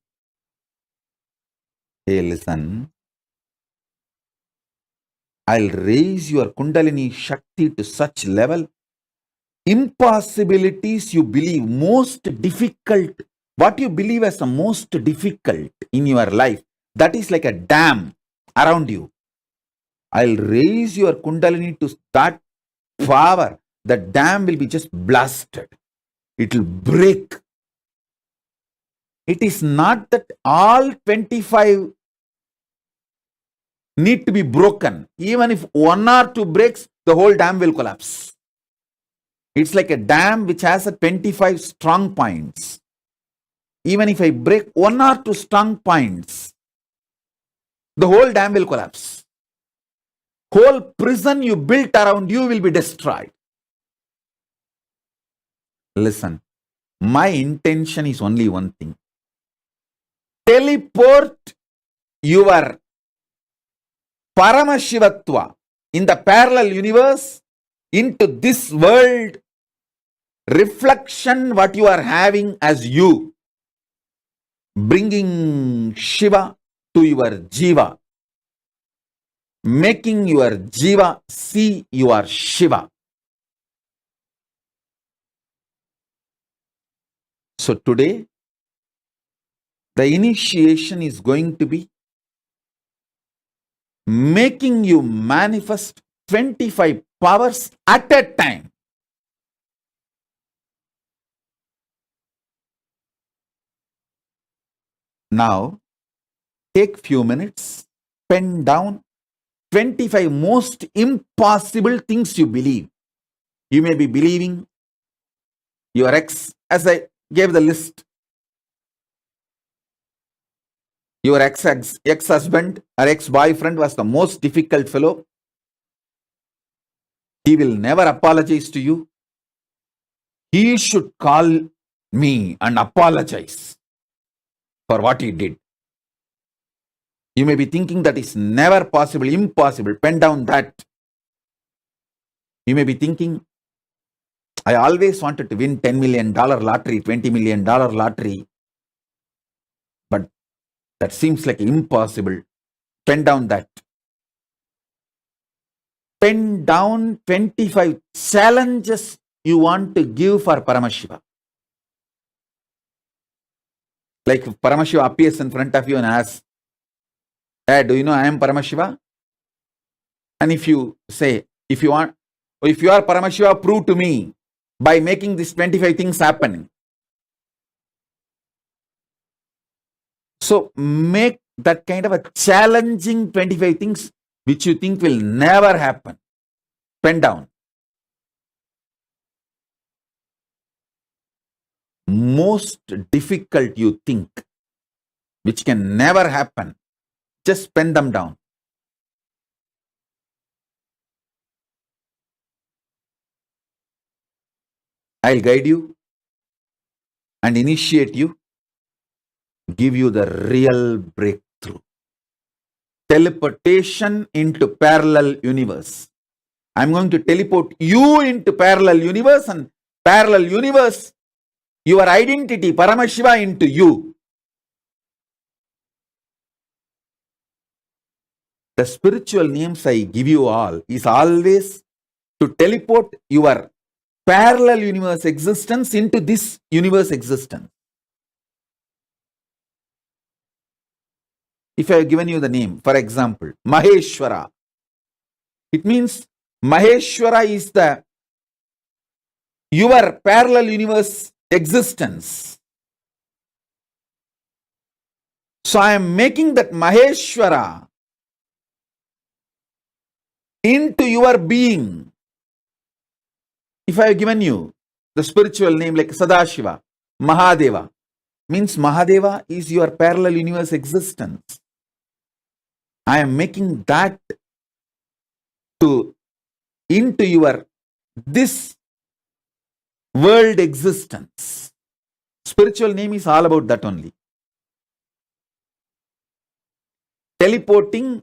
Hey, listen. I'll raise your Kundalini Shakti to such level. Impossibilities you believe, most difficult, what you believe as the most difficult in your life, that is like a dam around you. I'll raise your Kundalini to that power. The dam will be just blasted. It will break. It is not that all 25 need to be broken. Even if one or two breaks, the whole dam will collapse. It's like a dam which has a 25 strong points. Even if I break one or two strong points, the whole dam will collapse. Whole prison you built around you will be destroyed. Listen, my intention is only one thing. Teleport your Paramashivatva in the parallel universe into this world. Reflection what you are having as you. Bringing Shiva to your Jiva. Making your Jiva see your Shiva. So today, the initiation is going to be making you manifest 25 powers at a time. Now, take few minutes, pen down 25 most impossible things you believe. You may be believing your ex, as I gave the list. Your ex-husband or ex-boyfriend was the most difficult fellow. He will never apologize to you. He should call me and apologize for what he did. You may be thinking that is never possible, impossible. Pen down that. You may be thinking, I always wanted to win $10 million lottery, $20 million lottery. But that seems like impossible. Pen down that. Pen down 25 challenges you want to give for Paramashiva. Like if Paramashiva appears in front of you and asks, hey, do you know I am Paramashiva? And if you say, if you are Paramashiva, prove to me by making these 25 things happen. So make that kind of a challenging 25 things which you think will never happen. Pen down. Most difficult you think, which can never happen, just pen them down. I'll guide you and initiate you, give you the real breakthrough. Teleportation into parallel universe. I'm going to teleport you into parallel universe, and parallel universe, your identity, Paramashiva, into you. The spiritual names I give you all is always to teleport your parallel universe existence into this universe existence. If I have given you the name, for example, Maheshwara, it means Maheshwara is your parallel universe existence. So I am making that Maheshwara into your being. If I have given you the spiritual name like Sadashiva, Mahadeva, means Mahadeva is your parallel universe existence. I am making that into your this world existence. Spiritual name is all about that only. Teleporting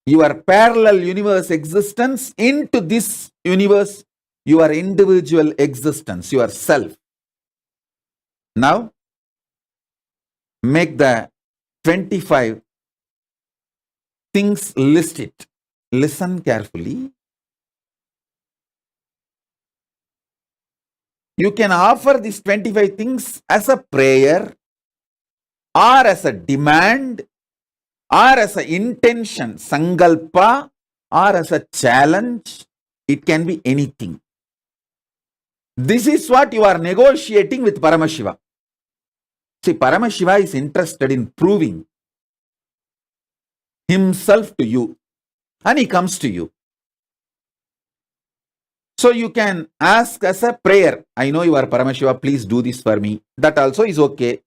your parallel universe existence into this universe, your individual existence, yourself. Now, make the 25 things, list it. Listen carefully. You can offer these 25 things as a prayer, or as a demand, or as an intention, sankalpa, or as a challenge. It can be anything. This is what you are negotiating with Paramashiva. See, Paramashiva is interested in proving himself to you, and he comes to you. So you can ask as a prayer, I know you are Paramashiva, please do this for me. That also is okay.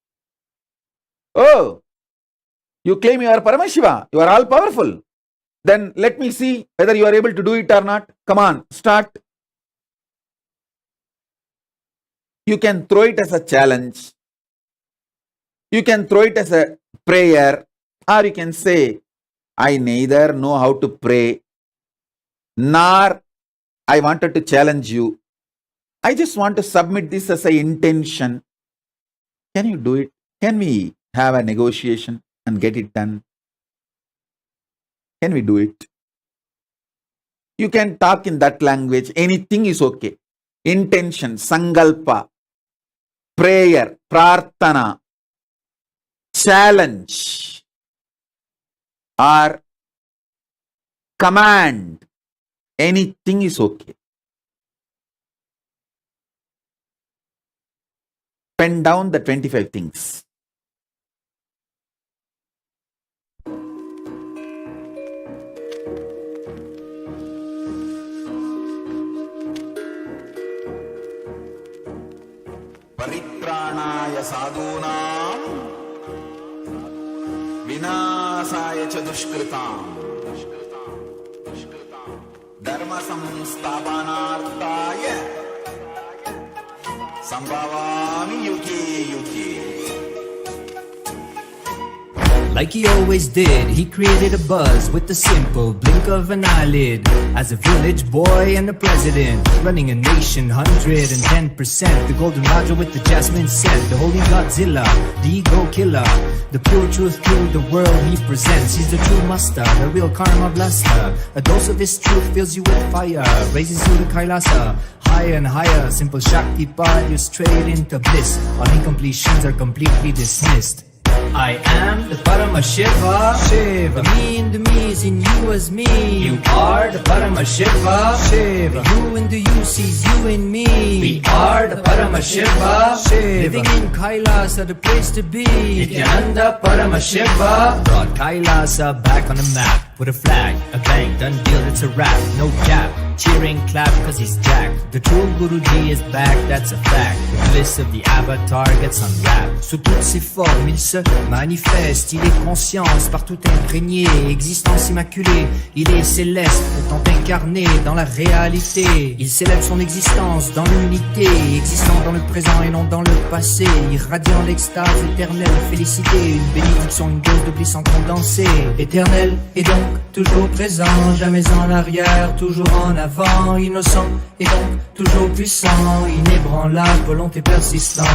Oh, you claim you are Paramashiva, you are all powerful. Then let me see whether you are able to do it or not. Come on, start. You can throw it as a challenge. You can throw it as a prayer, or you can say, I neither know how to pray, nor I wanted to challenge you. I just want to submit this as an intention. Can you do it? Can we have a negotiation and get it done? Can we do it? You can talk in that language. Anything is okay. Intention, sankalpa, prayer, prarthana, challenge, or command. Anything is okay. Pen down the 25 things. Paritranaya sadhunam विनाशाय च दुष्कृताम् धर्म संस्थापनार्थाय संभवामि युगे युगे. Like he always did, he created a buzz with the simple blink of an eyelid. As a village boy and a president, running a nation 110%. The golden Raja with the jasmine scent, the holy Godzilla, the ego killer. The pure truth to the world he presents. He's the true master, the real karma blaster. A dose of his truth fills you with fire, raises you to Kailasa. Higher and higher, simple Shakti path, you're straight into bliss. All incompletions are completely dismissed. I am the Paramashiva, Shiva. Me and the me is in you as me. You are the Paramashiva, Shiva. You and the you sees you in me. We are the Paramashiva, Shiva. Living in Kailasa, the place to be. Nithyananda Paramashiva brought Kailasa back on the map. Put a flag, a bang, done deal, it's a wrap, no gap. Cheering, clap, cause he's jacked. The true Guruji is back, that's a fact. The bliss of the avatar gets unwrapped. Sous toutes ses formes, il se manifeste. Il est conscience, partout imprégné. Existence immaculée, il est céleste, pourtant incarné dans la réalité. Il célèbre son existence dans l'unité, existant dans le présent et non dans le passé. Irradiant l'extase éternelle, félicité. Une bénédiction, une dose de bliss en condensé. Éternel et donc toujours présent, jamais en arrière, toujours en avant, innocent et donc toujours puissant, inébranlable, volonté persistante.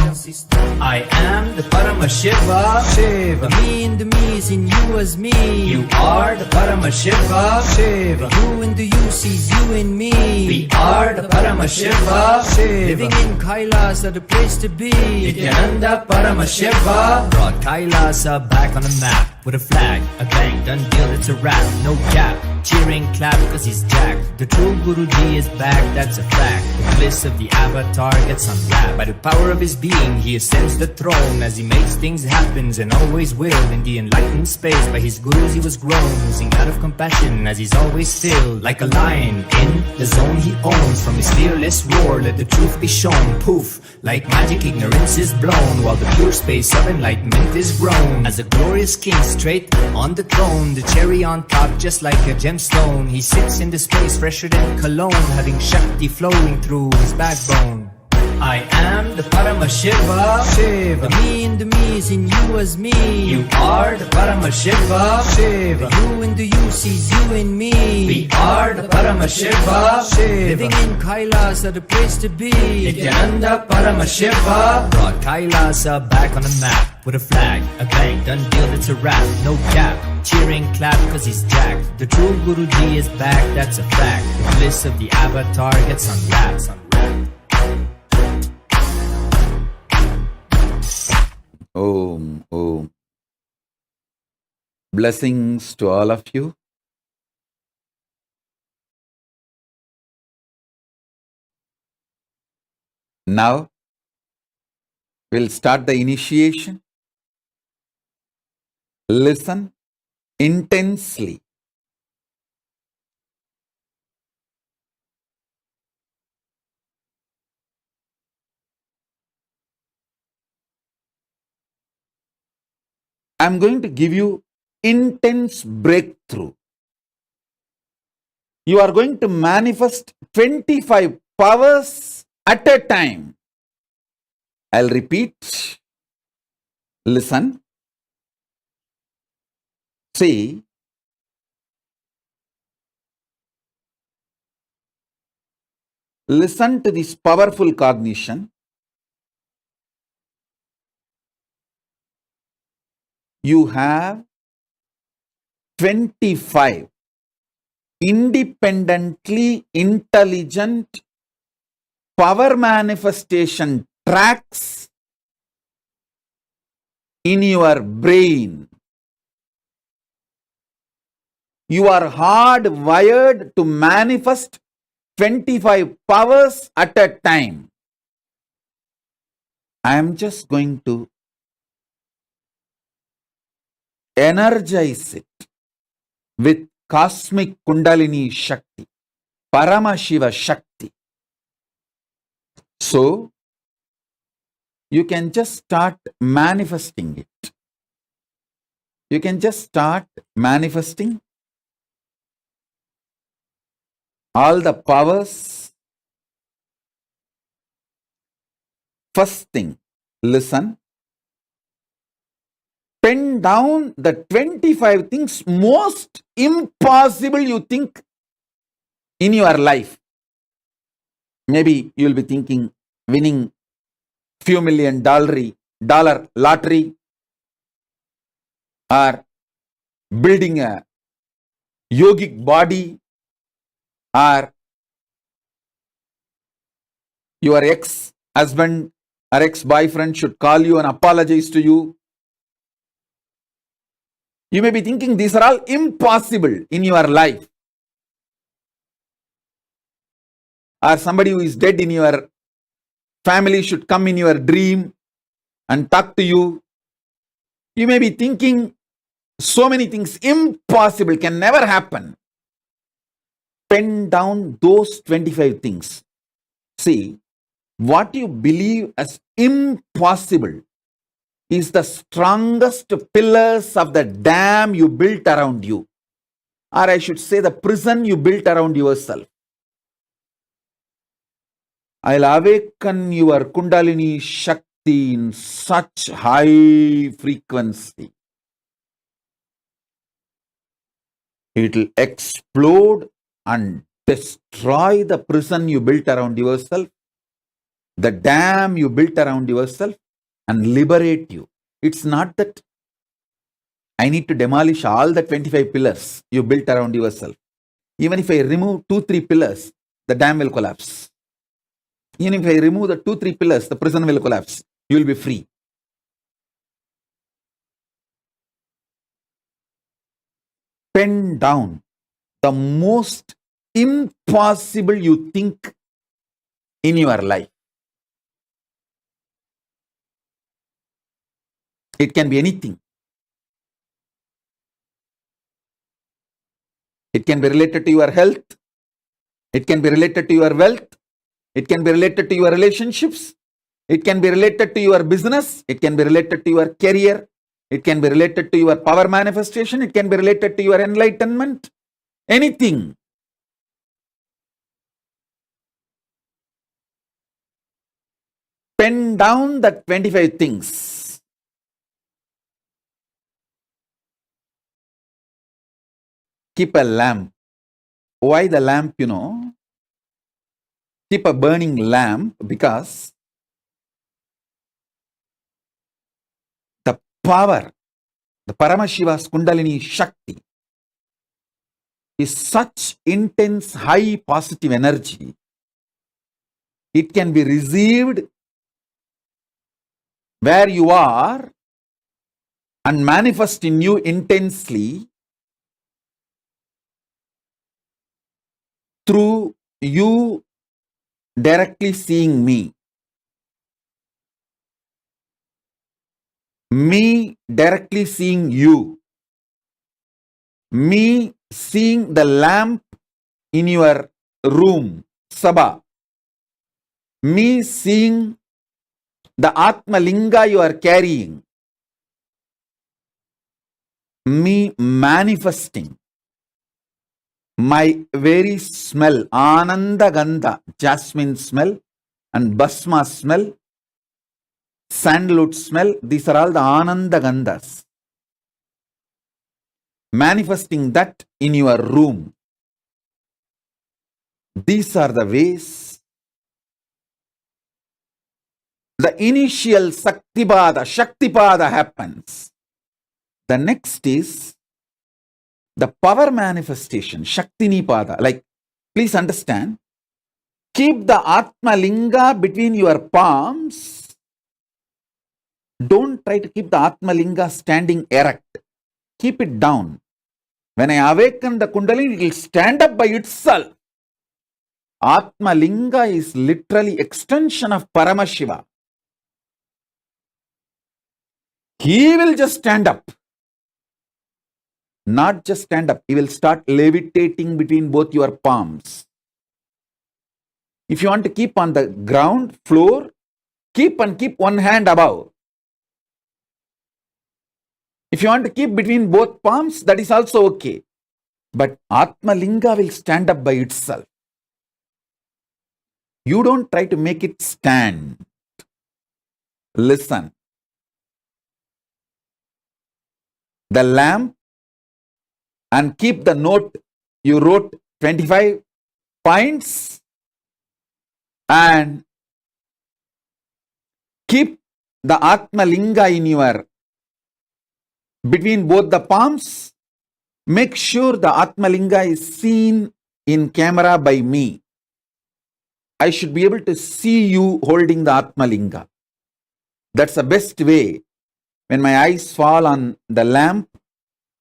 I am the Paramashiva, Shiva. Me and the me is in you as me. You are the Paramashiva, Shiva. You and the you sees you in me. We are the Paramashiva, Shiva. Living in Kailasa, the place to be. Nithyananda Paramashiva brought Kailasa back on the map. With a flag, a bang, done deal, it's a wrap, no gap. Cheering, clap, cause he's jacked. The true Guruji is back, that's a fact. The bliss of the avatar gets unwrapped. By the power of his being, he ascends the throne. As he makes things happen and always will. In the enlightened space, by his gurus he was grown. Oozing out of compassion as he's always filled. Like a lion in the zone he owns. From his fearless roar, let the truth be shown. Poof, like magic, ignorance is blown. While the pure space of enlightenment is grown. As a glorious king straight on the throne, the cherry on top just like a gemstone. He sits in the space fresher than cologne, having Shakti flowing through his backbone. I am the Paramashiva, Shiva. Me and the me is in you as me. You are the Paramashiva, Shiva. You and the you sees you in me. We are the Paramashiva, Shiva. Living in Kailasa, the place to be. Nithyananda Paramashiva brought Kailasa back on the map. With a flag, a bang, done deal, it's a wrap, no gap. Cheering, clap, cause he's jacked. The true Guruji is back, that's a fact. The bliss of the avatar gets unwrapped. Om, Om. Blessings to all of you. Now, we'll start the initiation. Listen intensely. I'm going to give you intense breakthrough. You are going to manifest 25 powers at a time. I'll repeat. Listen. See. Listen to this powerful cognition. You have 25 independently intelligent power manifestation tracks in your brain. You are hardwired to manifest 25 powers at a time. I am just going to energize it with cosmic Kundalini Shakti, Paramashiva Shakti. So, you can just start manifesting it. You can just start manifesting all the powers. First thing, listen. Pen down the 25 things most impossible you think in your life. Maybe you'll be thinking winning few $1,000,000 lottery, or building a yogic body, or your ex-husband or ex-boyfriend should call you and apologize to you. You may be thinking these are all impossible in your life. Or somebody who is dead in your family should come in your dream and talk to you. You may be thinking so many things impossible, can never happen. Pen down those 25 things. See, what you believe as impossible is the strongest pillars of the dam you built around you. Or I should say the prison you built around yourself. I'll awaken your Kundalini Shakti in such high frequency. It will explode and destroy the prison you built around yourself, the dam you built around yourself, and liberate you. It's not that I need to demolish all the 25 pillars you built around yourself. Even if I remove 2-3 pillars, the dam will collapse. Even if I remove the 2-3 pillars, the prison will collapse. You will be free. Pen down the most impossible you think in your life. It can be anything. It can be related to your health. It can be related to your wealth. It can be related to your relationships. It can be related to your business. It can be related to your career. It can be related to your power manifestation. It can be related to your enlightenment. Anything. Pen down the 25 things. Keep a lamp. Why the lamp, Keep a burning lamp because the power, the Paramashiva's Kundalini Shakti is such intense, high positive energy. It can be received where you are and manifest in you intensely through you directly seeing me. Me directly seeing you. Me seeing the lamp in your room, Sabha. Me seeing the Atma Linga you are carrying. Me manifesting my very smell, Ananda Gandha, jasmine smell, and Basma smell, sandalwood smell. These are all the Ananda Gandhas. Manifesting that in your room. These are the ways. The initial Shaktipada happens. The next is the power manifestation, Shaktinipada. Like, please understand, keep the Atma Linga between your palms. Don't try to keep the Atma Linga standing erect. Keep it down. When I awaken the Kundalini, it will stand up by itself. Atma Linga is literally extension of Paramashiva. He will just stand up. Not just stand up, he will start levitating between both your palms. If you want to keep on the ground floor, keep one hand above. If you want to keep between both palms, that is also okay. But Atma Linga will stand up by itself. You don't try to make it stand. Listen. The lamp, and keep the note you wrote 25 points, and keep the Atma Linga in your between both the palms. Make sure the Atma Linga is seen in camera by me. I should be able to see you holding the Atma Linga. That's the best way. When my eyes fall on the lamp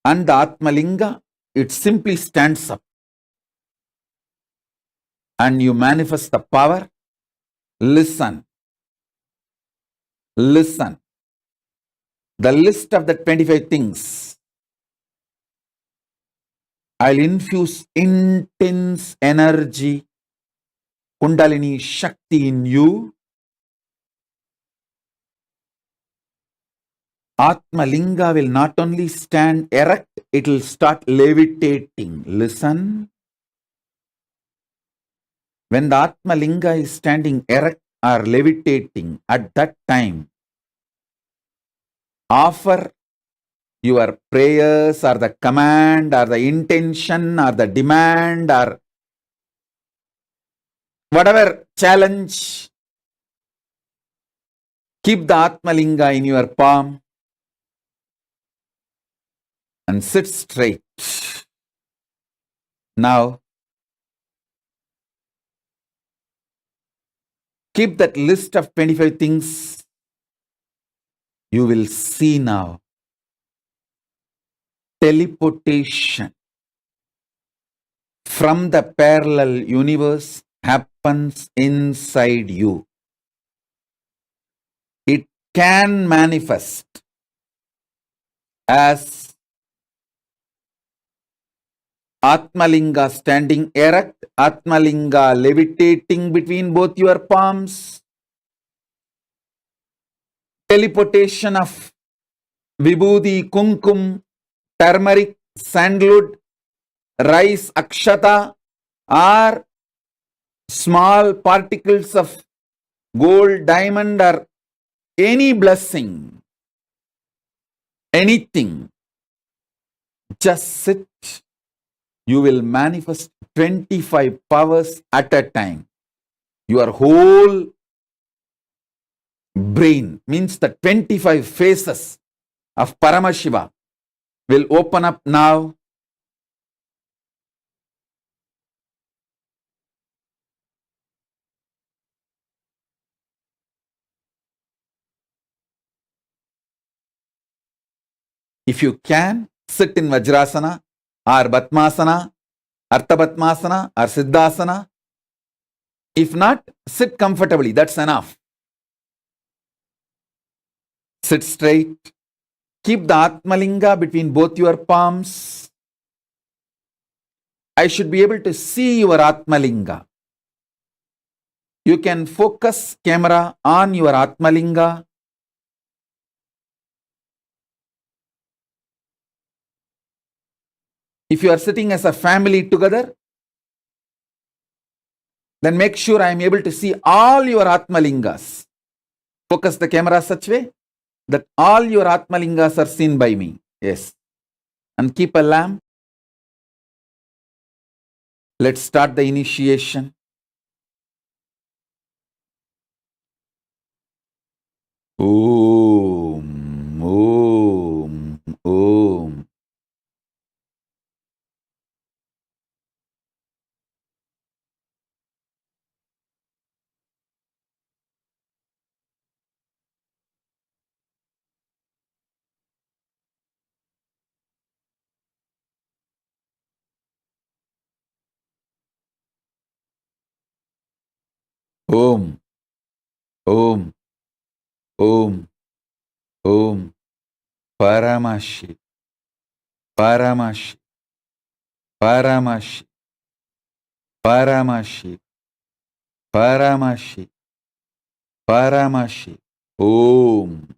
and the Atma Linga, it simply stands up. And you manifest the power. Listen. Listen. The list of the 25 things. I'll infuse intense energy, Kundalini Shakti in you. Atma Linga will not only stand erect, it will start levitating. Listen. When the Atma Linga is standing erect or levitating, at that time, offer your prayers or the command or the intention or the demand or whatever challenge. Keep the Atma Linga in your palm and sit straight. Now, keep that list of 25 things. You will see now. Teleportation from the parallel universe happens inside you. It can manifest as Atmalinga standing erect, Atmalinga levitating between both your palms, teleportation of Vibhuti, Kumkum, turmeric, sandalwood, rice, akshata, or small particles of gold, diamond, or any blessing, anything. Just sit. You will manifest 25 powers at a time. Your whole brain, means the 25 faces of Paramashiva, will open up now. If you can, sit in Vajrasana or Batmasana, Artha Batmasana or Siddhasana. If not, sit comfortably. That's enough. Sit straight. Keep the Atmalinga between both your palms. I should be able to see your Atmalinga. You can focus camera on your Atmalinga. If you are sitting as a family together, then make sure I am able to see all your Atmalingas. Focus the camera such way that all your Atmalingas are seen by me. Yes. And keep a lamp. Let's start the initiation. Om, Om, Om. Om, Om, Om, Om. Paramashi, Paramashi, Paramashi, Paramashi, Paramashi, Paramashi. Om.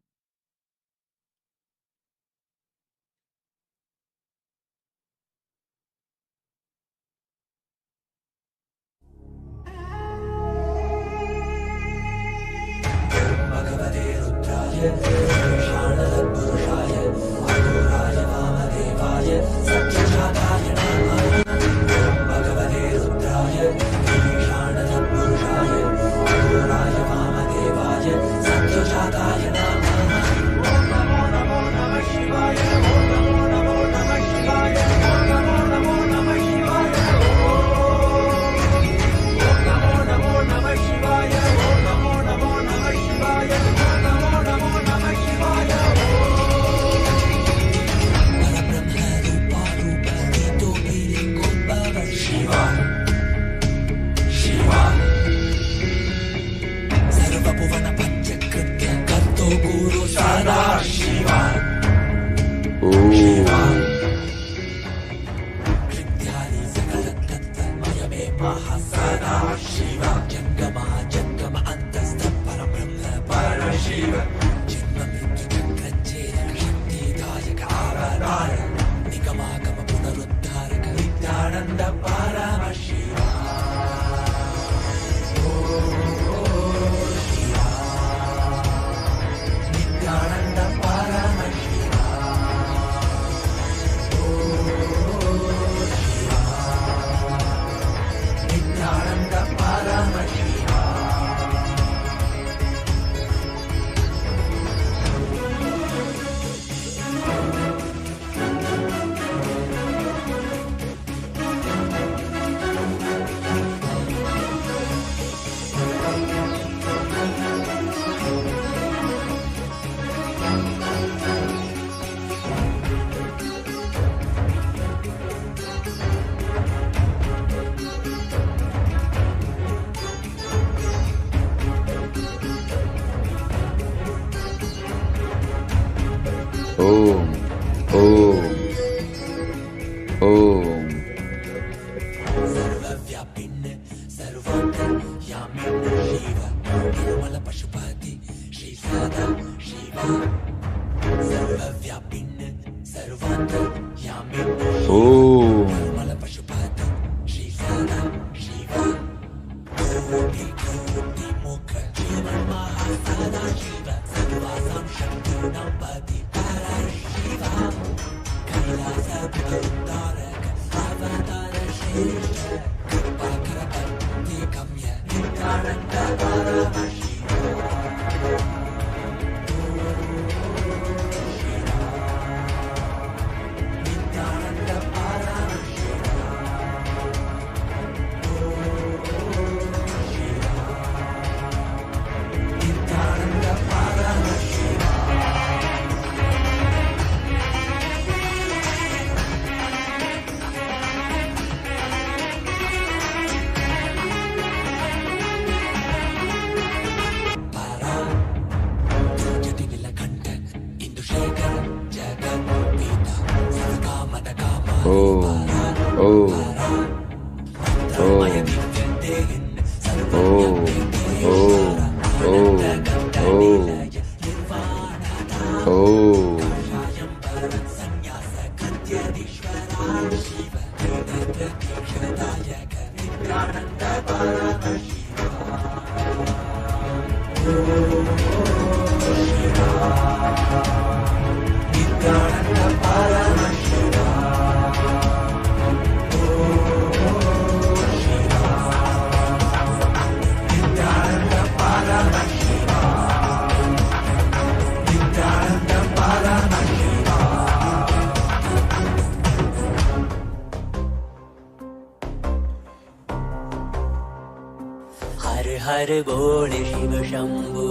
हर बोल शिव शंभु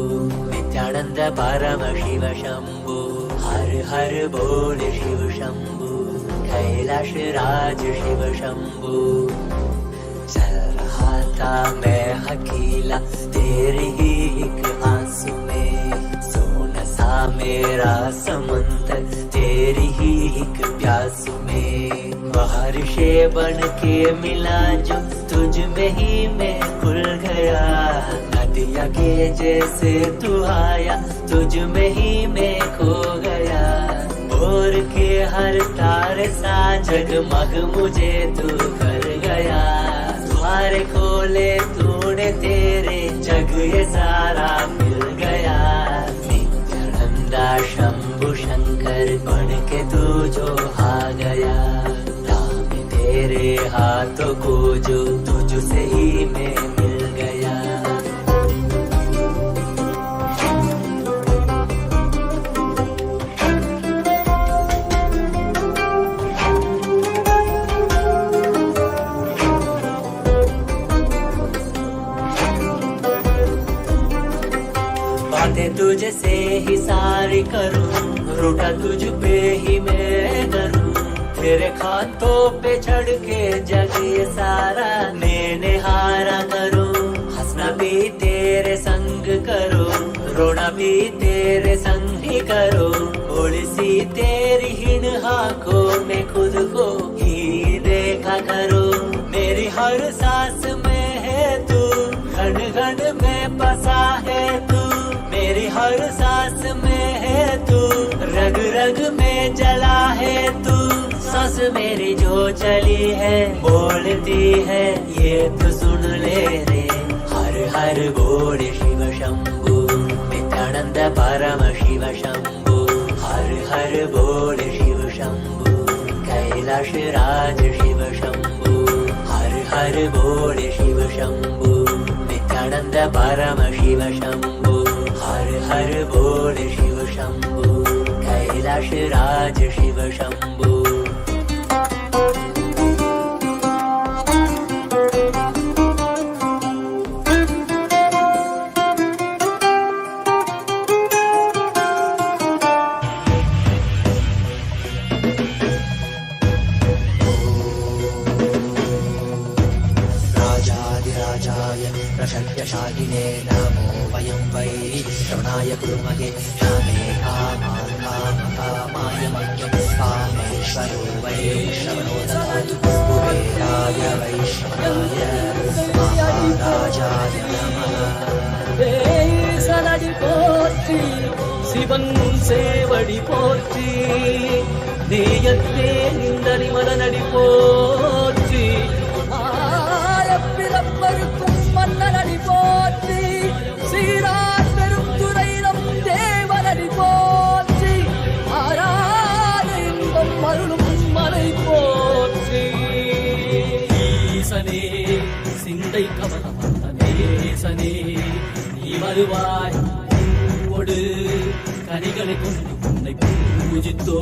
नित्यानंद परमशिव शंभु हर हर बोल शिव शंभु कैलाश राज शिव शंभु चल रहा था मैं अकेला तेरे ही एक आंसू में सोना सा मेरा समुंदर तेरी ही एक प्यासू में बारिशे बन के मिला जो तुझ में ही मैं खुल गया नदिया के जैसे तू आया तुझ में ही मैं खो गया भोर के हर तारे सा जगमग मुझे तू कर गया द्वार खोले तूने तेरे जग ये सारा मिल गया शंकर बन के तू जो आ गया, राम तेरे हाथों को जो तुझसे ही मैं मिल गया। बातें तुझसे ही सारी करूं, रूठा तुझ पे ही मैं करूं, तेरे खातों पे चढ़ के जग ये सारा मैंने हारा करूं। हंसना भी तेरे संग करो, रोना भी तेरे संग ही करो, थोड़ी सी तेरी हिन आंखों में खुद को ही देखा करो। मेरी हर सांस में है तू, घन घन में बसा है तू, मेरी हर सांस में है तू, रग रग में जला है तू। सांस मेरी जो चली है बोलती है ये तो सुन ले रे। हर हर बोल शिव शंभु नित्यानंद परमशिव शंभु, हर हर बोल शिव शंभु कैलाश राज शिव शंभु, हर हर बोल शिव शंभु नित्यानंद परमशिव शंभु, हर हर बोल शिव शंभु कैलाश राज शिव शंभु। प्रशक्यशालिने नमो वयं वै श्रवणाय कुर्महे, कामे कामान् कामकामाय मह्यं कामेश्वरो वै श्रवणो ददातु। कुबेराय वै श्रवणाय महाराजाय नमः। ஈசனடி போற்றி சிவன் சேவடி போற்றி, நீயத்தே நிந்தனி மலனடி போற்றி, பிறப்பருக்கும் மன்னனடி போற்றி, சீரார் பெரும் துறையிடம் தேவனடி போற்றி, ஆராத இன்பம் அருளும் மலை போற்றி. ஈசனே சிந்தை கவனமந்த நேசனே நீ வருவாய், பூவோடு கனிகளை கொண்டு உன்னை பூஜித்தோ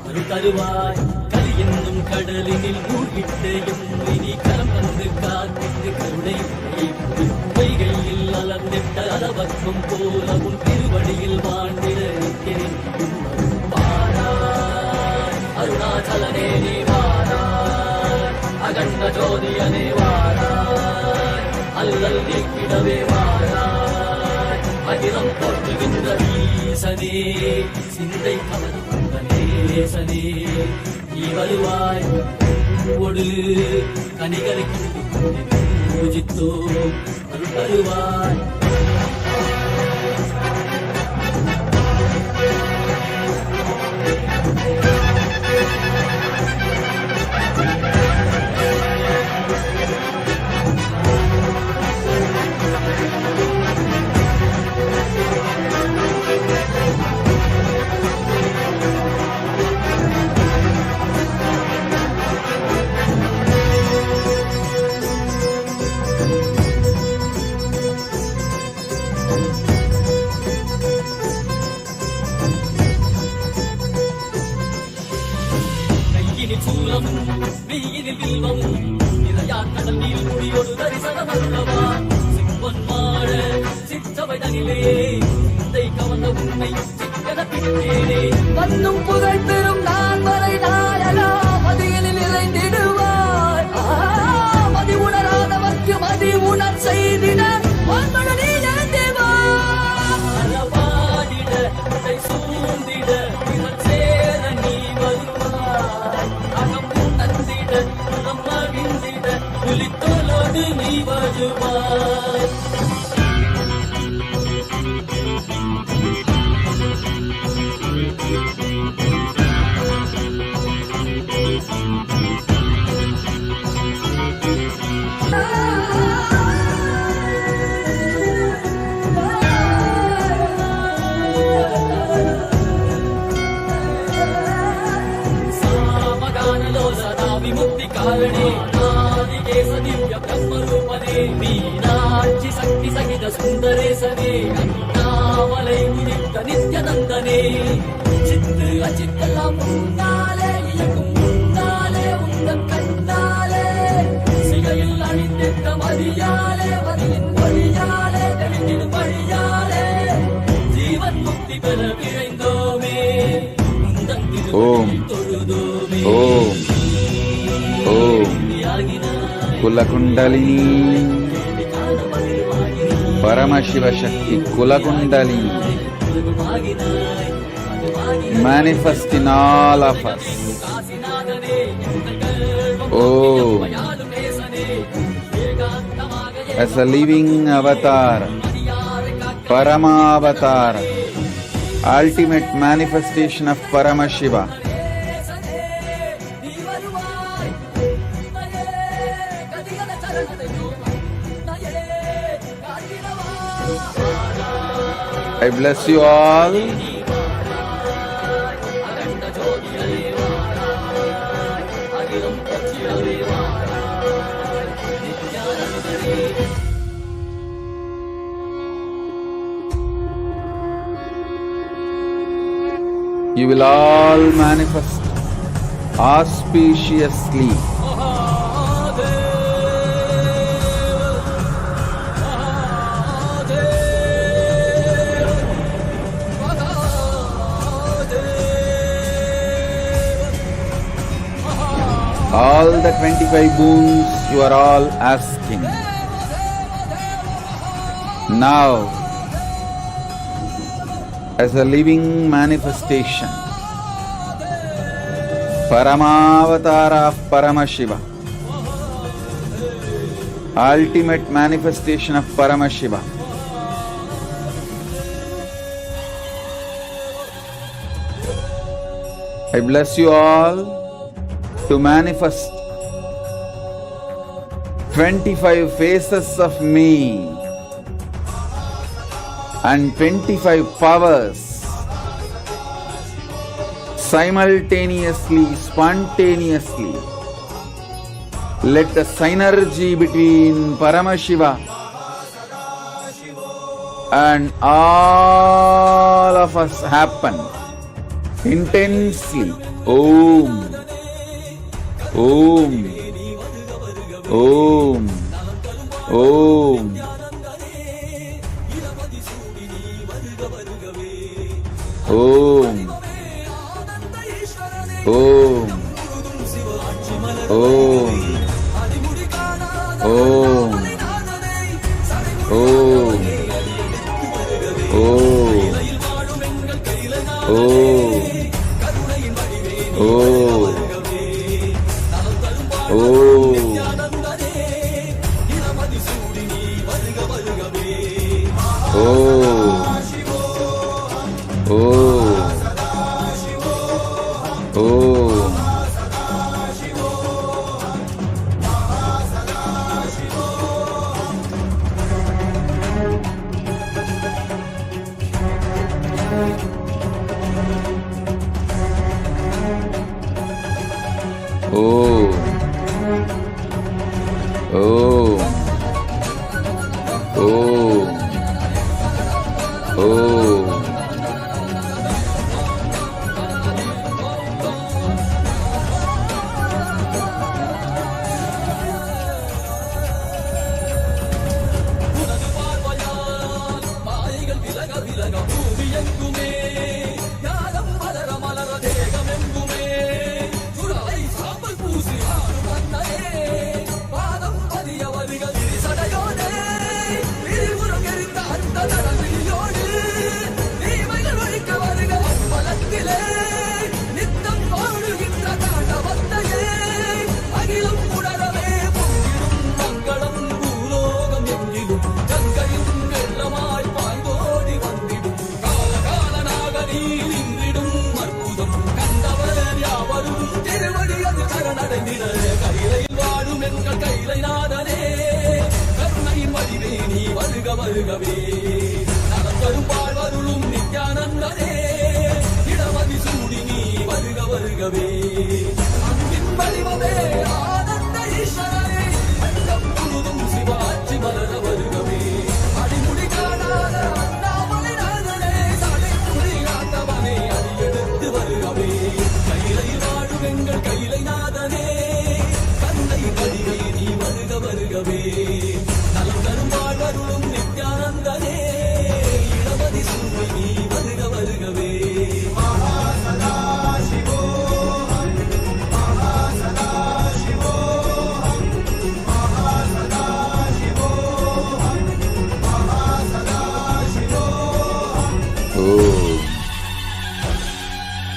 அருள் தருவாய். கலி என்னும் கடலினில் மூழ்கிட்டு நீ கரம் வந்து காத்திட்டு கருணை பொய்கையில் அலர்ந்திட்ட அளவற்கும் போல உன் திருவடியில் வாழ்ந்திட நிற்கிறேன். வாராய் அருணாச்சலனே நீ வாராய், அகண்ட ஜோதியனே வாராய், அல்லல் நீக்கிடவே வாராய், அகிலம் போற்றுகின்ற ஈசனே சிந்தை கவனம் நேசனே நீ வருவாய், பூவோடு கனிகளை கொண்டு பூஜித்தோ அருள் தருவாய். மெய்யினில் வில்வம் நிறையா கடல் நீர் முடியோடு தரிசனம் அல்லவா, சிம்பன் மாட சிற்றவை தனிலே சிந்தை கவர்ந்த உண்மை சிக்கன பிடித்தேனே. வந்தும் புகழ் பெறும் நான் வரை நாயலா மதியில் நிறைந்திடுவார், மதி உணராதவர்க்கு மதி உணர் செய்திட வாழ்மழனே தேவா. பாடிட சூழ்ந்திட சேர நீ வருவாய், அகம் தந்திட குணம் மகிழ்ந்திட புலித்தோலோடு நீ வருவாய். சுந்தரேசனே அண்ணாமலை உதித்த நித்யநந்தனே சித்து அச்சித்தெல்லாம் முன்னாலே இயக்கும் முன்னாலே உந்தன் கண்ணாலே சிகையில் அணிந்திட்ட மதியாலே மதியின் வழியாலே தெளிந்திடும் வழியாலே ஜீவன் முக்தி பெற விழைந்தோமே ஓம் ஓம் ஓம் குலகுண்டலினி பரமசிவ சக்தி குலகுண்டலினி manifest in all of us. Oh, as a living avatar, Paramavatar, ultimate manifestation of Paramashiva. I bless you all. You will all manifest auspiciously. All the 25 boons you are all asking. Now, as a living manifestation, Paramavatara of Paramashiva, ultimate manifestation of Paramashiva, I bless you all to manifest 25 faces of me and 25 powers simultaneously, spontaneously. Let the synergy between Paramashiva and all of us happen intensely. Om, Om, Om, Om. Om, Om, Om, Om, Om, வருகவே நலந்தரும் வாழ்வருளும் நித்யானந்தனே இடமதி சூடி நீ வருக வருகவே அன்பின் வடிவமே ஆனந்த ஈஸ்வரனே அண்டம் முழுதும் சிவாட்சி மலர வருகவே அடிமுடி காண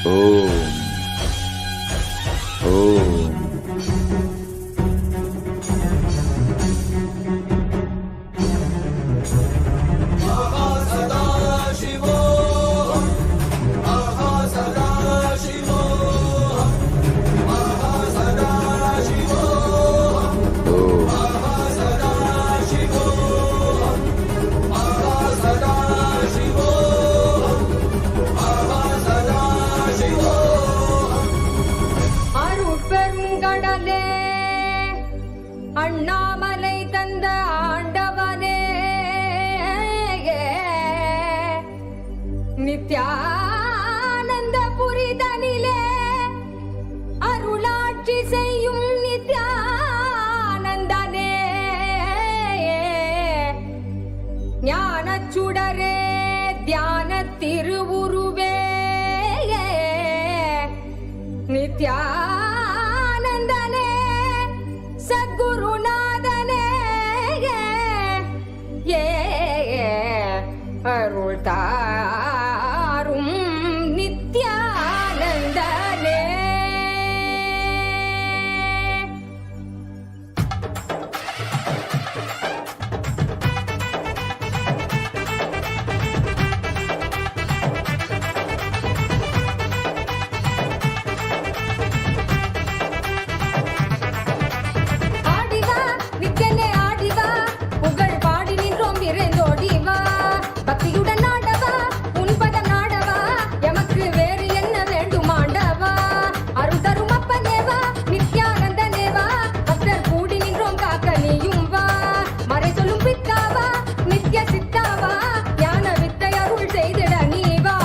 ஓம் ஓம் அருட்பெருங்கடலே அண்ணாமலை தந்த ஆண்டவனே நித்யானந்த புரிதனிலே அருளாட்சி செய்யும் நித்யானந்தனே ஞானச்சுடரே தியான திருவுருவே நித்யானந்தனே சத்குருநாதனே அருள் தாரும் நித்யானந்தனே. ஆடிவா நித்யனே ஆடிவா புகழ் பாடி நின்றோம் விரைந்தோடிவா பக்தியுடன் ஆடவா உன்பதம் நாடவா எமக்கு வேறு என்ன வேண்டும் ஆண்டவா அருள் தரும் அப்பனேவா நித்யானந்தனேவா பக்தர் கூடி நின்றோம் காக்க நீயும் வா மறை சொல்லும் பித்தாவா நித்ய சித்தாவா ஞான வித்தை அருள் செய்திட நீ வா.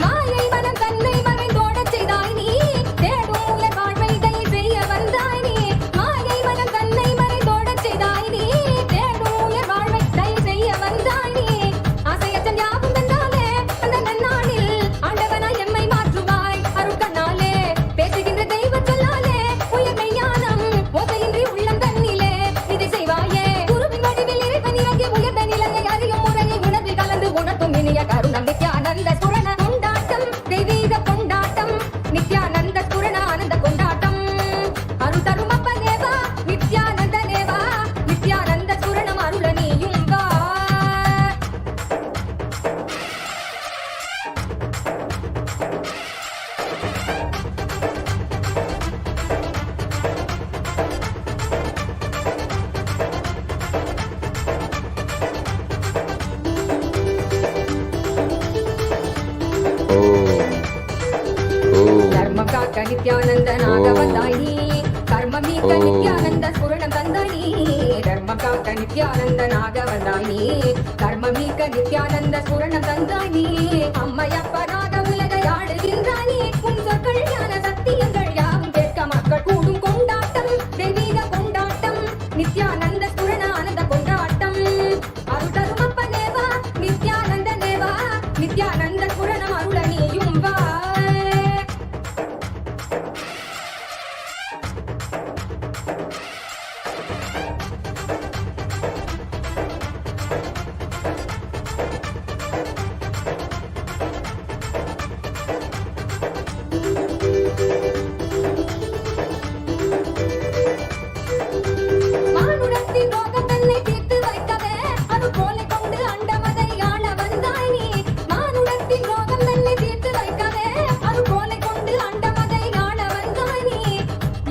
மாயை மனம் தன்னை மறைந்தோடச் செய்தாய் நீ தேடும் உலக வாழ்வை தயவு செய்ய வந்தாய் நீ மாயை மனம் தன்னை மறைந்தோடச் செய்தாய் நீ தேடும் உலக வாழ்வை தயவு செய்ய வந்தாய் நீ ஆசையற்ற ஞாபகம் தந்தாலே அந்த நன்னாளில் ஆண்டவனாய் எம்மை மாற்றுவாய் அருட்கண்ணாலே பேசுகின்ற தெய்வ சொல்லாலே உயர்மை ஞானம் ஓசையின்றி உள்ளம் தன்னிலே இதை செய்வாயே குருவின் வடிவில் இறைவன் இறங்கி உயர்ந்த நிலையை அறியும் முறையை உணர்வில் கலந்து உணர்த்தும் இனிய கருணம் நித்யானந்த சுரண கொண்டாட்டம் தெய்வீக கொண்டாட்டம் நித்யானந்த சுரண ஆனந்த கொண்டாட்டம் அருள் தரும் அப்பனேவா நித்யானந்தனேவா நித்யானந்த சுரணம் அருள நீயும் வா. தர்மம் காக்க நித்யானந்த நாக வந்தாய் நீ கர்ம மீட்க நித்யானந்த ஸ்புரணம் தந்தாய் நீ தர்மம் காக்க நித்யானந்த நாக வந்தாய் நீ கர்ம மீட்க நித்யானந்த ஸ்புரணம் தந்தாய் நீ அம்மையப்பனாக உலகை ஆடுகின்றாய் நீ உன் சொற்கள் ஞான சத்தியங்கள் யாவும் கேட்க மக்கள் கூடும் கொண்டாட்டம் தெய்வீக கொண்டாட்டம் நித்யானந்த ஸ்புரண ஆனந்த கொண்டாட்டம் அருள் தரும் அப்பனேவா நித்யானந்தனேவா நித்யானந்த ஸ்புரணம் அருள நீயும் வா. மானுடத்தின் ரோகம் தன்னை தீர்த்து வைக்கவே அது போல கொண்டு அண்டமதை ஆள வந்தாய் நீ மானுடத்தின் ரோகம் தன்னை தீர்த்து வைக்கவே அது போல கொண்டு அண்டமதை ஆள வந்தாய் நீ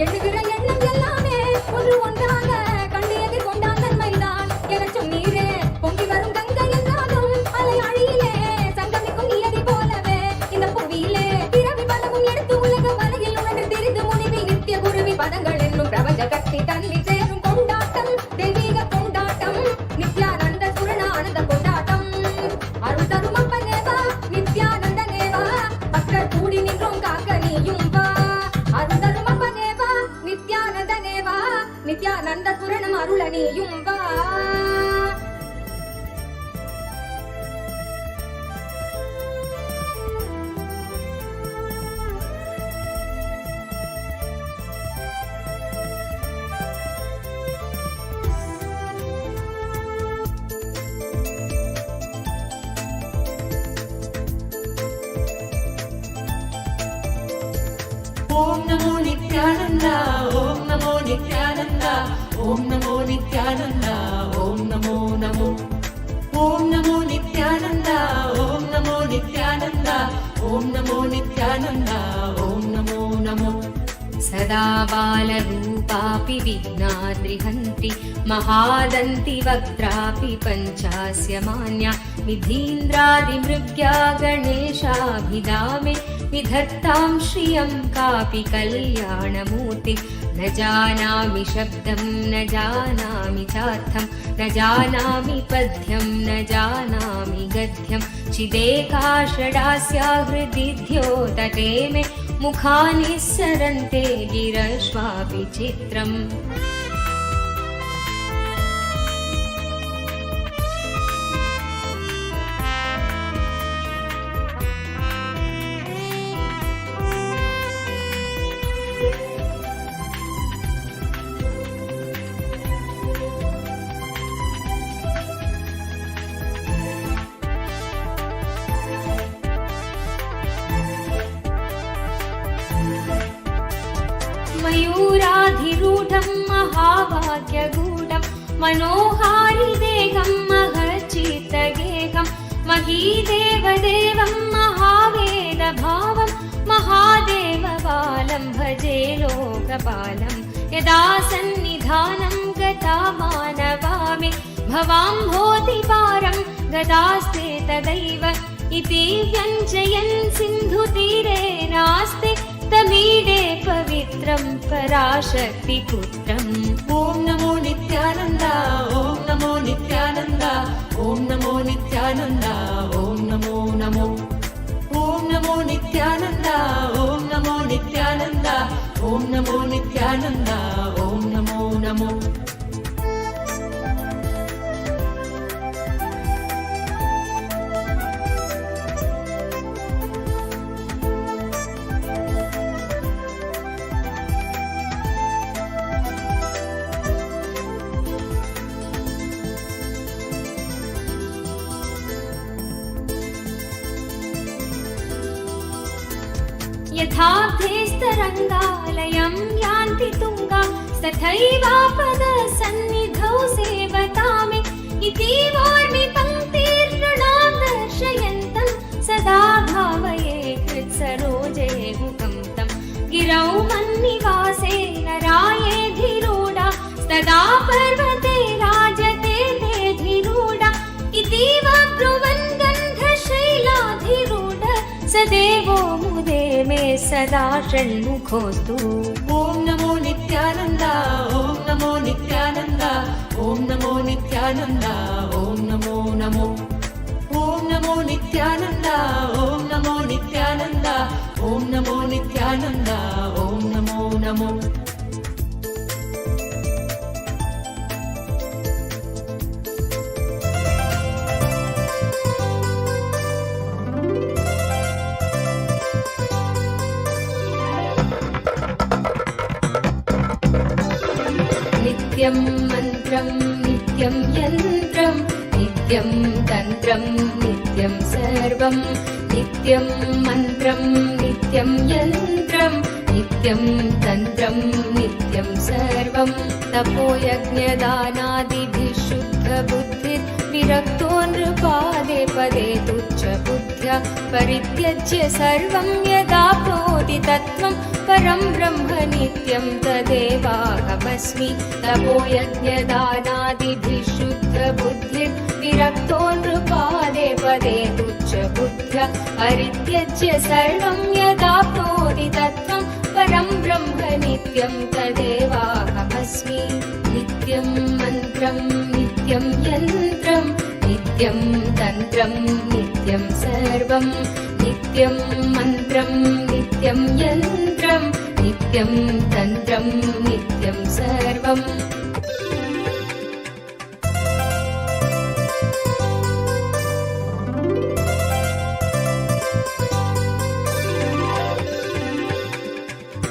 எழுகிற எண்ணம் எல்லாமே ஒன்று ஒன்றாக கண்டு எதிர்கொண்டான் நன்மைதான் என சொன்னீரே பொங்கி வரும் கங்கை என்றாலும் அலை அழியிலே சங்கமிக்கும் நியதி போலவே இந்த புவியிலே பிறவி பலவும் எடுத்து உலக வலையில் உணர்ந்து திரிந்து முடிவில் நித்திய குருவி பதங்கள் என்னும் பிரபஞ்ச கட்டி தள்ளி சேரும் கொண்டாட்டம் தெய்வீக கொண்டாட்டம் நித்யானந்த சுரண ஆனந்த கொண்டாட்டம் அருள் தரும் அப்பனேவா நித்யானந்தனேவா பக்தர் கூடி நின்றோம் காக்க நீயும் வா அருள் தரும் அப்பனேவா நித்யானந்தனேவா நித்யானந்த புரணம் அருளணியும் வா. Om Namo Nithyananda, Om Namo Nithyananda, Om Namo Nithyananda, Om Namo Namo. Om Namo Nithyananda, Om Namo Nithyananda, Om Namo Nithyananda, Om Namo Namo. सदा बालरूपापि विघ्नाद्रिहन्ति महादन्ति वक्त्रापि पञ्चास्य मान्या विधीन्द्रादिमृग्या गणेशाभिधामे विधत्तां श्रियं कापि कल्याणमूर्ति न जानामि शब्दं न जानामि चार्थं न जानामि पद्यं न जानामि गद्यं चिदेका षडास्या हृदि द्योतते मे मुखानि सरन्ते गिरश्वापि चित्रम् मयूराधिरूढं महाभाग्यगूढं मनोहारिदेहं महच्चित्तगेहं महीदेवदेवं महावेदभावं महादेवबालं भजे लोकपालं यदा सन्निधानं गता मानवामि भवाम्भोधिपारं गदास्ते तदैव इति व्यञ्जयन् सिन्धुतीरे नास्ति तमीडे पवित्रं पराशक्तिपुत्रम्. ॐ नमो नित्यानन्दा, ॐ नमो नित्यानन्दा, ॐ नमो नित्यानन्दा, ॐ नमो नमो. ॐ नमो नित्यानन्दा, ॐ नमो नित्यानन्दा, ॐ नमो नित्यानन्दा, ॐ नमो नमो. यथाभ्यस्तरङ्गालयं यान्ति तुङ्गा तथैवापदसन्निधौ सेवतामि इति वार्मि पङ्क्तिर्नृणां दर्शयन्तं सदा भावये कृत्सरोजे मुखं तं गिरौ मन्निवासे नरायेधिरूढा तदा पर्वते राजते तेधिरूढा इतीव ब्रुवन् गन्धशैलाधिरूढ सदेवो मुदे मे सदा षण्मुखोऽस्तु. ॐ नमो नित्यानन्दा, ॐ नमो नित्यानन्दा, ॐ नमो नित्यानन्दा, ॐ नमो नमो. ॐ नमो नित्यानन्दा, ॐ नमो नित्यानन्दा, ॐ नमो नित्यानन्दा, ॐ नमो नमो. नित्यं मन्त्रं नित्यं यन्त्रं नित्यं तन्त्रं नित्यं सर्वं नित्यं मन्त्रं नित्यं यन्त्रं नित्यं तन्त्रं नित्यं सर्वं तपोयज्ञदानादिभिः शुद्धबुद्धिर्विरक्तो नृपादे पदे तुच्छबुद्ध्या परित्यज्य सर्वं यदाप्नोति तत्त्वं परं ब्रह्म नित्यं तदेवाहमस्मि. तपोयज्ञदानादिभिः शुद्धबुद्धिर्विरक्तो नृपादे पदे तुच्छबुद्ध्या परित्यज्य सर्वं यदाप्नोति तत्त्वं परं ब्रह्म नित्यं तदेवाहमस्मि. नित्यं मन्त्रं नित्यं यन्त्रं नित्यं तन्त्रं नित्यं सर्वं नित्यं मन्त्रं नित्यं यन्त्रं नित्यं तन्त्रं नित्यं सर्वं सर्वम्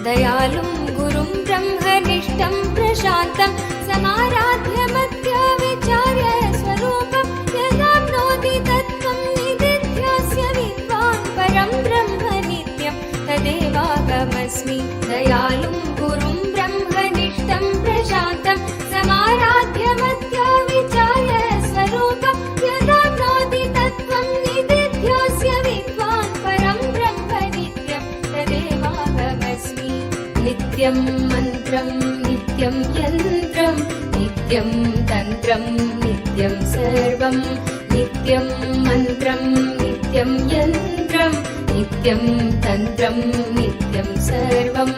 दयालुं गुरुं ब्रह्मनिष्ठं प्रशान्तं समाराध्य मत्या विचार्य स्वरूपं यदाप्नोति तत्त्वं निदिध्यास्य विद्वान् परं ब्रह्म नित्यं तदेवाहमस्मि दयालुं गुरुं ब्रह्मनिष्ठं प्रशान्तं समाराध्य मत्या विचार्य स्वरूपं यदाप्नोति तत्त्वं निदिध्यास्य विद्वान् परं ब्रह्म नित्यं तदेवाहमस्मि नित्यं मन्त्रं नित्यं यन्त्रं नित्यं तन्त्रं नित्यं सर्वं नित्यं मन्त्रं नित्यं यन्त्रं नित्यं तन्त्रं नित्यं सर्वम्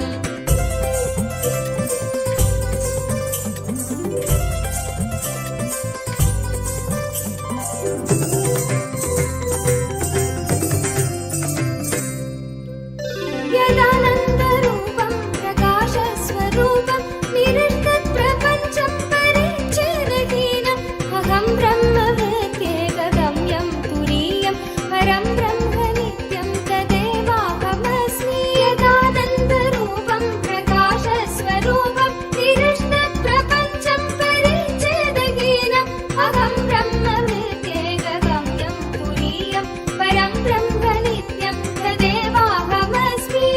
यदानन्दरूपं प्रकाशस्वरूपं निरस्तप्रपञ्चं परिच्छेदहीनम् अहं ब्रह्मवेद्येकगम्यं तुरीयं परं ब्रह्म नित्यं तदेवाहमस्मि यदानन्दरूपं प्रकाशस्वरूपं निरस्तप्रपञ्चं परिच्छेदहीनम् अहं ब्रह्मवेद्येकगम्यं तुरीयं परं ब्रह्म नित्यं तदेवाहमस्मि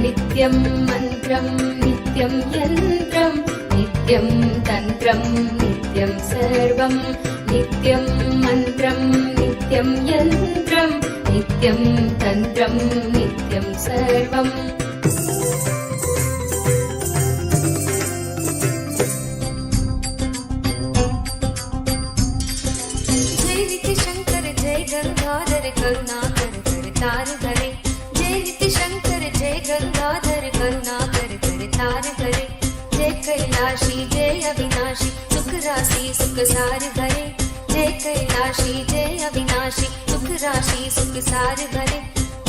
नित्यं मन्त्रं नित्यं यन्त्रं नित्यं तन्त्रं नित्यं सर्वं नित्यं मन्त्रं नित्यं यन्त्रं नित्यं तन्त्रं नित्यं सर्वम् जय नित्य शंकर जय गंगाधर करुणाकर करतार हरे जय नित्य शंकर जय गंगाधर करुणाकर करतार हरे जय कैलाशी जय अविनाशी सुख राशि सुख सार हरे जय कैलाशी जय अविनाशी सुख राशि सुख सार हरे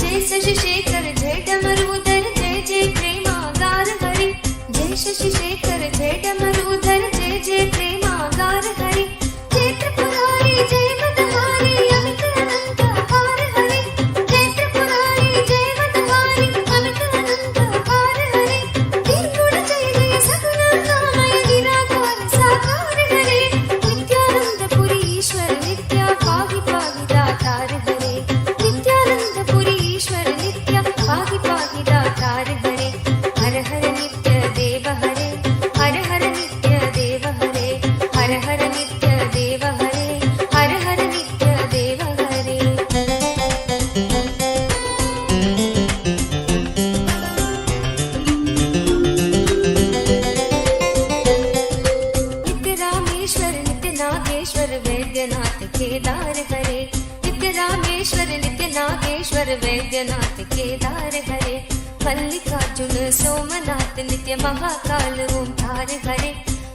जय शशि शेखर जय डमरूधर जय जय प्रेमागार हरे जय शशि शेखर जय डमरूधर जय जय प्रेमागार हरे जय त्रिपुरारी जय मतहारी अमित अनंत अपार हरे जय त्रिपुरारी जय मतहारी अमित अनंत अपार हरे निर्गुण जय जय सगुण कामय निराकार साकार हरे नित्यानंदपुरी ईश्वर नित्या पाहि पाहि दातार हरे नित्यानंदपुरी ईश्वर नित्या पाहि पाहि दातार हरे हर हर नित्य देव हरे हर हर नित्य देव हरे हर हर नित्य देव हरे हर हर नित्य देव हरे नित्य रामेश्वर नित्य नागेश्वर वैद्यनाथ केदार हरे नित्य रामेश्वर नित्य नागेश्वर वैद्यनाथ केदार हरे मल्लिकार्जुन सोमनाथ नित्य महाकाल ओंकार हरे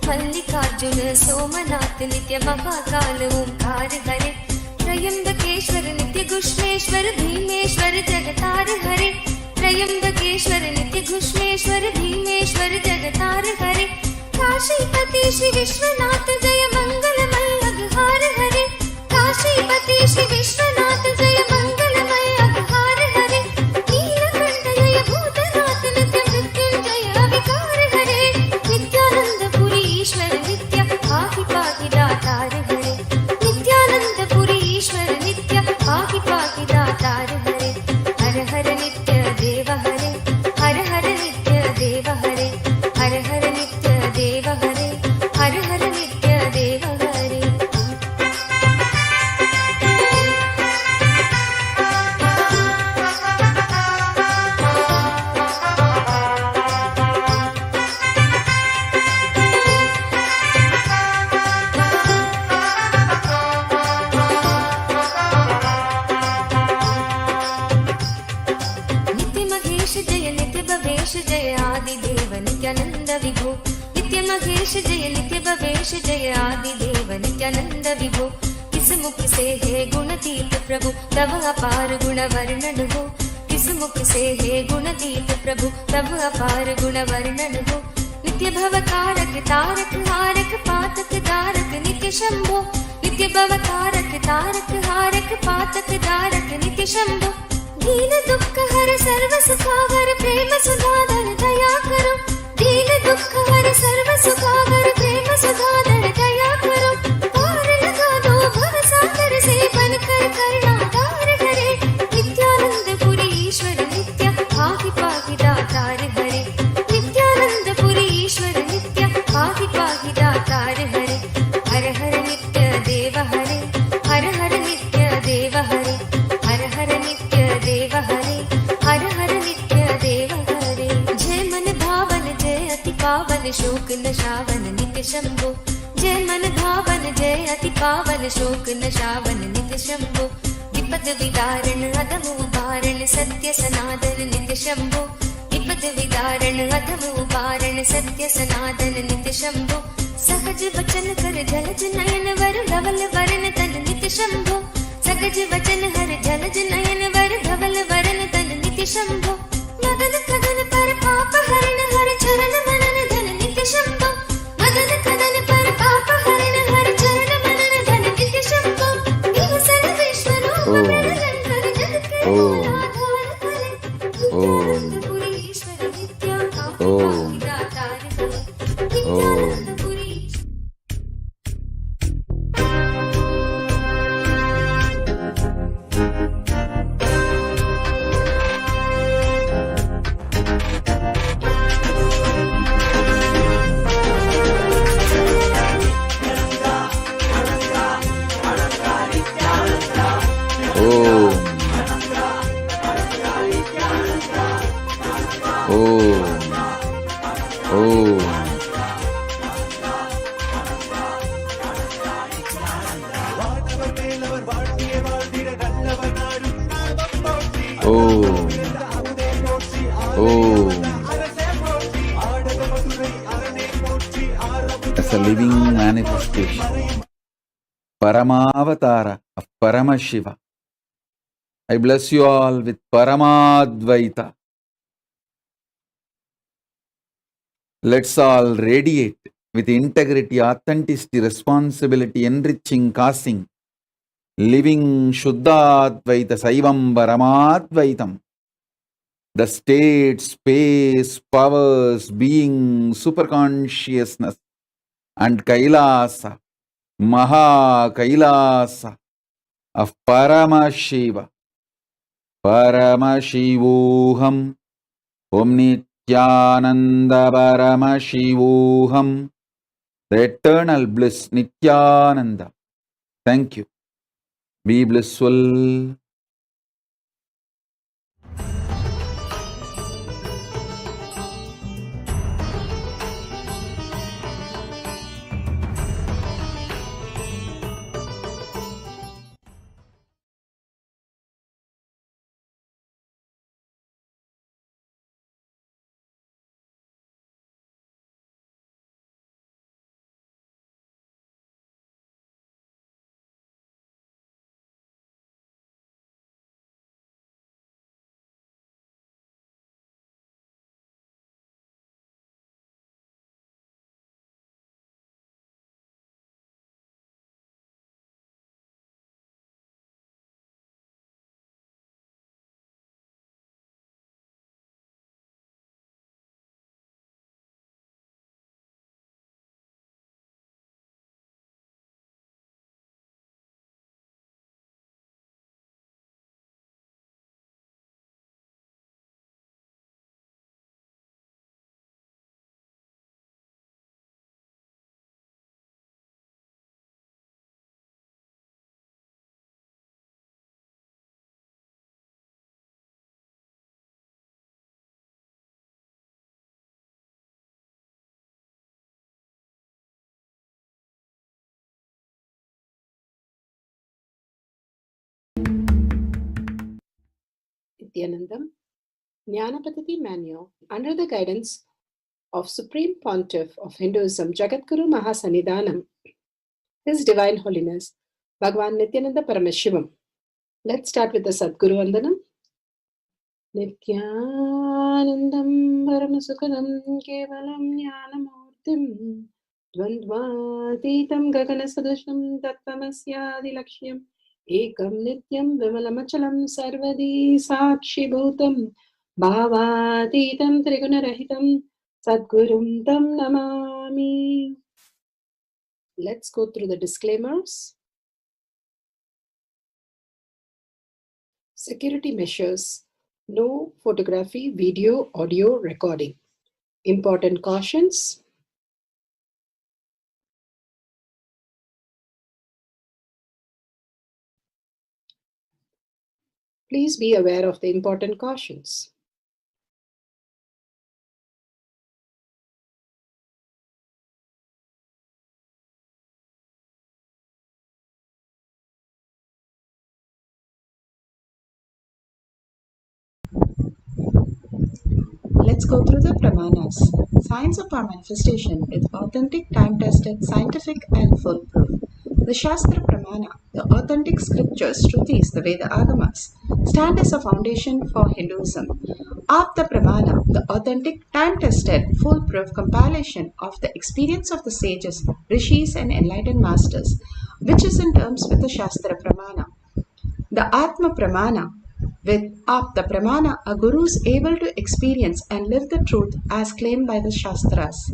मल्लिकार्जुन सोमनाथ नित्य महाकाल ओंकार हरे त्रयंबकेश्वर नित्य घुष्मेश्वर भीमेश्वर जगतार हरे त्रयंबकेश्वर नित्य घुष्मेश्वर भीमेश्वर जगतार हरे काशीपति श्री विश्वनाथ जय मंगलमय अघहार हरे काशीपति श्री विश्वनाथ जय मंगलमय अघहार हरे नीलकंठ जय भूतनाथ नित्य मृत्युंजय विकार हरे नित्यानंदपुरी ईश्वर नित्य पाहि पाहि दातार हरे नित्यानंदपुरी ईश्वर नित्य पाहि पाहि दातार हरे हर हर नित्य देव हरे हर हर नित्य देव हरे हर हर नित्य देव हरे हर हर नित्य देव हरे नित्य महेश जय नित्य भवेश जय आदि देव नित्यानंद विभो नित्य महेश जय नित्य भवेश जय आदि देव नित्यानंद विभो किस मुख से है गुणतीत प्रभु तव अपार गुण वर्णन हो किस मुख से है गुणतीत प्रभु तव अपार गुण वर्णन हो नित्य भवकारक तारक हारक पातक दारक नित्य शंभो नित्य भवकारक तारक हारक पातक दारक नित्य शंभो दीन दुख हर सर्व सुखावर प्रेम सुधाधर दया करो दीन दुख हर सर्व सुखावर प्रेम सुधाधर दया करो पार लगा दो भव सागर से बनकर करुणाधार हरे नित्यानंद पुरी ईश्वर नित्य पाहि पाहि दातार हरे नित्यानंद पुरी ईश्वर नित्य पाहि पाहि दातार हरे हर हर नित्य देव हरे हर हर नित्य देव हरे हर हर नित्य देव हरे हर हर नित्य देव हरे जय मन भावन जय अति पावन शोक नशावन नित्य शंभो जय मन भावन जय अति पावन शोक नशावन नित्य शंभो विपद विदारण अधम उबारण सत्य सनातन नित्य शंभो विपद विदारण अधम उबारण सत्य सनातन नित्य शंभो सहज वचन कर जलज नयन वर धवल वरण तन नित्य शंभो सहज वचन हर जलज नयन वर धवल वरण तन नित्य शंभो मदन कदन पर पाप हरण हर चरण मनन धन नित्य शंभो मदन कदन पर पाप हरण हर चरण मनन धन नित्य शंभो देव सर्व ईश्वरो मनन जग के आधार करे नित्यानंद पुरी ईश्वर नित्य पाहि दातार हरे Nityanand Puri As a living manifestation, Paramavatara of Paramashiva. I bless you all with Paramadvaita. Let's all radiate with integrity, authenticity, responsibility, enriching, causing, living Shuddhadvaita Saivam Paramadvaitam. The state, space, powers, being, superconsciousness, and Kailasa, Maha Kailasa of Paramashiva. Paramashivoham, Om Nithyananda Paramashivoham, the eternal bliss, Nithyananda. Thank you. Be blissful. Nithyanandam Jnanapadati Manual under the guidance of Supreme Pontiff of Hinduism Jagadguru Mahasanidhanam, His Divine Holiness Bhagwan Nithyananda Paramashivam. Let's start with the Sadguru Vandanam. Nithyanandam Paramasukadam Kevalam Jnanamurtim Dvandvatitam Gaganasadusham Tattvamasyaadilakshyam Ekam Nityam Vimalamachalam Sarvadi Sakshi Bhutam Bhavatitam Trigunarahitam Sadgurum Tam Namami. Let's go through the disclaimers. Security measures. No photography, video, audio recording. Important cautions. Please be aware of the important cautions. Let's go through the pramanas. Science of our manifestation with authentic, time-tested, scientific and full proof. The Shastra Pramana, the authentic scriptures, Shrutis, the Veda Agamas, stand as a foundation for Hinduism. Apta Pramana, the authentic, time-tested, full-proof compilation of the experience of the sages, rishis and enlightened masters, which is in terms with the Shastra Pramana. The Atma Pramana. With Apta Pramana, a guru is able to experience and live the truth as claimed by the Shastras.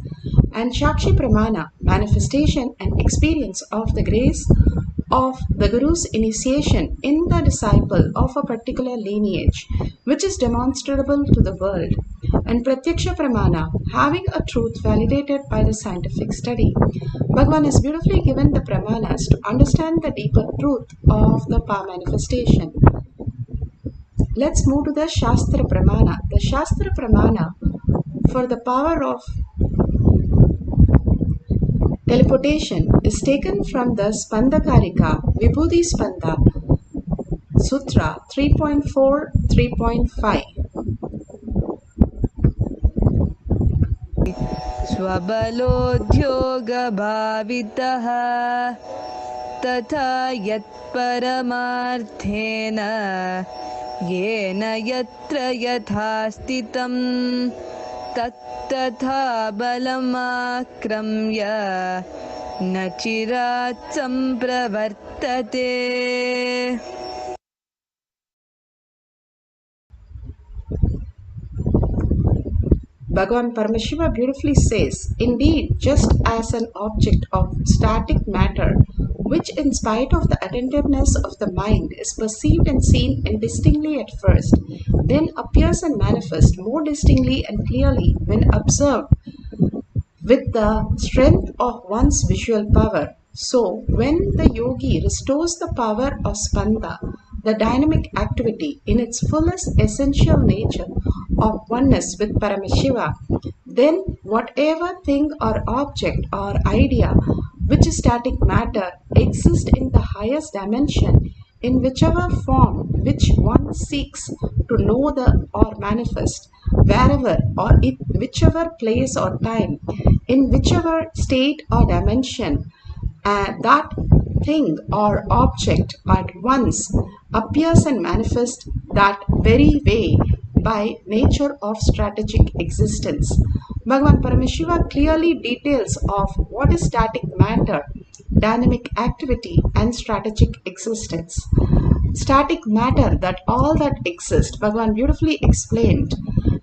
And Shakshi Pramana, manifestation and experience of the grace of the guru's initiation in the disciple of a particular lineage, which is demonstrable to the world. And Pratyaksha Pramana, having a truth validated by the scientific study. Bhagavan has beautifully given the Pramanas to understand the deeper truth of the power manifestation. Let's move to the Shastra Pramana. The Shastra Pramana for the power of teleportation is taken from the Spandakarika Vibhuti Spanda Sutra 3.4 3.5. स्वबलोद्योगभावितः तथा यत्परमार्थेन येन यत्र यथा स्थितं तत्तथा बलमाक्रम्य न चिरात् सम्प्रवर्तते. Bhagavan Paramashiva beautifully says, indeed, just as an object of static matter, which in spite of the attentiveness of the mind is perceived and seen indistinctly at first, then appears and manifests more distinctly and clearly when observed with the strength of one's visual power. So, when the yogi restores the power of spanda, the dynamic activity in its fullest essential nature of oneness with Paramashiva, then whatever thing or object or idea which is static matter exists in the highest dimension in whichever form which one seeks to know the or manifest, wherever or in whichever place or time, in whichever state or dimension, that thing or object at once appears and manifests that very way by nature of strategic existence. Bhagavan Paramashiva clearly details of what is static matter, dynamic activity and strategic existence. Static matter, that all that exists, Bhagavan beautifully explained.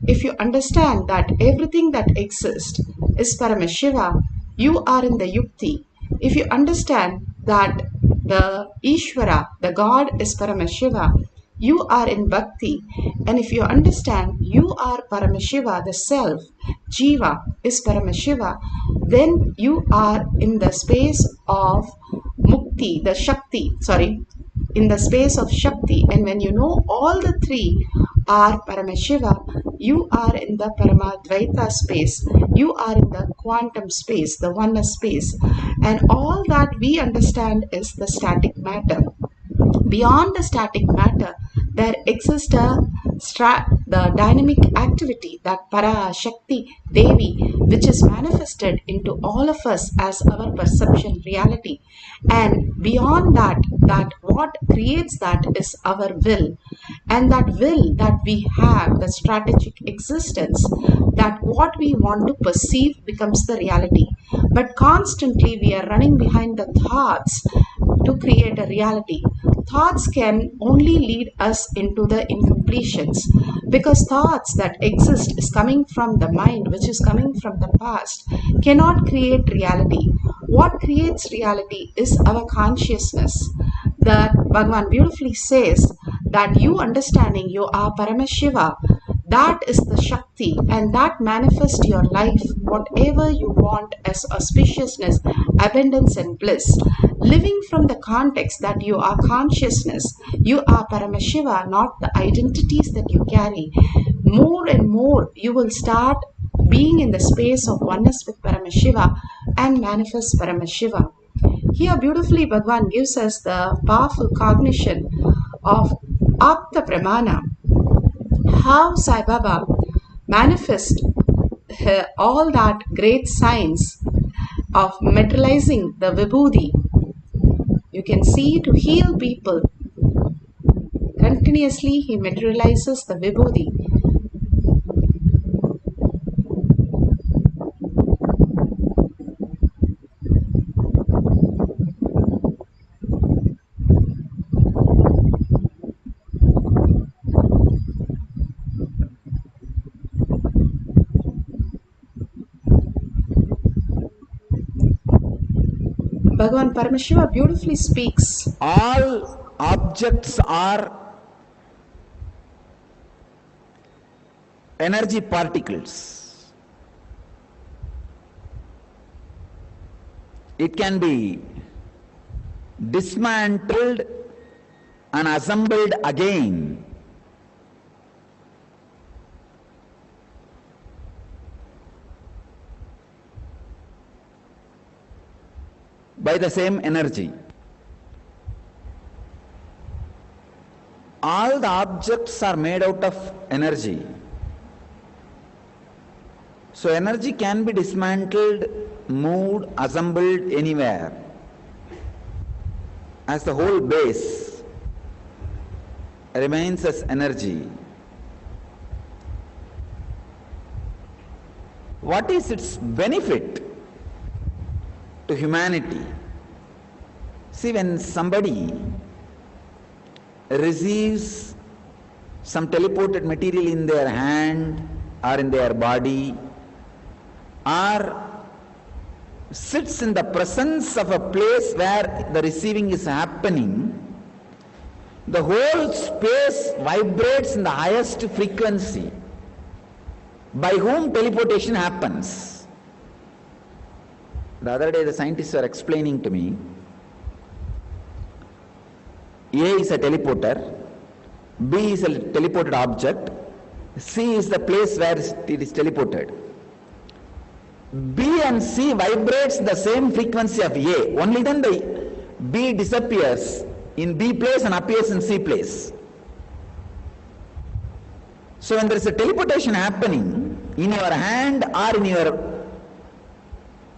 If you understand that everything that exists is Paramashiva, you are in the yukti. If you understand that the Ishvara, the God is Paramashiva, you are in bhakti. And if you understand you are Paramashiva, the self, Jiva is Paramashiva, then you are in the space of mukti, the Shakti, in the space of Shakti. And when you know all the three are Paramashiva, you are in the Paramadvaita space. You are in the quantum space, the oneness space. And all that we understand is the static matter. Beyond the static matter, there exists the dynamic activity, that Para Shakti Devi, which is manifested into all of us as our perception reality. And beyond that what creates that is our will. and that will that we have, the strategic existence, that what we want to perceive becomes the reality. But constantly we are running behind the thoughts to create a reality. Thoughts can only lead us into the incompletions, because thoughts that exist is coming from the mind, which is coming from the past, cannot create reality. What creates reality is our consciousness. That Bhagavan beautifully says that you understanding you are Paramashiva, that is the Shakti, and that manifests your life, whatever you want as auspiciousness, abundance, and bliss. Living from the context that you are consciousness, you are Paramashiva, not the identities that you carry. More and more, you will start being in the space of oneness with Paramashiva and manifest Paramashiva. Here, beautifully, Bhagavan gives us the powerful cognition of Apta Pramana, how Sai Baba manifest all that great science of materializing the Vibhuti. You can see to heal people. Continuously he materializes the Vibhuti. Bhagavan Paramashiva beautifully speaks. All objects are energy particles. It can be dismantled and assembled again. By the same energy. All the objects are made out of energy. So energy can be dismantled, moved, assembled anywhere, as the whole base remains as energy. What is its benefit to humanity? See, when somebody receives some teleported material in their hand or in their body, or sits in the presence of a place where the receiving is happening, the whole space vibrates in the highest frequency. By whom teleportation happens? The other day the scientists were explaining to me, A is a teleporter, B is a teleported object, C is the place where it is teleported. B and C vibrates the same frequency of A. Only then the B disappears in B place and appears in C place. So when there is a teleportation happening in your hand or in your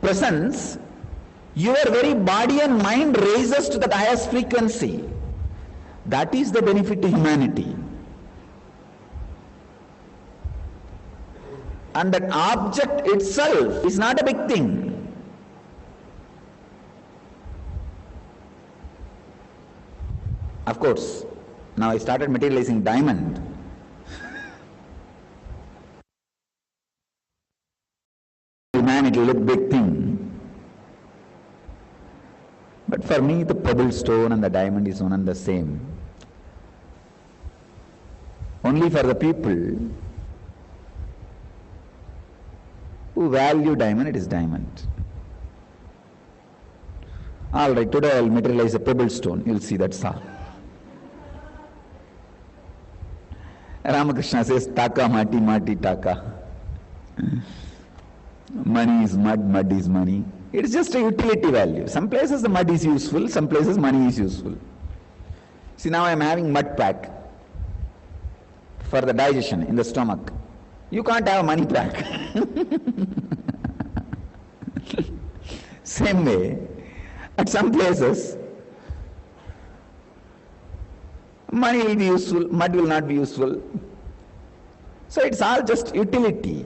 presence, your very body and mind raises to the highest frequency. That is the benefit to humanity. And that object itself is not a big thing. Of course, now I started materializing diamond. Man, it will look big thing. But for me, the pebble stone and the diamond is one and the same. Only for the people who value diamond, it is diamond. All right, today I will materialize a pebble stone. You will see, that's all. Ramakrishna says, taka mati, mati taka. Money is mud, mud is money. It is just a utility value. Some places the mud is useful, some places money is useful. See, now I am having mud pack for the digestion in the stomach. You can't have a money pack. Same way, at some places, Money will be useful, mud will not be useful. So it's all just utility.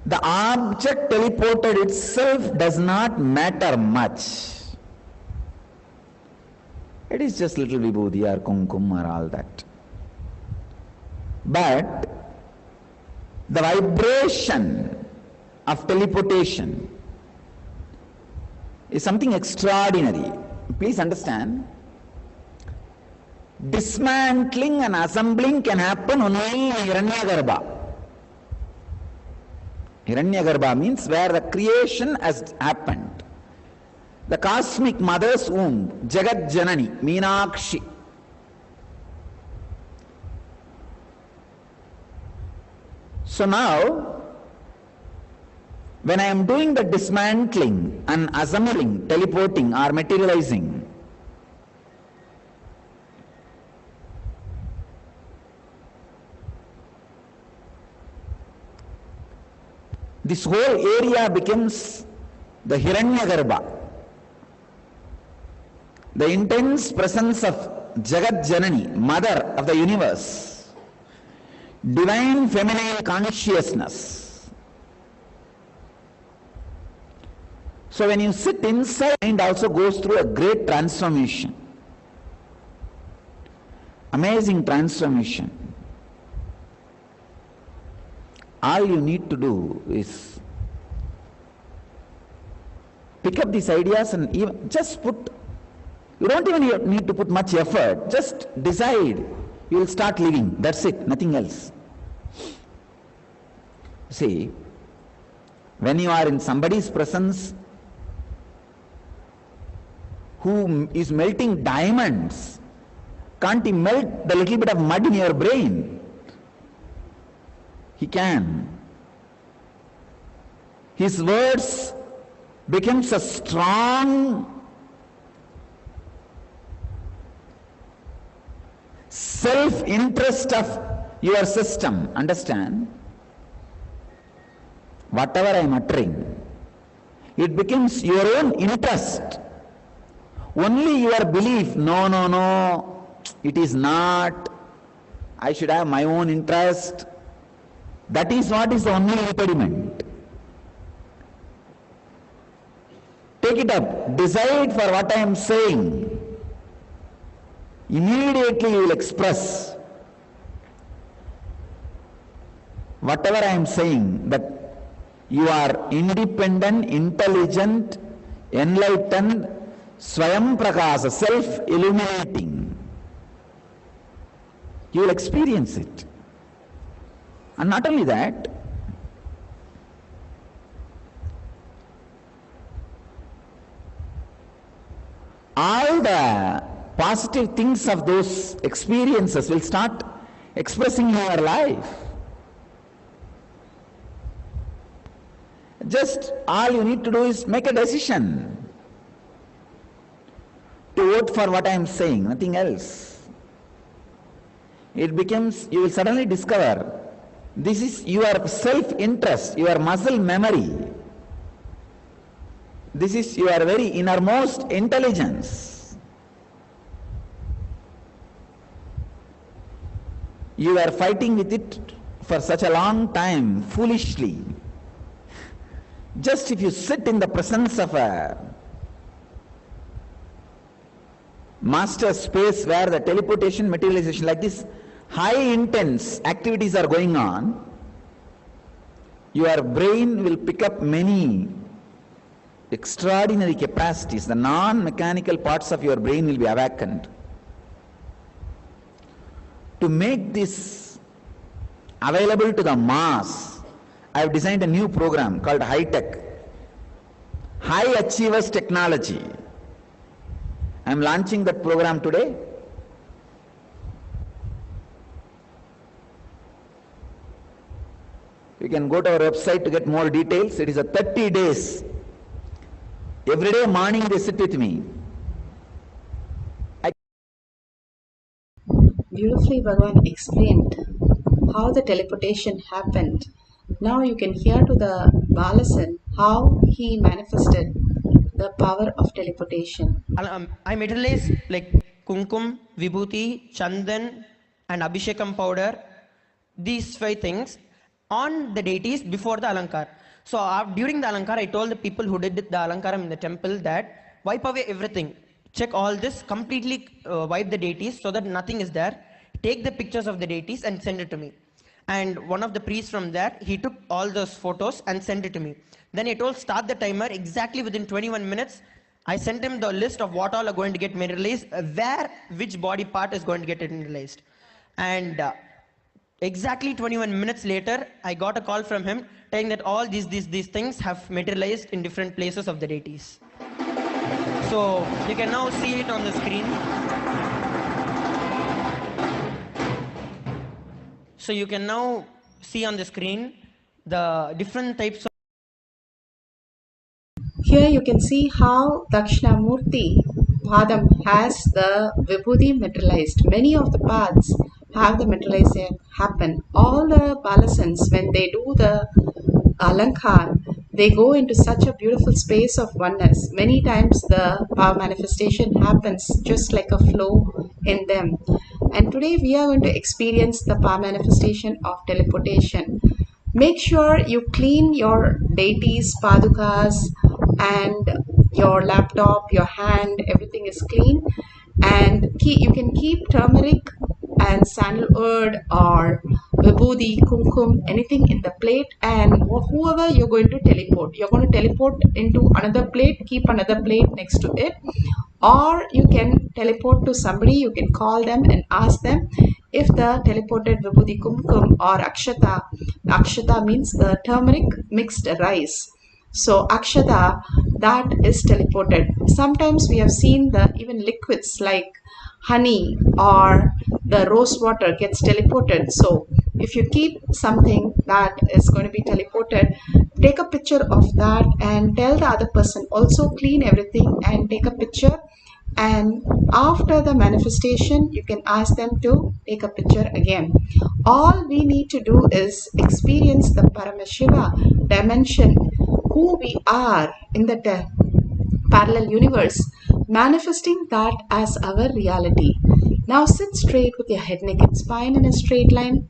The object teleported itself does not matter much. It is just little vibhuti or kumkum or all that. But the vibration of teleportation is something extraordinary. Please understand. Dismantling and assembling can happen only in Hiranyagarbha. Hiranyagarbha means where the creation has happened. The cosmic mother's womb, Jagat Janani, Meenakshi. So now, when I am doing the dismantling and assembling, teleporting or materializing, this whole area becomes the Hiranyagarbha. The intense presence of Jagat Janani, mother of the universe, divine feminine consciousness. So when you sit inside, mind also goes through a great transformation. Amazing transformation. All you need to do is pick up these ideas and even just put, you don't even need to put much effort, just decide, you will start living, that's it, nothing else. See, when you are in somebody's presence who is melting diamonds, can't he melt the little bit of mud in your brain? He can. His words becomes a strong self-interest of your system. Understand? Whatever I am uttering, it becomes your own interest. Only your belief, no, it is not. I should have my own interest. That is what is the only impediment. Take it up. Decide for what I am saying. Immediately you will express whatever I am saying, that you are independent, intelligent, enlightened, Swayam Prakasa, self-illuminating. You will experience it. And not only that, all the positive things of those experiences will start expressing in your life. Just all you need to do is make a decision to vote for what I am saying, nothing else. It becomes, you will suddenly discover, this is your self-interest, your muscle memory. This is your very innermost intelligence. You are fighting with it for such a long time, foolishly. Just if you sit in the presence of a master space where the teleportation, materialization, like this, high intense activities are going on, your brain will pick up many extraordinary capacities. The non-mechanical parts of your brain will be awakened. To make this available to the mass, I have designed a new program called High Tech, High Achievers Technology. I am launching that program today. You can go to our website to get more details. It is a 30 days. Every day morning they sit with me. Beautifully, Bhagavan explained how the teleportation happened Now you can hear to the Balasan how he manifested the power of teleportation. I materialize like kumkum, vibhuti, chandan, and abhishekam powder. These 5 things on the deities before the alankar. So during the alankar, I told the people who did the alankaram in the temple that wipe away everything. Check all this, completely wipe the deities so that nothing is there. Take the pictures of the deities and send it to me. And one of the priests from there, he took all those photos and sent it to me. Then I told start the timer exactly within 21 minutes. I sent him the list of what all are going to get materialized, which body part is going to get materialized. And exactly 21 minutes later, I got a call from him saying that all these things have materialized in different places of the deities. So you can now see it on the screen. So you can now see on the screen the different types of. Here you can see how Dakshinamurti Padam has the Vibhuti materialized. Many of the paths have the materialization happen. All the Balasans, when they do the Alankar, they go into such a beautiful space of oneness. Many times the power manifestation happens just like a flow in them. And today we are going to experience the power manifestation of teleportation. Make sure you clean your deities, padukas, and your laptop, your hand, everything is clean. And you can keep turmeric and sandalwood or vibhuti, kumkum, anything in the plate, and whoever you're going to teleport into another plate, keep another plate next to it. Or you can teleport to somebody, you can call them and ask them if the teleported vibhuti, kumkum or akshata. Akshata means the turmeric mixed rice. So akshata, that is teleported. Sometimes we have seen the even liquids like honey or the rose water gets teleported. So if you keep something that is going to be teleported, take a picture of that and tell the other person, also clean everything and take a picture. And after the manifestation, you can ask them to take a picture again. All we need to do is experience the Paramashiva dimension, who we are in the parallel universe, manifesting that as our reality. Now sit straight with your head, neck and spine in a straight line.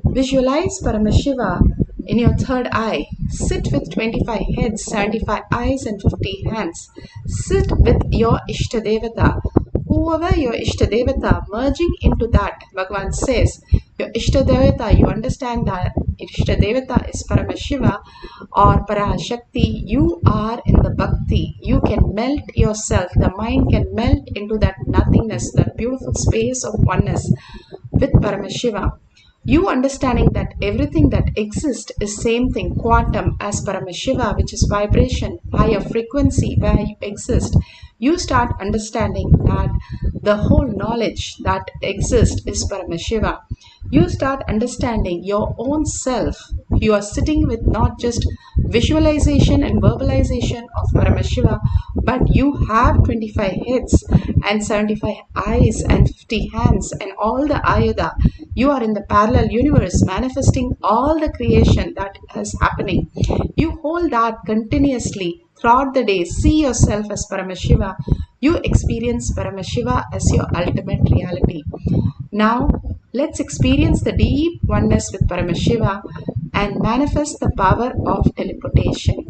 Visualize Paramashiva in your third eye. Sit with 25 heads, 75 eyes and 50 hands. Sit with your Ishtadevata. Whoever your Ishtadevata, merging into that, Bhagavan says, your Ishtadevata, you understand that Ishtadevata is Paramashiva or Parashakti. You are in the Bhakti. You can melt yourself. The mind can melt into that nothingness, that beautiful space of oneness with Paramashiva. You understanding that everything that exists is same thing, quantum as Paramashiva, which is vibration, higher frequency where you exist. You start understanding that the whole knowledge that exists is Paramashiva. You start understanding your own self. You are sitting with not just visualization and verbalization of Paramashiva, but you have 25 heads and 75 eyes and 50 hands and all the ayuda. You are in the parallel universe manifesting all the creation that is happening. You hold that continuously throughout the day. See yourself as Paramashiva. You experience Paramashiva as your ultimate reality. Now, let's experience the deep oneness with Paramashiva and manifest the power of teleportation.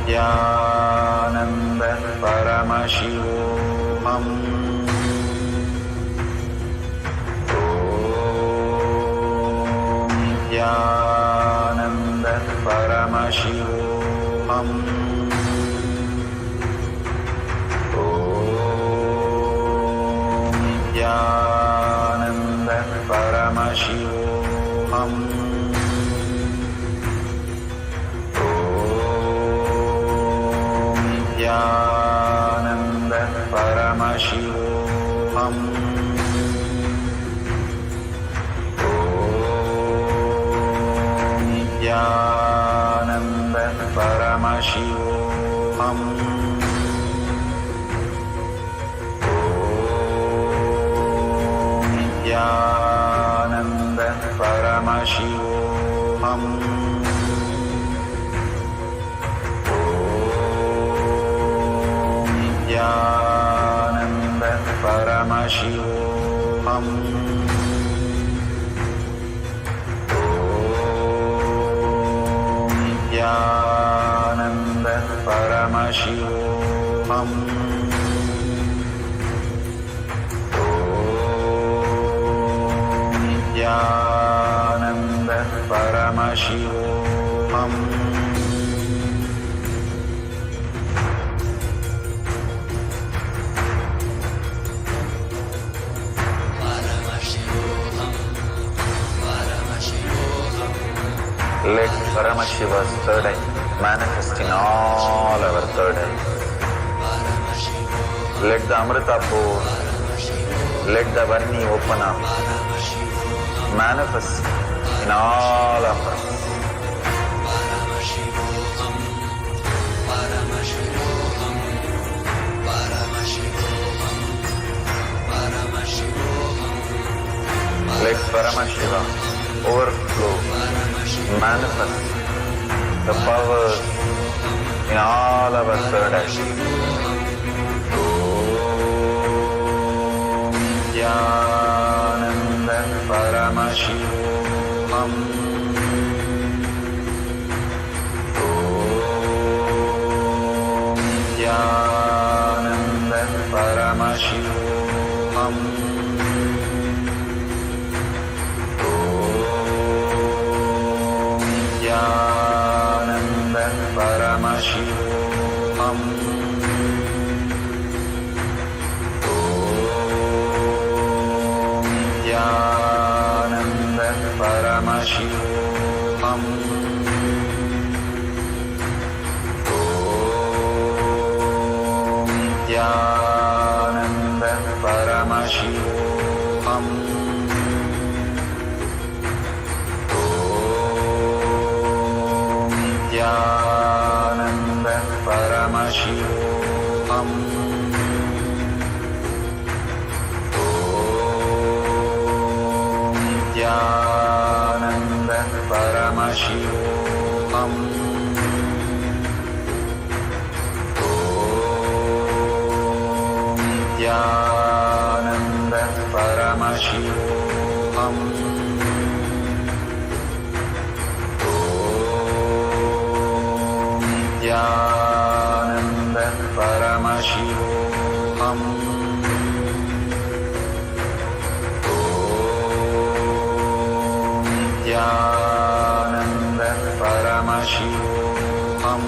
Nithyananda Paramashivoham. Nithyananda Paramashivoham. Nithyananda Paramashivoham. Nithyananda Paramashivoham. Nithyananda Paramashivoham. Nithyananda Paramashivoham. Om Nithyananda Paramashivoham. Om Nithyananda Paramashivoham. Nithyananda Paramashivoham. Let Paramashiva's third eye manifest in all our third eyes. Let the Amrita pour, let the Varni open up, manifest in all of us. Let Paramashiva overflow, manifest the powers in all of our third eyes. Om Nithyananda Paramashivoham. Om Nithyananda Paramashivoham. Om Nithyananda Paramashivoham. Nithyananda Paramashivoham. Om Nithyananda Paramashivoham. Om Nithyananda Paramashivoham. Nithyananda Paramashivoham. Om Nithyananda Paramashivoham. Om Nithyananda Paramashivoham. Nithyananda Paramashivoham. Om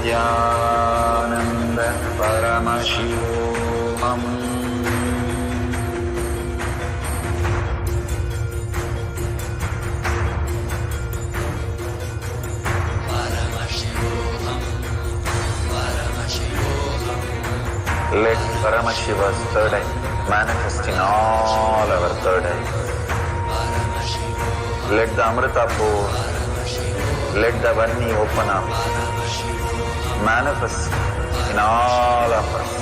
Nithyananda Paramashivoham. Let Paramashiva's third eye manifest in all our third eyes. Let the Amrita pour, let the Varni open up, manifest in all of us.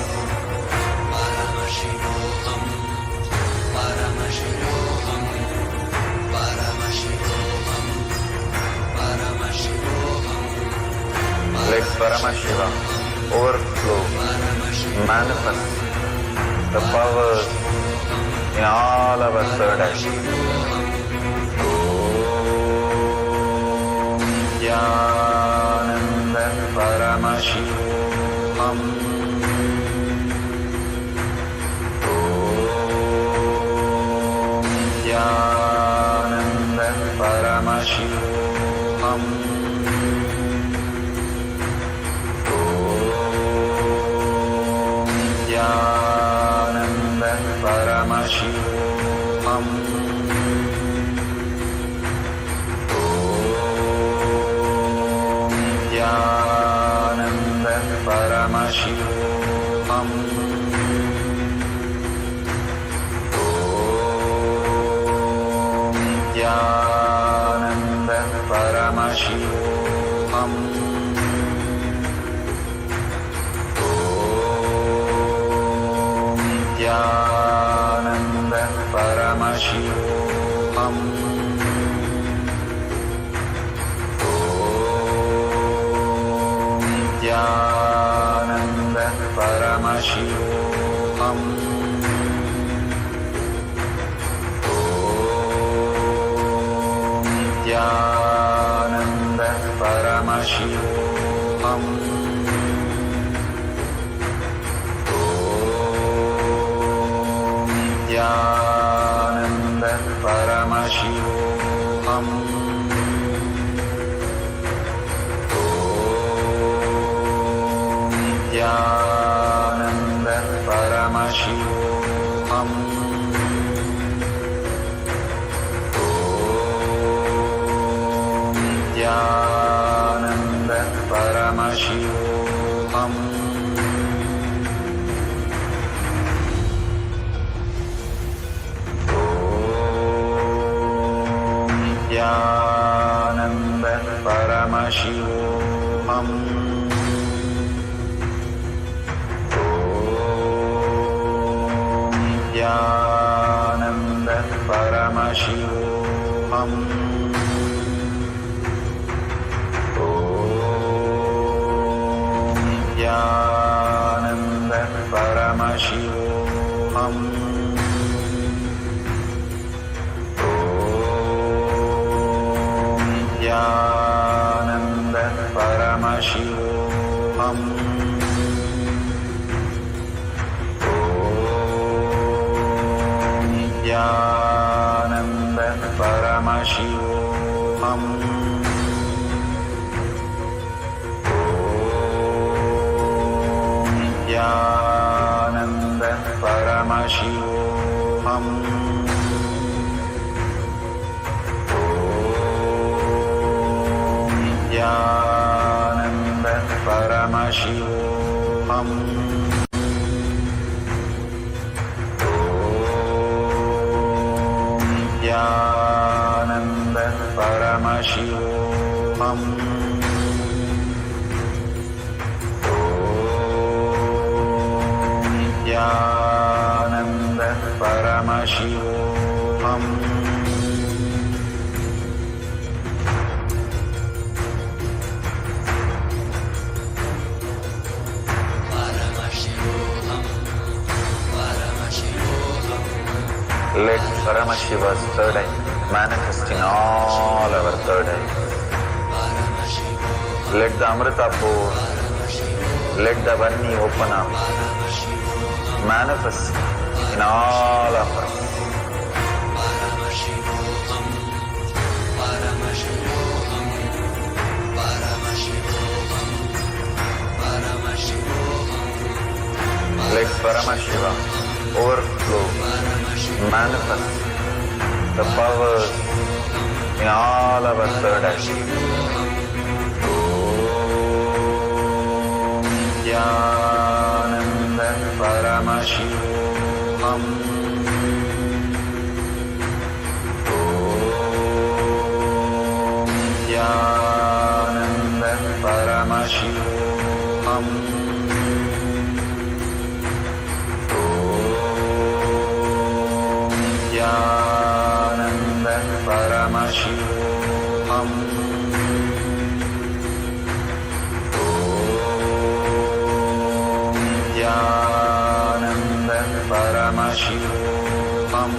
Let Paramashiva overflow, manifest the powers in all our third eyes. Om Nithyananda Paramashivoham. Om Nithyananda Paramashivoham. Nithyananda Paramashivoham. Om Nithyananda Paramashivoham. Om Nithyananda Paramashivoham. Om Nithyananda Paramashivoham. Om Nithyananda Paramashivoham. Om Nithyananda Paramashivoham. Nithyananda Paramashivoham. Om Nithyananda Paramashivoham. Om Nithyananda Paramashivoham. Nithyananda Paramashivoham. Om Nithyananda Paramashivoham. Om Nithyananda Paramashivoham. Nithyananda Paramashivoham. Om Nithyananda Paramashivoham. Om Nithyananda Paramashivoham. Nithyananda Paramashivoham. Om Nithyananda Paramashivoham. Let Paramashiva's third eye manifest in all our third eyes. Let the Amrita pour, let the Vani open up, manifest in all of us. Let Paramashiva overflow, manifest the powers in all our third eye. Om Nithyananda Paramashivoham. Om Nithyananda Paramashivoham. Nithyananda Paramashivoham. Om Nithyananda Paramashivoham. Om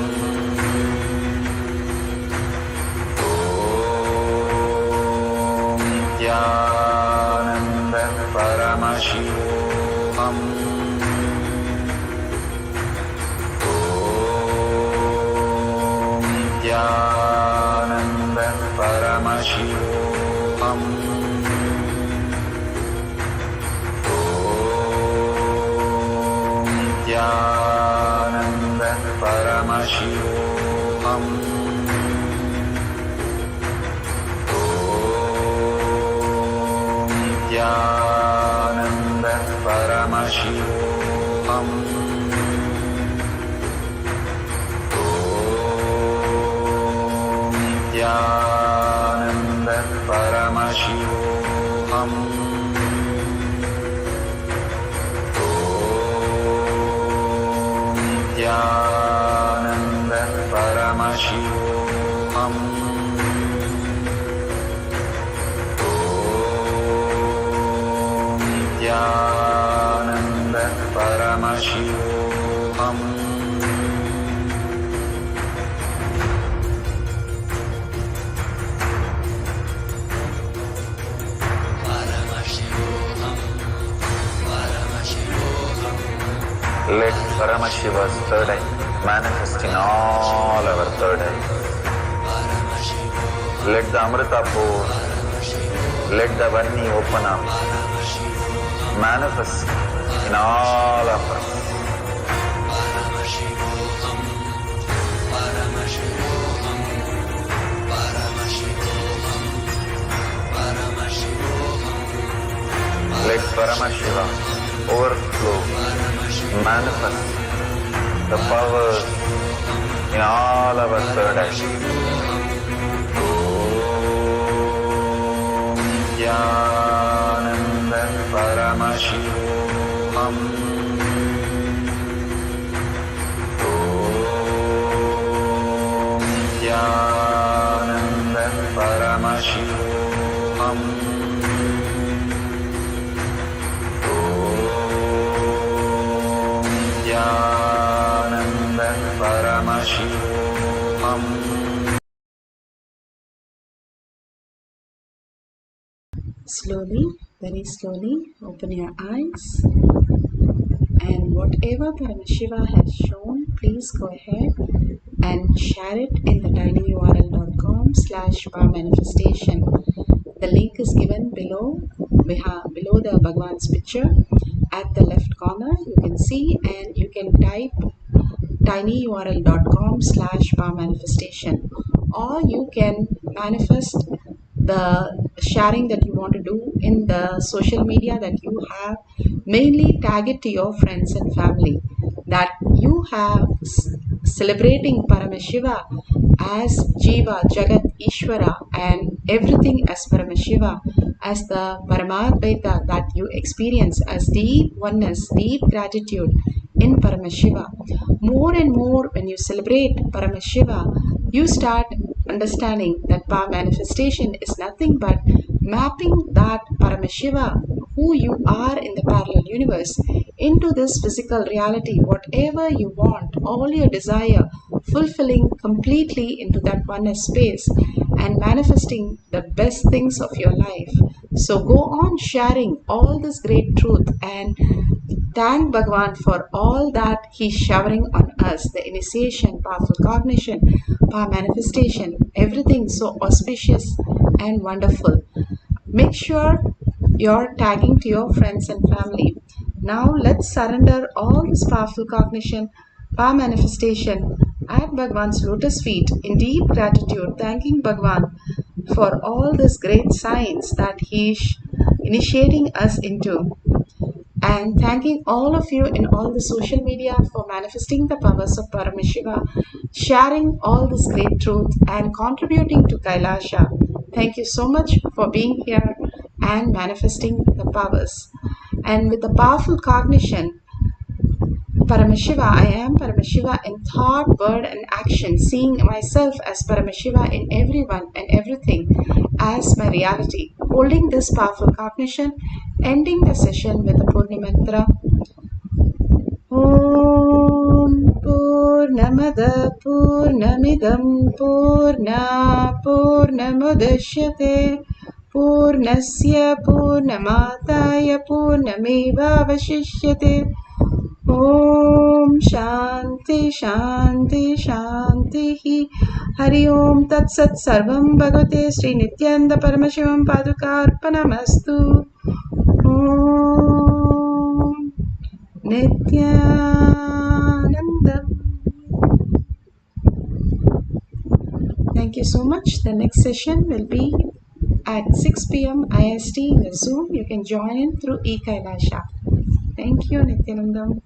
Nithyananda Paramashivoham. Nithyananda Paramashivoham. Om Nithyananda Paramashivoham. Om Nithyananda Paramashivoham. Nithyananda Paramashivoham. Om Nithyananda Paramashivoham. Om Paramashivoham. Let Paramashiva's third eye manifest in all our third eyes. Let the Amrita pour, let the Varni open up, manifest in all of us. Let Paramashiva overflow, manifest the powers in all our third eyes. Om Nithyananda Paramashivam. Om Nithyananda Paramashivam. Nithyananda Paramashivoham. Slowly, very slowly, open your eyes, and whatever Paramashiva has shown, please go ahead and share it in the tinyurl.com/powermanifestation. The link is given below the Bhagwan's picture at the left corner. You can see, and you can type tinyurl.com/powermanifestation, or you can manifest the sharing that you want to do in the social media that you have. Mainly tag it to your friends and family that you have celebrating Paramashiva as Jiva, Jagat, Ishvara, and everything as Paramashiva, as the Paramadvaita that you experience as deep oneness, deep gratitude in Paramashiva. More and more, when you celebrate Paramashiva, you start understanding that power manifestation is nothing but mapping that Paramashiva, who you are in the parallel universe, into this physical reality. Whatever you want, all your desire, fulfilling completely into that oneness space and manifesting the best things of your life. So go on sharing all this great truth and thank Bhagwan for all that He's showering on us, the initiation, powerful cognition, power manifestation, everything so auspicious and wonderful. Make sure you're tagging to your friends and family. Now let's surrender all this powerful cognition, power manifestation at Bhagwan's lotus feet in deep gratitude, thanking Bhagwan for all this great science that He's initiating us into. And thanking all of you in all the social media for manifesting the powers of Paramashiva, sharing all this great truth and contributing to KAILASA. Thank you so much for being here and manifesting the powers. And with the powerful cognition, Paramashiva, I am Paramashiva in thought, word and action, seeing myself as Paramashiva in everyone and everything as my reality. Holding this powerful cognition, ending the session with a Purna mantra. Om Purnamada Purnamidam Purna Purnamudashyate Purnasya Purnamataya Purnameva Vashishyate. Om Shanti Shanti Shanti Hari Om Tat Sat Sarvam Bhagavate Sri Nithyananda Paramashivam Padukarpanamastu. Om Nithyananda. Thank you so much. The next session will be at 6 p.m. IST in the Zoom. You can join in through KAILASA. Thank you, Nithyanandam.